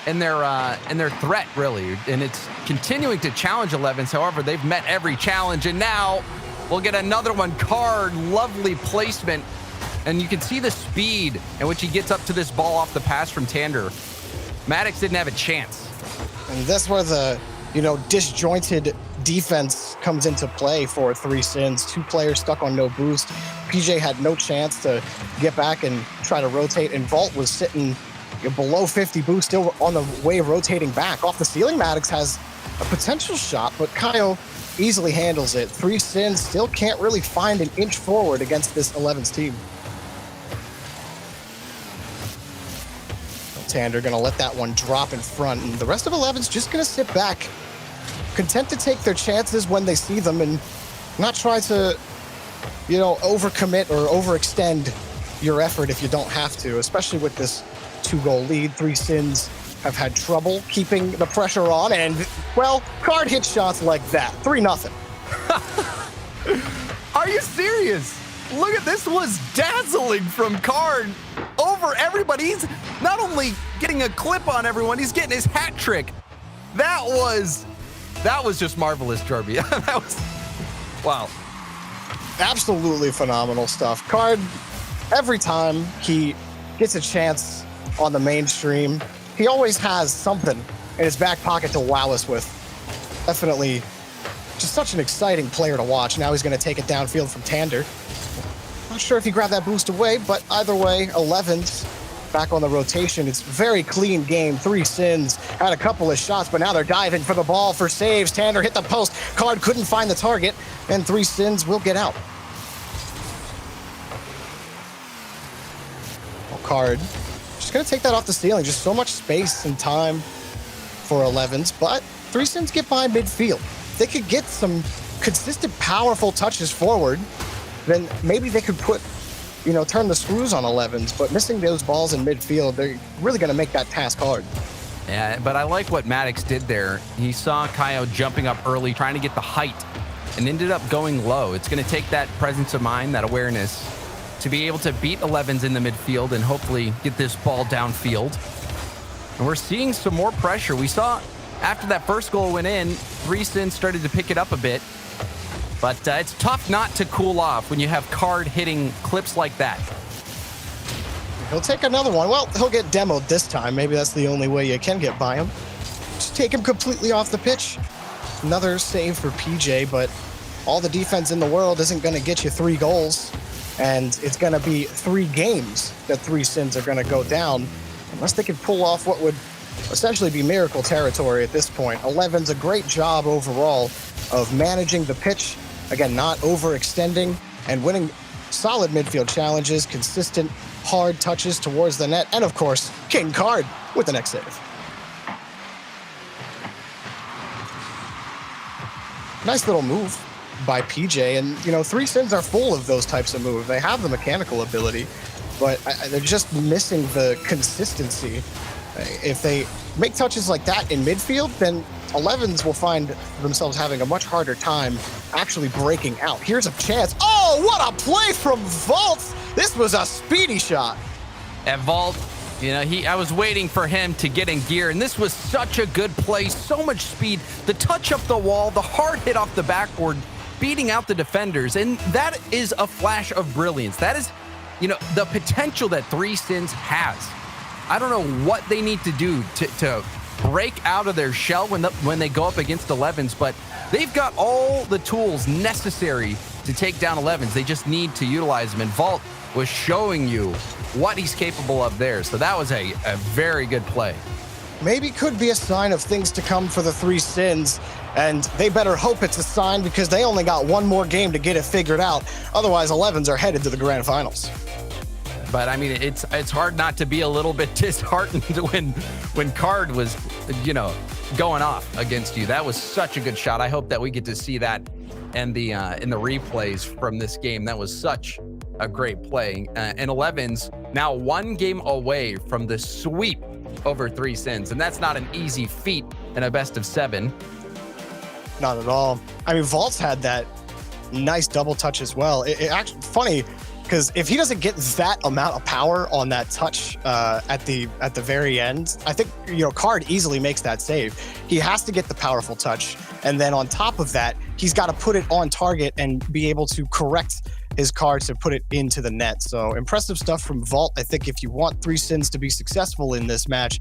in their threat, really. And it's continuing to challenge 11s. However, they've met every challenge, and now we'll get another one. Card, lovely placement. And you can see the speed in which he gets up to this ball off the pass from Tander. Maddox didn't have a chance. And that's where the, disjointed defense comes into play for 3Sins. 2 players stuck on no boost. PJ had no chance to get back and try to rotate, and Vault was sitting below 50 boost, still on the way of rotating back. Off the ceiling, Maddox has a potential shot, but Kaio easily handles it. 3Sins still can't really find an inch forward against this 11s team. Tander gonna let that one drop in front, and the rest of 11's just gonna sit back, content to take their chances when they see them, and not try to, overcommit or overextend your effort if you don't have to, especially with this 2-goal lead. 3sins have had trouble keeping the pressure on, and, well, Card hit shots like that. 3-0. Are you serious? Look at this, was dazzling from Card over everybody. He's not only getting a clip on everyone, he's getting his hat trick. That was just marvelous, Jarby. That was, wow. Absolutely phenomenal stuff. Card, every time he gets a chance on the mainstream, he always has something in his back pocket to wow us with. Definitely just such an exciting player to watch. Now he's going to take it downfield from Tander. Not sure if he grabbed that boost away, but either way, 11's back on the rotation. It's a very clean game. 3sins had a couple of shots, but now they're diving for the ball for saves. Tander hit the post. Card couldn't find the target, and 3sins will get out. Well, Card just going to take that off the ceiling. Just so much space and time for 11's, but 3sins get by midfield. If they could get some consistent, powerful touches forward, then maybe they could put, turn the screws on 11's, but missing those balls in midfield, they're really going to make that task hard. Yeah, but I like what Maddox did there. He saw Kaio jumping up early, trying to get the height, and ended up going low. It's going to take that presence of mind, that awareness, to be able to beat 11's in the midfield and hopefully get this ball downfield. And we're seeing some more pressure. We saw after that first goal went in, 3sins started to pick it up a bit. But it's tough not to cool off when you have Card hitting clips like that. He'll take another one. Well, he'll get demoed this time. Maybe that's the only way you can get by him. Just take him completely off the pitch. Another save for PJ, but all the defense in the world isn't going to get you 3 goals. And it's going to be 3 games that 3sins are going to go down, unless they can pull off what would essentially be miracle territory at this point. 11's a great job overall of managing the pitch. Again, not overextending and winning solid midfield challenges, consistent, hard touches towards the net, and of course, King Card with the next save. Nice little move by PJ, and 3sins are full of those types of moves. They have the mechanical ability, but they're just missing the consistency. If they make touches like that in midfield, then 11's will find themselves having a much harder time actually breaking out. Here's a chance. Oh, what a play from Vault! This was a speedy shot. At Vault, I was waiting for him to get in gear, and this was such a good play, so much speed, the touch up the wall, the hard hit off the backboard, beating out the defenders, and that is a flash of brilliance. That is, the potential that 3sins has. I don't know what they need to do to break out of their shell when they go up against 11's, but they've got all the tools necessary to take down 11's. They just need to utilize them, and Vault was showing you what he's capable of there. So that was a very good play. Maybe could be a sign of things to come for the 3sins, and they better hope it's a sign because they only got one more game to get it figured out. Otherwise, 11's are headed to the grand finals. But I mean, it's hard not to be a little bit disheartened when Card was, going off against you. That was such a good shot. I hope that we get to see that in the replays from this game. That was such a great play. And 11's now 1 game away from the sweep over 3sins, and that's not an easy feat in a best of 7. Not at all. I mean, Vault's had that nice double touch as well. It actually funny, because if he doesn't get that amount of power on that touch at the very end, I think Card easily makes that save. He has to get the powerful touch, and then on top of that, he's got to put it on target and be able to correct his cards to put it into the net. So impressive stuff from Vault. I think if you want 3sins to be successful in this match,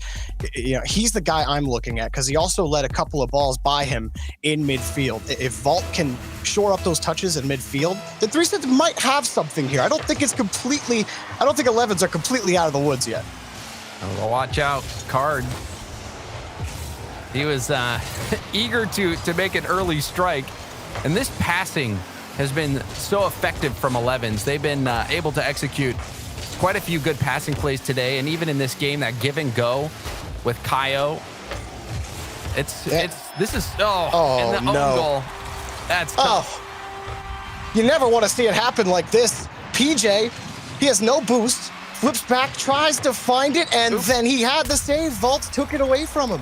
he's the guy I'm looking at, because he also let a couple of balls by him in midfield. If Vault can shore up those touches in midfield, then 3sins might have something here. I don't think 11's are completely out of the woods yet. Well, watch out, Card. He was eager to make an early strike, and this passing has been so effective from 11's. They've been able to execute quite a few good passing plays today, and even in this game, that give and go with Kaio. And the own goal. That's tough. You never want to see it happen like this. PJ, he has no boost, flips back, tries to find it, and then he had the save. Vault took it away from him.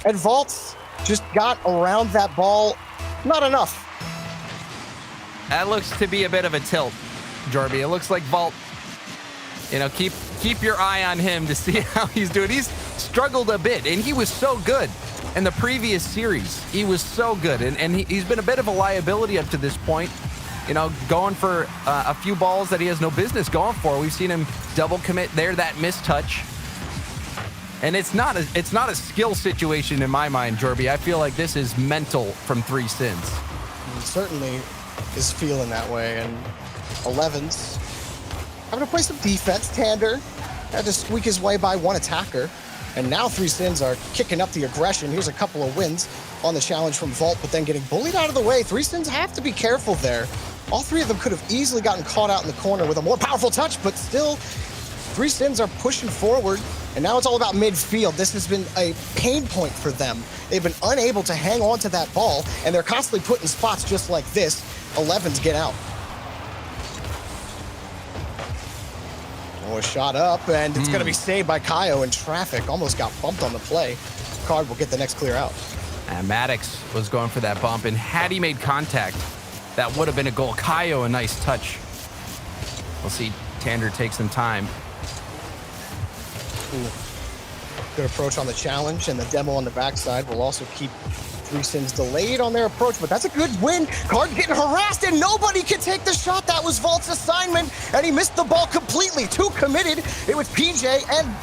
And Vault just got around that ball. Not enough. That looks to be a bit of a tilt, Jorby. It looks like Vault, you know, keep your eye on him to see how he's doing. He's struggled a bit, and he was so good in the previous series. He was so good, and he's been a bit of a liability up to this point. You know, going for a few balls that he has no business going for. We've seen him double commit there, that mistouch. And it's not a skill situation in my mind, Jorby. I feel like this is mental from 3 Sins. He certainly is feeling that way, and 11's having to play some defense. Tander had to squeak his way by one attacker, and now 3 Sins are kicking up the aggression. Here's a couple of wins on the challenge from Vault, but then getting bullied out of the way. 3 Sins have to be careful there. All 3 of them could have easily gotten caught out in the corner with a more powerful touch, but still, 3 Sins are pushing forward, and now it's all about midfield. This has been a pain point for them. They've been unable to hang on to that ball, and they're constantly put in spots just like this. 11's get out. Oh, a shot up, and it's going to be saved by Kaio in traffic. Almost got bumped on the play. Card will get the next clear out. And Maddox was going for that bump, and had he made contact, that would have been a goal. Kaio, a nice touch. We'll see Tander take some time. Ooh. Good approach on the challenge, and the demo on the backside will also keep 3 Sins delayed on their approach, but that's a good win. Card getting harassed, and nobody can take the shot. That was Vault's assignment, and he missed the ball completely. Too committed. It was PJ and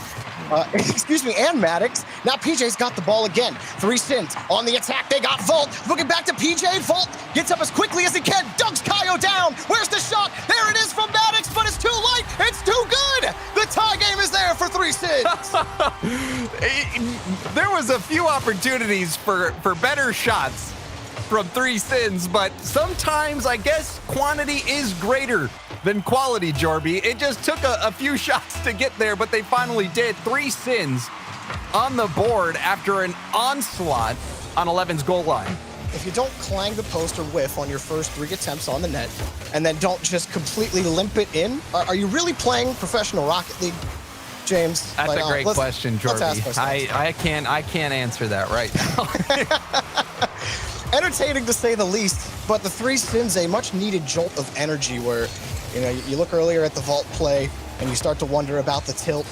and Maddox. Now PJ's got the ball again. 3 Sins on the attack. They got Vault. Looking back to PJ. Vault gets up as quickly as he can. Dunks Kaio down. Where's the shot? There it is from Maddox, but it's too late. It's too good. The tie game is there for 3 Sins. There was a few opportunities for better shots from 3 Sins, but sometimes I guess quantity is greater than quality, Jorby. It just took a few shots to get there, but they finally did. 3 Sins on the board after an onslaught on 11's goal line. If you don't clang the post or whiff on your first 3 attempts on the net, and then don't just completely limp it in, are you really playing professional Rocket League, James? That's a great question, Jorby. I can't answer that right now. Entertaining to say the least, but the 3 Sins a much needed jolt of energy where, you know, you look earlier at the Vault play and you start to wonder about the tilt.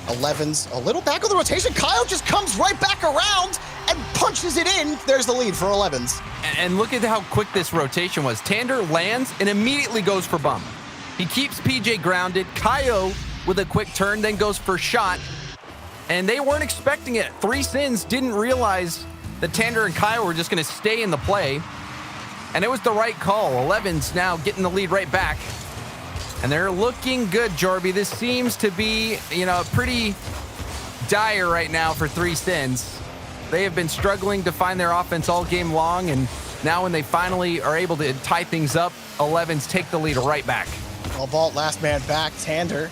11's a little back of the rotation. Kyle just comes right back around and punches it in. There's the lead for 11's. And look at how quick this rotation was. Tander lands and immediately goes for bump. He keeps PJ grounded. Kaio with a quick turn, then goes for shot. And they weren't expecting it. 3 Sins didn't realize that Tander and Kaio were just going to stay in the play. And it was the right call. 11's now getting the lead right back. And they're looking good, Jorby. This seems to be, you know, pretty dire right now for 3 Sins. They have been struggling to find their offense all game long, and now when they finally are able to tie things up, 11's take the lead right back. Well, Vault last man back. Tander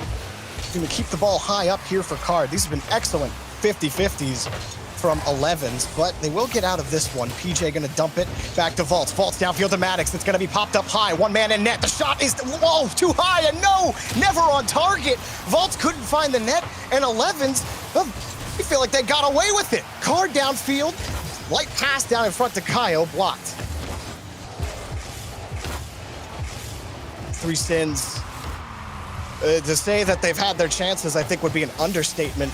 going to keep the ball high up here for Card. These have been excellent 50-50s from 11's, but they will get out of this one. PJ going to dump it back to Vault. Vault's downfield to Maddox. It's going to be popped up high. One man in net. The shot is, whoa, too high, and no, never on target. Vault couldn't find the net, and 11's, well, you feel like they got away with it. Card downfield, light pass down in front to Kaio, blocked. 3 Sins. To say that they've had their chances, I think, would be an understatement.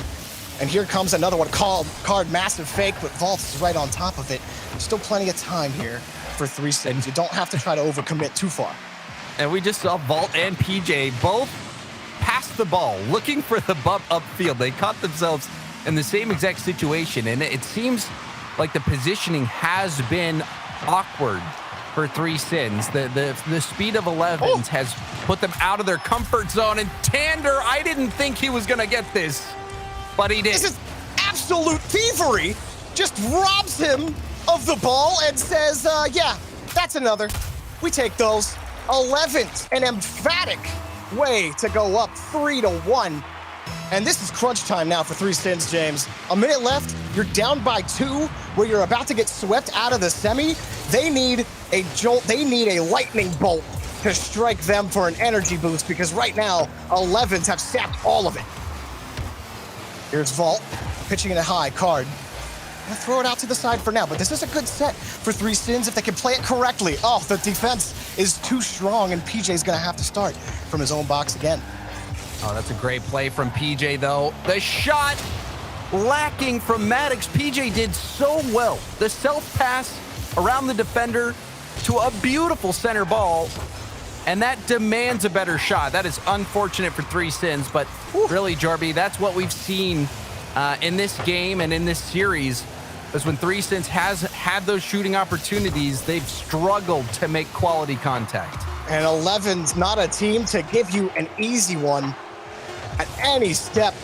And here comes another one. Card, massive fake, but Vault's right on top of it. Still plenty of time here for 3 Sins. You don't have to try to overcommit too far. And we just saw Vault and PJ both pass the ball, looking for the bump upfield. They caught themselves in the same exact situation, and it seems like the positioning has been awkward for 3 Sins. The speed of 11's has put them out of their comfort zone, and Tander, I didn't think he was gonna get this, but he did. This is absolute thievery. Just robs him of the ball and says, yeah, that's another. We take those. 11th, an emphatic way to go up 3-1. And this is crunch time now for 3 Sins, James. A minute left, you're down by 2, where you're about to get swept out of the semi. They need a jolt, they need a lightning bolt to strike them for an energy boost because right now, 11s have sapped all of it. Here's Vault, pitching it a high card. I'll throw it out to the side for now, but this is a good set for 3 Sins if they can play it correctly. Oh, the defense is too strong, and PJ's gonna have to start from his own box again. Oh, that's a great play from PJ, though. The shot lacking from Maddox. PJ did so well. The self-pass around the defender to a beautiful center ball, and that demands a better shot. That is unfortunate for 3 Sins, but really, Jorby, that's what we've seen in this game and in this series, is when 3 Sins has had those shooting opportunities, they've struggled to make quality contact. And 11's not a team to give you an easy one at any step.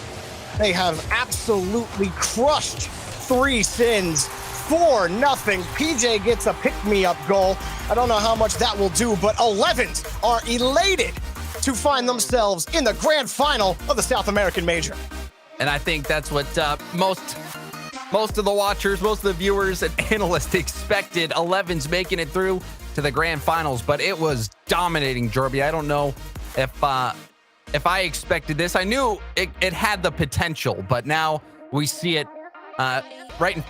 They have absolutely crushed 3 Sins. 4-0. PJ gets a pick-me-up goal. I don't know how much that will do, but 11s are elated to find themselves in the grand final of the South American Major. And I think that's what most of the watchers, most of the viewers and analysts expected. 11s making it through to the grand finals, but it was dominating, Jorby. I don't know if I expected this. I knew it had the potential, but now we see it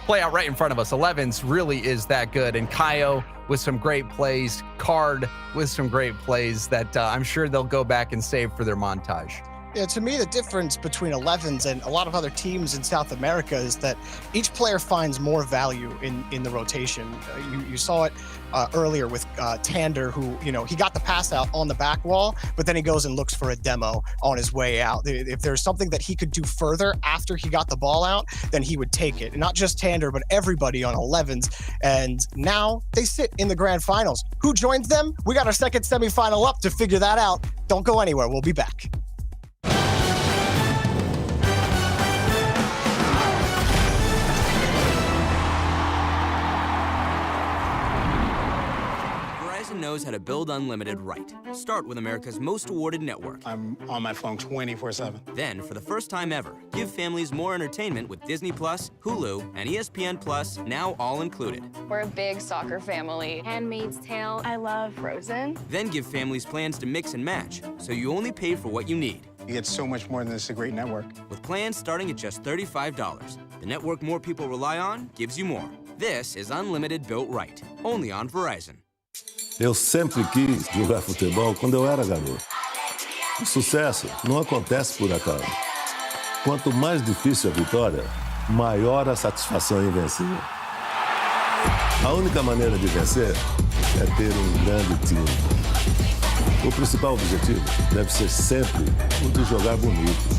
play out right in front of us. 11s really is that good, and Kaio with some great plays, Card with some great plays that I'm sure they'll go back and save for their montage. Yeah, to me, the difference between 11s and a lot of other teams in South America is that each player finds more value in the rotation. You saw it earlier with Tander, who, he got the pass out on the back wall, but then he goes and looks for a demo on his way out. If there's something that he could do further after he got the ball out, then he would take it. And not just Tander, but everybody on 11s. And now they sit in the grand finals. Who joins them? We got our second semifinal up to figure that out. Don't go anywhere. We'll be back. Knows how to build unlimited right. Start with America's most awarded network. I'm on my phone 24/7. Then, for the first time ever, give families more entertainment with Disney Plus, Hulu, and ESPN Plus, now all included. We're a big soccer family. Handmaid's Tale. I love Frozen. Then give families plans to mix and match, so you only pay for what you need. You get so much more than this, a great network. With plans starting at just $35, the network more people rely on gives you more. This is unlimited built right, only on Verizon. Eu sempre quis jogar futebol quando eu era garoto. O sucesso não acontece por acaso. Quanto mais difícil a vitória, maior a satisfação em vencer. A única maneira de vencer é ter grande time. O principal objetivo deve ser sempre o de jogar bonito.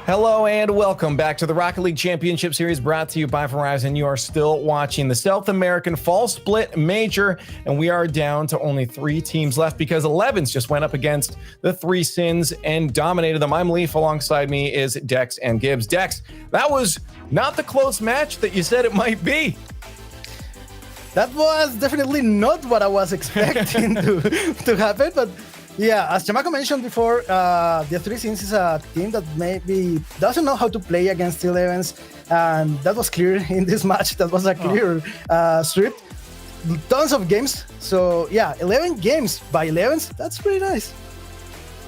Hello and welcome back to the Rocket League Championship Series brought to you by Verizon. You are still watching the South American Fall Split Major, and we are down to only 3 teams left because 11s just went up against the 3 Sins and dominated them. I'm Leaf. Alongside me is Dex and Gibbs. Dex, that was not the close match that you said it might be. That was definitely not what I was expecting to happen, but yeah, as Chamaco mentioned before, the 3 Sins is a team that maybe doesn't know how to play against 11s, and that was clear in this match. That was a clear strip. Tons of games. So yeah, 11 games by 11s. That's pretty nice.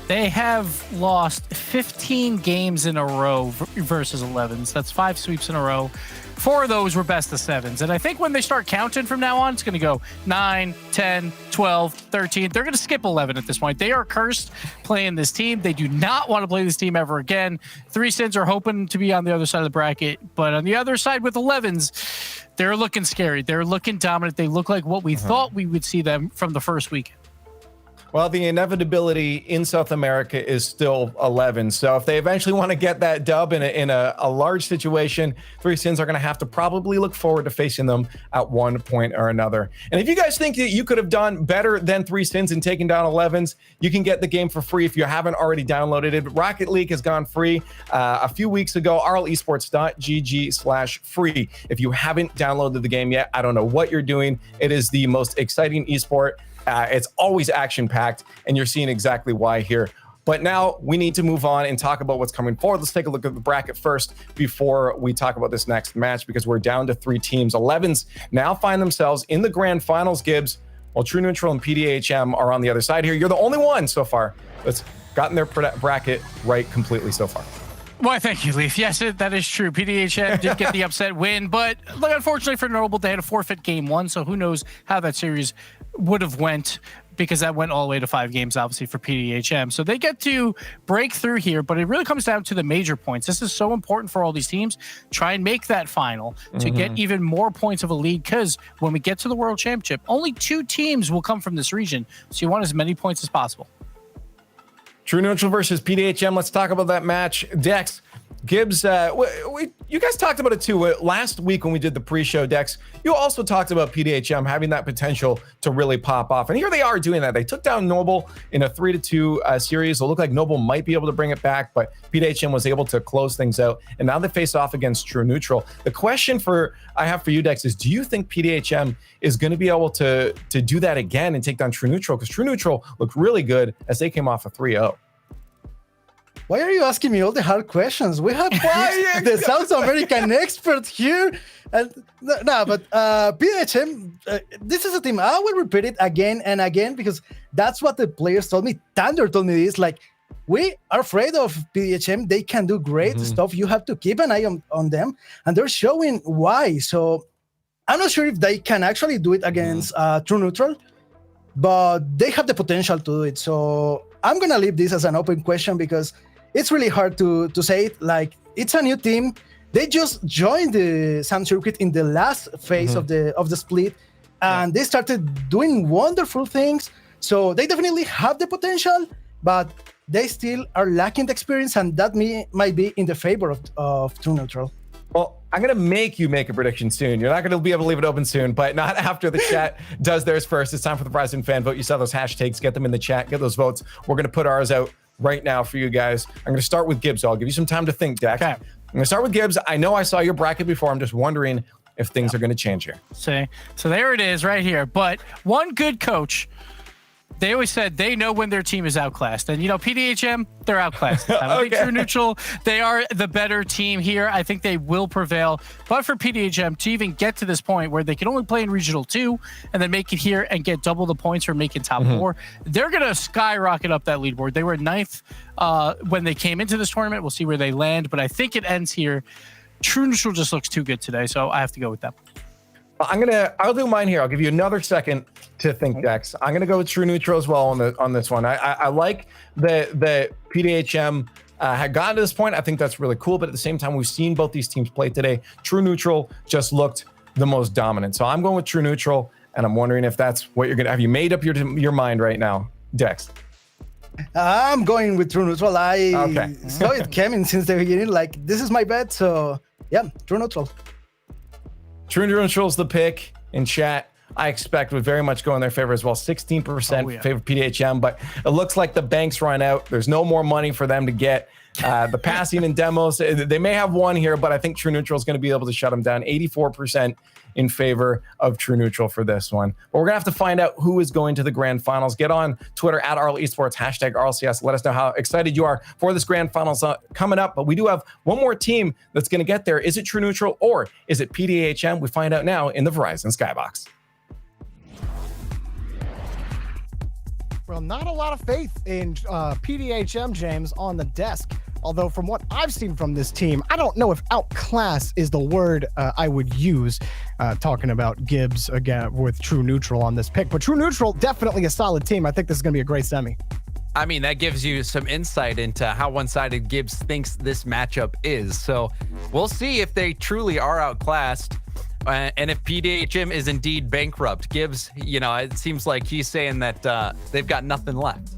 They have lost 15 games in a row versus 11s. That's 5 sweeps in a row. 4 of those were best of 7s. And I think when they start counting from now on, it's going to go 9, 10, 12, 13. They're going to skip 11 at this point. They are cursed playing this team. They do not want to play this team ever again. 3 Sins are hoping to be on the other side of the bracket. But on the other side with 11s, they're looking scary. They're looking dominant. They look like what we thought we would see them from the first week. Well, the inevitability in South America is still 11. So if they eventually want to get that dub in a large situation, 3 Sins are going to have to probably look forward to facing them at one point or another. And if you guys think that you could have done better than 3 Sins in taking down 11s, you can get the game for free if you haven't already downloaded it. Rocket League has gone free a few weeks ago, rlesports.gg/free. If you haven't downloaded the game yet, I don't know what you're doing. It is the most exciting esport. It's always action-packed, and you're seeing exactly why here. But now we need to move on and talk about what's coming forward. Let's take a look at the bracket first before we talk about this next match, because we're down to 3 teams. 11s now find themselves in the grand finals, Gibbs, while True Neutral and pdhm are on the other side here. You're the only one so far that's gotten their bracket right completely so far. Why, thank you, Leaf. Yes, that is true. PDHM did get the upset win, but look, unfortunately for Noble, they had a forfeit game 1, so who knows how that series would have went, because that went all the way to 5 games, obviously, for PDHM. So they get to break through here, but it really comes down to the major points. This is so important for all these teams. Try and make that final to get even more points of a lead, because when we get to the World Championship, only 2 teams will come from this region, so you want as many points as possible. True Neutral versus pdhm. Let's talk about that match. Dex, Gibbs, you guys talked about it too. Last week when we did the pre-show, Dex, you also talked about pdhm having that potential to really pop off. And here they are doing that. They took down Noble in a 3-2 series. It looked like Noble might be able to bring it back, but pdhm was able to close things out. And now they face off against True Neutral. The question I have for you, Dex, is do you think pdhm is going to be able to do that again and take down True Neutral? Because True Neutral looked really good as they came off a 3-0. Why are you asking me all the hard questions? We have the South American expert here. And but pdhm, this is a team. I will repeat it again and again, because that's what the players told me. Thunder told me this, like, we are afraid of pdhm. They can do great stuff. You have to keep an eye on them, and they're showing why. So I'm not sure if they can actually do it against True Neutral, but they have the potential to do it. So I'm going to leave this as an open question, because it's really hard to say it. Like, it's a new team. They just joined the Sun Circuit in the last phase of the split, and they started doing wonderful things. So they definitely have the potential, but they still are lacking the experience, and that might be in the favor of True Neutral. Well, I'm going to make you make a prediction soon. You're not going to be able to leave it open soon, but not after the chat does theirs first. It's time for the Verizon fan vote. You saw those hashtags. Get them in the chat. Get those votes. We're going to put ours out right now for you guys. I'm going to start with Gibbs. I'll give you some time to think, Dex. Okay. I'm going to start with Gibbs. I know I saw your bracket before. I'm just wondering if things are going to change here. So there it is right here. But one good coach, they always said they know when their team is outclassed. And, pdhm, they're outclassed. I think True Neutral, they are the better team here. I think they will prevail. But for pdhm to even get to this point where they can only play in Regional 2 and then make it here and get double the points for making top 4, they're going to skyrocket up that leaderboard. They were 9th when they came into this tournament. We'll see where they land. But I think it ends here. True Neutral just looks too good today, so I have to go with them. I'll do mine here. I'll give you another second to think, Dex. I'm gonna go with True Neutral as well on this one. I like that pdhm had gotten to this point. I think that's really cool, but at the same time, we've seen both these teams play today. True Neutral just looked the most dominant. So I'm going with True Neutral, and I'm wondering if that's what you're gonna have. You made up your mind right now, Dex? I'm going with True Neutral. I saw it coming since the beginning. Like, this is my bet. So, yeah, True Neutral. True Neutral's the pick in chat. I expect would very much go in their favor as well. 16% favor PDHM, but it looks like the banks run out. There's no more money for them to get. The passing and demos, they may have one here, but I think True Neutral is going to be able to shut them down. 84% in favor of True Neutral for this one. But we're going to have to find out who is going to the grand finals. Get on Twitter at RL Esports, hashtag RLCS. Let us know how excited you are for this grand finals coming up. But we do have one more team that's going to get there. Is it True Neutral or is it PDHM? We find out now in the Verizon Skybox. Well, not a lot of faith in PDHM, James, on the desk. Although from what I've seen from this team, I don't know if outclass is the word I would use talking about Gibbs again with True Neutral on this pick. But True Neutral, definitely a solid team. I think this is going to be a great semi. I mean, that gives you some insight into how one-sided Gibbs thinks this matchup is. So we'll see if they truly are outclassed. And if PDHM is indeed bankrupt. Gibbs, it seems like he's saying that they've got nothing left.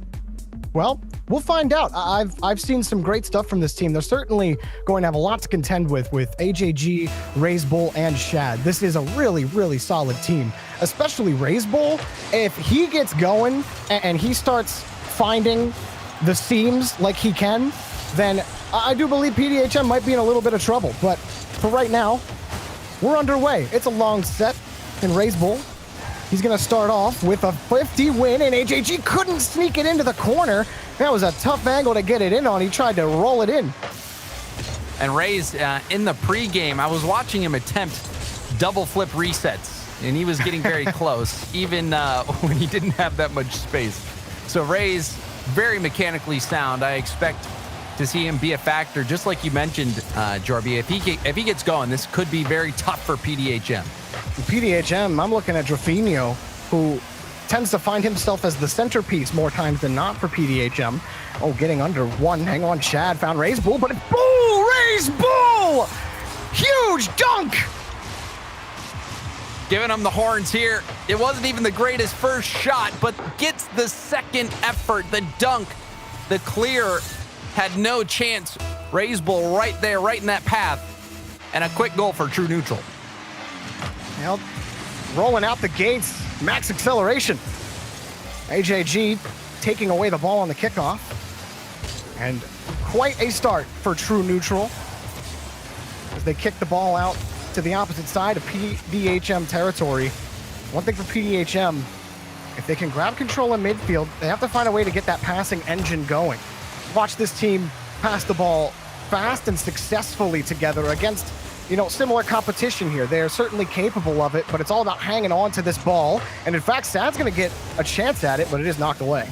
Well, we'll find out. I've seen some great stuff from this team. They're certainly going to have a lot to contend with AJG, Raise Bull, and Shad. This is a really, really solid team, especially Raise Bull. If he gets going and he starts finding the seams like he can, then I do believe PDHM might be in a little bit of trouble. But for right now, we're underway. It's a long set in Raise Bull. He's going to start off with a 50 win, and AJG couldn't sneak it into the corner. That was a tough angle to get it in on. He tried to roll it in. And Ray's in the pregame, I was watching him attempt double flip resets, and he was getting very close, even when he didn't have that much space. So Ray's very mechanically sound. I expect to see him be a factor, just like you mentioned, Jorby. If he gets going, this could be very tough for PDHM. PDHM, I'm looking at Drafinho, who tends to find himself as the centerpiece more times than not for PDHM. Oh, getting under one. Hang on, Chad found Raise Bull, but Bull! Raise Bull! Huge dunk! Giving him the horns here. It wasn't even the greatest first shot, but gets the second effort, the dunk, the clear. Had no chance. Raise Bull right there, right in that path. And a quick goal for True Neutral. Well, rolling out the gates, max acceleration. AJG taking away the ball on the kickoff. And quite a start for True Neutral as they kick the ball out to the opposite side of PDHM territory. One thing for PDHM, if they can grab control in midfield, they have to find a way to get that passing engine going. Watch this team pass the ball fast and successfully together against, similar competition here. They are certainly capable of it, but it's all about hanging on to this ball. And in fact, Sad's going to get a chance at it, but it is knocked away.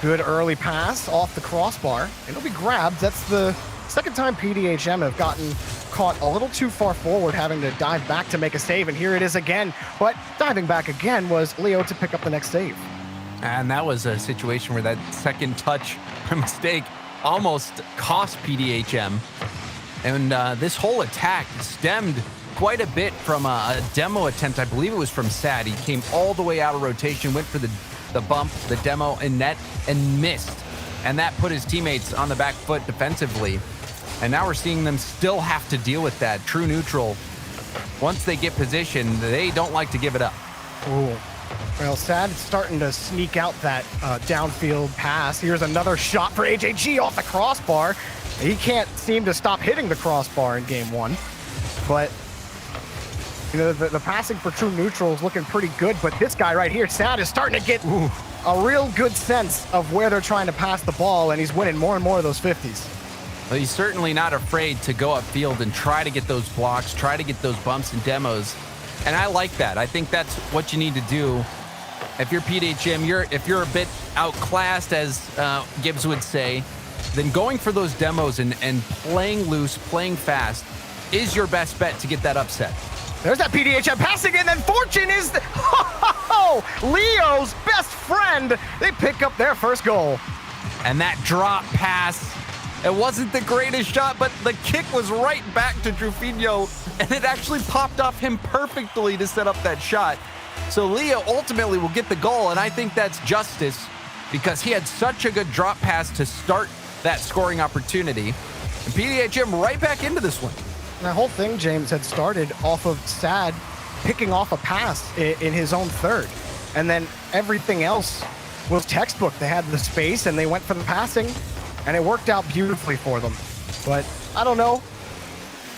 Good early pass off the crossbar. It'll be grabbed. That's the second time PDHM have gotten caught a little too far forward, having to dive back to make a save, and here it is again. But diving back again was Leo to pick up the next save. And that was a situation where that second touch mistake almost cost PDHM. And this whole attack stemmed quite a bit from a demo attempt. I believe it was from Sad. He came all the way out of rotation, went for the bump, the demo and net, and missed. And that put his teammates on the back foot defensively. And now we're seeing them still have to deal with that. True Neutral, once they get position, they don't like to give it up. Ooh. Well, Sad starting to sneak out that downfield pass. Here's another shot for AJG off the crossbar. He can't seem to stop hitting the crossbar in game one. But, the passing for True Neutral is looking pretty good. But this guy right here, Sad, is starting to get a real good sense of where they're trying to pass the ball, and he's winning more and more of those 50s. Well, he's certainly not afraid to go upfield and try to get those blocks, try to get those bumps and demos. And I like that. I think that's what you need to do. If you're PDHM, if you're a bit outclassed, as Gibbs would say, then going for those demos and playing loose, playing fast is your best bet to get that upset. There's that PDHM passing, and then Fortune is Leo's best friend. They pick up their first goal. And that drop pass, it wasn't the greatest shot, but the kick was right back to Drafinho, and it actually popped off him perfectly to set up that shot. So Leo ultimately will get the goal, and I think that's justice because he had such a good drop pass to start that scoring opportunity. And PDHM right back into this one. And that whole thing, James, had started off of Sad picking off a pass in his own third. And then everything else was textbook. They had the space and they went for the passing, and it worked out beautifully for them. But I don't know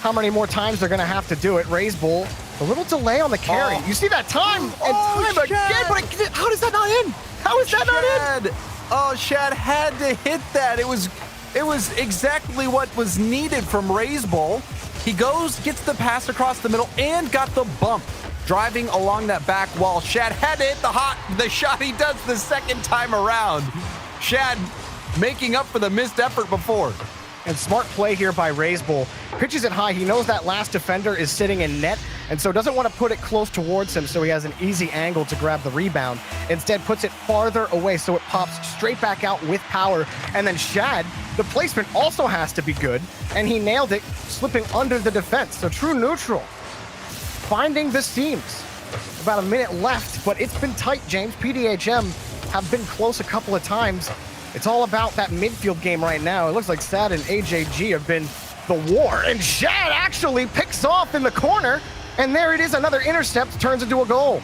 how many more times they're going to have to do it. Raise Bull, a little delay on the carry. You see that time and time again, but how does that not in? How is that not in? Oh, Shad had to hit that. It was exactly what was needed from Raise Bull. He goes, gets the pass across the middle, and got the bump driving along that back wall. Shad had to hit the shot he does the second time around. Shad making up for the missed effort before. And smart play here by Raise Bull. Pitches it high. He knows that last defender is sitting in net, and so doesn't want to put it close towards him so he has an easy angle to grab the rebound. Instead, puts it farther away so it pops straight back out with power. And then Shad, the placement also has to be good, and he nailed it, slipping under the defense. So true neutral, finding the seams. About a minute left, but it's been tight, James. PDHM have been close a couple of times. It's all about that midfield game right now. It looks like Sad and AJG have been the war. And Shad actually picks off in the corner. And there it is, another intercept turns into a goal.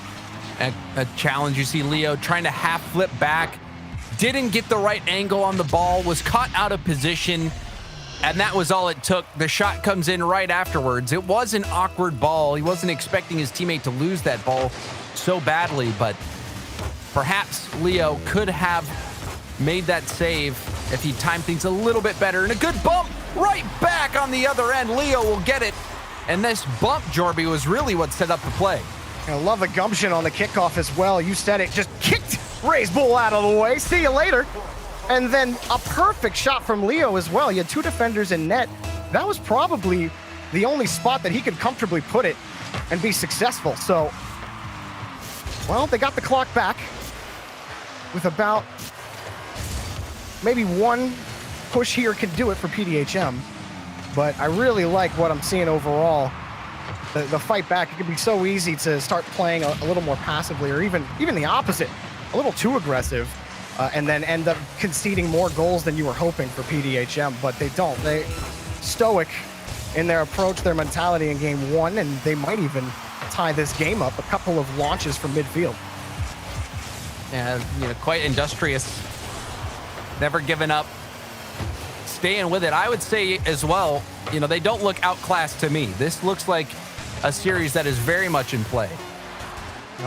A challenge. You see Leo trying to half flip back. Didn't get the right angle on the ball. Was caught out of position. And that was all it took. The shot comes in right afterwards. It was an awkward ball. He wasn't expecting his teammate to lose that ball so badly. But perhaps Leo could have made that save if he timed things a little bit better. And a good bump right back on the other end. Leo will get it. And this bump, Jorby, was really what set up the play. I love the gumption on the kickoff as well. You said it, just kicked Raise Bull out of the way. See you later. And then a perfect shot from Leo as well. He had two defenders in net. That was probably the only spot that he could comfortably put it and be successful. So, well, they got the clock back with about maybe one push here can do it for PDHM. But I really like what I'm seeing overall. The fight back, it can be so easy to start playing a little more passively, or even the opposite, a little too aggressive, and then end up conceding more goals than you were hoping for PDHM. But they don't. They stoic in their approach, their mentality in game one, and they might even tie this game up. A couple of launches from midfield. Yeah, quite industrious. Never giving up, staying with it. I would say as well, they don't look outclassed to me. This looks like a series that is very much in play.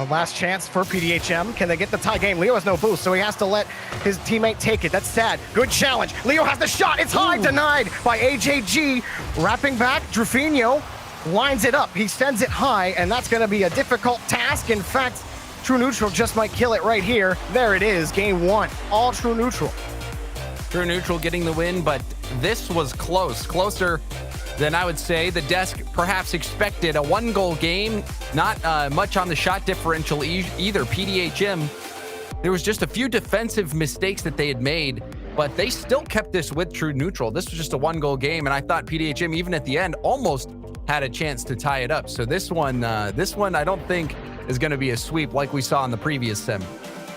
Last chance for PDHM. Can they get the tie game? Leo has no boost, so he has to let his teammate take it. That's Sad. Good challenge. Leo has the shot. It's high. Ooh. Denied by AJG. Wrapping back, Drufinho lines it up. He sends it high, and that's going to be a difficult task. In fact, True Neutral just might kill it right here. There it is, game one. All True Neutral. True Neutral getting the win, but this was close. Closer than I would say the desk perhaps expected. A one-goal game, not much on the shot differential either. PDHM, there was just a few defensive mistakes that they had made, but they still kept this with True Neutral. This was just a one-goal game, and I thought PDHM, even at the end, almost had a chance to tie it up. So this one I don't think is going to be a sweep like we saw in the previous semi.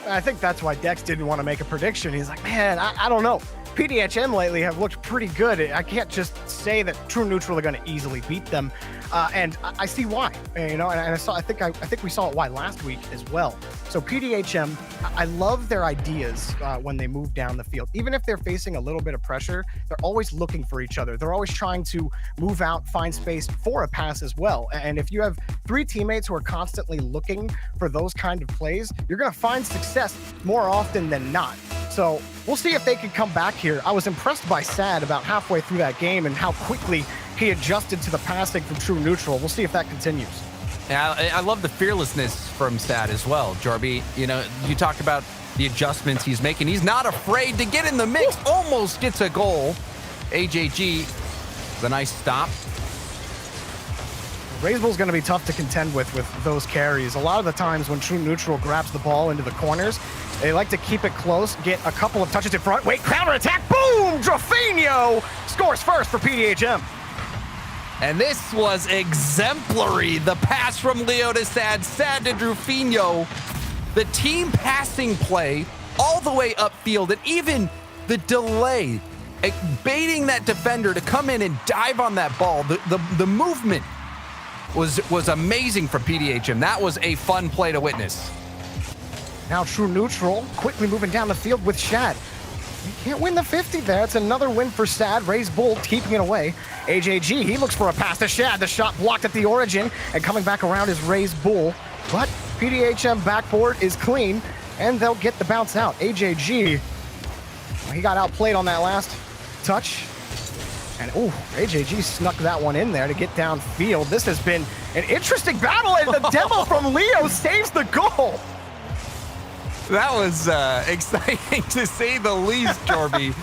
I think that's why Dex didn't want to make a prediction. He's like, man, I don't know. PDHM lately have looked pretty good. I can't just say that True Neutral are going to easily beat them, and I see why. And I think we saw it why last week as well. So PDHM, I love their ideas when they move down the field. Even if they're facing a little bit of pressure, they're always looking for each other. They're always trying to move out, find space for a pass as well. And if you have three teammates who are constantly looking for those kind of plays, you're going to find success more often than not. So we'll see if they can come back here. I was impressed by Sad about halfway through that game and how quickly he adjusted to the passing from True Neutral. We'll see if that continues. Yeah, I love the fearlessness from Sad as well, Jorby. You talked about the adjustments he's making. He's not afraid to get in the mix. Almost gets a goal. AJG, the nice stop. Raise Bull's going to be tough to contend with those carries. A lot of the times when True Neutral grabs the ball into the corners, they like to keep it close, get a couple of touches in front. Wait, counterattack, boom! Drufinho scores first for PDHM. And this was exemplary. The pass from Leo to Sad, Sad to Drufinho. The team passing play all the way upfield, and even the delay, baiting that defender to come in and dive on that ball. The movement was amazing for PDHM. That was a fun play to witness. Now True Neutral quickly moving down the field with Shad. He can't win the 50 there. It's another win for Sad. Raise Bull keeping it away. AJG, he looks for a pass to Shad. The shot blocked at the origin, and coming back around is Raise Bull. But PDHM backboard is clean, and they'll get the bounce out. AJG, he got outplayed on that last touch. And AJG snuck that one in there to get downfield. This has been an interesting battle, and the demo from Leo saves the goal. That was exciting to say the least, Jorby.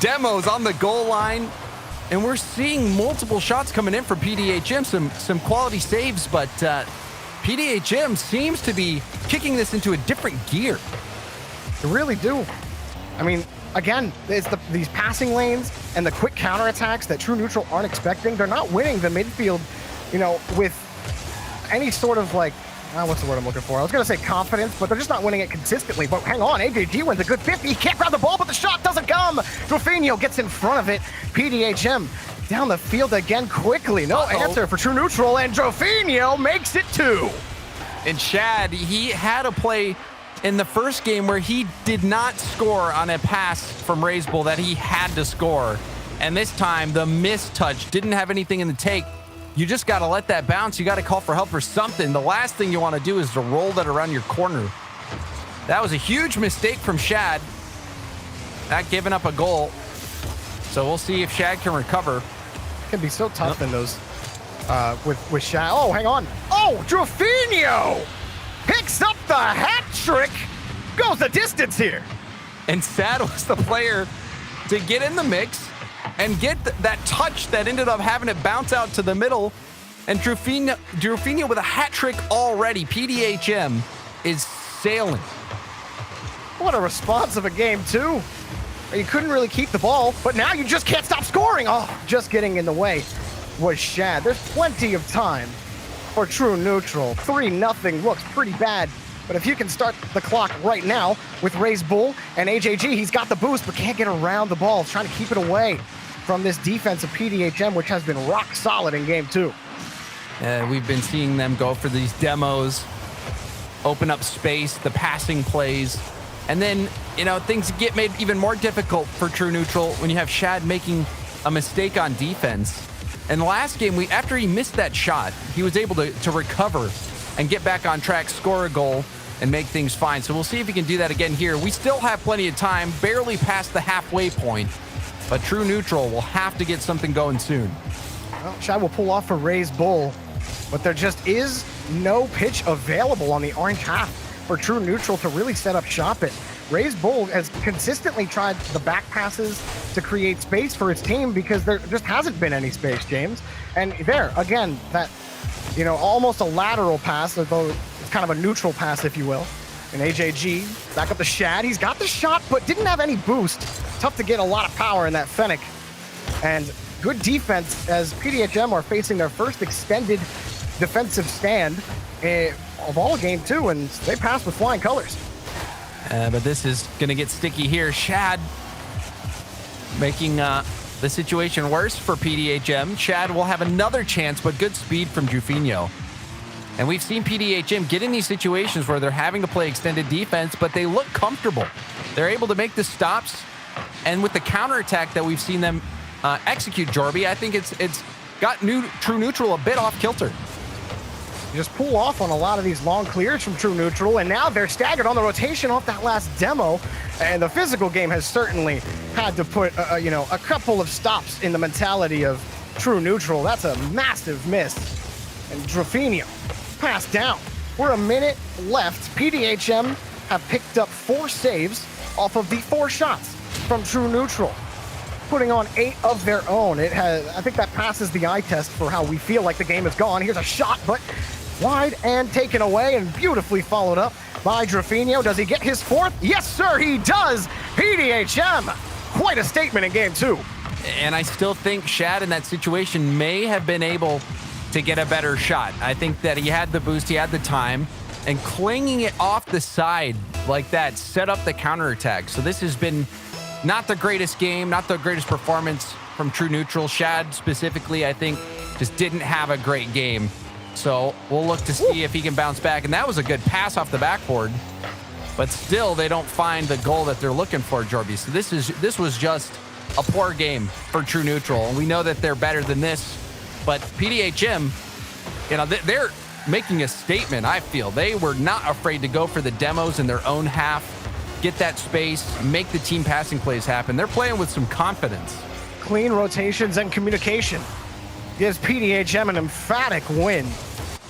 Demos on the goal line, and we're seeing multiple shots coming in for PDHM, some quality saves, but PDHM seems to be kicking this into a different gear. They really do. I mean, again, it's these passing lanes and the quick counterattacks that True Neutral aren't expecting. They're not winning the midfield, with any sort of what's the word I'm looking for? I was going to say confidence, but they're just not winning it consistently. But hang on, AJG wins a good 50. He can't grab the ball, but the shot doesn't come. Drufinho gets in front of it. PDHM down the field again quickly. No answer for True Neutral, and Drufinho makes it 2. And Shad, he had a play in the first game where he did not score on a pass from Raise Bull that he had to score. And this time, the missed touch didn't have anything in the take. You just got to let that bounce. You got to call for help or something. The last thing you want to do is to roll that around your corner. That was a huge mistake from Shad. Not giving up a goal. So we'll see if Shad can recover. It can be so tough in those with Shad. Oh, hang on. Oh, Drufinho picks up the hat trick. Goes the distance here. And Sad was the player to get in the mix and get that touch that ended up having it bounce out to the middle. And Drufinho with a hat trick already. PDHM is sailing. What a response of a game, too. You couldn't really keep the ball, but now you just can't stop scoring. Oh, just getting in the way was Shad. There's plenty of time for True Neutral. 3-0 looks pretty bad. But if you can start the clock right now with Raise Bull and AJG, he's got the boost, but can't get around the ball. Trying to keep it away from this defense of PDHM, which has been rock solid in game 2. We've been seeing them go for these demos, open up space, the passing plays, and then, things get made even more difficult for True Neutral when you have Shad making a mistake on defense. And last game, after he missed that shot, he was able to recover and get back on track, score a goal, and make things fine. So we'll see if he can do that again here. We still have plenty of time, barely past the halfway point, but True Neutral will have to get something going soon. Well, Shad will pull off for Raise Bull, but there just is no pitch available on the orange half for True Neutral to really set up shop it. Raise Bull has consistently tried the back passes to create space for his team because there just hasn't been any space, James. And there, again, that, almost a lateral pass, although it's kind of a neutral pass, if you will. And AJG, back up to Shad. He's got the shot, but didn't have any boost. Tough to get a lot of power in that Fennec. And good defense as PDHM are facing their first extended defensive stand of all game 2, and they pass with flying colors. But this is going to get sticky here. Shad making the situation worse for PDHM. Shad will have another chance, but good speed from Drufinho. And we've seen PDHM get in these situations where they're having to play extended defense, but they look comfortable. They're able to make the stops. And with the counterattack that we've seen them execute, Jorby, I think it's got True Neutral a bit off kilter. You just pull off on a lot of these long clears from True Neutral, and now they're staggered on the rotation off that last demo. And the physical game has certainly had to put, a couple of stops in the mentality of True Neutral. That's a massive miss. And Drufinho passed down. We're a minute left. PDHM have picked up 4 saves off of the 4 shots from True Neutral, putting on 8 of their own. I think that passes the eye test for how we feel like the game is gone. Here's a shot, but wide and taken away, and beautifully followed up by Drufinho. Does he get his 4th? Yes, sir, he does. PDHM, quite a statement in game 2. And I still think Shad in that situation may have been able to get a better shot. I think that he had the boost, he had the time, and clinging it off the side like that set up the counterattack. So this has been not the greatest game, not the greatest performance from True Neutral. Shad specifically, I think, just didn't have a great game. So we'll look to see if he can bounce back. And that was a good pass off the backboard, but still they don't find the goal that they're looking for, Jorby. So this was just a poor game for True Neutral. And we know that they're better than this, but PDHM, you know, they're making a statement, I feel. They were not afraid to go for the demos in their own half, get that space, make the team passing plays happen. They're playing with some confidence. Clean rotations and communication gives PDHM an emphatic win.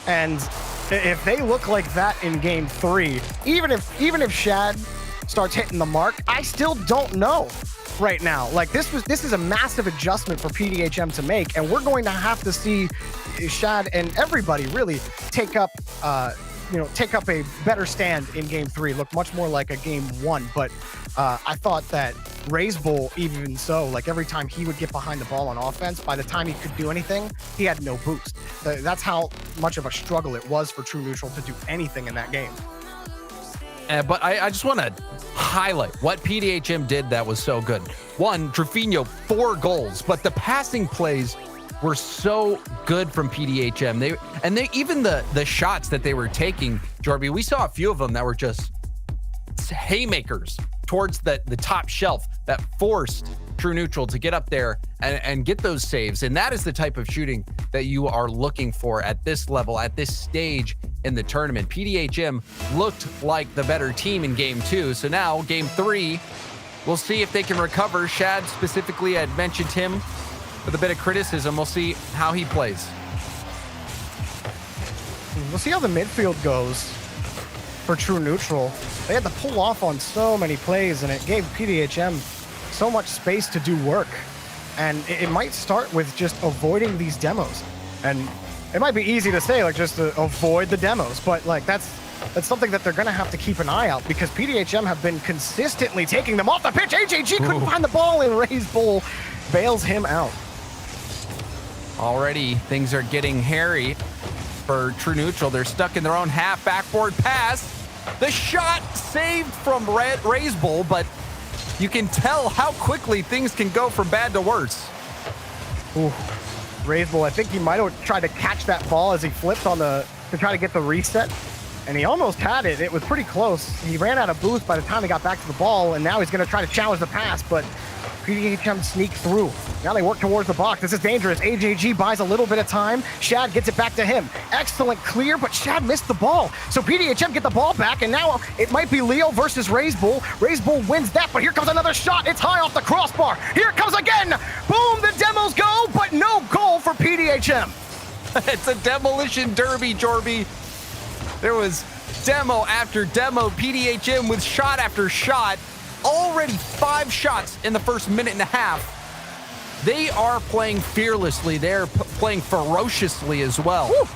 And if they look like that in game 3, even if Shad starts hitting the mark, I still don't know right now. Like this is a massive adjustment for PDHM to make, and we're going to have to see Shad and everybody really take up a better stand in game 3, look much more like a game 1. But I thought that Raise Bull, even so, like every time he would get behind the ball on offense, by the time he could do anything, he had no boost. That's how much of a struggle it was for True Neutral to do anything in that game. But I just want to highlight what PDHM did that was so good. One, Trufino, 4 goals, but the passing plays were so good from PDHM. They even the shots that they were taking, Jorby, we saw a few of them that were just haymakers towards the top shelf that forced True Neutral to get up there and get those saves. And that is the type of shooting that you are looking for at this level, at this stage in the tournament. PDHM looked like the better team in game 2. So now game 3, we'll see if they can recover. Shad specifically, I'd mentioned him with a bit of criticism. We'll see how he plays. We'll see how the midfield goes for True Neutral. They had to pull off on so many plays, and it gave PDHM so much space to do work. And it might start with just avoiding these demos. And it might be easy to say, like, just to avoid the demos, but like that's something that they're gonna have to keep an eye out, because PDHM have been consistently taking them off the pitch. HAG couldn't find the ball, and Raise Bull bails him out. Already things are getting hairy for True Neutral. They're stuck in their own half. Backboard pass. The shot saved from Raise Bull, but you can tell how quickly things can go from bad to worse. Ooh. Raise Bull, I think he might have tried to catch that ball as he flipped to try to get the reset, and he almost had it. It was pretty close. He ran out of boost by the time he got back to the ball, and now he's going to try to challenge the pass, but PDHM sneak through. Now they work towards the box. This is dangerous. AJG buys a little bit of time. Shad gets it back to him. Excellent clear, but Shad missed the ball. So PDHM get the ball back, and now it might be Leo versus Raise Bull. Raise Bull wins that, but here comes another shot. It's high off the crossbar. Here it comes again. Boom, the demos go, but no goal for PDHM. It's a demolition derby, Jorby. There was demo after demo. PDHM with shot after shot. Already 5 shots in the first minute and a half. They are playing fearlessly. They're playing ferociously as well. Woo.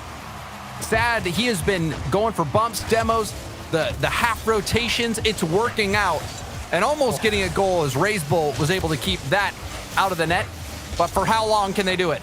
Sad, he has been going for bumps, demos, the half rotations. It's working out, and almost getting a goal as Raise Bull was able to keep that out of the net. But for how long can they do it?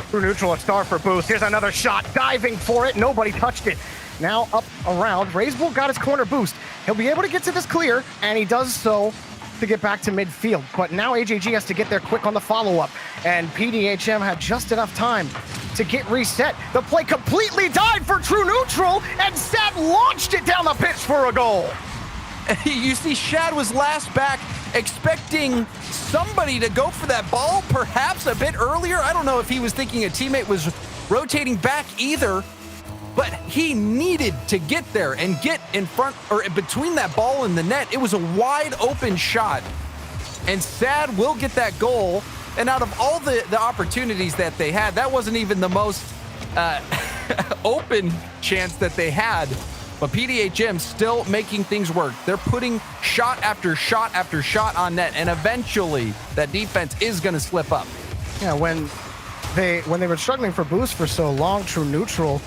True Neutral, a star for boost. Here's another shot, diving for it. Nobody touched it. Now up around. Raise Bull got his corner boost. He'll be able to get to this clear, and he does so to get back to midfield. But now AJG has to get there quick on the follow-up, and PDHM had just enough time to get reset. The play completely died for True Neutral, and Sad launched it down the pitch for a goal. You see, Shad was last back, expecting somebody to go for that ball perhaps a bit earlier. I don't know if he was thinking a teammate was rotating back either, but he needed to get there and get in front or between that ball and the net. It was a wide open shot, and Sad will get that goal. And out of all the opportunities that they had, that wasn't even the most open chance that they had. But PDHM still making things work. They're putting shot after shot after shot on net, and eventually that defense is going to slip up. Yeah, when they were struggling for boost for so long, True Neutral,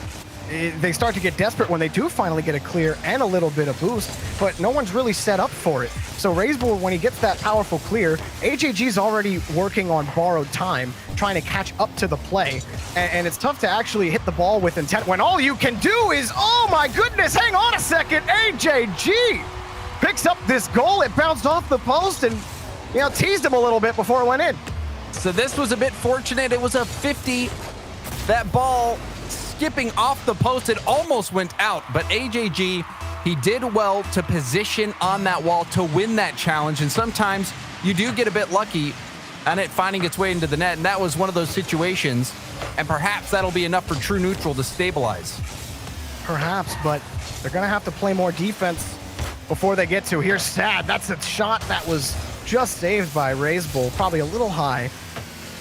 they start to get desperate when they do finally get a clear and a little bit of boost, but no one's really set up for it. So Razebull, when he gets that powerful clear, AJG's already working on borrowed time, trying to catch up to the play. And it's tough to actually hit the ball with intent when all you can do is, oh my goodness, hang on a second, AJG picks up this goal. It bounced off the post and, teased him a little bit before it went in. So this was a bit fortunate. It was a 50. That ball skipping off the post, it almost went out, but AJG, he did well to position on that wall to win that challenge. And sometimes you do get a bit lucky on it finding its way into the net, and that was one of those situations. And perhaps that'll be enough for True Neutral to stabilize. Perhaps, but they're gonna have to play more defense before they get to. Here's Sad. That's a shot that was just saved by Razebull, probably a little high,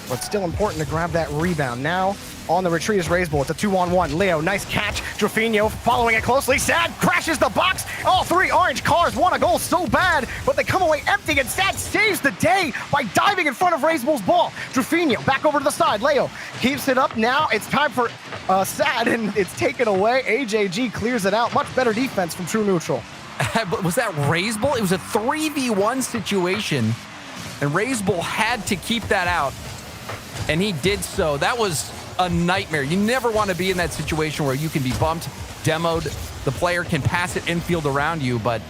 but still important to grab that rebound. Now on the retreat is Razebull. It's a 2-on-1. Leo, nice catch. Drafinho following it closely. Sad crashes the box. All three orange cars want a goal so bad, but they come away empty, and Sad saves the day by diving in front of Razebull's ball. Drafinho back over to the side. Leo keeps it up. Now it's time for Sad, and it's taken away. AJG clears it out. Much better defense from True Neutral. Was that Razebull? It was a 3v1 situation, and Razebull had to keep that out, and he did so. That was a nightmare. You never want to be in that situation where you can be bumped, demoed, the player can pass it infield around you, but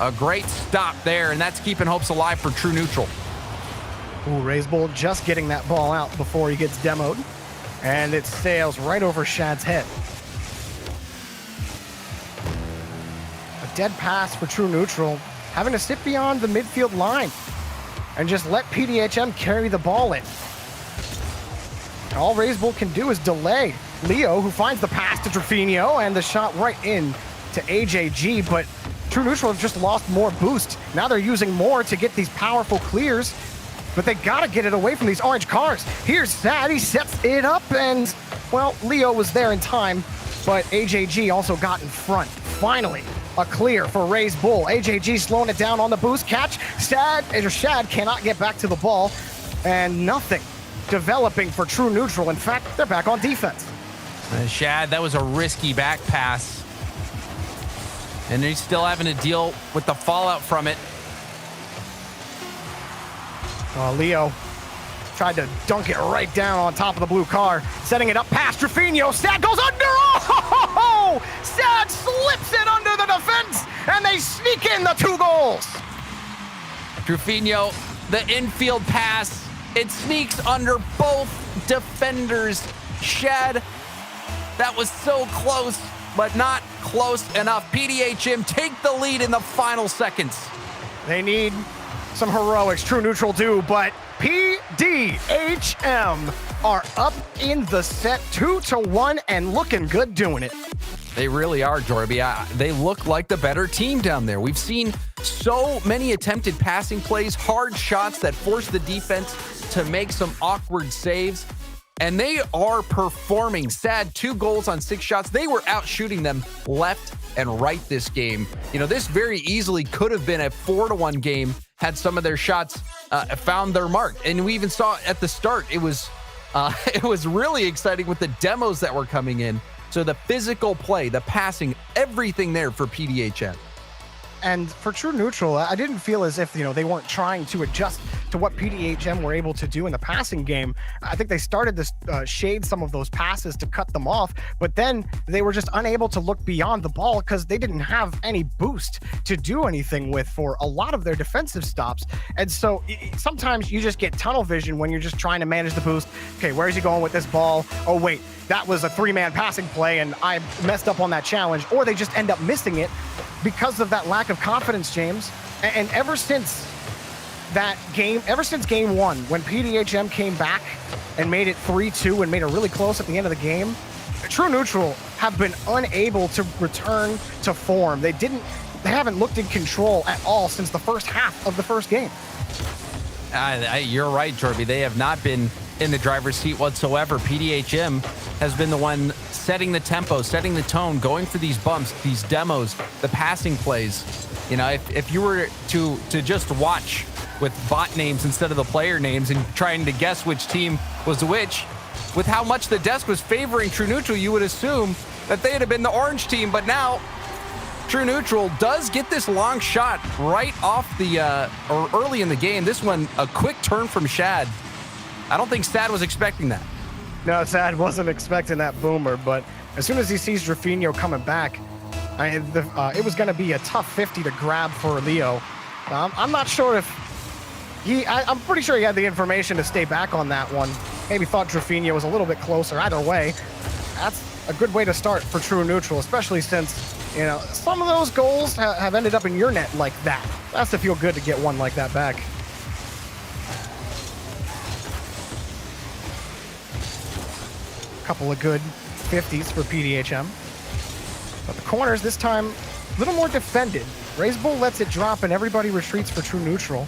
a great stop there, and that's keeping hopes alive for True Neutral. Ooh, Razebull just getting that ball out before he gets demoed, and it sails right over Shad's head. A dead pass for True Neutral, having to sit beyond the midfield line and just let PDHM carry the ball in. All Razebull can do is delay Leo, who finds the pass to Drafinho, and the shot right in to AJG, but True Neutral have just lost more boost. Now they're using more to get these powerful clears, but they gotta get it away from these orange cars. Here's Sad, he sets it up, and, well, Leo was there in time, but AJG also got in front. Finally, a clear for Razebull. AJG slowing it down on the boost catch. Shad cannot get back to the ball, and nothing developing for True Neutral. In fact, they're back on defense. Shad, that was a risky back pass, and he's still having to deal with the fallout from it. Leo tried to dunk it right down on top of the blue car, setting it up past Drafinho. Sad goes under. Oh! Sad slips it under the defense, and they sneak in the 2 goals. Drafinho, the infield pass, it sneaks under both defenders. Shad, that was so close, but not close enough. PDHM take the lead in the final seconds. They need some heroics. True Neutral do, but PDHM are up in the set 2-1 and looking good doing it. They really are, Jorby. They look like the better team down there. We've seen so many attempted passing plays, hard shots that force the defense to make some awkward saves, and they are performing. Sad, 2 goals on 6 shots. They were out shooting them left and right this game. This very easily could have been a 4-1 game had some of their shots found their mark. And we even saw at the start, it was really exciting with the demos that were coming in. So the physical play, the passing, everything there for PDHM. And for True Neutral, I didn't feel as if, they weren't trying to adjust to what PDHM were able to do in the passing game. I think they started to shade some of those passes to cut them off, but then they were just unable to look beyond the ball because they didn't have any boost to do anything with for a lot of their defensive stops. And so sometimes you just get tunnel vision when you're just trying to manage the boost. Okay, where is he going with this ball? Oh, wait, that was a 3-man passing play and I messed up on that challenge. Or they just end up missing it because of that lack of confidence, James. And ever since game 1, when PDHM came back and made it 3-2 and made it really close at the end of the game, True Neutral have been unable to return to form. They haven't looked in control at all since the first half of the first game. You're right, Jorby. They have not been in the driver's seat whatsoever. PDHM has been the one setting the tempo, setting the tone, going for these bumps, these demos, the passing plays. If you were to just watch with bot names instead of the player names and trying to guess which team was which, with how much the desk was favoring True Neutral, you would assume that they'd have been the orange team, but now True Neutral does get this long shot right off the, or early in the game. This one, a quick turn from Shad. I don't think Sad was expecting that. No, Sad wasn't expecting that boomer, but as soon as he sees Drafinho coming back, it was going to be a tough 50 to grab for Leo. I'm not sure if I'm pretty sure he had the information to stay back on that one. Maybe thought Drafinho was a little bit closer. Either way, that's a good way to start for True Neutral, especially since, you know, some of those goals have ended up in your net like that. That's to feel good to get one like that back. Couple of good 50s for PDHM. But the corners this time, a little more defended. Raise Bull lets it drop and everybody retreats for True Neutral.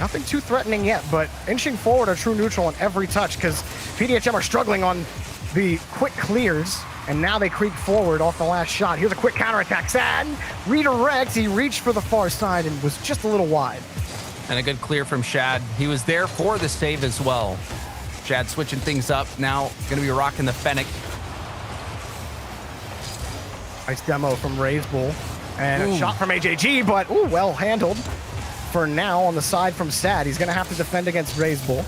Nothing too threatening yet, but inching forward are True Neutral on every touch because PDHM are struggling on the quick clears, and now they creep forward off the last shot. Here's a quick counterattack. Sad redirects. He reached for the far side and was just a little wide. And a good clear from Shad. He was there for the save as well. Shad switching things up. Now going to be rocking the Fennec. Nice demo from Raise Bull. And a shot from AJG, but well handled. For now, on the side from Sad, he's going to have to defend against Raise Bull.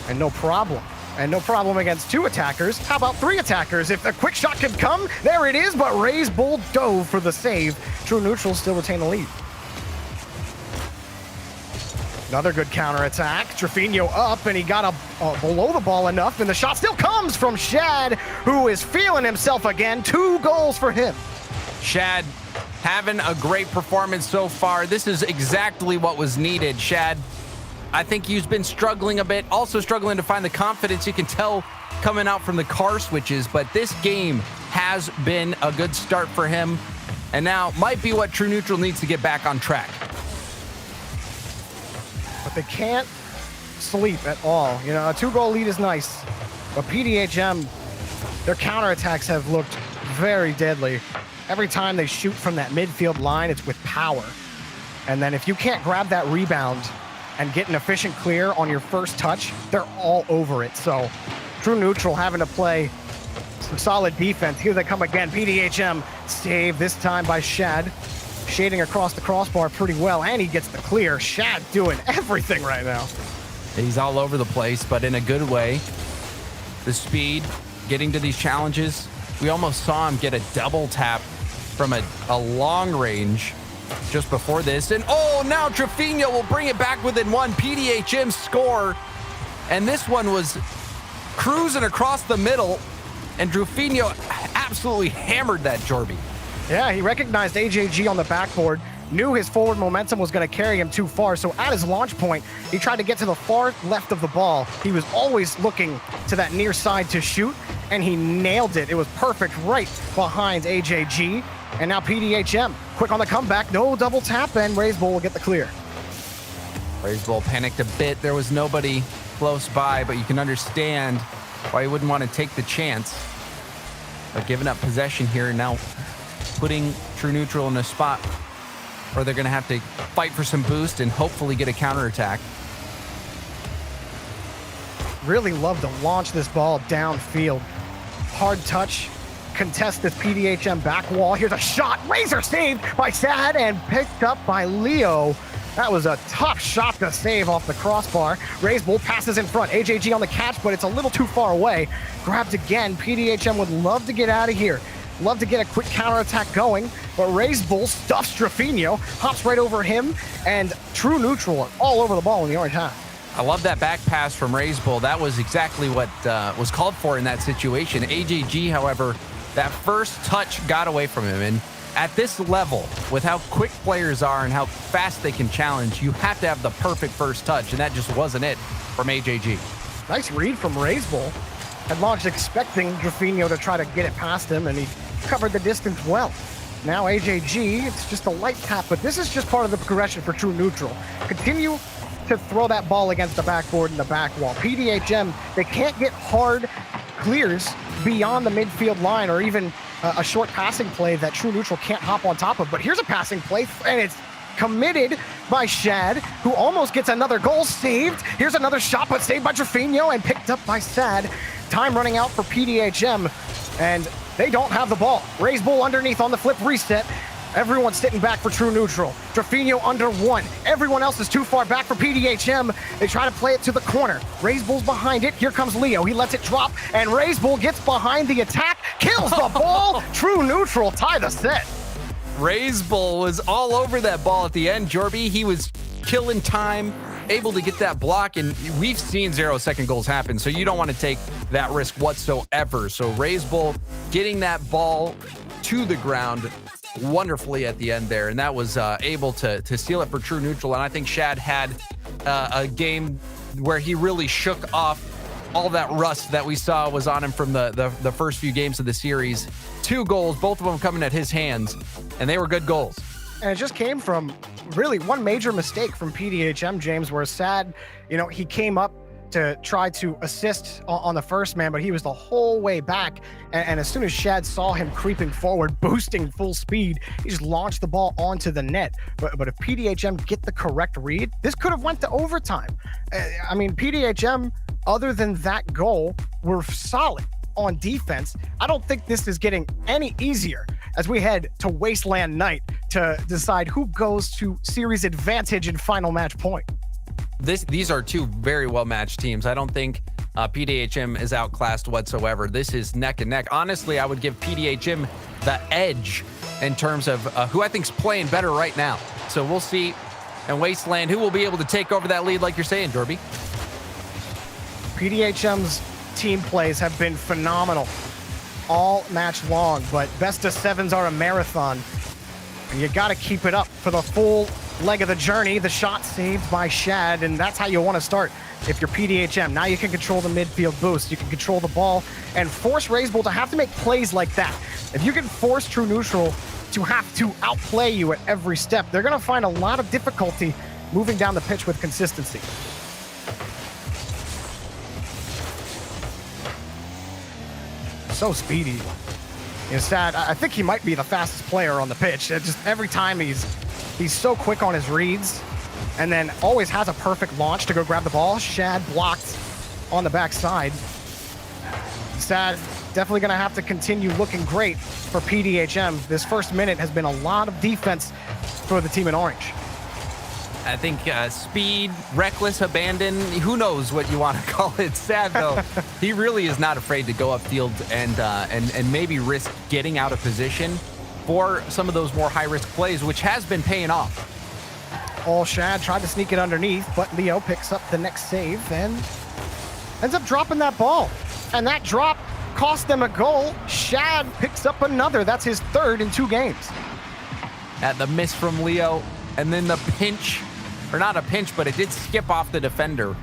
And no problem. And no problem against 2 attackers. How about 3 attackers? If a quick shot could come, there it is, but Raise Bull dove for the save. True Neutral still retain the lead. Another good counterattack. Drafinho up, and he got below the ball enough, and the shot still comes from Shad, who is feeling himself again. 2 goals for him. Shad having a great performance so far. This is exactly what was needed. Shad, I think he's been struggling a bit, also struggling to find the confidence you can tell coming out from the car switches, but this game has been a good start for him, and now might be what True Neutral needs to get back on track. But they can't sleep at all. You know, a 2-goal lead is nice, but PDHM, their counterattacks have looked very deadly. Every time they shoot from that midfield line, it's with power. And then if you can't grab that rebound and get an efficient clear on your first touch, they're all over it. So True Neutral having to play some solid defense. Here they come again. PDHM save this time by Shad. Shading across the crossbar pretty well, and he gets the clear. Shad doing everything right now. He's all over the place, but in a good way. The speed, getting to these challenges. We almost saw him get a double tap from a long range just before this. And now Drafinho will bring it back within 1. PDHM score. And this one was cruising across the middle, and Drafinho absolutely hammered that Jorby. Yeah, he recognized AJG on the backboard, knew his forward momentum was going to carry him too far, so at his launch point, he tried to get to the far left of the ball. He was always looking to that near side to shoot, and he nailed it. It was perfect right behind AJG, and now PDHM, quick on the comeback, no double tap, and Raise Bull will get the clear. Raise Bull panicked a bit. There was nobody close by, but you can understand why you wouldn't want to take the chance of giving up possession here, now putting True Neutral in a spot where they're going to have to fight for some boost and hopefully get a counterattack. Really love to launch this ball downfield. Hard touch, contest this PDHM back wall. Here's a shot, razor saved by Sad and picked up by Leo. That was a tough shot to save off the crossbar. Raise Bull passes in front. AJG on the catch, but it's a little too far away. Grabbed again. PDHM would love to get out of here. Love to get a quick counterattack going, but Raise Bull stuffs Drafinho, hops right over him, and True Neutral all over the ball in the orange half. I love that back pass from Raise Bull. That was exactly what was called for in that situation. AJG, however, that first touch got away from him, and at this level, with how quick players are and how fast they can challenge, you have to have the perfect first touch, and that just wasn't it from AJG. Nice read from Raise Bull. Had launched expecting Drafinho to try to get it past him, and he covered the distance well. Now AJG, it's just a light tap, but this is just part of the progression for True Neutral. Continue to throw that ball against the backboard and the back wall. PDHM, they can't get hard clears beyond the midfield line or even a short passing play that True Neutral can't hop on top of. But here's a passing play, and it's committed by Shad, who almost gets another goal saved. Here's another shot, but saved by Trofino and picked up by Sad. Time running out for PDHM, and they don't have the ball. Raise Bull underneath on the flip reset. Everyone's sitting back for true neutral. Trofino under 1. Everyone else is too far back for PDHM. They try to play it to the corner. Raise Bull's behind it. Here comes Leo. He lets it drop, and Raise Bull gets behind the attack, kills the ball. True neutral tie the set. Raise Bull was all over that ball at the end, Jorby. He was killing time, able to get that block, and we've seen 0-second goals happen, so you don't want to take that risk whatsoever. So Raise Bull getting that ball to the ground wonderfully at the end there, and that was able to seal it for true neutral. And I think Shad had a game where he really shook off all that rust that we saw was on him from the first few games of the series. 2 goals, both of them coming at his hands, and they were good goals. And it just came from really one major mistake from PDHM, James, where Sad, he came up to try to assist on the first man, but he was the whole way back. And as soon as Shad saw him creeping forward, boosting full speed, he just launched the ball onto the net. But if PDHM get the correct read, this could have went to overtime. I mean, PDHM, other than that goal, were solid on defense. I don't think this is getting any easier as we head to Wasteland Night to decide who goes to series advantage in final match point. These are 2 very well-matched teams. I don't think PDHM is outclassed whatsoever. This is neck and neck. Honestly, I would give PDHM the edge in terms of who I think's playing better right now. So we'll see in Wasteland who will be able to take over that lead, like you're saying, Jorby. PDHM's team plays have been phenomenal all match long, but best of 7s are a marathon, and you got to keep it up for the full leg of the journey. The shot saved by Shad, and that's how you want to start if you're PDHM. Now you can control the midfield boost, you can control the ball, and force Raise Bull to have to make plays like that. If you can force True Neutral to have to outplay you at every step, they're going to find a lot of difficulty moving down the pitch with consistency. So speedy. Sad, I think he might be the fastest player on the pitch. Just every time he's so quick on his reads, and then always has a perfect launch to go grab the ball. Shad blocked on the backside. Sad, definitely going to have to continue looking great for PDHM. This first minute has been a lot of defense for the team in orange. I think speed, reckless, abandon, who knows what you want to call it. Sad, though, he really is not afraid to go upfield and maybe risk getting out of position for some of those more high-risk plays, which has been paying off. Shad tried to sneak it underneath, but Leo picks up the next save and ends up dropping that ball. And that drop cost them a goal. Shad picks up another. That's his 3rd in 2 games. At the miss from Leo, and then the pinch, or not a pinch, but it did skip off the defender.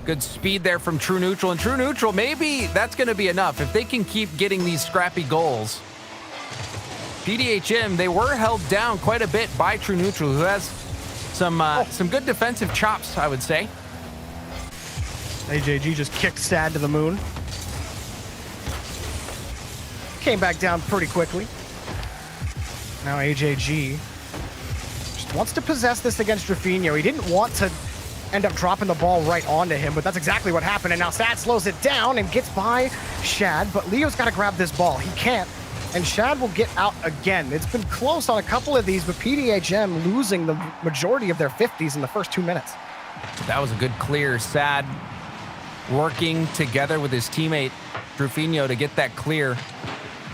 Good speed there from True Neutral, and True Neutral, maybe that's going to be enough. If they can keep getting these scrappy goals. PDHM, they were held down quite a bit by True Neutral, who has some good defensive chops, I would say. AJG just kicked Sad to the moon. Came back down pretty quickly. Now AJG just wants to possess this against Trofino. He didn't want to end up dropping the ball right onto him, but that's exactly what happened. And now Sad slows it down and gets by Shad, but Leo's got to grab this ball. He can't, and Shad will get out again. It's been close on a couple of these, but PDHM losing the majority of their 50s in the first 2 minutes. That was a good clear. Sad working together with his teammate Trofino to get that clear.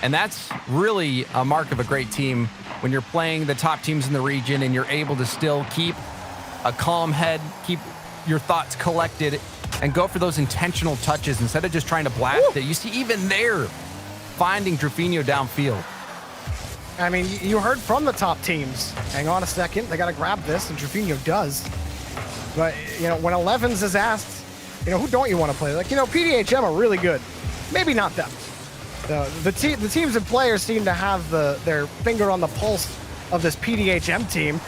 And that's really a mark of a great team when you're playing the top teams in the region and you're able to still keep a calm head, keep your thoughts collected, and go for those intentional touches instead of just trying to blast it. You see even there, finding Trofino downfield. I mean, you heard from the top teams. Hang on a second, they got to grab this, and Trofino does. But, when 11s is asked, who don't you want to play? Like, PDHM are really good. Maybe not them. The teams and players seem to have their finger on the pulse of this PDHM team.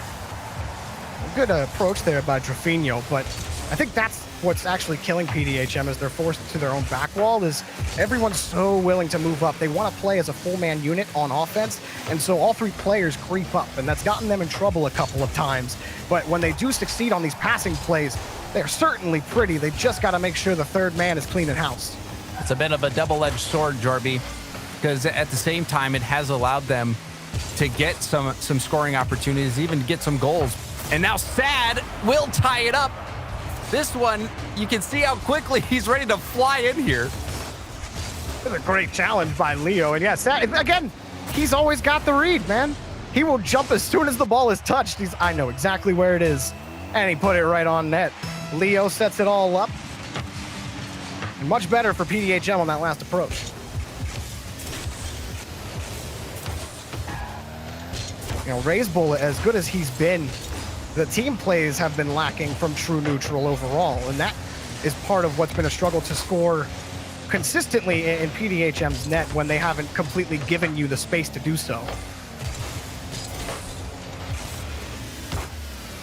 Good approach there by Trofino, but I think that's what's actually killing PDHM as they're forced to their own back wall is everyone's so willing to move up. They want to play as a full man unit on offense. And so all three players creep up, and that's gotten them in trouble a couple of times. But when they do succeed on these passing plays, they're certainly pretty. They just got to make sure the third man is clean in house. It's a bit of a double-edged sword, Jorby, because at the same time, it has allowed them to get some scoring opportunities, even to get some goals. And now Sad will tie it up. This one, you can see how quickly he's ready to fly in here. It's a great challenge by Leo. And yeah, Sad, again, he's always got the read, man. He will jump as soon as the ball is touched. I know exactly where it is. And he put it right on net. Leo sets it all up. Much better for PDHM on that last approach. You know, Razebull, as good as he's been, the team plays have been lacking from True Neutral overall, and that is part of what's been a struggle to score consistently in PDHM's net when they haven't completely given you the space to do so.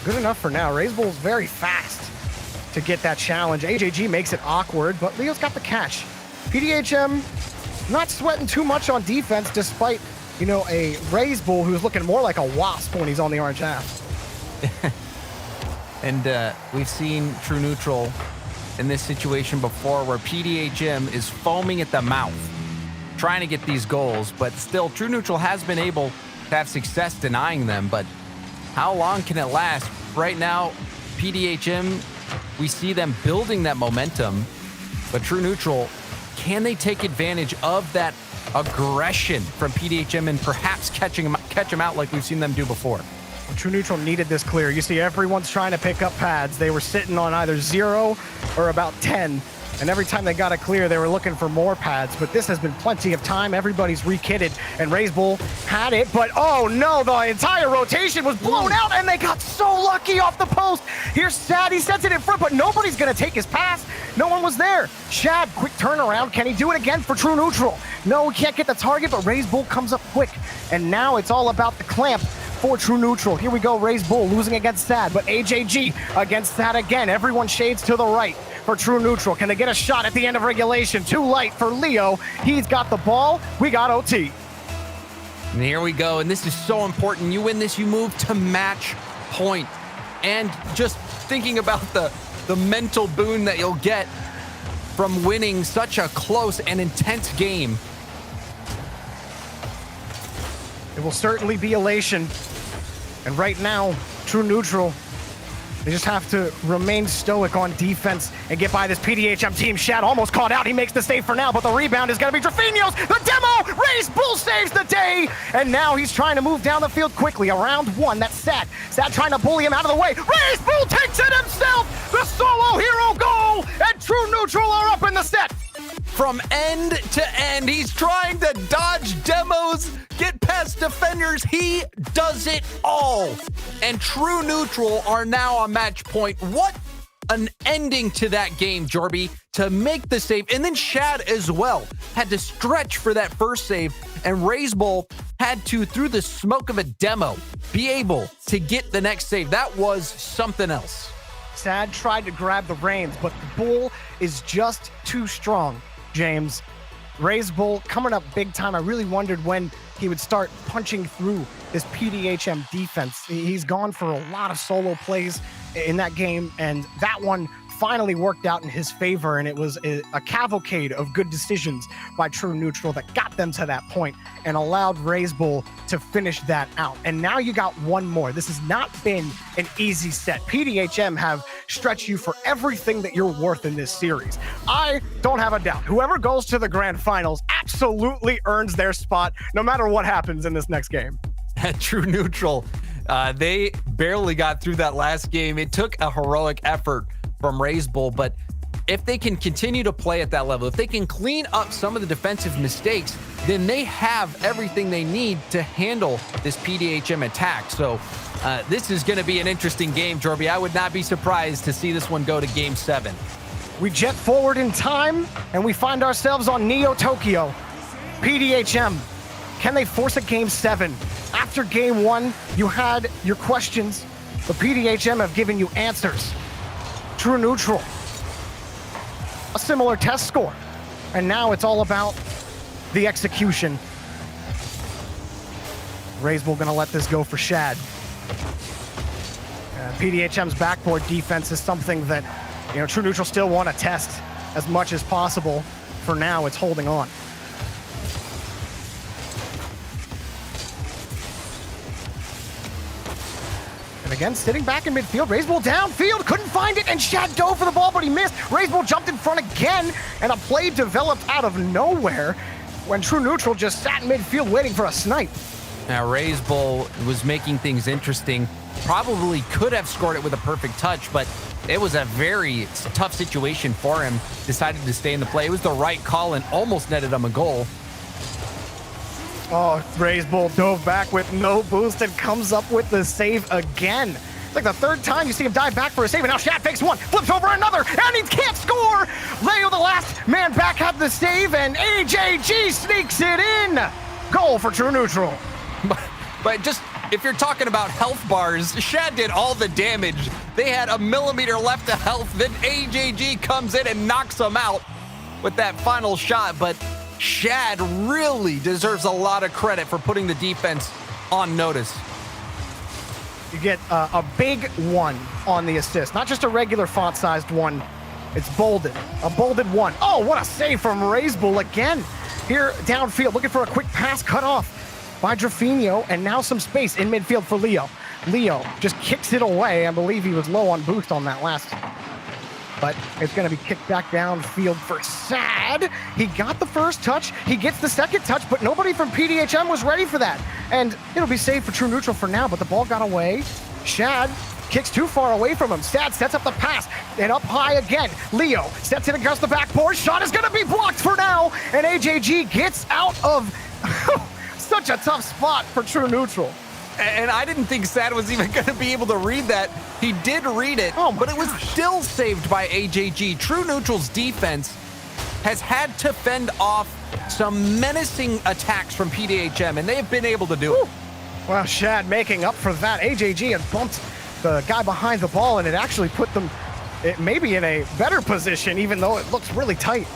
Good enough for now. Razebull's very fast to get that challenge. AJG makes it awkward, but Leo's got the catch. PDHM not sweating too much on defense despite, you know, a Razebull who's looking more like a wasp when he's on the orange half. And we've seen True Neutral in this situation before where PDHM is foaming at the mouth, trying to get these goals, but still True Neutral has been able to have success denying them, but how long can it last? Right now, PDHM, we see them building that momentum, but True Neutral, can they take advantage of that aggression from PDHM and perhaps catch him out like we've seen them do before? True Neutral needed this clear. You see everyone's trying to pick up pads. They were sitting on either 0 or about 10. And every time they got a clear, they were looking for more pads. But this has been plenty of time. Everybody's re-kitted. And Razebull had it. But oh no, the entire rotation was blown out. And they got so lucky off the post. Here's Sad. He sets it in front, but nobody's going to take his pass. No one was there. Shad, quick turnaround. Can he do it again for True Neutral? No, he can't get the target, but Razebull comes up quick. And now it's all about the clamp for True Neutral. Here we go, Razebull losing against Sad, but AJG against Sad again. Everyone shades to the right for True Neutral. Can they get a shot at the end of regulation? Too light for Leo. He's got the ball. We got OT. And here we go, and this is so important. You win this, you move to match point. And just thinking about the mental boon that you'll get from winning such a close and intense game. It will certainly be elation. And right now, True Neutral, they just have to remain stoic on defense and get by this PDHM team. Shad almost caught out. He makes the save for now, but the rebound is going to be Drafinho's. The demo! Razebull saves the day! And now he's trying to move down the field quickly. Around one, that's Sad. Sad trying to bully him out of the way. Razebull takes it himself! The solo hero goal! And True Neutral are up in the set! From end to end, he's trying to dodge demos, get past defenders. He does it all. And True Neutral are now on match point. What an ending to that game, Jorby, to make the save. And then Shad as well had to stretch for that first save. And Razebull had to, through the smoke of a demo, be able to get the next save. That was something else. Sad tried to grab the reins, but the bull is just too strong. James, Razebull coming up big time. I really wondered when he would start punching through this PDHM defense. He's gone for a lot of solo plays in that game, and that one finally worked out in his favor, and it was a cavalcade of good decisions by True Neutral that got them to that point and allowed Razebull to finish that out. And now you got one more. This has not been an easy set. PDHM have stretched you for everything that you're worth in this series. I don't have a doubt. Whoever goes to the grand finals absolutely earns their spot, no matter what happens in this next game. At True Neutral, they barely got through that last game. It took a heroic effort from Razebull, but if they can continue to play at that level, if they can clean up some of the defensive mistakes, then they have everything they need to handle this PDHM attack. So this is going to be an interesting game, Jorby. I would not be surprised to see this one go to Game 7. We jet forward in time, and we find ourselves on Neo Tokyo. PDHM, can they force a Game 7? After Game 1, you had your questions, but PDHM have given you answers. True Neutral. A similar test score. And now it's all about the execution. Razebull gonna let this go for Shad. PDHM's backboard defense is something that, True Neutral still want to test as much as possible. For now, it's holding on. And again, sitting back in midfield, Razebull downfield, couldn't find it, and Shad dove for the ball, but he missed. Razebull jumped in front again, and a play developed out of nowhere when True Neutral just sat in midfield waiting for a snipe. Now, Razebull was making things interesting. Probably could have scored it with a perfect touch, but it was a very tough situation for him. Decided to stay in the play. It was the right call and almost netted him a goal. Oh, Razebull dove back with no boost and comes up with the save again. It's like the third time you see him dive back for a save, and now Shad fakes one, flips over another, and he can't score! Leo, the last man back, had the save, and AJG sneaks it in! Goal for True Neutral. But just, if you're talking about health bars, Shad did all the damage. They had a millimeter left of health, then AJG comes in and knocks them out with that final shot, but Shad really deserves a lot of credit for putting the defense on notice. You get a big one on the assist, not just a regular font-sized one. It's bolded, a bolded one. Oh, what a save from Razebull again. Here downfield, looking for a quick pass cut off by Drafinho, and now some space in midfield for Leo. Leo just kicks it away. I believe he was low on boost on that last, but it's going to be kicked back downfield for Sad. He got the first touch, he gets the second touch, but nobody from PDHM was ready for that. And it'll be saved for True Neutral for now, but the ball got away. Shad kicks too far away from him. Sad sets up the pass, and up high again. Leo sets it against the backboard. Shot is going to be blocked for now, and AJG gets out of such a tough spot for True Neutral. And I didn't think Sad was even going to be able to read that. He did read it, but it was still saved by AJG. True Neutral's defense has had to fend off some menacing attacks from PDHM, and they have been able to do it. Well, Shad making up for that. AJG had bumped the guy behind the ball, and it actually put them maybe in a better position, even though it looks really tight.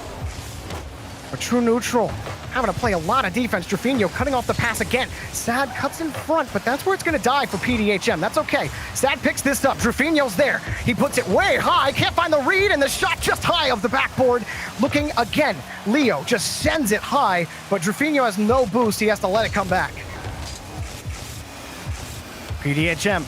But True Neutral having to play a lot of defense. Drafinho cutting off the pass again. Sad cuts in front, but that's where it's going to die for PDHM. That's okay. Sad picks this up. Drafinho's there. He puts it way high. Can't find the read, and the shot just high of the backboard. Looking again. Leo just sends it high, but Drafinho has no boost. He has to let it come back. PDHM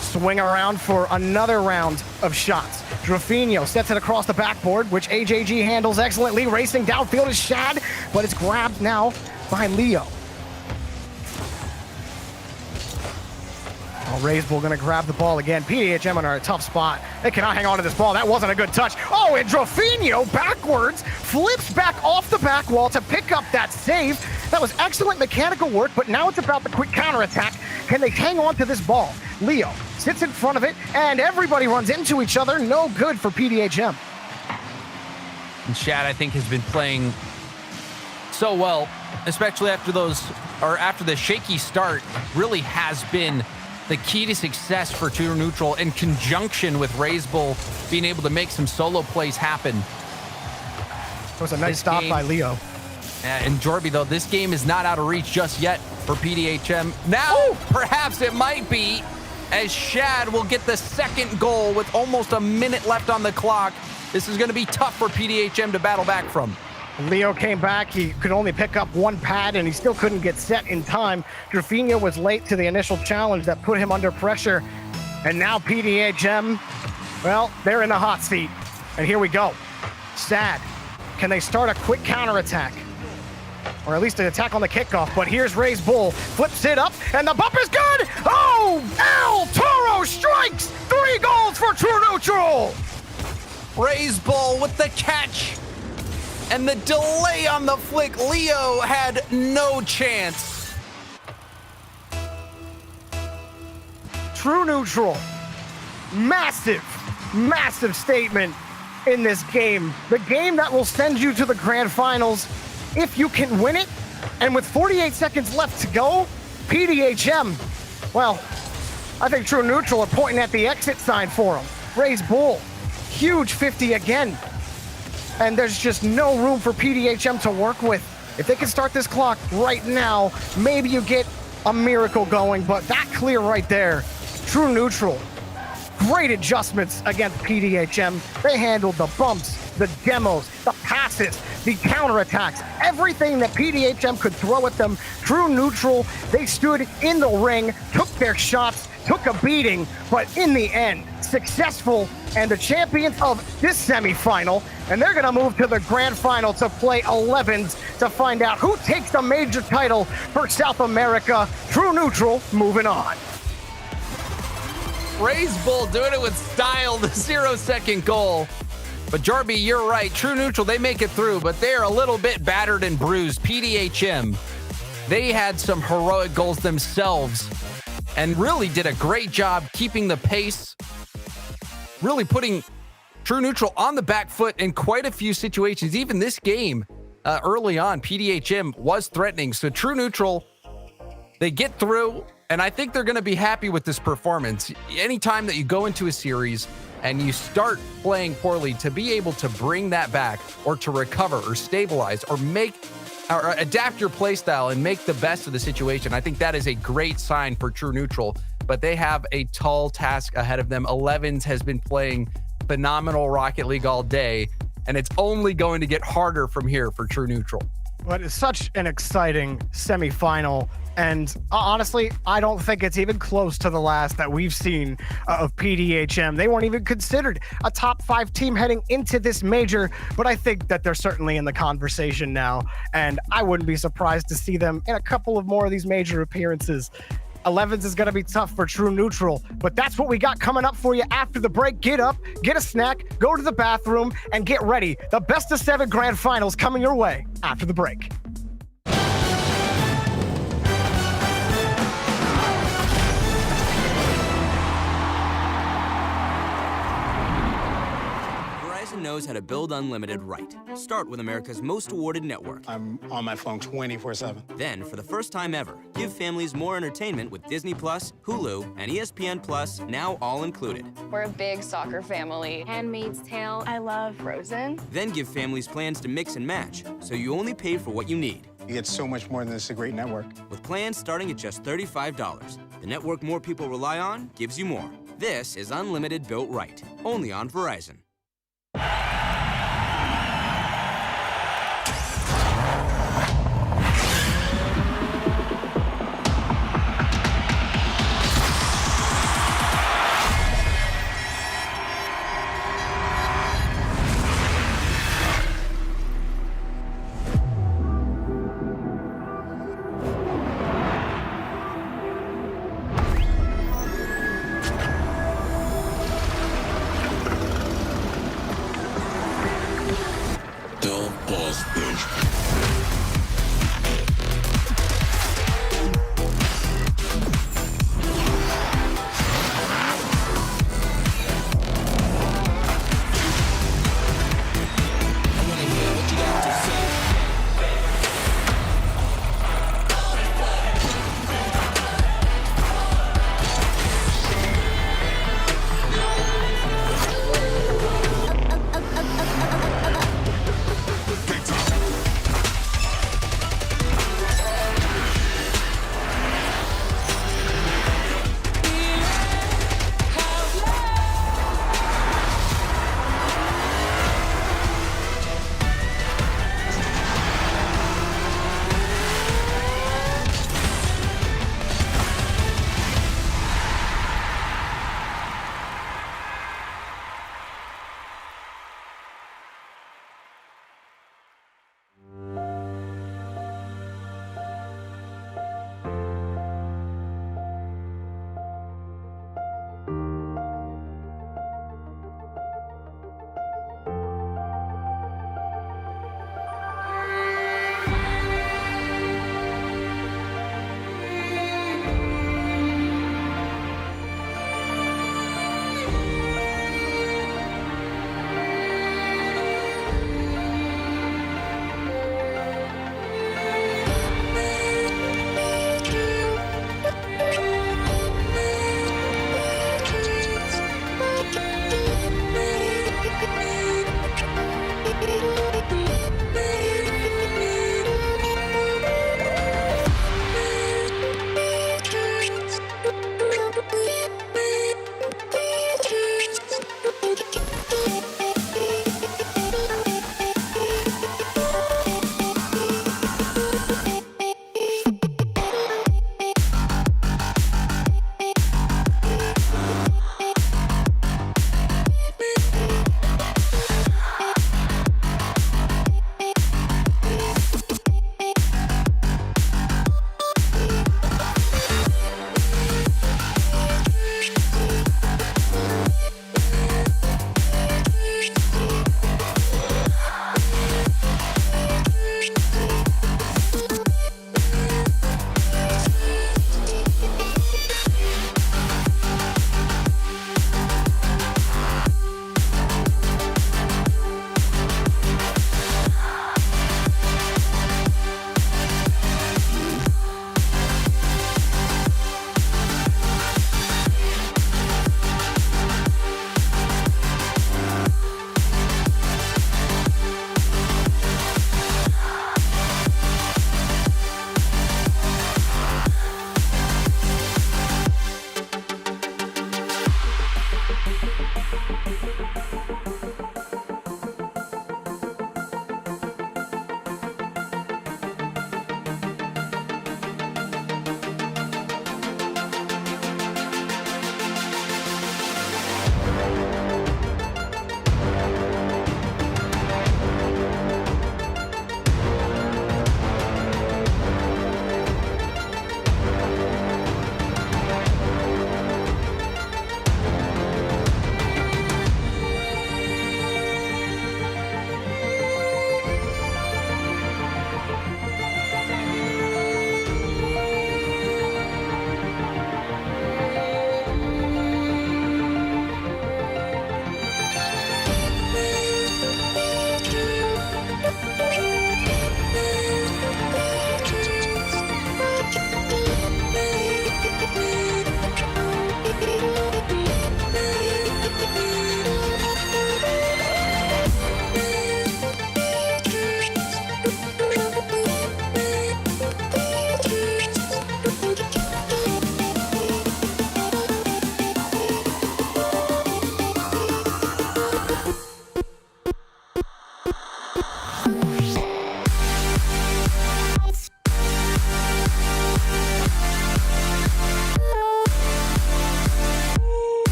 swing around for another round of shots. Drafinho sets it across the backboard, which AJG handles excellently. Racing downfield is Shad, but it's grabbed now by Leo. Oh, Razebull gonna grab the ball again. PDHM are in a tough spot. They cannot hang on to this ball. That wasn't a good touch. Oh, and Drafinho backwards flips back off the back wall to pick up that save. That was excellent mechanical work, but now it's about the quick counterattack. Can they hang on to this ball? Leo sits in front of it, and everybody runs into each other. No good for PDHM. And Shad, I think, has been playing so well, especially after the shaky start. Really has been the key to success for True Neutral in conjunction with Razebull being able to make some solo plays happen. It was a nice stop by Leo. And Jorby, though, this game is not out of reach just yet for PDHM. Now, perhaps it might be, as Shad will get the second goal with almost a minute left on the clock. This is going to be tough for PDHM to battle back from. Leo came back. He could only pick up one pad, and he still couldn't get set in time. Drafinho was late to the initial challenge that put him under pressure. And now PDHM, well, they're in the hot seat. And here we go. Sad. Can they start a quick counterattack? Or at least an attack on the kickoff, but here's Razebull, flips it up, and the bump is good! Oh, El Toro strikes! 3 goals for True Neutral! Razebull with the catch, and the delay on the flick. Leo had no chance. True Neutral, massive, massive statement in this game. The game that will send you to the grand finals if you can win it. And with 48 seconds left to go, PDHM, well, I think True Neutral are pointing at the exit sign for him. Razebull huge 50 again. And there's just no room for PDHM to work with. If they can start this clock right now, maybe you get a miracle going, but that clear right there, true neutral. Great adjustments against PDHM. They handled the bumps, the demos, the passes, the counterattacks, everything that PDHM could throw at them. True neutral, they stood in the ring, took their shots, took a beating, but in the end, successful and the champions of this semifinal, and they're gonna move to the grand final to play 11s to find out who takes the major title for South America. True neutral, moving on. Raise Bull doing it with style, the 0-second goal. But Jarby, you're right. True neutral, they make it through, but they're a little bit battered and bruised. PDHM, they had some heroic goals themselves and really did a great job keeping the pace, really putting True neutral on the back foot in quite a few situations. Even this game, early on, PDHM was threatening. So True neutral, they get through, and I think they're going to be happy with this performance. Anytime that you go into a series and you start playing poorly, to be able to bring that back or to recover or stabilize or adapt your play style and make the best of the situation, I think that is a great sign for True neutral. But they have a tall task ahead of them. 11s has been playing phenomenal Rocket League all day, and it's only going to get harder from here for True neutral. But it's such an exciting semifinal. And honestly, I don't think it's even close to the last that we've seen of PDHM. They weren't even considered a top 5 team heading into this major, but I think that they're certainly in the conversation now. And I wouldn't be surprised to see them in a couple of more of these major appearances. 11s is going to be tough for True neutral, but that's what we got coming up for you after the break. Get up, get a snack, go to the bathroom, and get ready. The best of 7 grand finals coming your way after the break. Knows how to build unlimited right. Start with America's most awarded network. I'm on my phone 24/7. Then, for the first time ever, give families more entertainment with Disney Plus, Hulu, and ESPN Plus, now all included. We're a big soccer family. Handmaid's Tale. I love Frozen. Then give families plans to mix and match, so you only pay for what you need. You get so much more than this, a great network. With plans starting at just $35, the network more people rely on gives you more. This is unlimited built right, only on Verizon.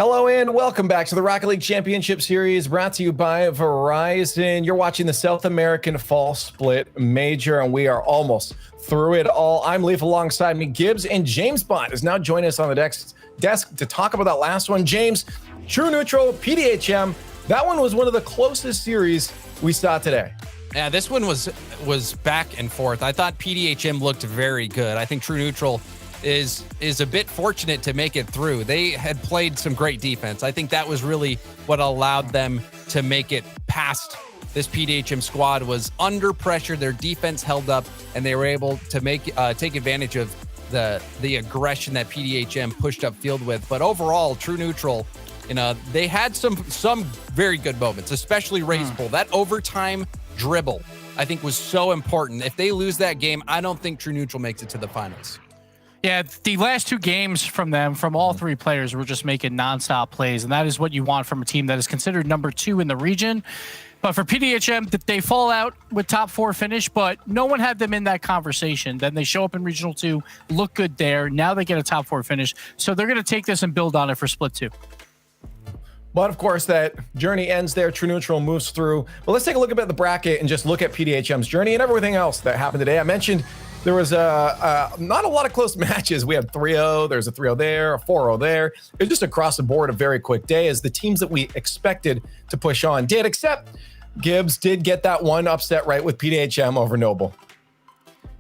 Hello and welcome back to the Rocket League Championship Series, brought to you by Verizon. You're watching the South American Fall Split Major, and we are almost through it all. I'm Leaf, alongside me, Gibbs, and James Bond is now joining us on the desk to talk about that last one. James, True Neutral, PDHM, that one was one of the closest series we saw today. Yeah, this one was back and forth. I thought PDHM looked very good. I think True Neutral is a bit fortunate to make it through. They had played some great defense. I think that was really what allowed them to make it past this PDHM squad. Was under pressure, their defense held up, and they were able to take advantage of the aggression that PDHM pushed up field with. But overall, True Neutral, they had some very good moments, especially Raise Bull. That overtime dribble, I think, was so important. If they lose that game, I don't think True Neutral makes it to the finals. Yeah, the last two games from all three players were just making nonstop plays, and that is what you want from a team that is considered number 2 in the region. But for PDHM, they fall out with top 4 finish, but no one had them in that conversation. Then they show up in Regional 2, look good there. Now they get a top 4 finish. So they're going to take this and build on it for Split 2. But of course, that journey ends there. True Neutral moves through. But let's take a look at the bracket and just look at PDHM's journey and everything else that happened today. I mentioned there was not a lot of close matches. We had 3-0. There's a 3-0 there, a 4-0 there. It was just across the board a very quick day, as the teams that we expected to push on did, except Gibbs did get that one upset right with PDHM over Noble.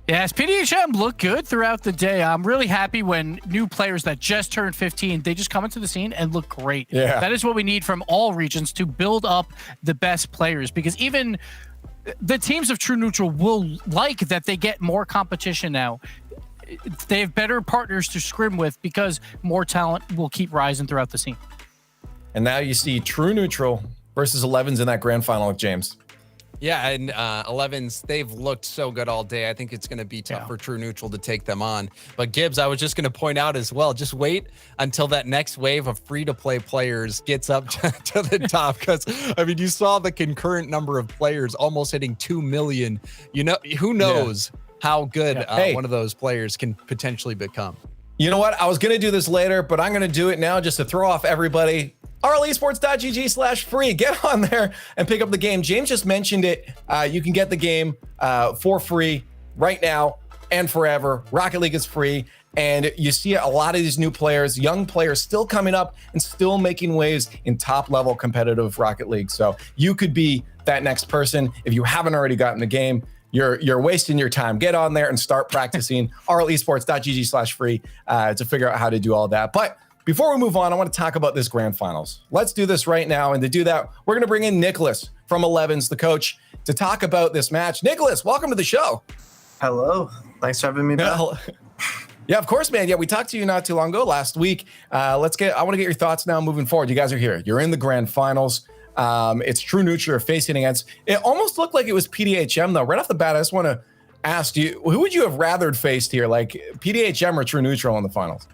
Yes, PDHM looked good throughout the day. I'm really happy when new players that just turned 15, they just come into the scene and look great. Yeah. That is what we need from all regions to build up the best players, because even the teams of True Neutral will like that they get more competition now. They have better partners to scrim with because more talent will keep rising throughout the scene. And now you see True Neutral versus 11s in that grand final with James. Yeah, and 11s, they've looked so good all day. I think it's going to be tough for True Neutral to take them on. But Gibbs, I was just going to point out as well, just wait until that next wave of free-to-play players gets up to the top. Because, I mean, you saw the concurrent number of players almost hitting 2 million. Who knows how good one of those players can potentially become. You know what? I was going to do this later, but I'm going to do it now just to throw off everybody. RLEsports.gg/free. Get on there and pick up the game. James just mentioned it. You can get the game for free right now and forever. Rocket League is free. And you see a lot of these new players, young players still coming up and still making waves in top-level competitive Rocket League. So you could be that next person. If you haven't already gotten the game, you're wasting your time. Get on there and start practicing. RLEsports.gg/free to figure out how to do all that. But before we move on, I want to talk about this grand finals. Let's do this right now. And to do that, we're going to bring in Nicholas from 11s, the coach, to talk about this match. Nicholas, welcome to the show. Hello. Thanks for having me back. Yeah, of course, man. Yeah, we talked to you not too long ago, last week. I want to get your thoughts now moving forward. You guys are here. You're in the grand finals. It's True Neutral you're facing against. It almost looked like it was PDHM, though. Right off the bat, I just want to ask you, who would you have rathered faced here, like PDHM or True Neutral in the finals?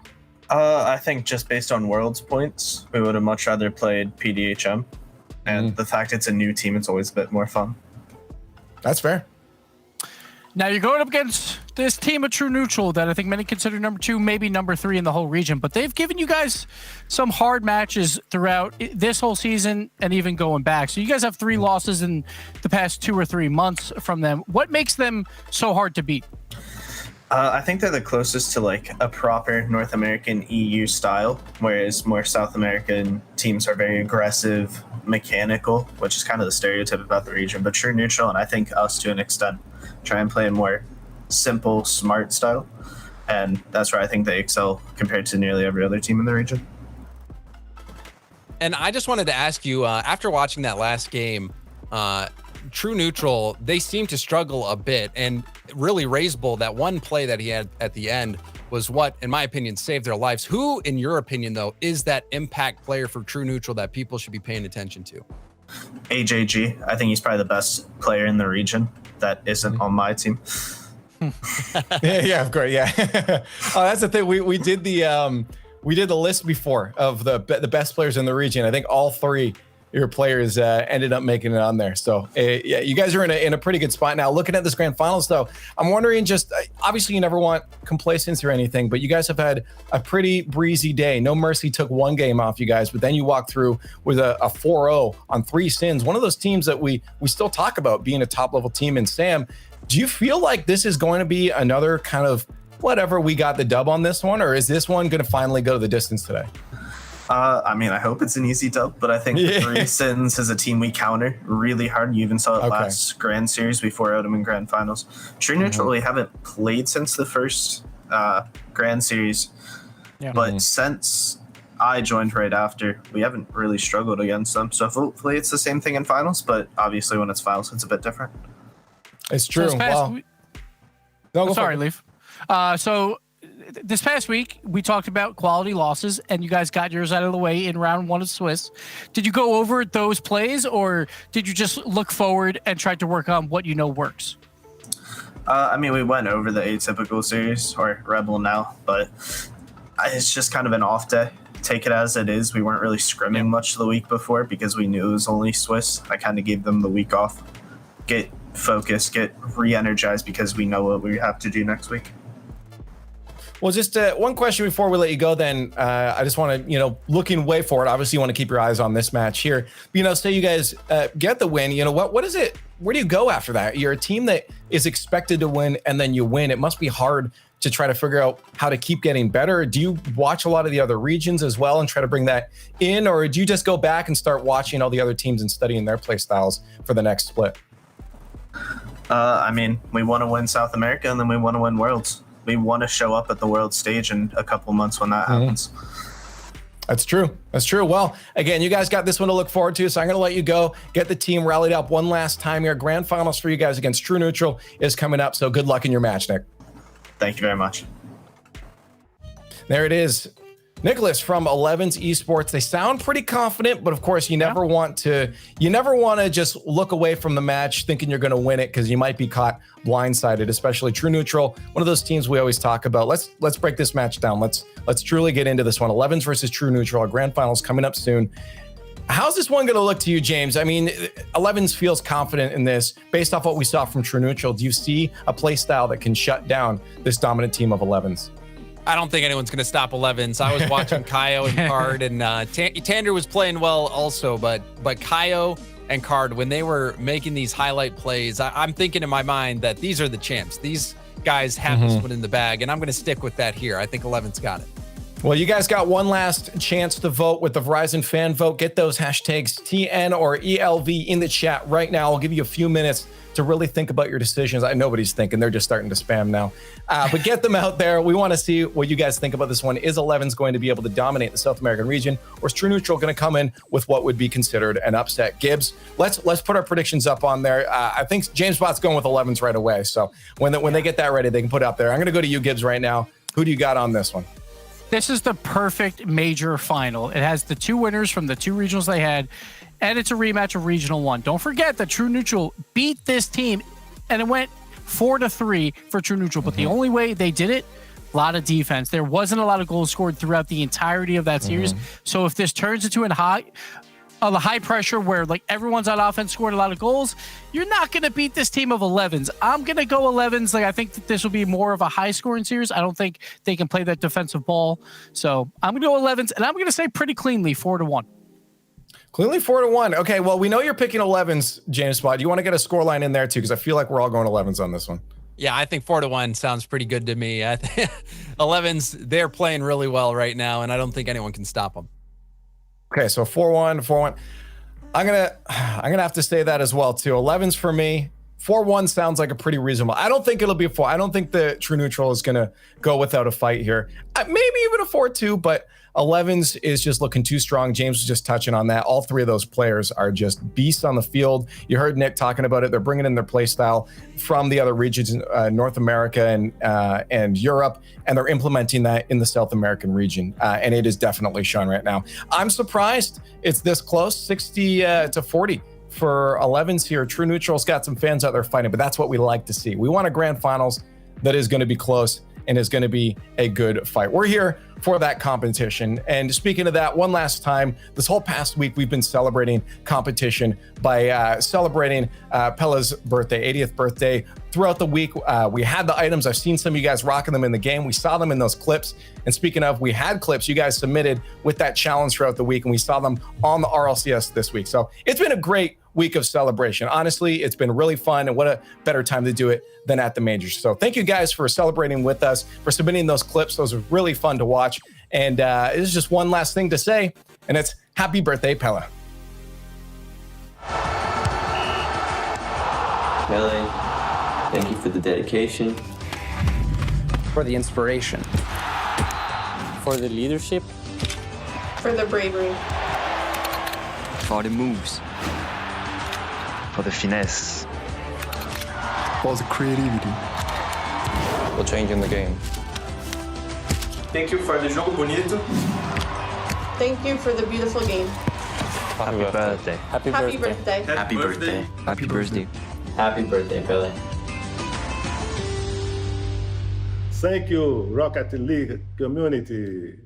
I think just based on Worlds points, we would have much rather played PDHM. And the fact it's a new team, it's always a bit more fun. That's fair. Now you're going up against this team of True Neutral that I think many consider number 2, maybe number 3 in the whole region, but they've given you guys some hard matches throughout this whole season and even going back. So you guys have 3 losses in the past 2 or 3 months from them. What makes them so hard to beat? I think they're the closest to like a proper North American EU style, whereas more South American teams are very aggressive, mechanical, which is kind of the stereotype about the region. But True Neutral, and I think us to an extent, try and play a more simple, smart style. And that's where I think they excel compared to nearly every other team in the region. And I just wanted to ask you, after watching that last game, True Neutral, they seem to struggle a bit, and really Raise Bull, that one play that he had at the end was what, in my opinion, saved their lives. Who, in your opinion, though, is that impact player for True Neutral that people should be paying attention to? AJG, I think he's probably the best player in the region that isn't on my team. Yeah, of course, yeah. Oh, that's the thing. We did the list before of the best players in the region. I think all 3 your players ended up making it on there. So yeah, you guys are in a pretty good spot now. Looking at this grand finals, though, I'm wondering, just obviously you never want complacency or anything, but you guys have had a pretty breezy day. No Mercy took one game off you guys, but then you walked through with a 4-0 on 3 sins. One of those teams that we still talk about being a top level team. And Sam, do you feel like this is going to be another kind of whatever, we got the dub on this one, or is this one going to finally go the distance today? I mean, I hope it's an easy dub, but I think the 3 sins is a team we counter really hard. You even saw it last Grand Series before out them in Grand Finals. True Neutral really haven't played since the first Grand Series, but since I joined right after, we haven't really struggled against them. So hopefully it's the same thing in finals, but obviously when it's finals, it's a bit different. It's true. Sorry, Leaf. So this past week, we talked about quality losses, and you guys got yours out of the way in round 1 of Swiss. Did you go over those plays, or did you just look forward and try to work on what you know works? I mean, we went over the Atypical series, or Rebel now, but it's just kind of an off day. Take it as it is. We weren't really scrimming much the week before because we knew it was only Swiss. I kind of gave them the week off. Get focused, get re-energized, because we know what we have to do next week. Well, just one question before we let you go then. I just want to, looking way forward, obviously you want to keep your eyes on this match here. Say you guys get the win, what is it? Where do you go after that? You're a team that is expected to win and then you win. It must be hard to try to figure out how to keep getting better. Do you watch a lot of the other regions as well and try to bring that in? Or do you just go back and start watching all the other teams and studying their play styles for the next split? I mean, we want to win South America and then we want to win Worlds. We want to show up at the world stage in a couple months when that happens. That's true. That's true. Well, again, you guys got this one to look forward to, so I'm going to let you go. Get the team rallied up one last time here. Grand finals for you guys against True Neutral is coming up, so good luck in your match, Nick. Thank you very much. There it is. Nicholas from 11's Esports. They sound pretty confident, but of course you never want to just look away from the match thinking you're going to win it, because you might be caught blindsided, especially True Neutral, one of those teams we always talk about. Let's break this match down. Let's truly get into this one. 11's versus True Neutral. Our grand finals coming up soon. How's this one going to look to you, James? I mean, 11's feels confident in this based off what we saw from True Neutral. Do you see a play style that can shut down this dominant team of 11's? I don't think anyone's going to stop 11s. I was watching Kaio and Card, and Tander was playing well also, but Kaio and Card, when they were making these highlight plays, I'm thinking in my mind that these are the champs. These guys have this one in the bag, and I'm going to stick with that here. I think 11's got it. Well, you guys got one last chance to vote with the Verizon fan vote. Get those hashtags TN or ELV in the chat right now. I'll give you a few minutes to really think about your decisions. Nobody's thinking. They're just starting to spam now. But get them out there. We want to see what you guys think about this one. Is 11's going to be able to dominate the South American region, or is True Neutral going to come in with what would be considered an upset? Gibbs, let's put our predictions up on there. I think James Bot's going with 11's right away. So when they get that ready, they can put it up there. I'm going to go to you, Gibbs, right now. Who do you got on this one? This is the perfect major final. It has the 2 winners from the 2 regionals they had, and it's a rematch of Regional 1. Don't forget that True Neutral beat this team, and it went 4-3 for True Neutral. But the only way they did it, a lot of defense. There wasn't a lot of goals scored throughout the entirety of that series. So if this turns into a high pressure where like everyone's on offense scored a lot of goals, you're not going to beat this team of 11's. I'm going to go 11's. I think that this will be more of a high scoring series. I don't think they can play that defensive ball. So I'm going to go 11's, and I'm going to say pretty cleanly 4-1. Cleanly 4-1. Okay, well, we know you're picking 11's, James Spot. Do you want to get a scoreline in there too? Because I feel like we're all going 11's on this one. Yeah, I think 4-1 sounds pretty good to me. I think 11's, they're playing really well right now, and I don't think anyone can stop them. Okay, so 4-1. I'm gonna have to say that as well too. 11's for me. 4-1 sounds like a pretty reasonable. I don't think it'll be a 4. I don't think the True Neutral is gonna go without a fight here. Maybe even a 4-2, but 11's is just looking too strong. James was just touching on that. All 3 of those players are just beasts on the field. You heard Nick talking about it. They're bringing in their play style from the other regions, North America and Europe, and they're implementing that in the South American region. And it is definitely shown right now. I'm surprised it's this close, 60-40 for 11's here. True Neutral's got some fans out there fighting, but that's what we like to see. We want a grand finals that is going to be close. and is going to be a good fight. We're here for that competition. And speaking of that, one last time, this whole past week, we've been celebrating competition by celebrating Pele's birthday, 80th birthday. Throughout the week, we had the items. I've seen some of you guys rocking them in the game. We saw them in those clips. And speaking of, we had clips you guys submitted with that challenge throughout the week, and we saw them on the RLCS this week. So it's been a great week of celebration. Honestly, it's been really fun, and what a better time to do it than at the majors. So thank you guys for celebrating with us, for submitting those clips. Those were really fun to watch. And it's just one last thing to say, and it's happy birthday, Pele. Pele, thank you for the dedication, for the inspiration, for the leadership, For the bravery. for the moves, for the finesse, for the creativity, for changing the game. Thank you for the jogo bonito. Thank you for the beautiful game. Happy birthday. Happy birthday. Happy birthday. happy birthday. Happy birthday, Pele. Thank you, Rocket League community.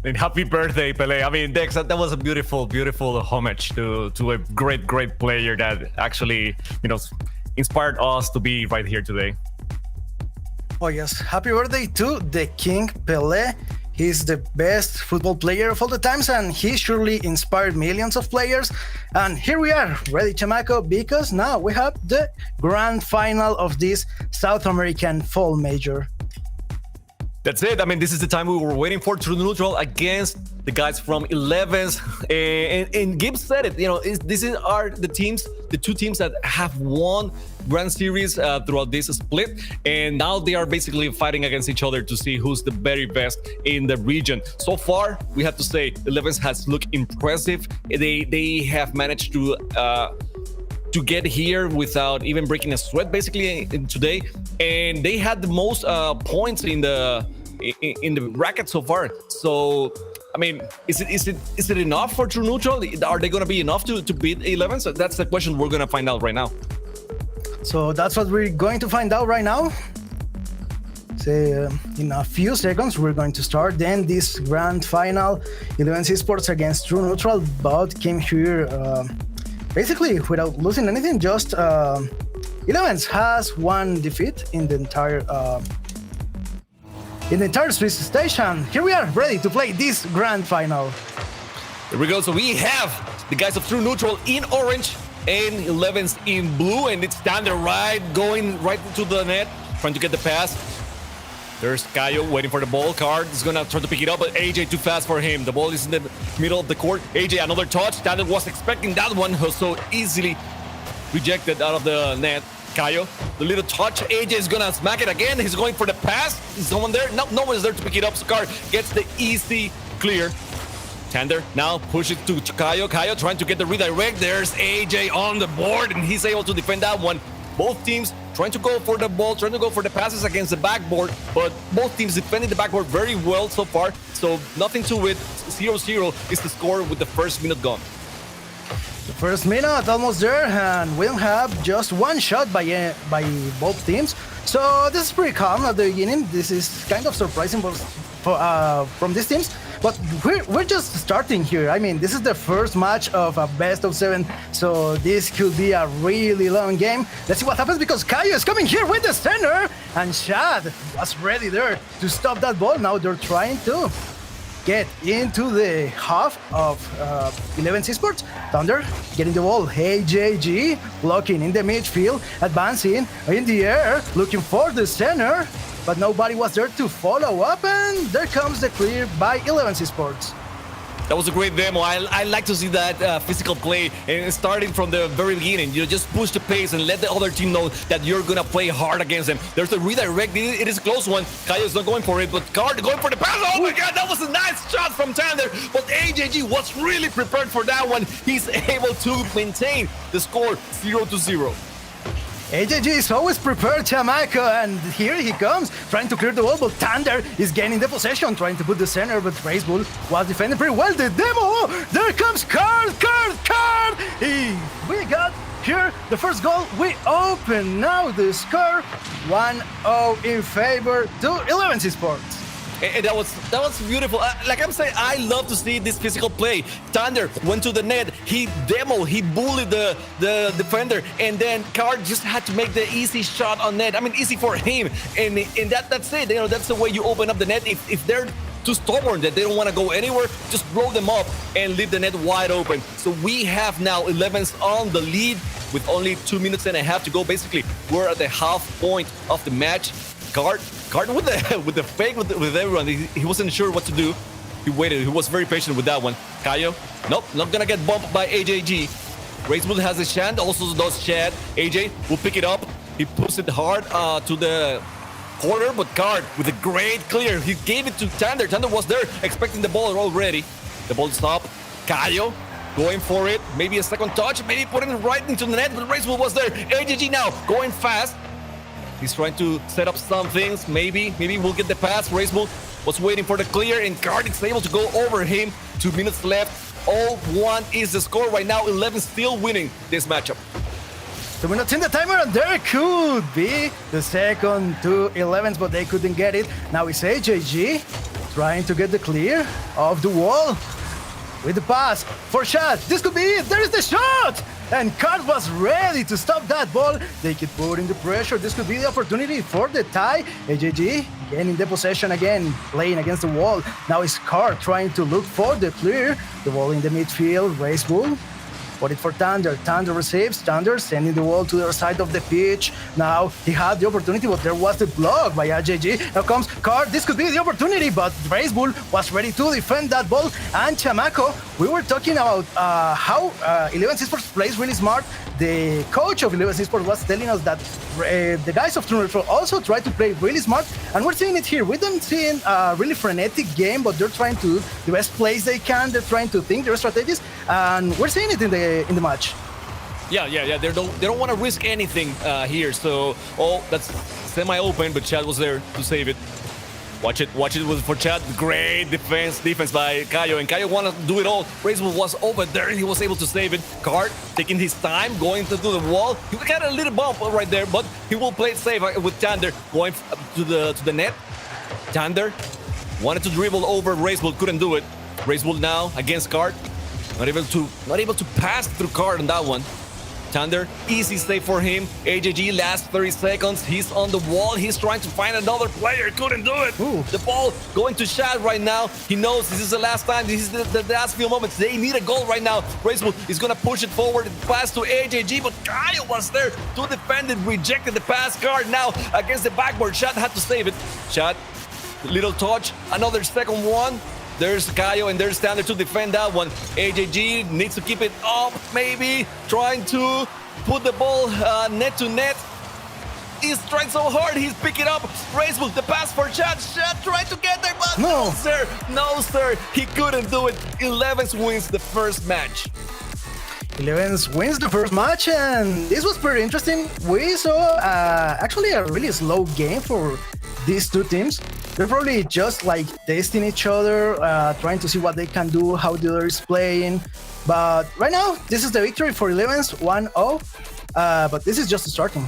And happy birthday, Pele. I mean, Dex, that was a beautiful, beautiful homage to a great, great player that actually, inspired us to be right here today. Oh yes, happy birthday to the King Pelé. He's the best football player of all the times, and he surely inspired millions of players. And here we are, ready, Chamaco, because now we have the grand final of this South American Fall Major. That's it. I mean, this is the time we were waiting for. True Neutral against the guys from 11s. And Gibbs said it, these are the two teams that have won Grand Series throughout this split. And now they are basically fighting against each other to see who's the very best in the region. So far, we have to say 11s has looked impressive. They have managed to get here without even breaking a sweat basically today, and they had the most points in the bracket so far. So I mean, is it enough for True Neutral? Are they going to be enough to beat 11? So that's the question we're going to find out right now. So that's what we're going to find out right now. In a few seconds we're going to start then this grand final. 11 Esports against True Neutral. Both came here basically without losing anything. Just 11 has one defeat in the entire Swiss station. Here we are, ready to play this grand final. Here we go. So we have the guys of True Neutral in orange and 11s in blue, and it's down there going right into the net, trying to get the pass. There's Kayo waiting for the ball. Card is gonna try to pick it up, but AJ too fast for him. The ball is in the middle of the court. AJ, another touch. Standard was expecting that one, so easily rejected out of the net. Kayo, the little touch. AJ is gonna smack it again. He's going for the pass. Is someone there? No one's there to pick it up. Scar gets the easy clear. Tander now pushes to Kayo. Kayo trying to get the redirect. There's AJ on the board, and he's able to defend that one. Both teams trying to go for the ball, trying to go for the passes against the backboard, but both teams defending the backboard very well so far. So nothing to it. 0-0 is the score with the first minute gone. The first minute almost there, and we'll have just one shot by both teams. So this is pretty calm at the beginning. This is kind of surprising from these teams, but we're just starting here. I mean, this is the first match of a best of 7, so this could be a really long game. Let's see what happens, because Kayo is coming here with the center, and Shad was ready there to stop that ball. Now they're trying to get into the half of 11 Esports. Thunder getting the ball. AJG blocking in the midfield, advancing in the air, looking for the center, but nobody was there to follow up, and there comes the clear by 11 Esports. That was a great demo. I like to see that physical play, and starting from the very beginning. You just push the pace and let the other team know that you're gonna play hard against them. There's a redirect. It is a close one. Kayo's not going for it, but Card going for the pass. Oh my God, that was a nice shot from Tander. But AJG was really prepared for that one. He's able to maintain the score 0-0. AJG is always prepared, Chamaco, and here he comes, trying to clear the wall, but Thunder is gaining the possession, trying to put the center, but Racebull was defending pretty well. The demo! There comes Card! We got here, the first goal, we open now the score 1-0 in favor to 11 Esports. And that was beautiful. Like I'm saying, I love to see this physical play. Thunder went to the net. He bullied the defender, and then Card just had to make the easy shot on net. I mean, easy for him. And that's it. You know, that's the way you open up the net. If they're too stubborn that they don't want to go anywhere, just blow them up and leave the net wide open. So we have now 11s on the lead with only 2 minutes and a half to go. Basically, we're at the half point of the match. Card with the fake with everyone. He wasn't sure what to do. He waited. He was very patient with that one. Kayo, nope, not gonna get bumped by AJG. Racewood has a chance, also does Chad. AJ will pick it up. He puts it hard to the corner, but Card with a great clear. He gave it to Thunder. Thunder was there expecting the ball already. The ball stopped. Kayo going for it. Maybe a second touch. Maybe putting it right into the net, but Racewood was there. AJG now going fast. He's trying to set up some things. Maybe we'll get the pass. Racewood was waiting for the clear, and Card is able to go over him. 2 minutes left. 0-1 is the score right now. 11 still winning this matchup. 2 minutes in the timer, and there could be the second to 11s, but they couldn't get it. Now it's AJG trying to get the clear of the wall with the pass for shot. This could be it. There is the shot! And Card was ready to stop that ball. They keep putting the pressure. This could be the opportunity for the tie. AJG gaining the possession again, playing against the wall. Now it's Card trying to look for the clear. The ball in the midfield. Racewood. Put it for Thunder. Thunder receives. Thunder sending the ball to the other side of the pitch. Now he had the opportunity, but there was the block by AJG. Now comes Card. This could be the opportunity, but Racewood was ready to defend that ball. And Chamaco, we were talking about how 11 Esports plays really smart. The coach of 11 Esports was telling us that the guys of True Neutral also try to play really smart, and we're seeing it here. We don't see a really frenetic game, but they're trying to do the best plays they can. They're trying to think their strategies, and we're seeing it in the match. Yeah. They don't want to risk anything here. So, that's semi-open, but Chad was there to save it. Watch it for Chad. Great defense by Kayo, and Kayo wanted to do it all. Racewood was over there. He was able to save it. Card taking his time, going to the wall. He got a little bump right there, but he will play it safe with Thunder going to the net. Thunder wanted to dribble over Racewood, couldn't do it. Racewood now against Card, not able to pass through Card on that one. Thunder, easy save for him. AJG, last 30 seconds. He's on the wall. He's trying to find another player. Couldn't do it. Ooh. The ball going to Shad right now. He knows this is the last time. This is the last few moments. They need a goal right now. Racewood is going to push it forward. Pass to AJG, but Kyle was there to defend it. Rejected the pass. Card now against the backboard. Shad had to save it. Shad, little touch. Another second one. There's Kayo and there's Thunder to defend that one. AJG needs to keep it up, maybe. Trying to put the ball net to net. He's trying so hard. He's picking up. Racewood, the pass for Chad. Chad tried to get there, but no, sir. No, sir. He couldn't do it. 11 wins the first match. 11 wins the first match, and this was pretty interesting. We saw actually a really slow game for these two teams. They're probably just like testing each other, trying to see what they can do, how the other is playing. But right now, this is the victory for 11's 1-0. But this is just starting.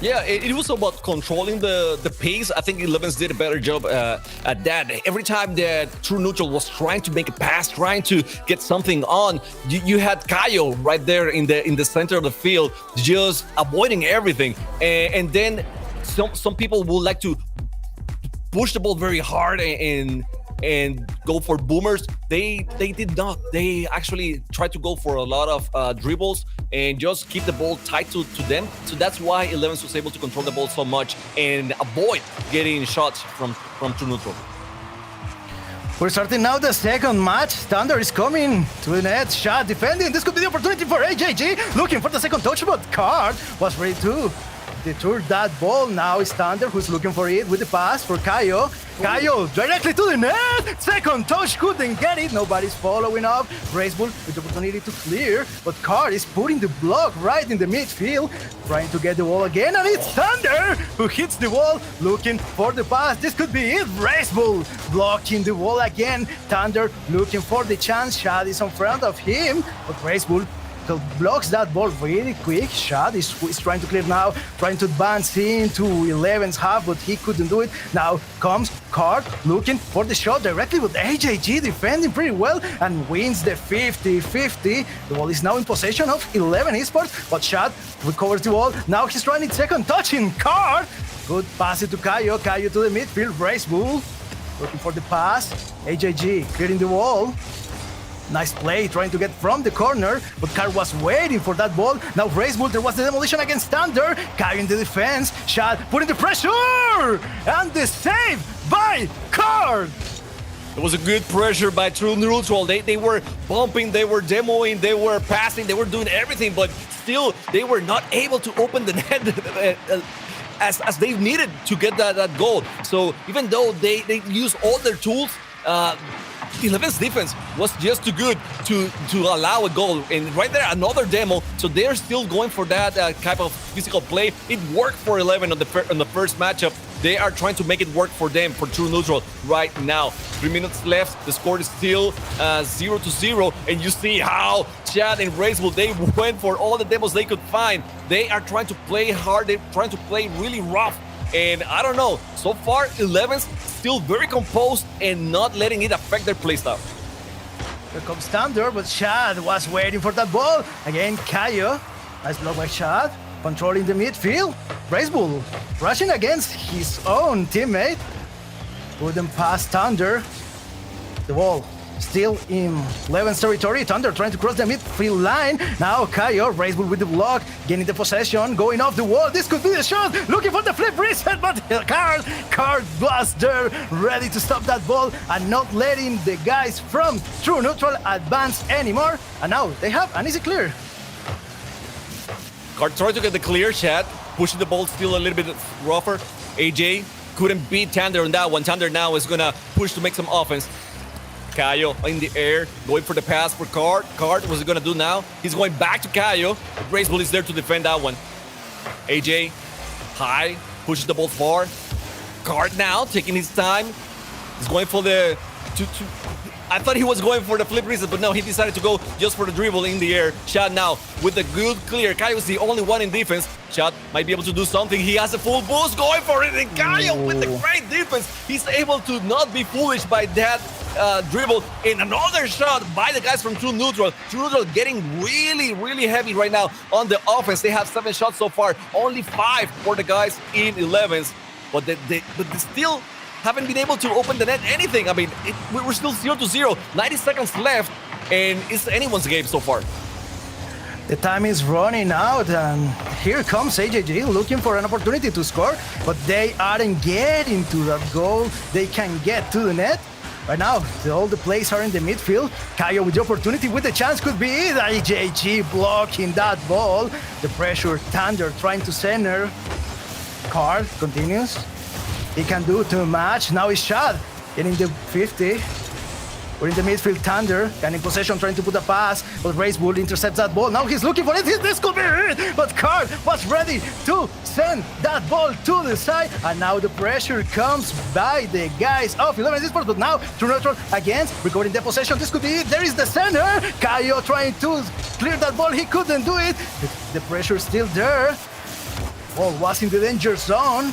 Yeah, it was about controlling the pace. I think 11's did a better job at that. Every time that True Neutral was trying to make a pass, trying to get something on, you had Kayo right there in the center of the field, just avoiding everything. And then some people would like to push the ball very hard and go for boomers. They did not. They actually tried to go for a lot of dribbles and just keep the ball tight to them. So that's why 11 was able to control the ball so much and avoid getting shots from True Neutral. We're starting now the second match. Thunder is coming to the net. Shot defending. This could be the opportunity for AJG. Looking for the second touch, but Card was ready to detour that ball. Now it's Thunder who's looking for it with the pass for Kayo. Kayo directly to the net. Second touch, couldn't get it. Nobody's following up. Racewood with the opportunity to clear, but Card is putting the block right in the midfield, trying to get the ball again, and it's Thunder who hits the wall, looking for the pass. This could be it. Racewood blocking the wall again. Thunder looking for the chance. Shad is in front of him, but Racewood blocks that ball really quick. Shad is trying to clear now, trying to advance into 11's half, but he couldn't do it. Now comes Card looking for the shot directly, with AJG defending pretty well and wins the 50-50. The ball is now in possession of 11 Esports, but Shad recovers the ball. Now he's running second, touching Card. Good pass it to Kayo. Kayo to the midfield. Race Bull looking for the pass. AJG clearing the wall. Nice play, trying to get from the corner, but Card was waiting for that ball. Now Race Bull, there was the demolition against Thunder. Kayo in the defense. Shad putting the pressure, and the save by Card. It was a good pressure by True Neutral. They were bumping, they were demoing, they were passing, they were doing everything, but still they were not able to open the net as they needed to get that goal. So even though they used all their tools, 11's defense was just too good to allow a goal. And right there, another demo. So they're still going for that type of physical play. It worked for 11 on the first matchup. They are trying to make it work for them, for True Neutral right now. 3 minutes left. The score is still 0-0. And you see how Chad and Racewell, they went for all the demos they could find. They are trying to play hard. They're trying to play really rough. And I don't know, so far 11's still very composed and not letting it affect their playstyle. Here comes Thunder, but Chad was waiting for that ball. Again, Kayo. Nice block by Chad. Controlling the midfield. Racebull rushing against his own teammate. Couldn't pass Thunder. The ball still in 11's territory. Thunder trying to cross the midfield line. Now Kayo, Racebull with the block, gaining the possession, going off the wall. This could be the shot. Looking for the flip reset, but Card was there, ready to stop that ball and not letting the guys from True Neutral advance anymore. And now they have an easy clear. Card tried to get the clear, Chad, pushing the ball still a little bit rougher. AJ couldn't beat Thunder on that one. Thunder now is gonna push to make some offense. Kayo in the air, going for the pass for Card. Card, what's he gonna do now? He's going back to Kayo. Racebull is there to defend that one. AJ, high, pushes the ball far. Card now, taking his time. He's going for the... I thought he was going for the flip reset, but no, he decided to go just for the dribble in the air. Shad now with the good clear. Kayo is the only one in defense. Shad might be able to do something. He has a full boost going for it. And Kayo with the great defense, he's able to not be foolish by that dribble. And another shot by the guys from True Neutral. True Neutral getting really, really heavy right now on the offense. They have 7 shots so far, only 5 for the guys in 11s. But they still haven't been able to open the net anything. I mean, we're still 0-0, 90 seconds left, and it's anyone's game so far. The time is running out, and here comes AJG looking for an opportunity to score, but they aren't getting to that goal. They can get to the net. Right now, all the plays are in the midfield. Kayo with the opportunity, with the chance could be it. AJG blocking that ball. The pressure, Thunder trying to center. Card continues. He can do too much. Now he's Shad getting the 50. We're in the midfield. Thunder and in possession, trying to put a pass, but Racebull intercepts that ball. Now he's looking for it. This could be it, but Card was ready to send that ball to the side, and now the pressure comes by the guys of 11 Esports. But now True Neutral again recording the possession. This could be it. There is the center. Kayo trying to clear that ball. He couldn't do it. The pressure still there. Ball was in the danger zone.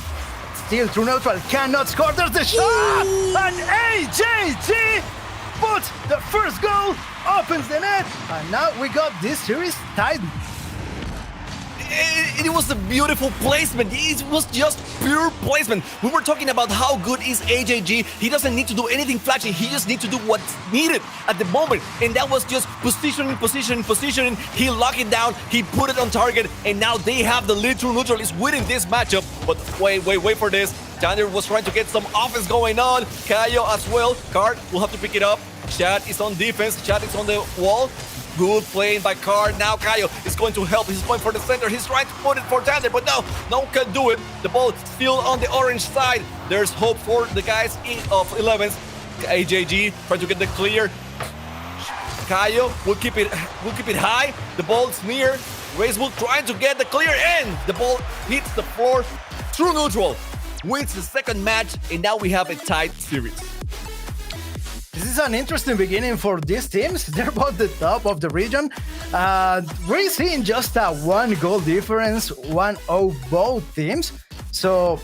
Still, True Neutral cannot score. There's the shot! And AJG puts the first goal, opens the net, and now we got this series tied. It was a beautiful placement. It was just pure placement. We were talking about how good is AJG. He doesn't need to do anything flashy. He just needs to do what's needed at the moment. And that was just positioning. He locked it down. He put it on target. And now they have the lead. True Neutral is winning this matchup. But wait for this. Thunder was trying to get some offense going on. Kayo as well. Card will have to pick it up. Chad is on defense. Chad is on the wall. Good playing by Card. Now Kayo is going to help. He's going for the center. He's trying to put it for Thunder, but no one can do it. The ball still on the orange side. There's hope for the guys of 11s. AJG trying to get the clear. Kayo will keep it high. The ball's near. Racebull trying to get the clear in. The ball hits the floor. True Neutral wins the second match, and now we have a tied series. This is an interesting beginning for these teams. They're both the top of the region. We're seeing just a 1-goal difference, 1-0 both teams. So,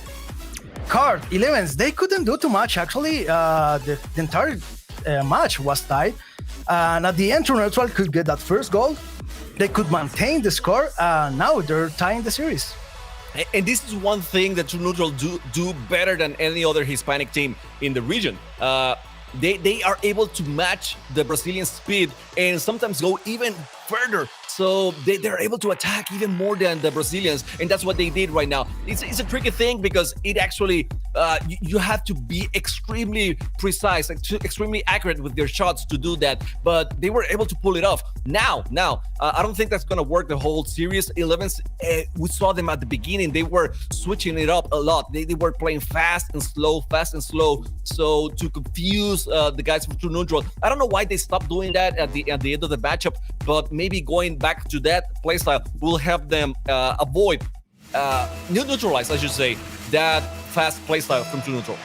Card, 11s, they couldn't do too much actually. The entire match was tied. And at the end, True Neutral could get that first goal. They could maintain the score. Now they're tying the series. And this is one thing that True Neutral do better than any other Hispanic team in the region. They are able to match the Brazilian speed and sometimes go even further. So they're able to attack even more than the Brazilians, and that's what they did right now. It's a tricky thing because it actually you have to be extremely precise, extremely accurate with their shots to do that. But they were able to pull it off. Now, I don't think that's gonna work the whole series. 11s, we saw them at the beginning. They were switching it up a lot. They were playing fast and slow, so to confuse the guys from True Neutral. I don't know why they stopped doing that at the end of the matchup, but maybe going back to that playstyle will help them neutralize, I should say, that fast playstyle from True Neutral.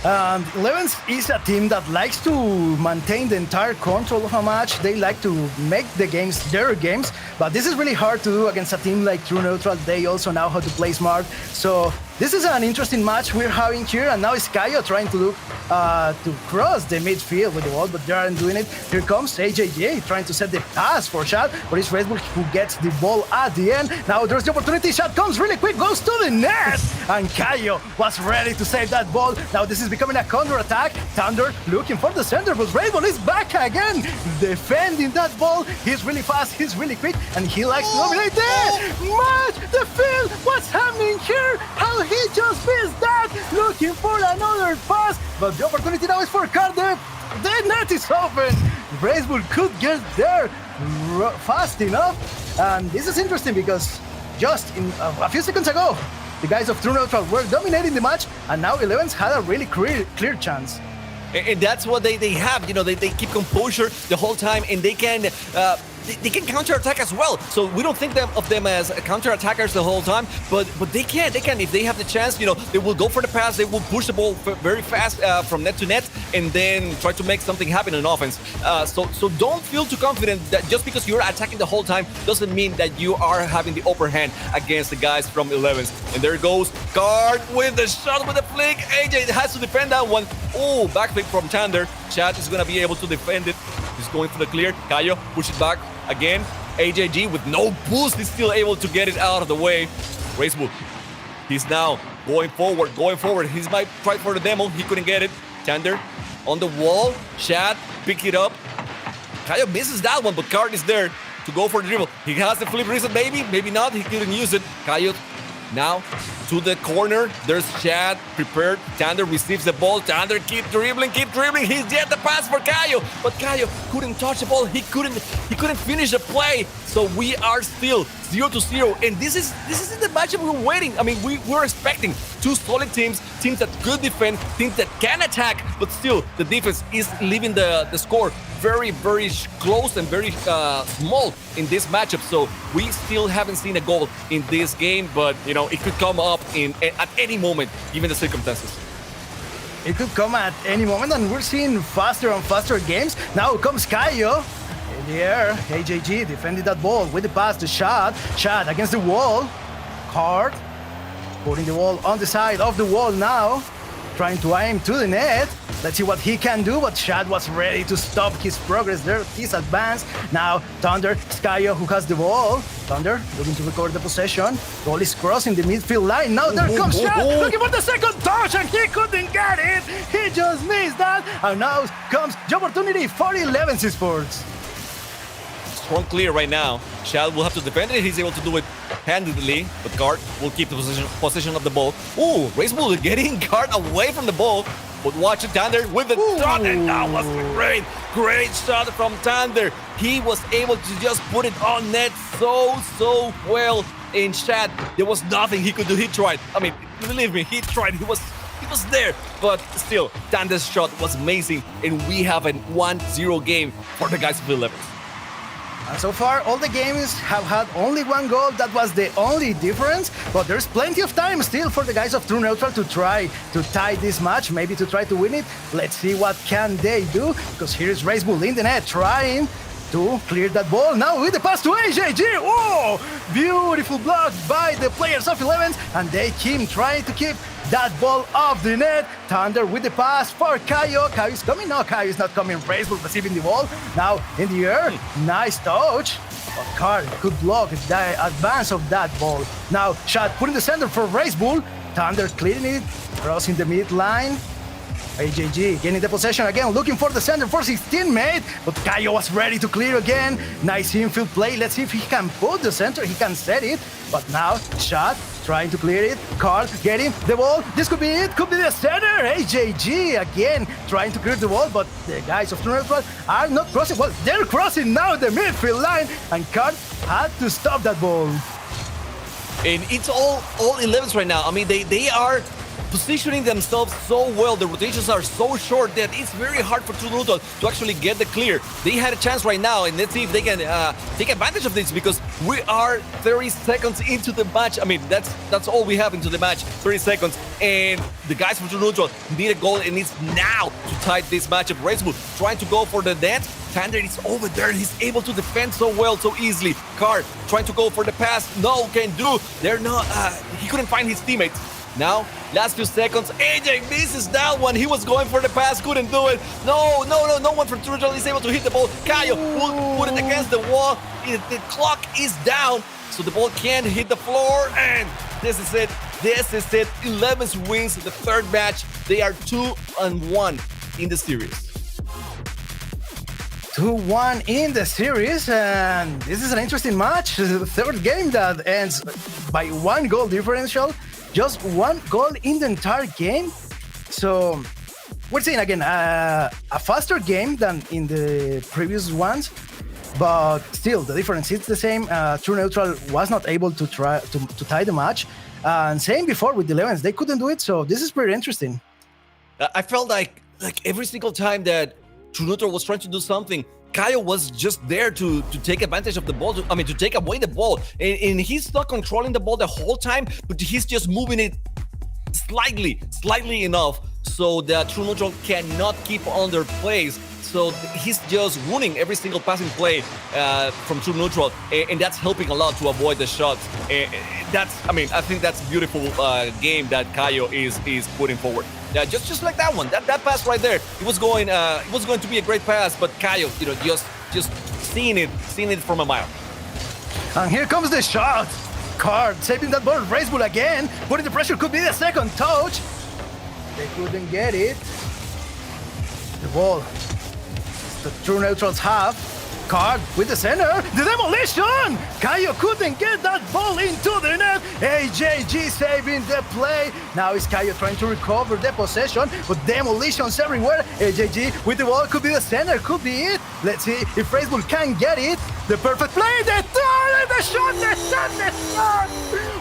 11s is a team that likes to maintain the entire control of a match. They like to make the games their games, but this is really hard to do against a team like True Neutral. They also know how to play smart. So this is an interesting match we're having here, and now is Kaio trying to look to cross the midfield with the ball, but they aren't doing it. Here comes AJJ trying to set the pass for Shad, but it's Red Bull who gets the ball at the end. Now there's the opportunity. Shad comes really quick, goes to the net, and Kaio was ready to save that ball. Now this is becoming a counter-attack. Thunder looking for the center, but Red Bull is back again, defending that ball. He's really fast, he's really quick, and he likes to dominate there. Match the field. What's happening here? How he just missed that, looking for another pass, but the opportunity now is for Cardiff. The net is open. Bracewell could get there fast enough, and this is interesting because just in a few seconds ago, the guys of True Neutral were dominating the match, and now 11s had a really clear chance. And that's what they have. You know, they keep composure the whole time, and they can counter-attack as well. So we don't think of them as counter-attackers the whole time, but they can. If they have the chance, you know, they will go for the pass, they will push the ball very fast from net to net, and then try to make something happen in offense. So don't feel too confident that just because you're attacking the whole time doesn't mean that you are having the upper hand against the guys from 11s. And there goes Card with the shot with the flick. AJ has to defend that one. Oh, back flick from Thunder. Chad is going to be able to defend it. He's going for the clear. Kaio push it back again. AJG with no boost, he's still able to get it out of the way. Racebook, he's now going forward. He might try for the demo. He couldn't get it. Thunder on the wall. Chad pick it up. Kaio misses that one, but Card is there to go for the dribble. He has the flip reset, maybe not. He couldn't use it. Kaio now to the corner. There's Chad prepared. Thunder receives the ball. Thunder keep dribbling. He's get the pass for Kaio, but Kaio couldn't touch the ball. He couldn't finish the play. So we are still 0-0, and this is the matchup we're waiting. I mean, we're expecting two solid teams that could defend, teams that can attack, but still the defense is leaving the score very, very close and very small in this matchup. So we still haven't seen a goal in this game, but you know, it could come up at any moment, given the circumstances. It could come at any moment, and we're seeing faster and faster games. Now comes Kaio in the air. AJG defended that ball with the pass to Shad. Shad against the wall. Card putting the ball on the side of the wall now, trying to aim to the net. Let's see what he can do, but Shad was ready to stop his progress there. He's advanced. Now Thunder, Kaio who has the ball. Thunder looking to recover the possession. Ball is crossing the midfield line. Now there comes Shad looking for the second touch, and he couldn't get it. He just missed that. And now comes the opportunity for 11s Esports. Strong clear right now. Shad will have to defend it. He's able to do it handedly, but Card will keep the possession of the ball. Ooh, Racebull getting Card away from the ball. But watch it, Thunder with the shot, and that was a great shot from Thunder. He was able to just put it on net so well. In Shad, there was nothing he could do. He tried. I mean, believe me, he tried. He was there, but still, Thunder's shot was amazing, and we have a 1-0 game for the guys of 11. And so far, all the games have had only one goal. That was the only difference. But there's plenty of time still for the guys of True Neutral to try to tie this match, maybe to try to win it. Let's see what can they do, because here is Racebull in the net trying to clear that ball. Now with the pass to AJG. Oh, beautiful block by the players of 11s, and they keep trying to keep that ball off the net. Thunder with the pass for Kaio. Kaio is coming. No, Kaio is not coming. Racebull receiving the ball. Now in the air. Nice touch. But Card could block the advance of that ball. Now shot put in the center for Racebull. Thunder clearing it. Crossing the mid line. AJG getting the possession again, looking for the center for his teammate, but Kaio was ready to clear again. Nice infield play. Let's see if he can put the center. He can set it, but now shot trying to clear it. Carl getting the ball. This could be it. Could be the center. AJG again trying to clear the ball, but the guys of True Neutral are not crossing. Well, they're crossing now the midfield line, and Carl had to stop that ball. And it's all 11s right now. I mean, they are positioning themselves so well. The rotations are so short that it's very hard for True Neutral to actually get the clear. They had a chance right now, and let's see if they can take advantage of this, because we are 30 seconds into the match. I mean, that's all we have into the match, 30 seconds. And the guys from True Neutral need a goal, and it's now to tie this matchup. Racebull trying to go for the net. Thunder is over there. He's able to defend so well, so easily. Card trying to go for the pass. No, can do. They're not. He couldn't find his teammates. Now, last few seconds, AJ misses that one. He was going for the pass, couldn't do it. No one from True Neutral is able to hit the ball. Kaio will put it against the wall. The clock is down, so the ball can't hit the floor, and this is it. 11s wins the third match. They are 2-1 in the series. 2-1 in the series, and this is an interesting match. The third game that ends by 1 goal differential. Just 1 goal in the entire game. So we're seeing again a faster game than in the previous ones, but still the difference is the same. True Neutral was not able to try to tie the match, and same before with the 11s, they couldn't do it. So this is pretty interesting. I felt like every single time that True Neutral was trying to do something, Kaio was just there to take advantage of the ball, to take away the ball. And he's not controlling the ball the whole time, but he's just moving it slightly enough so that True Neutral cannot keep on their plays. So he's just ruining every single passing play from True Neutral, and that's helping a lot to avoid the shots. I think that's a beautiful game that Kaio is putting forward. Yeah, just like that one, that pass right there. It was going to be a great pass, but Kaio, just seeing it from a mile. And here comes the shot. Card saving that ball. Racebull again, putting the pressure. Could be the second touch. They couldn't get it. The ball. The True Neutrals have. Card with the center. The demolition! Kaio couldn't get that ball into the net. AJG saving the play. Now is Kaio trying to recover the possession, but demolitions everywhere. AJG with the ball. Could be the center. Could be it. Let's see if Racebull can get it. The perfect play. The turn. The shot. The shot.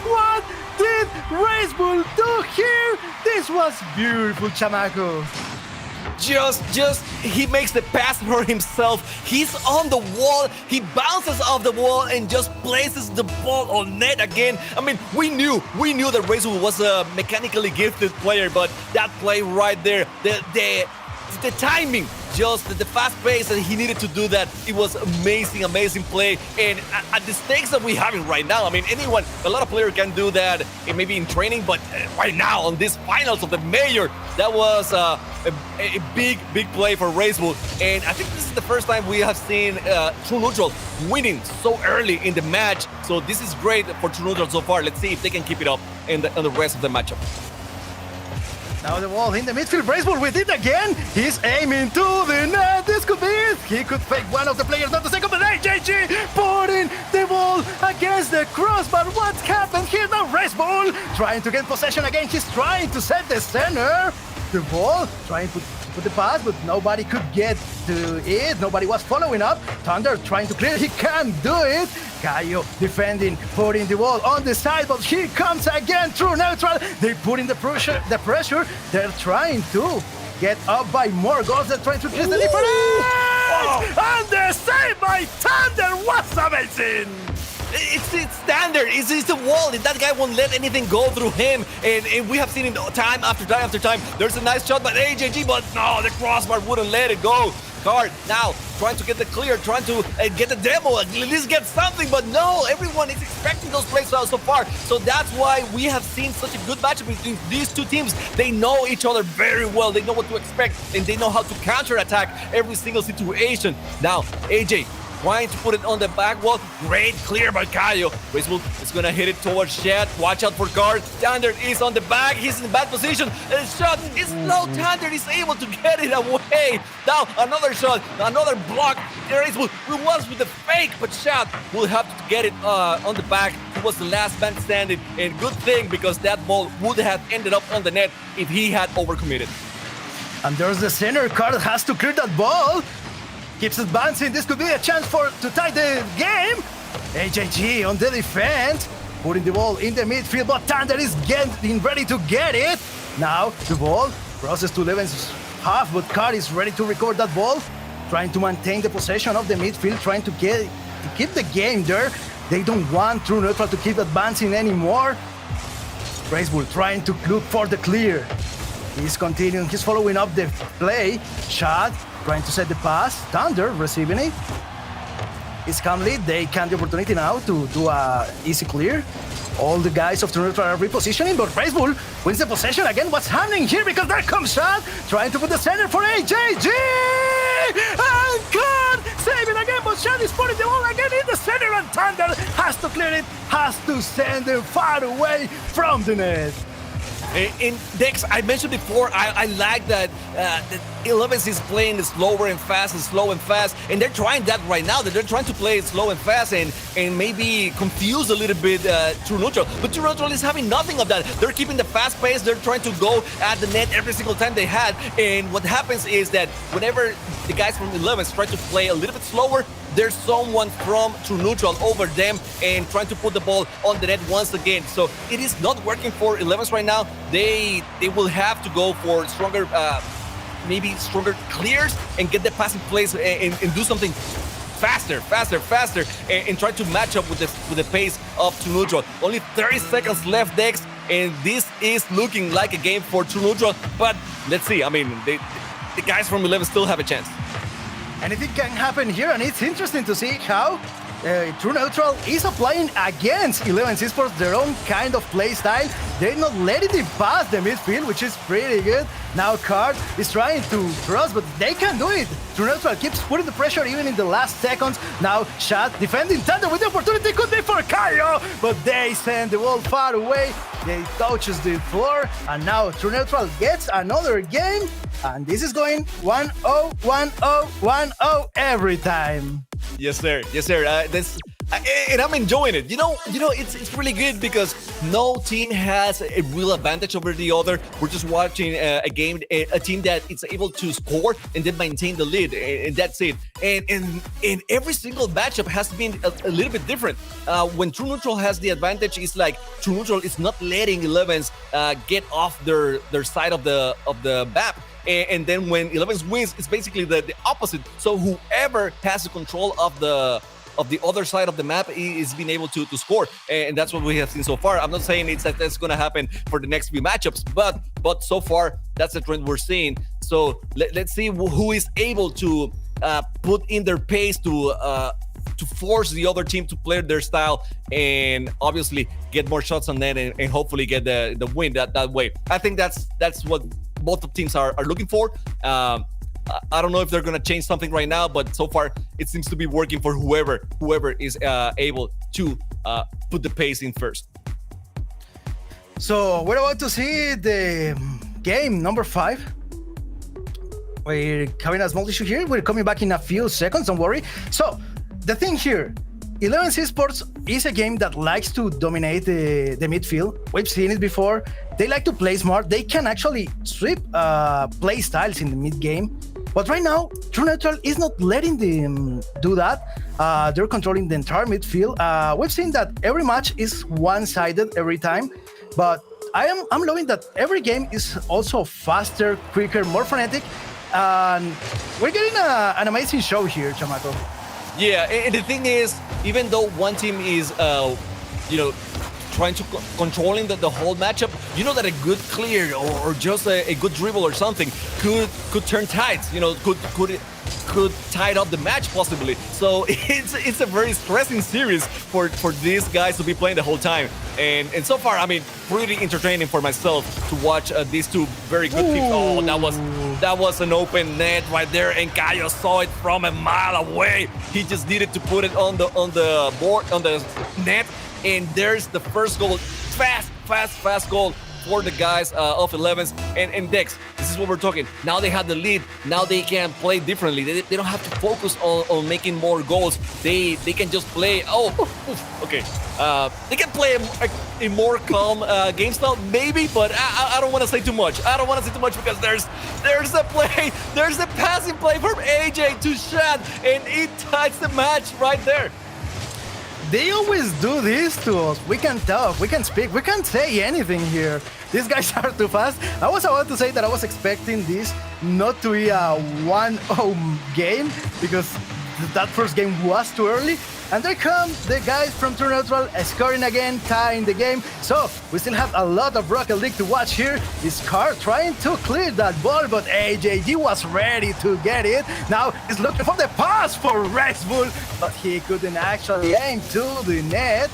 What did Racebull do here? This was beautiful, Chamaco. Just he makes the pass for himself. He's on the wall. He bounces off the wall and just places the ball on net again. I mean, we knew that Racebull was a mechanically gifted player, but that play right there, the timing, just the fast pace that he needed to do that, it was amazing play. And at the stakes that we're having right now, I mean, a lot of players can do that, maybe in training, but right now on these finals of the Major, that was a big play for Racebull. And I think this is the first time we have seen True Neutral winning so early in the match. So this is great for True Neutral so far. Let's see if they can keep it up in the rest of the matchup. Now the ball in the midfield. Racebull with it again. He's aiming to the net. This could be it. He could fake one of the players, not the second, but AJG putting the ball against the crossbar. What's happened here? Now Racebull trying to get possession again. He's trying to set the center. The ball, trying to put the pass, but nobody could get to it. Nobody was following up. Thunder trying to clear. He can't do it. Kaio defending, putting the ball on the side, but here comes again True Neutral. They put in the pressure. They're trying to get up by more goals. They're trying to increase the difference. And the save by Thunder was amazing! It's standard. It's the wall. That guy won't let anything go through him. And we have seen it time after time after time. There's a nice shot by AJG, but no, the crossbar wouldn't let it go. Card now trying to get the clear, trying to get the demo, at least get something, but no, everyone is expecting those plays so far. So that's why we have seen such a good matchup between these two teams. They know each other very well. They know what to expect, and they know how to counterattack every single situation. Now, AJ trying to put it on the back wall. Great clear by Caio. Baseball is gonna hit it towards Shed. Watch out for guard. Thunder is on the back. He's in bad position. And the shot is low. Thunder is able to get it away. Now another shot, another block. There is who was with the fake, but Shad will have to get it on the back. He was the last man standing, and good thing because that ball would have ended up on the net if he had overcommitted. And there's the center. Card has to clear that ball. Keeps advancing. This could be a chance to tie the game. AJG on the defense, putting the ball in the midfield, but Thunder is getting ready to get it. Now the ball crosses to 11's half, but Card is ready to recover that ball, trying to maintain the possession of the midfield, trying to keep the game there. They don't want True Neutral to keep advancing anymore. Bracewell trying to look for the clear. He's continuing. He's following up the play. Shad trying to set the pass. Thunder receiving it. It's calmly. They can the opportunity now to do a easy clear. All the guys of True Neutral are repositioning, but Bracewell wins the possession again. What's happening here? Because there comes Shad trying to put the center for AJG. And God saving again, but Shad is putting the ball again in the center, and Thunder has to clear it, has to send it far away from the net. In Dex, I mentioned before, I like that the 11s is playing slower and fast and slow and fast, and they're trying that right now. They're trying to play slow and fast and maybe confuse a little bit True Neutral, but True Neutral is having nothing of that. They're keeping the fast pace. They're trying to go at the net every single time they had, and what happens is that whenever the guys from 11s try to play a little bit slower, there's someone from True Neutral over them and trying to put the ball on the net once again. So it is not working for 11s right now. They will have to go for stronger, maybe stronger clears and get the passing plays and do something faster, and try to match up with the pace of True Neutral. Only 30 seconds left, Dex, and this is looking like a game for True Neutral. But let's see. I mean, the guys from 11 still have a chance. Anything can happen here, and it's interesting to see how True Neutral is applying against 11 Esports their own kind of play style. They're not letting it pass the midfield, which is pretty good. Now Card is trying to cross, but they can do it. True Neutral keeps putting the pressure even in the last seconds. Now Shad defending Thunder with the opportunity, could be for Caio, but they send the ball far away. They touches the floor, and now True Neutral gets another game, and this is going 1-0, 1-0, 1-0 every time. Yes, sir. Yes, sir. And I'm enjoying it. You know, it's really good because no team has a real advantage over the other. We're just watching a game, a team that is able to score and then maintain the lead, and that's it. And every single matchup has been a little bit different. When True Neutral has the advantage, it's like True Neutral is not letting 11s get off their side of the map. And then when 11s wins, it's basically the opposite. So whoever has the control of the other side of the map is being able to score, and that's what we have seen so far. I'm not saying that's going to happen for the next few matchups, but so far that's the trend we're seeing. So let's see who is able to put in their pace to force the other team to play their style and obviously get more shots on net and hopefully get the win that way. I think that's what both of teams are looking for. I don't know if they're going to change something right now, but so far it seems to be working for whoever is able to put the pace in first. So we're about to see the game number 5. We're having a small issue here. We're coming back in a few seconds, don't worry. So the thing here, 11 Esports is a game that likes to dominate the midfield. We've seen it before. They like to play smart. They can actually sweep play styles in the mid game. But right now, True Neutral is not letting them do that. They're controlling the entire midfield. We've seen that every match is one-sided every time. But I'm loving that every game is also faster, quicker, more frenetic. And we're getting an amazing show here, Chamaco. Yeah, and the thing is, even though one team is, trying to controlling the whole matchup, you know that a good clear or just a good dribble or something could turn tides. Could tie up the match possibly. So it's a very stressing series for these guys to be playing the whole time. And so far, I mean, pretty entertaining for myself to watch these two very good teams. Oh, that was an open net right there, and Caio saw it from a mile away. He just needed to put it on the board, on the net, and there's the first goal. Fast goal for the guys of 11s and Dex. This is what we're talking. Now they have the lead. Now they can play differently. They don't have to focus on making more goals. They can just play. Okay. They can play a more calm game style, maybe, but I don't want to say too much. I don't want to say too much because there's a play. There's a passing play from AJ to Shad, and it ties the match right there. They always do this to us. We can talk, we can speak, we can't say anything here. These guys are too fast. I was about to say that I was expecting this not to be a 1-0 game because that first game was too early. And there come the guys from True Neutral scoring again, tying the game. So we still have a lot of Rocket League to watch here. Is Car trying to clear that ball, but AJG was ready to get it. Now he's looking for the pass for Red Bull, but he couldn't actually aim to the net.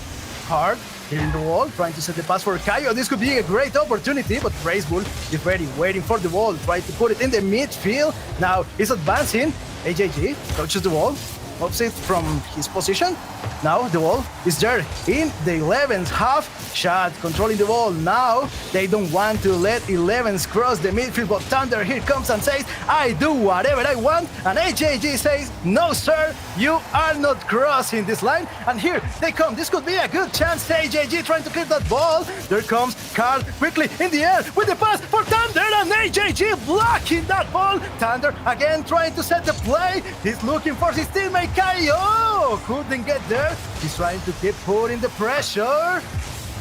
Car hitting the wall, trying to set the pass for Caio. This could be a great opportunity, but Red Bull is ready, waiting for the ball, trying to put it in the midfield. Now he's advancing. AJG touches the wall. Moves it from his position. Now the ball is there in the 11's half. Shad controlling the ball. Now they don't want to let 11's cross the midfield, but Thunder here comes and says, I do whatever I want. And AJG says, no sir, you are not crossing this line. And here they come. This could be a good chance. AJG trying to clear that ball. There comes Carl quickly in the air with the pass for Thunder, and AJG blocking that ball. Thunder again trying to set the play. He's looking for his teammate Caio. Couldn't get there. He's trying to keep putting the pressure.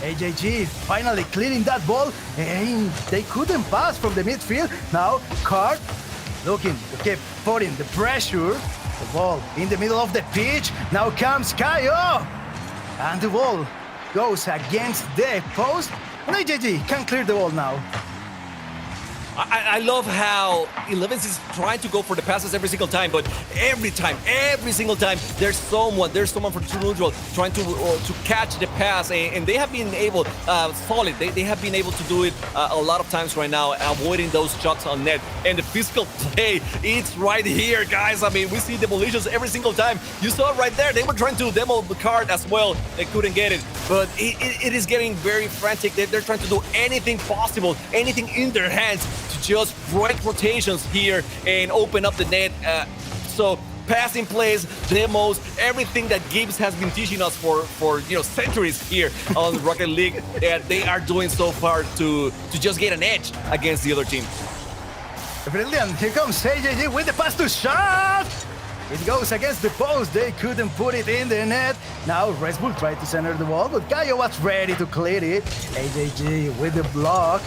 AJG finally clearing that ball, and they couldn't pass from the midfield. Now Card looking to keep putting the pressure. The ball in the middle of the pitch. Now comes Caio, and the ball goes against the post, and AJG can clear the ball now. I love how 11s is trying to go for the passes every single time, but every single time, there's someone from True Neutral trying to catch the pass, and they have been able, solid. They have been able to do it a lot of times right now, avoiding those shots on net. And the physical play, it's right here, guys. I mean, we see demolitions every single time. You saw it right there. They were trying to demo the card as well. They couldn't get it, but it is getting very frantic. They're trying to do anything possible, anything in their hands, to just break rotations here and open up the net. So passing plays, demos, everything that Gibbs has been teaching us for centuries here on Rocket League, they are doing so far to just get an edge against the other team. Brilliant. Here comes AJG with the pass to Shad. It goes against the post. They couldn't put it in the net. Now Red Bull tried to center the ball, but Caio was ready to clear it. AJG with the block.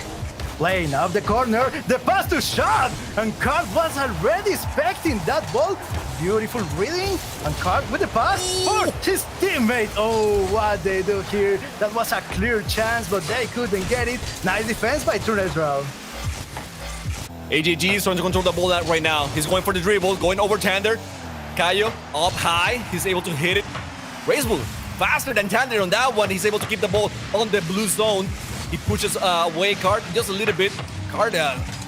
Playing off the corner, the pass to Shad, and Card was already expecting that ball. Beautiful reading, and Card with the pass for his teammate. Oh, what they do here. That was a clear chance, but they couldn't get it. Nice defense by True Neutral. AJG is trying to control the ball right now. He's going for the dribble, going over Tander. Caio up high, he's able to hit it. Racebull faster than Tander on that one. He's able to keep the ball on the blue zone. He pushes away Card just a little bit. Card,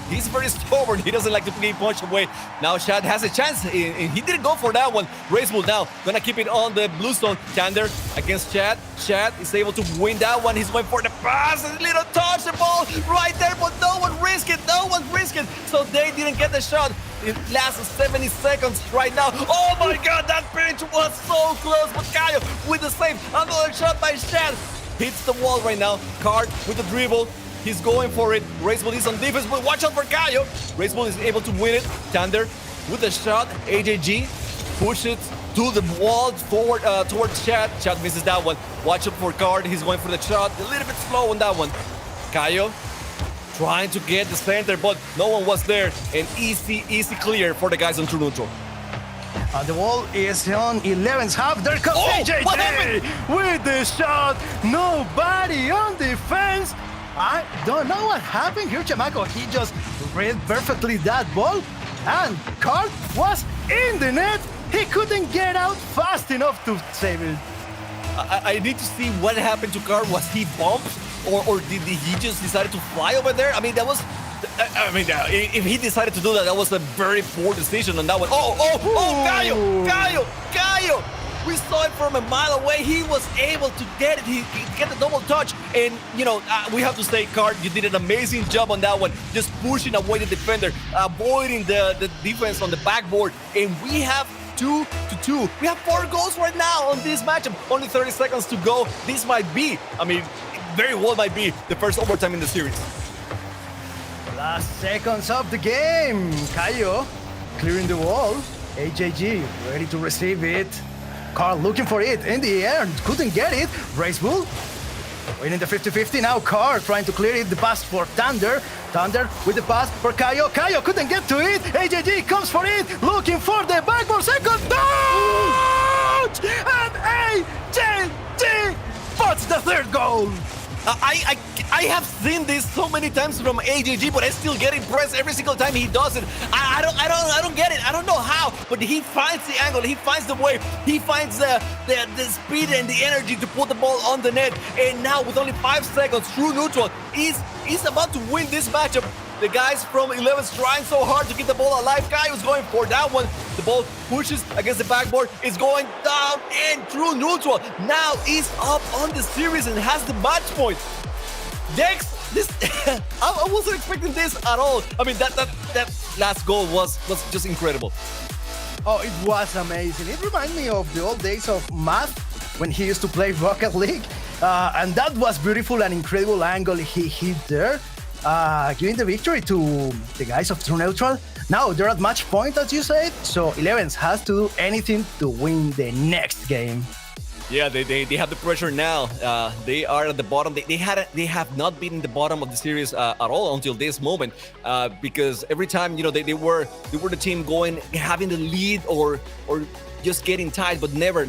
he's very stubborn. He doesn't like to be punched away. Now Shad has a chance. He didn't go for that one. Racebull now gonna keep it on the blue zone. Tander against Shad. Shad is able to win that one. He's going for the pass. A little touch the ball right there, but no one risked it. No one risked it. So they didn't get the shot. It lasts 70 seconds right now. Oh my God, that pinch was so close. But Caio with the save. Another shot by Shad. Hits the wall right now. Card with the dribble. He's going for it. Racebull is on defense, but watch out for Caio. Racebull is able to win it. Tander with the shot. AJG pushes to the wall forward towards Shad. Shad misses that one. Watch out for Card. He's going for the shot. A little bit slow on that one. Caio trying to get the center, but no one was there. An easy clear for the guys on true neutral. The wall is on 11's half. There comes AJJ with the shot. Nobody on defense. I don't know what happened here, Chamaco. He just read perfectly that ball, and Carl was in the net. He couldn't get out fast enough to save it. I need to see what happened to Carl. Was he bumped, or did he just decided to fly over there? I mean, that was. If he decided to do that, that was a very poor decision on that one. Caio! We saw it from a mile away. He was able to get it. He get the double touch. And, we have to say, Card, you did an amazing job on that one. Just pushing away the defender, avoiding the defense on the backboard. And we have 2-2. We have 4 goals right now on this matchup. Only 30 seconds to go. This might be, very well might be the first overtime in the series. Last seconds of the game. Caio clearing the wall. AJG ready to receive it. Carl looking for it in the air, couldn't get it. Racebull winning the 50-50. Now Carl trying to clear it. The pass for Thunder. Thunder with the pass for Caio. Caio couldn't get to it. AJG comes for it, looking for the backboard. Second touch! And AJG puts the third goal. I have seen this so many times from AJG, but I still get impressed every single time he does it. I don't get it. I don't know how, but he finds the angle, he finds the way, he finds the speed and the energy to put the ball on the net. And now with only 5 seconds, true neutral is about to win this matchup. The guys from 11's trying so hard to keep the ball alive. Caio's going for that one. The ball pushes against the backboard. It's going down, and true neutral now is up on the series and has the match point. Dex, this I wasn't expecting this at all. That last goal was just incredible. Oh, it was amazing. It reminded me of the old days of Math when he used to play Rocket League. And that was beautiful, an incredible angle he hit there. Giving the victory to the guys of True Neutral. Now they're at match point, as you said, so 11 has to do anything to win the next game. Yeah, they have the pressure now. They are at the bottom. They have not been in the bottom of the series at all until this moment, because every time they were the team going, having the lead or just getting tied, but never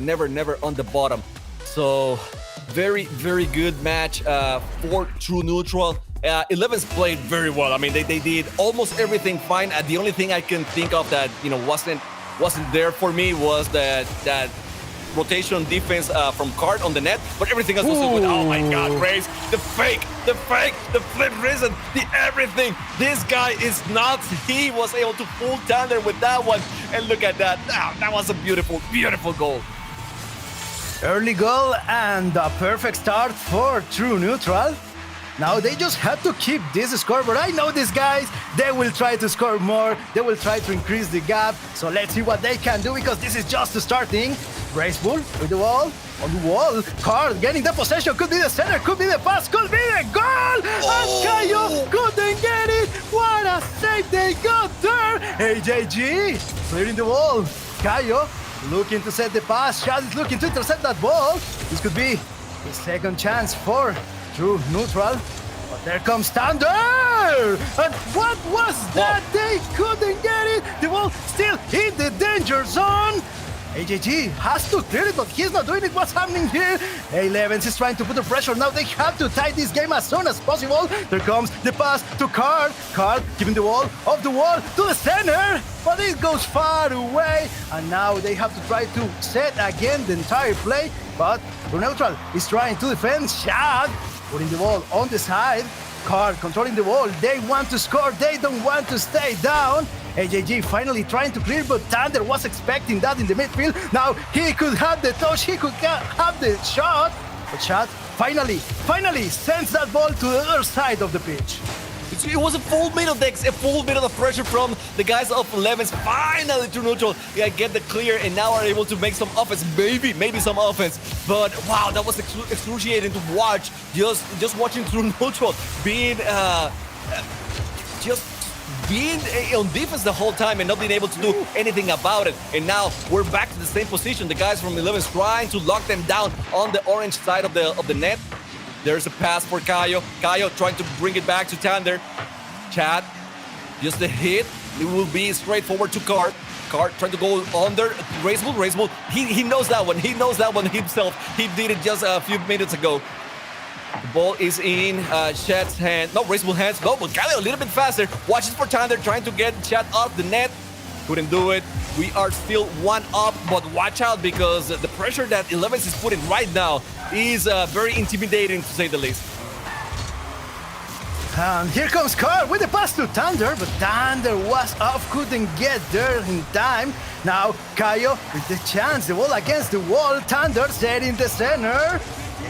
on the bottom. So very good match for True Neutral. 11's played very well. They did almost everything fine. The only thing I can think of that wasn't there for me was that rotation defense from Card on the net, but everything else was so good. Oh my God, Race, the fake, the flip risen, the everything. This guy is nuts. He was able to pull Thunder with that one, and look at that. That was a beautiful goal. Early goal and a perfect start for True Neutral. Now they just have to keep this score, but I know these guys, they will try to score more, they will try to increase the gap, so let's see what they can do, because this is just starting. Racebull with the wall, on the wall, Card getting the possession, could be the center, could be the pass, could be the goal, and Caio couldn't get it. What a save they got there. AJG clearing the wall, Caio looking to set the pass, Shad is looking to intercept that ball. This could be the second chance for True Neutral, but there comes Thunder! And what was that? They couldn't get it! The ball still in the danger zone! AJG has to clear it, but he's not doing it. What's happening here? 11 is trying to put the pressure. Now they have to tie this game as soon as possible. There comes the pass to Card. Card giving the wall off the wall to the center, but it goes far away. And now they have to try to set again the entire play, but True Neutral is trying to defend. Shad putting the ball on the side. Card controlling the ball. They want to score. They don't want to stay down. AJG finally trying to clear, but Thunder was expecting that in the midfield. Now he could have the touch. He could have the shot. But Shad finally sends that ball to the other side of the pitch. It was a full minute, Dex, a full minute of pressure from the guys of 11's. Finally, True Neutral get the clear and now are able to make some offense, maybe some offense. But wow, that was excruciating to watch. Just watching True Neutral being on defense the whole time and not being able to do anything about it. And now we're back to the same position. The guys from 11's trying to lock them down on the orange side of the net. There's a pass for Kayo. Kayo trying to bring it back to Tander. Chad, just a hit. It will be straightforward to Card. Card trying to go under. Raceable. He knows that one. He knows that one himself. He did it just a few minutes ago. The ball is in Chad's hand. No, Raceable hands. No, but Kayo a little bit faster. Watches for Tander trying to get Chad off the net. Couldn't do it. We are still 1 up, but watch out because the pressure that 11s is putting right now is very intimidating to say the least. And here comes Carl with the pass to Thunder, but Thunder was off, couldn't get there in time. Now Kayo with the chance, the ball against the wall. Thunder set in the center.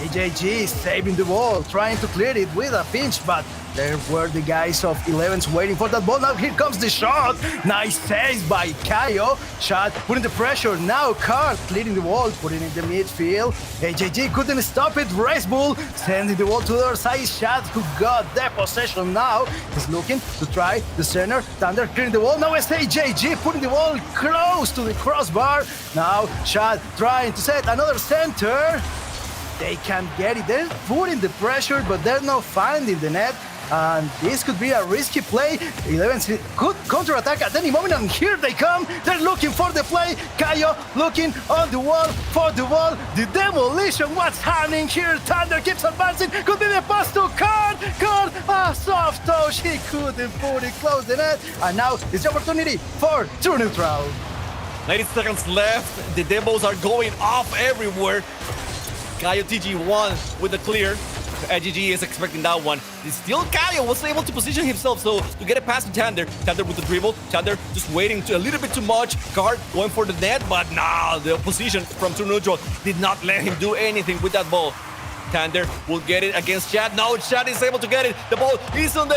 AJG saving the ball, trying to clear it with a pinch, but there were the guys of 11s waiting for that ball. Now here comes the shot. Nice save by Kayo. Shot putting the pressure. Now Carl clearing the wall, putting it in the midfield. AJG couldn't stop it. Race Bull sending the ball to the other side. Shot who got the possession now. He's looking to try the center. Thunder clearing the wall. Now it's AJG putting the ball close to the crossbar. Now Shot trying to set another center. They can't get it. They're putting the pressure, but they're not finding the net. And this could be a risky play. 11 could counter-attack at any moment, and here they come. They're looking for the play. Kayo looking on the wall for the ball. The demolition, what's happening here? Thunder keeps advancing. Could be the pass to Card. Card, soft touch. He couldn't put it close the net. And now it's the opportunity for true neutral. 90 seconds left. The demos are going off everywhere. Kayo TG1 with the clear. AGG is expecting that one. Still Kayo was able to position himself so to get a pass to Tander. Tander with the dribble. Tander just waiting a little bit too much. Card going for the net, but nah, the opposition from True Neutral did not let him do anything with that ball. Tander will get it against Chad. Now Chad is able to get it. The ball is on the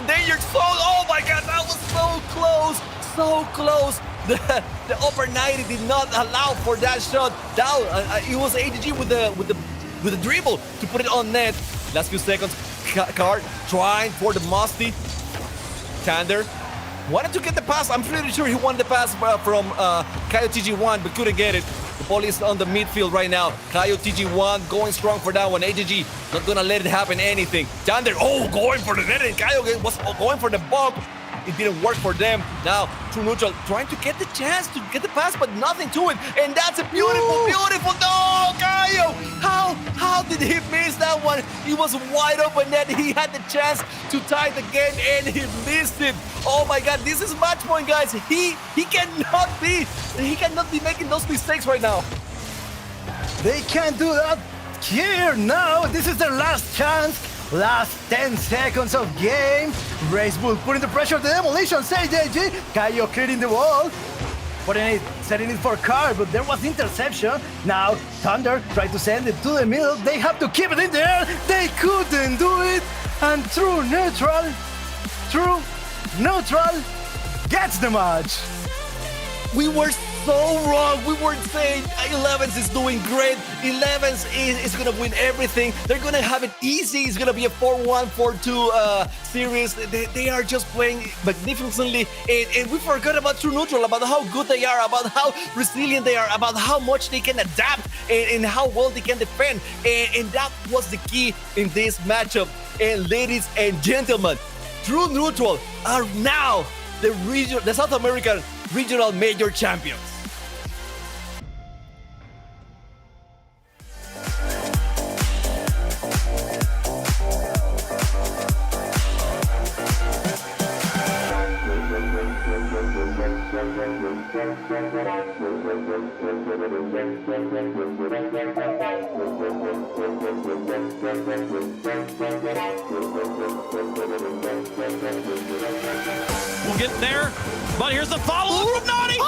danger zone. Oh my god, that was so close. So close. The upper 90 did not allow for that shot. Now it was AGG with the dribble to put it on net. Last few seconds, Card trying for the musty. Tander wanted to get the pass. I'm pretty sure he wanted the pass from Kayo TG1, but couldn't get it. The ball is on the midfield right now. Kayo TG1 going strong for that one. AGG not gonna let it happen anything. Tander, going for the net, and Kayo was going for the bump. It didn't work for them. Now, True Neutral trying to get the chance to get the pass, but nothing to it. And that's a beautiful, beautiful. No, Kayo! How did he miss that one? He was wide open net. He had the chance to tie the game, and he missed it. Oh my God, this is match point, guys. He cannot be making those mistakes right now. They can't do that here now. This is their last chance. Last 10 seconds of game. Race Bull putting the pressure of the demolition. Say JG. Kayo clearing the wall. Setting it for Card, but there was interception. Now Thunder tried to send it to the middle. They have to keep it in there. They couldn't do it. And True Neutral gets the match. We were so wrong. We were saying 11s is doing great. 11s is gonna win everything. They're gonna have it easy. It's gonna be a 4-1, 4-2 series. They are just playing magnificently. And we forgot about True Neutral, about how good they are, about how resilient they are, about how much they can adapt, and how well they can defend. And that was the key in this matchup. And ladies and gentlemen, True Neutral are now the South American regional major champions. We'll get there, but here's the follow-up from Nani. The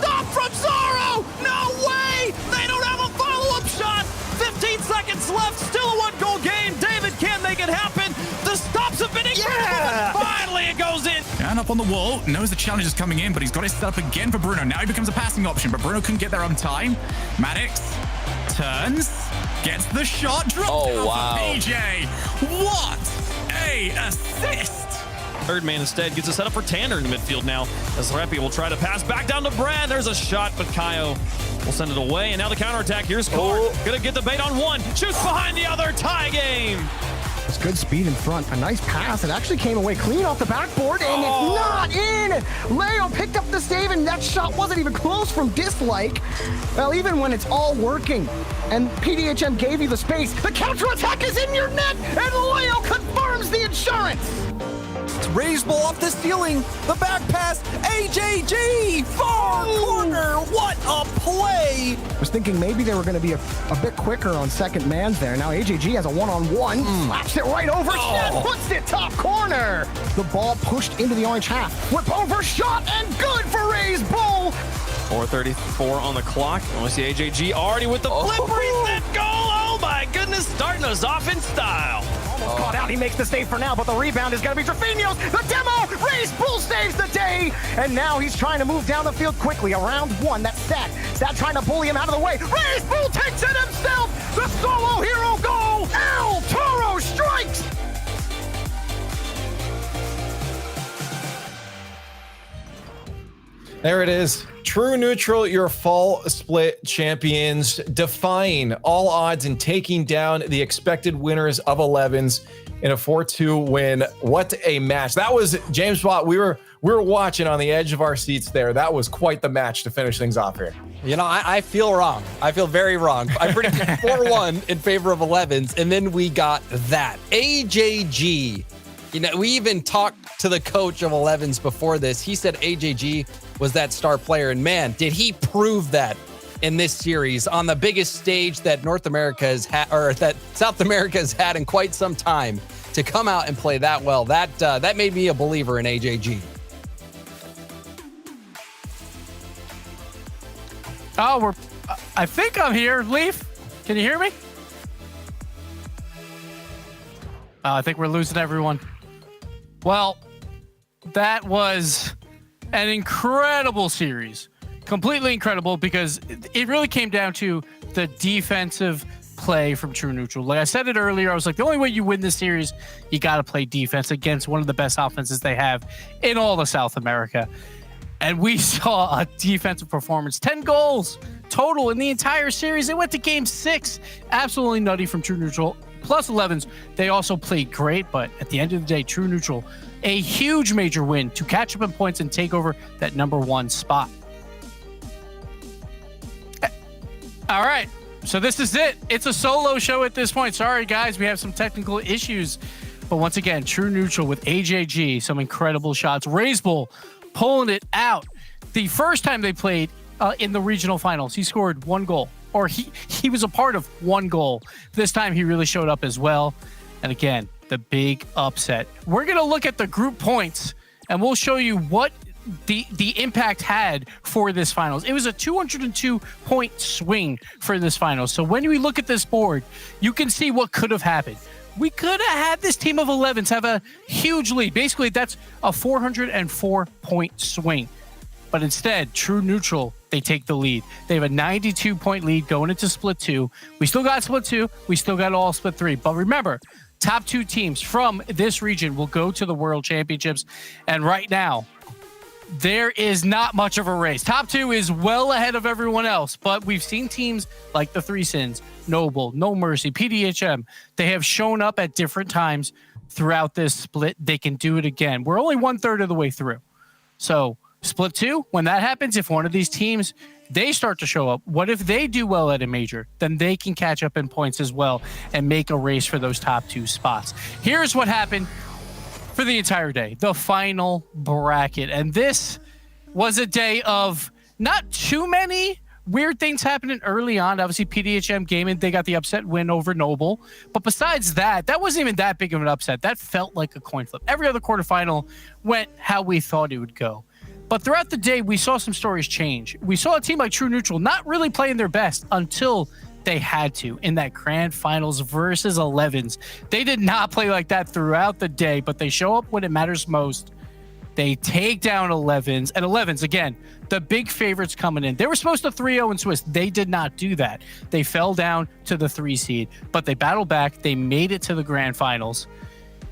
stop from Zoro. No way! They don't have a follow-up shot. 15 seconds left. Still a one-goal game. David can make it happen. The stops have been incredible. Yeah. Finally, it goes in. And up on the wall, knows the challenge is coming in, but he's got it set up again for Bruno. Now he becomes a passing option, but Bruno couldn't get there on time. Maddox turns, gets the shot, dropped it off for PJ. What a assist! Third man instead gets a setup for Tanner in the midfield now, as Repi will try to pass back down to Brad. There's a shot, but Kayo We'll send it away, and now the counterattack. Here's Card. Gonna get the bait on one. Shoots behind the other. Tie game. It's good speed in front. A nice pass. It actually came away clean off the backboard, and it's not in. Leo picked up the save, and that shot wasn't even close from dislike. Well, even when it's all working, and PDHM gave you the space, the counterattack is in your net, and Leo confirms the insurance. It's Ray's ball off the ceiling. The back pass. AJG. Far corner. What a play. I was thinking maybe they were going to be a bit quicker on second man's there. Now AJG has a one-on-one. Slaps it right over. Puts it top corner. The ball pushed into the orange half. Whip over shot and good for Ray's bull. 4:34 on the clock. I want to see AJG already with the flip reset goal. Oh my goodness, starting us off in style. Almost caught out. He makes the save for now, but the rebound is going to be Trefino's. The demo. Ray's bull saves the day. And now he's trying to move down the field quickly. Around one. That's Stat. Stat trying to bully him out of the way. Ray's bull takes it himself. The solo hero goal. El Toro strikes. There it is. True Neutral, your fall split champions, defying all odds and taking down the expected winners of 11s in a 4-2 win. What a match. That was, James Watt, we were watching on the edge of our seats there. That was quite the match to finish things off here. You know, I feel wrong. I feel very wrong. I predicted 4-1 in favor of 11s, and then we got that. AJG. You know, we even talked to the coach of 11s before this. He said AJG was that star player, and man, did he prove that in this series on the biggest stage that North America has had, or that South America has had in quite some time. To come out and play that well, that made me a believer in AJG. Oh, I think I'm here. Leaf, can you hear me? I think we're losing everyone. Well, that was an incredible series. Completely incredible, because it really came down to the defensive play from True Neutral. Like I said it earlier, I was like, the only way you win this series, you got to play defense against one of the best offenses they have in all of South America. And we saw a defensive performance. 10 goals total in the entire series. It went to game 6. Absolutely nutty from True Neutral. Plus 11s, they also played great, but at the end of the day, True Neutral, a huge major win to catch up in points and take over that #1 spot. All right, so this is it. It's a solo show at this point. Sorry, guys, we have some technical issues. But once again, True Neutral with AJG, some incredible shots. Ray's Bull pulling it out. The first time they played in the regional finals, he scored 1 goal. Or he was a part of 1 goal. This time he really showed up as well. And again, the big upset. We're going to look at the group points, and we'll show you what the impact had for this finals. It was a 202-point swing for this finals. So when we look at this board, you can see what could have happened. We could have had this team of 11s have a huge lead. Basically, that's a 404-point swing. But instead, True Neutral, they take the lead. They have a 92-point lead going into Split 2. We still got Split 2. We still got all Split 3. But remember, top 2 teams from this region will go to the World Championships. And right now, there is not much of a race. Top 2 is well ahead of everyone else. But we've seen teams like the Three Sins, Noble, No Mercy, PDHM. They have shown up at different times throughout this split. They can do it again. We're only 1/3 of the way through. So Split 2, when that happens, if one of these teams, they start to show up, what if they do well at a major? Then they can catch up in points as well and make a race for those top 2 spots. Here's what happened for the entire day, the final bracket. And this was a day of not too many weird things happening early on. Obviously, PDHM Gaming, they got the upset win over Noble. But besides that, that wasn't even that big of an upset. That felt like a coin flip. Every other quarterfinal went how we thought it would go. But throughout the day, we saw some stories change. We saw a team like True Neutral not really playing their best until they had to in that grand finals versus 11s. They did not play like that throughout the day, but they show up when it matters most. They take down 11s, and 11s, again, the big favorites coming in. They were supposed to 3-0 in Swiss. They did not do that. They fell down to the 3 seed, but they battled back. They made it to the grand finals.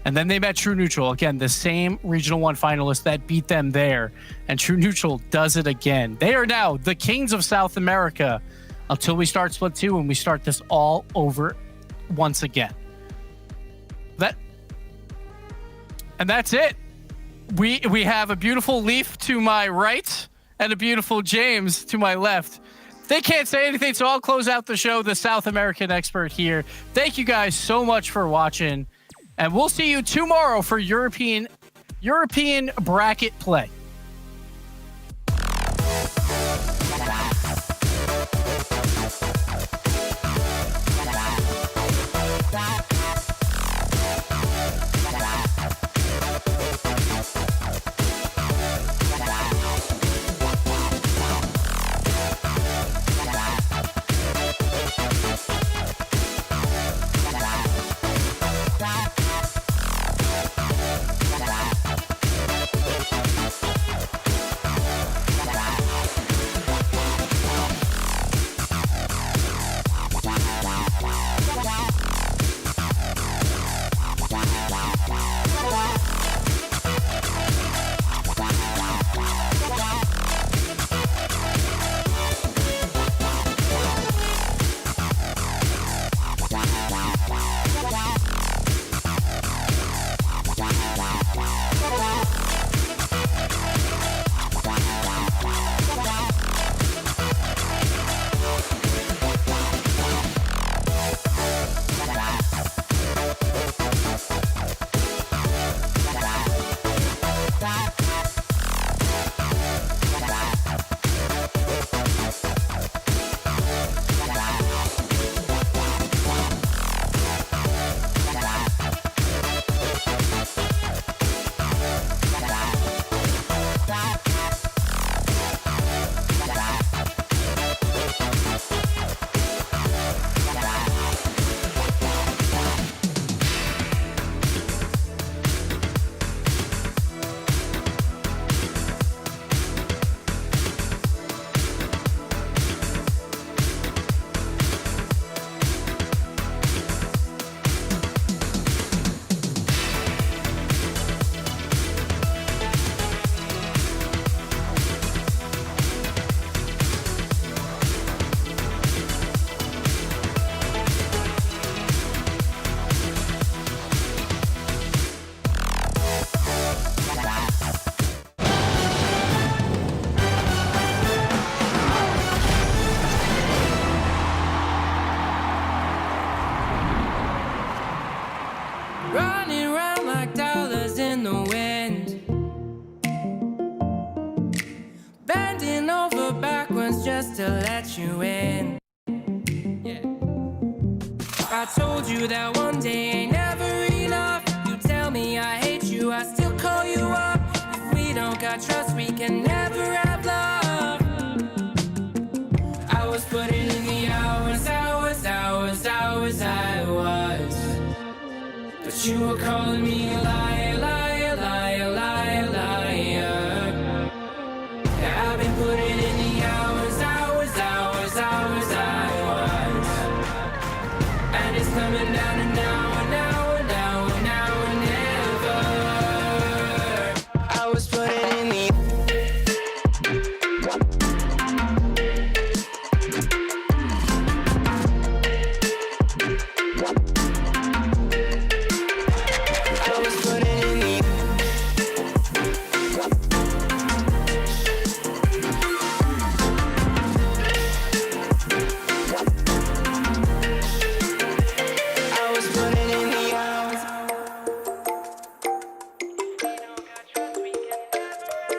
And then they met True Neutral. Again, the same Regional 1 finalist that beat them there. And True Neutral does it again. They are now the kings of South America until we start Split 2 and we start this all over once again. And that's it. We have a beautiful Leaf to my right and a beautiful James to my left. They can't say anything, so I'll close out the show, the South American expert here. Thank you guys so much for watching. And we'll see you tomorrow for European bracket play. Running around like dollars in the wind, bending over backwards just to let you in. Yeah. I told you that one day ain't never enough. You tell me I hate you, I still call you up. If we don't got trust, we can never have love. I was putting in the hours, I was. But you were calling me a liar, liar, liar, liar, liar. Yeah, I've been putting in the hours, I was. And it's coming down to now and now and now and now and never. I was putting in the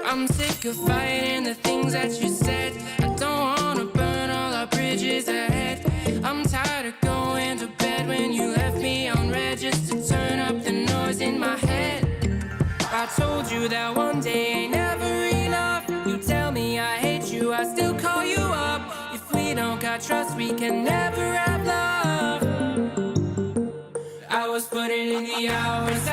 I'm sick of fighting the things that you said. I don't wanna burn all our bridges ahead. I'm tired of going to bed when you left me on red just to turn up the noise in my head. I told you that one day ain't never enough. You tell me I hate you, I still call you up. If we don't got trust, we can never have love. I was putting in the hours.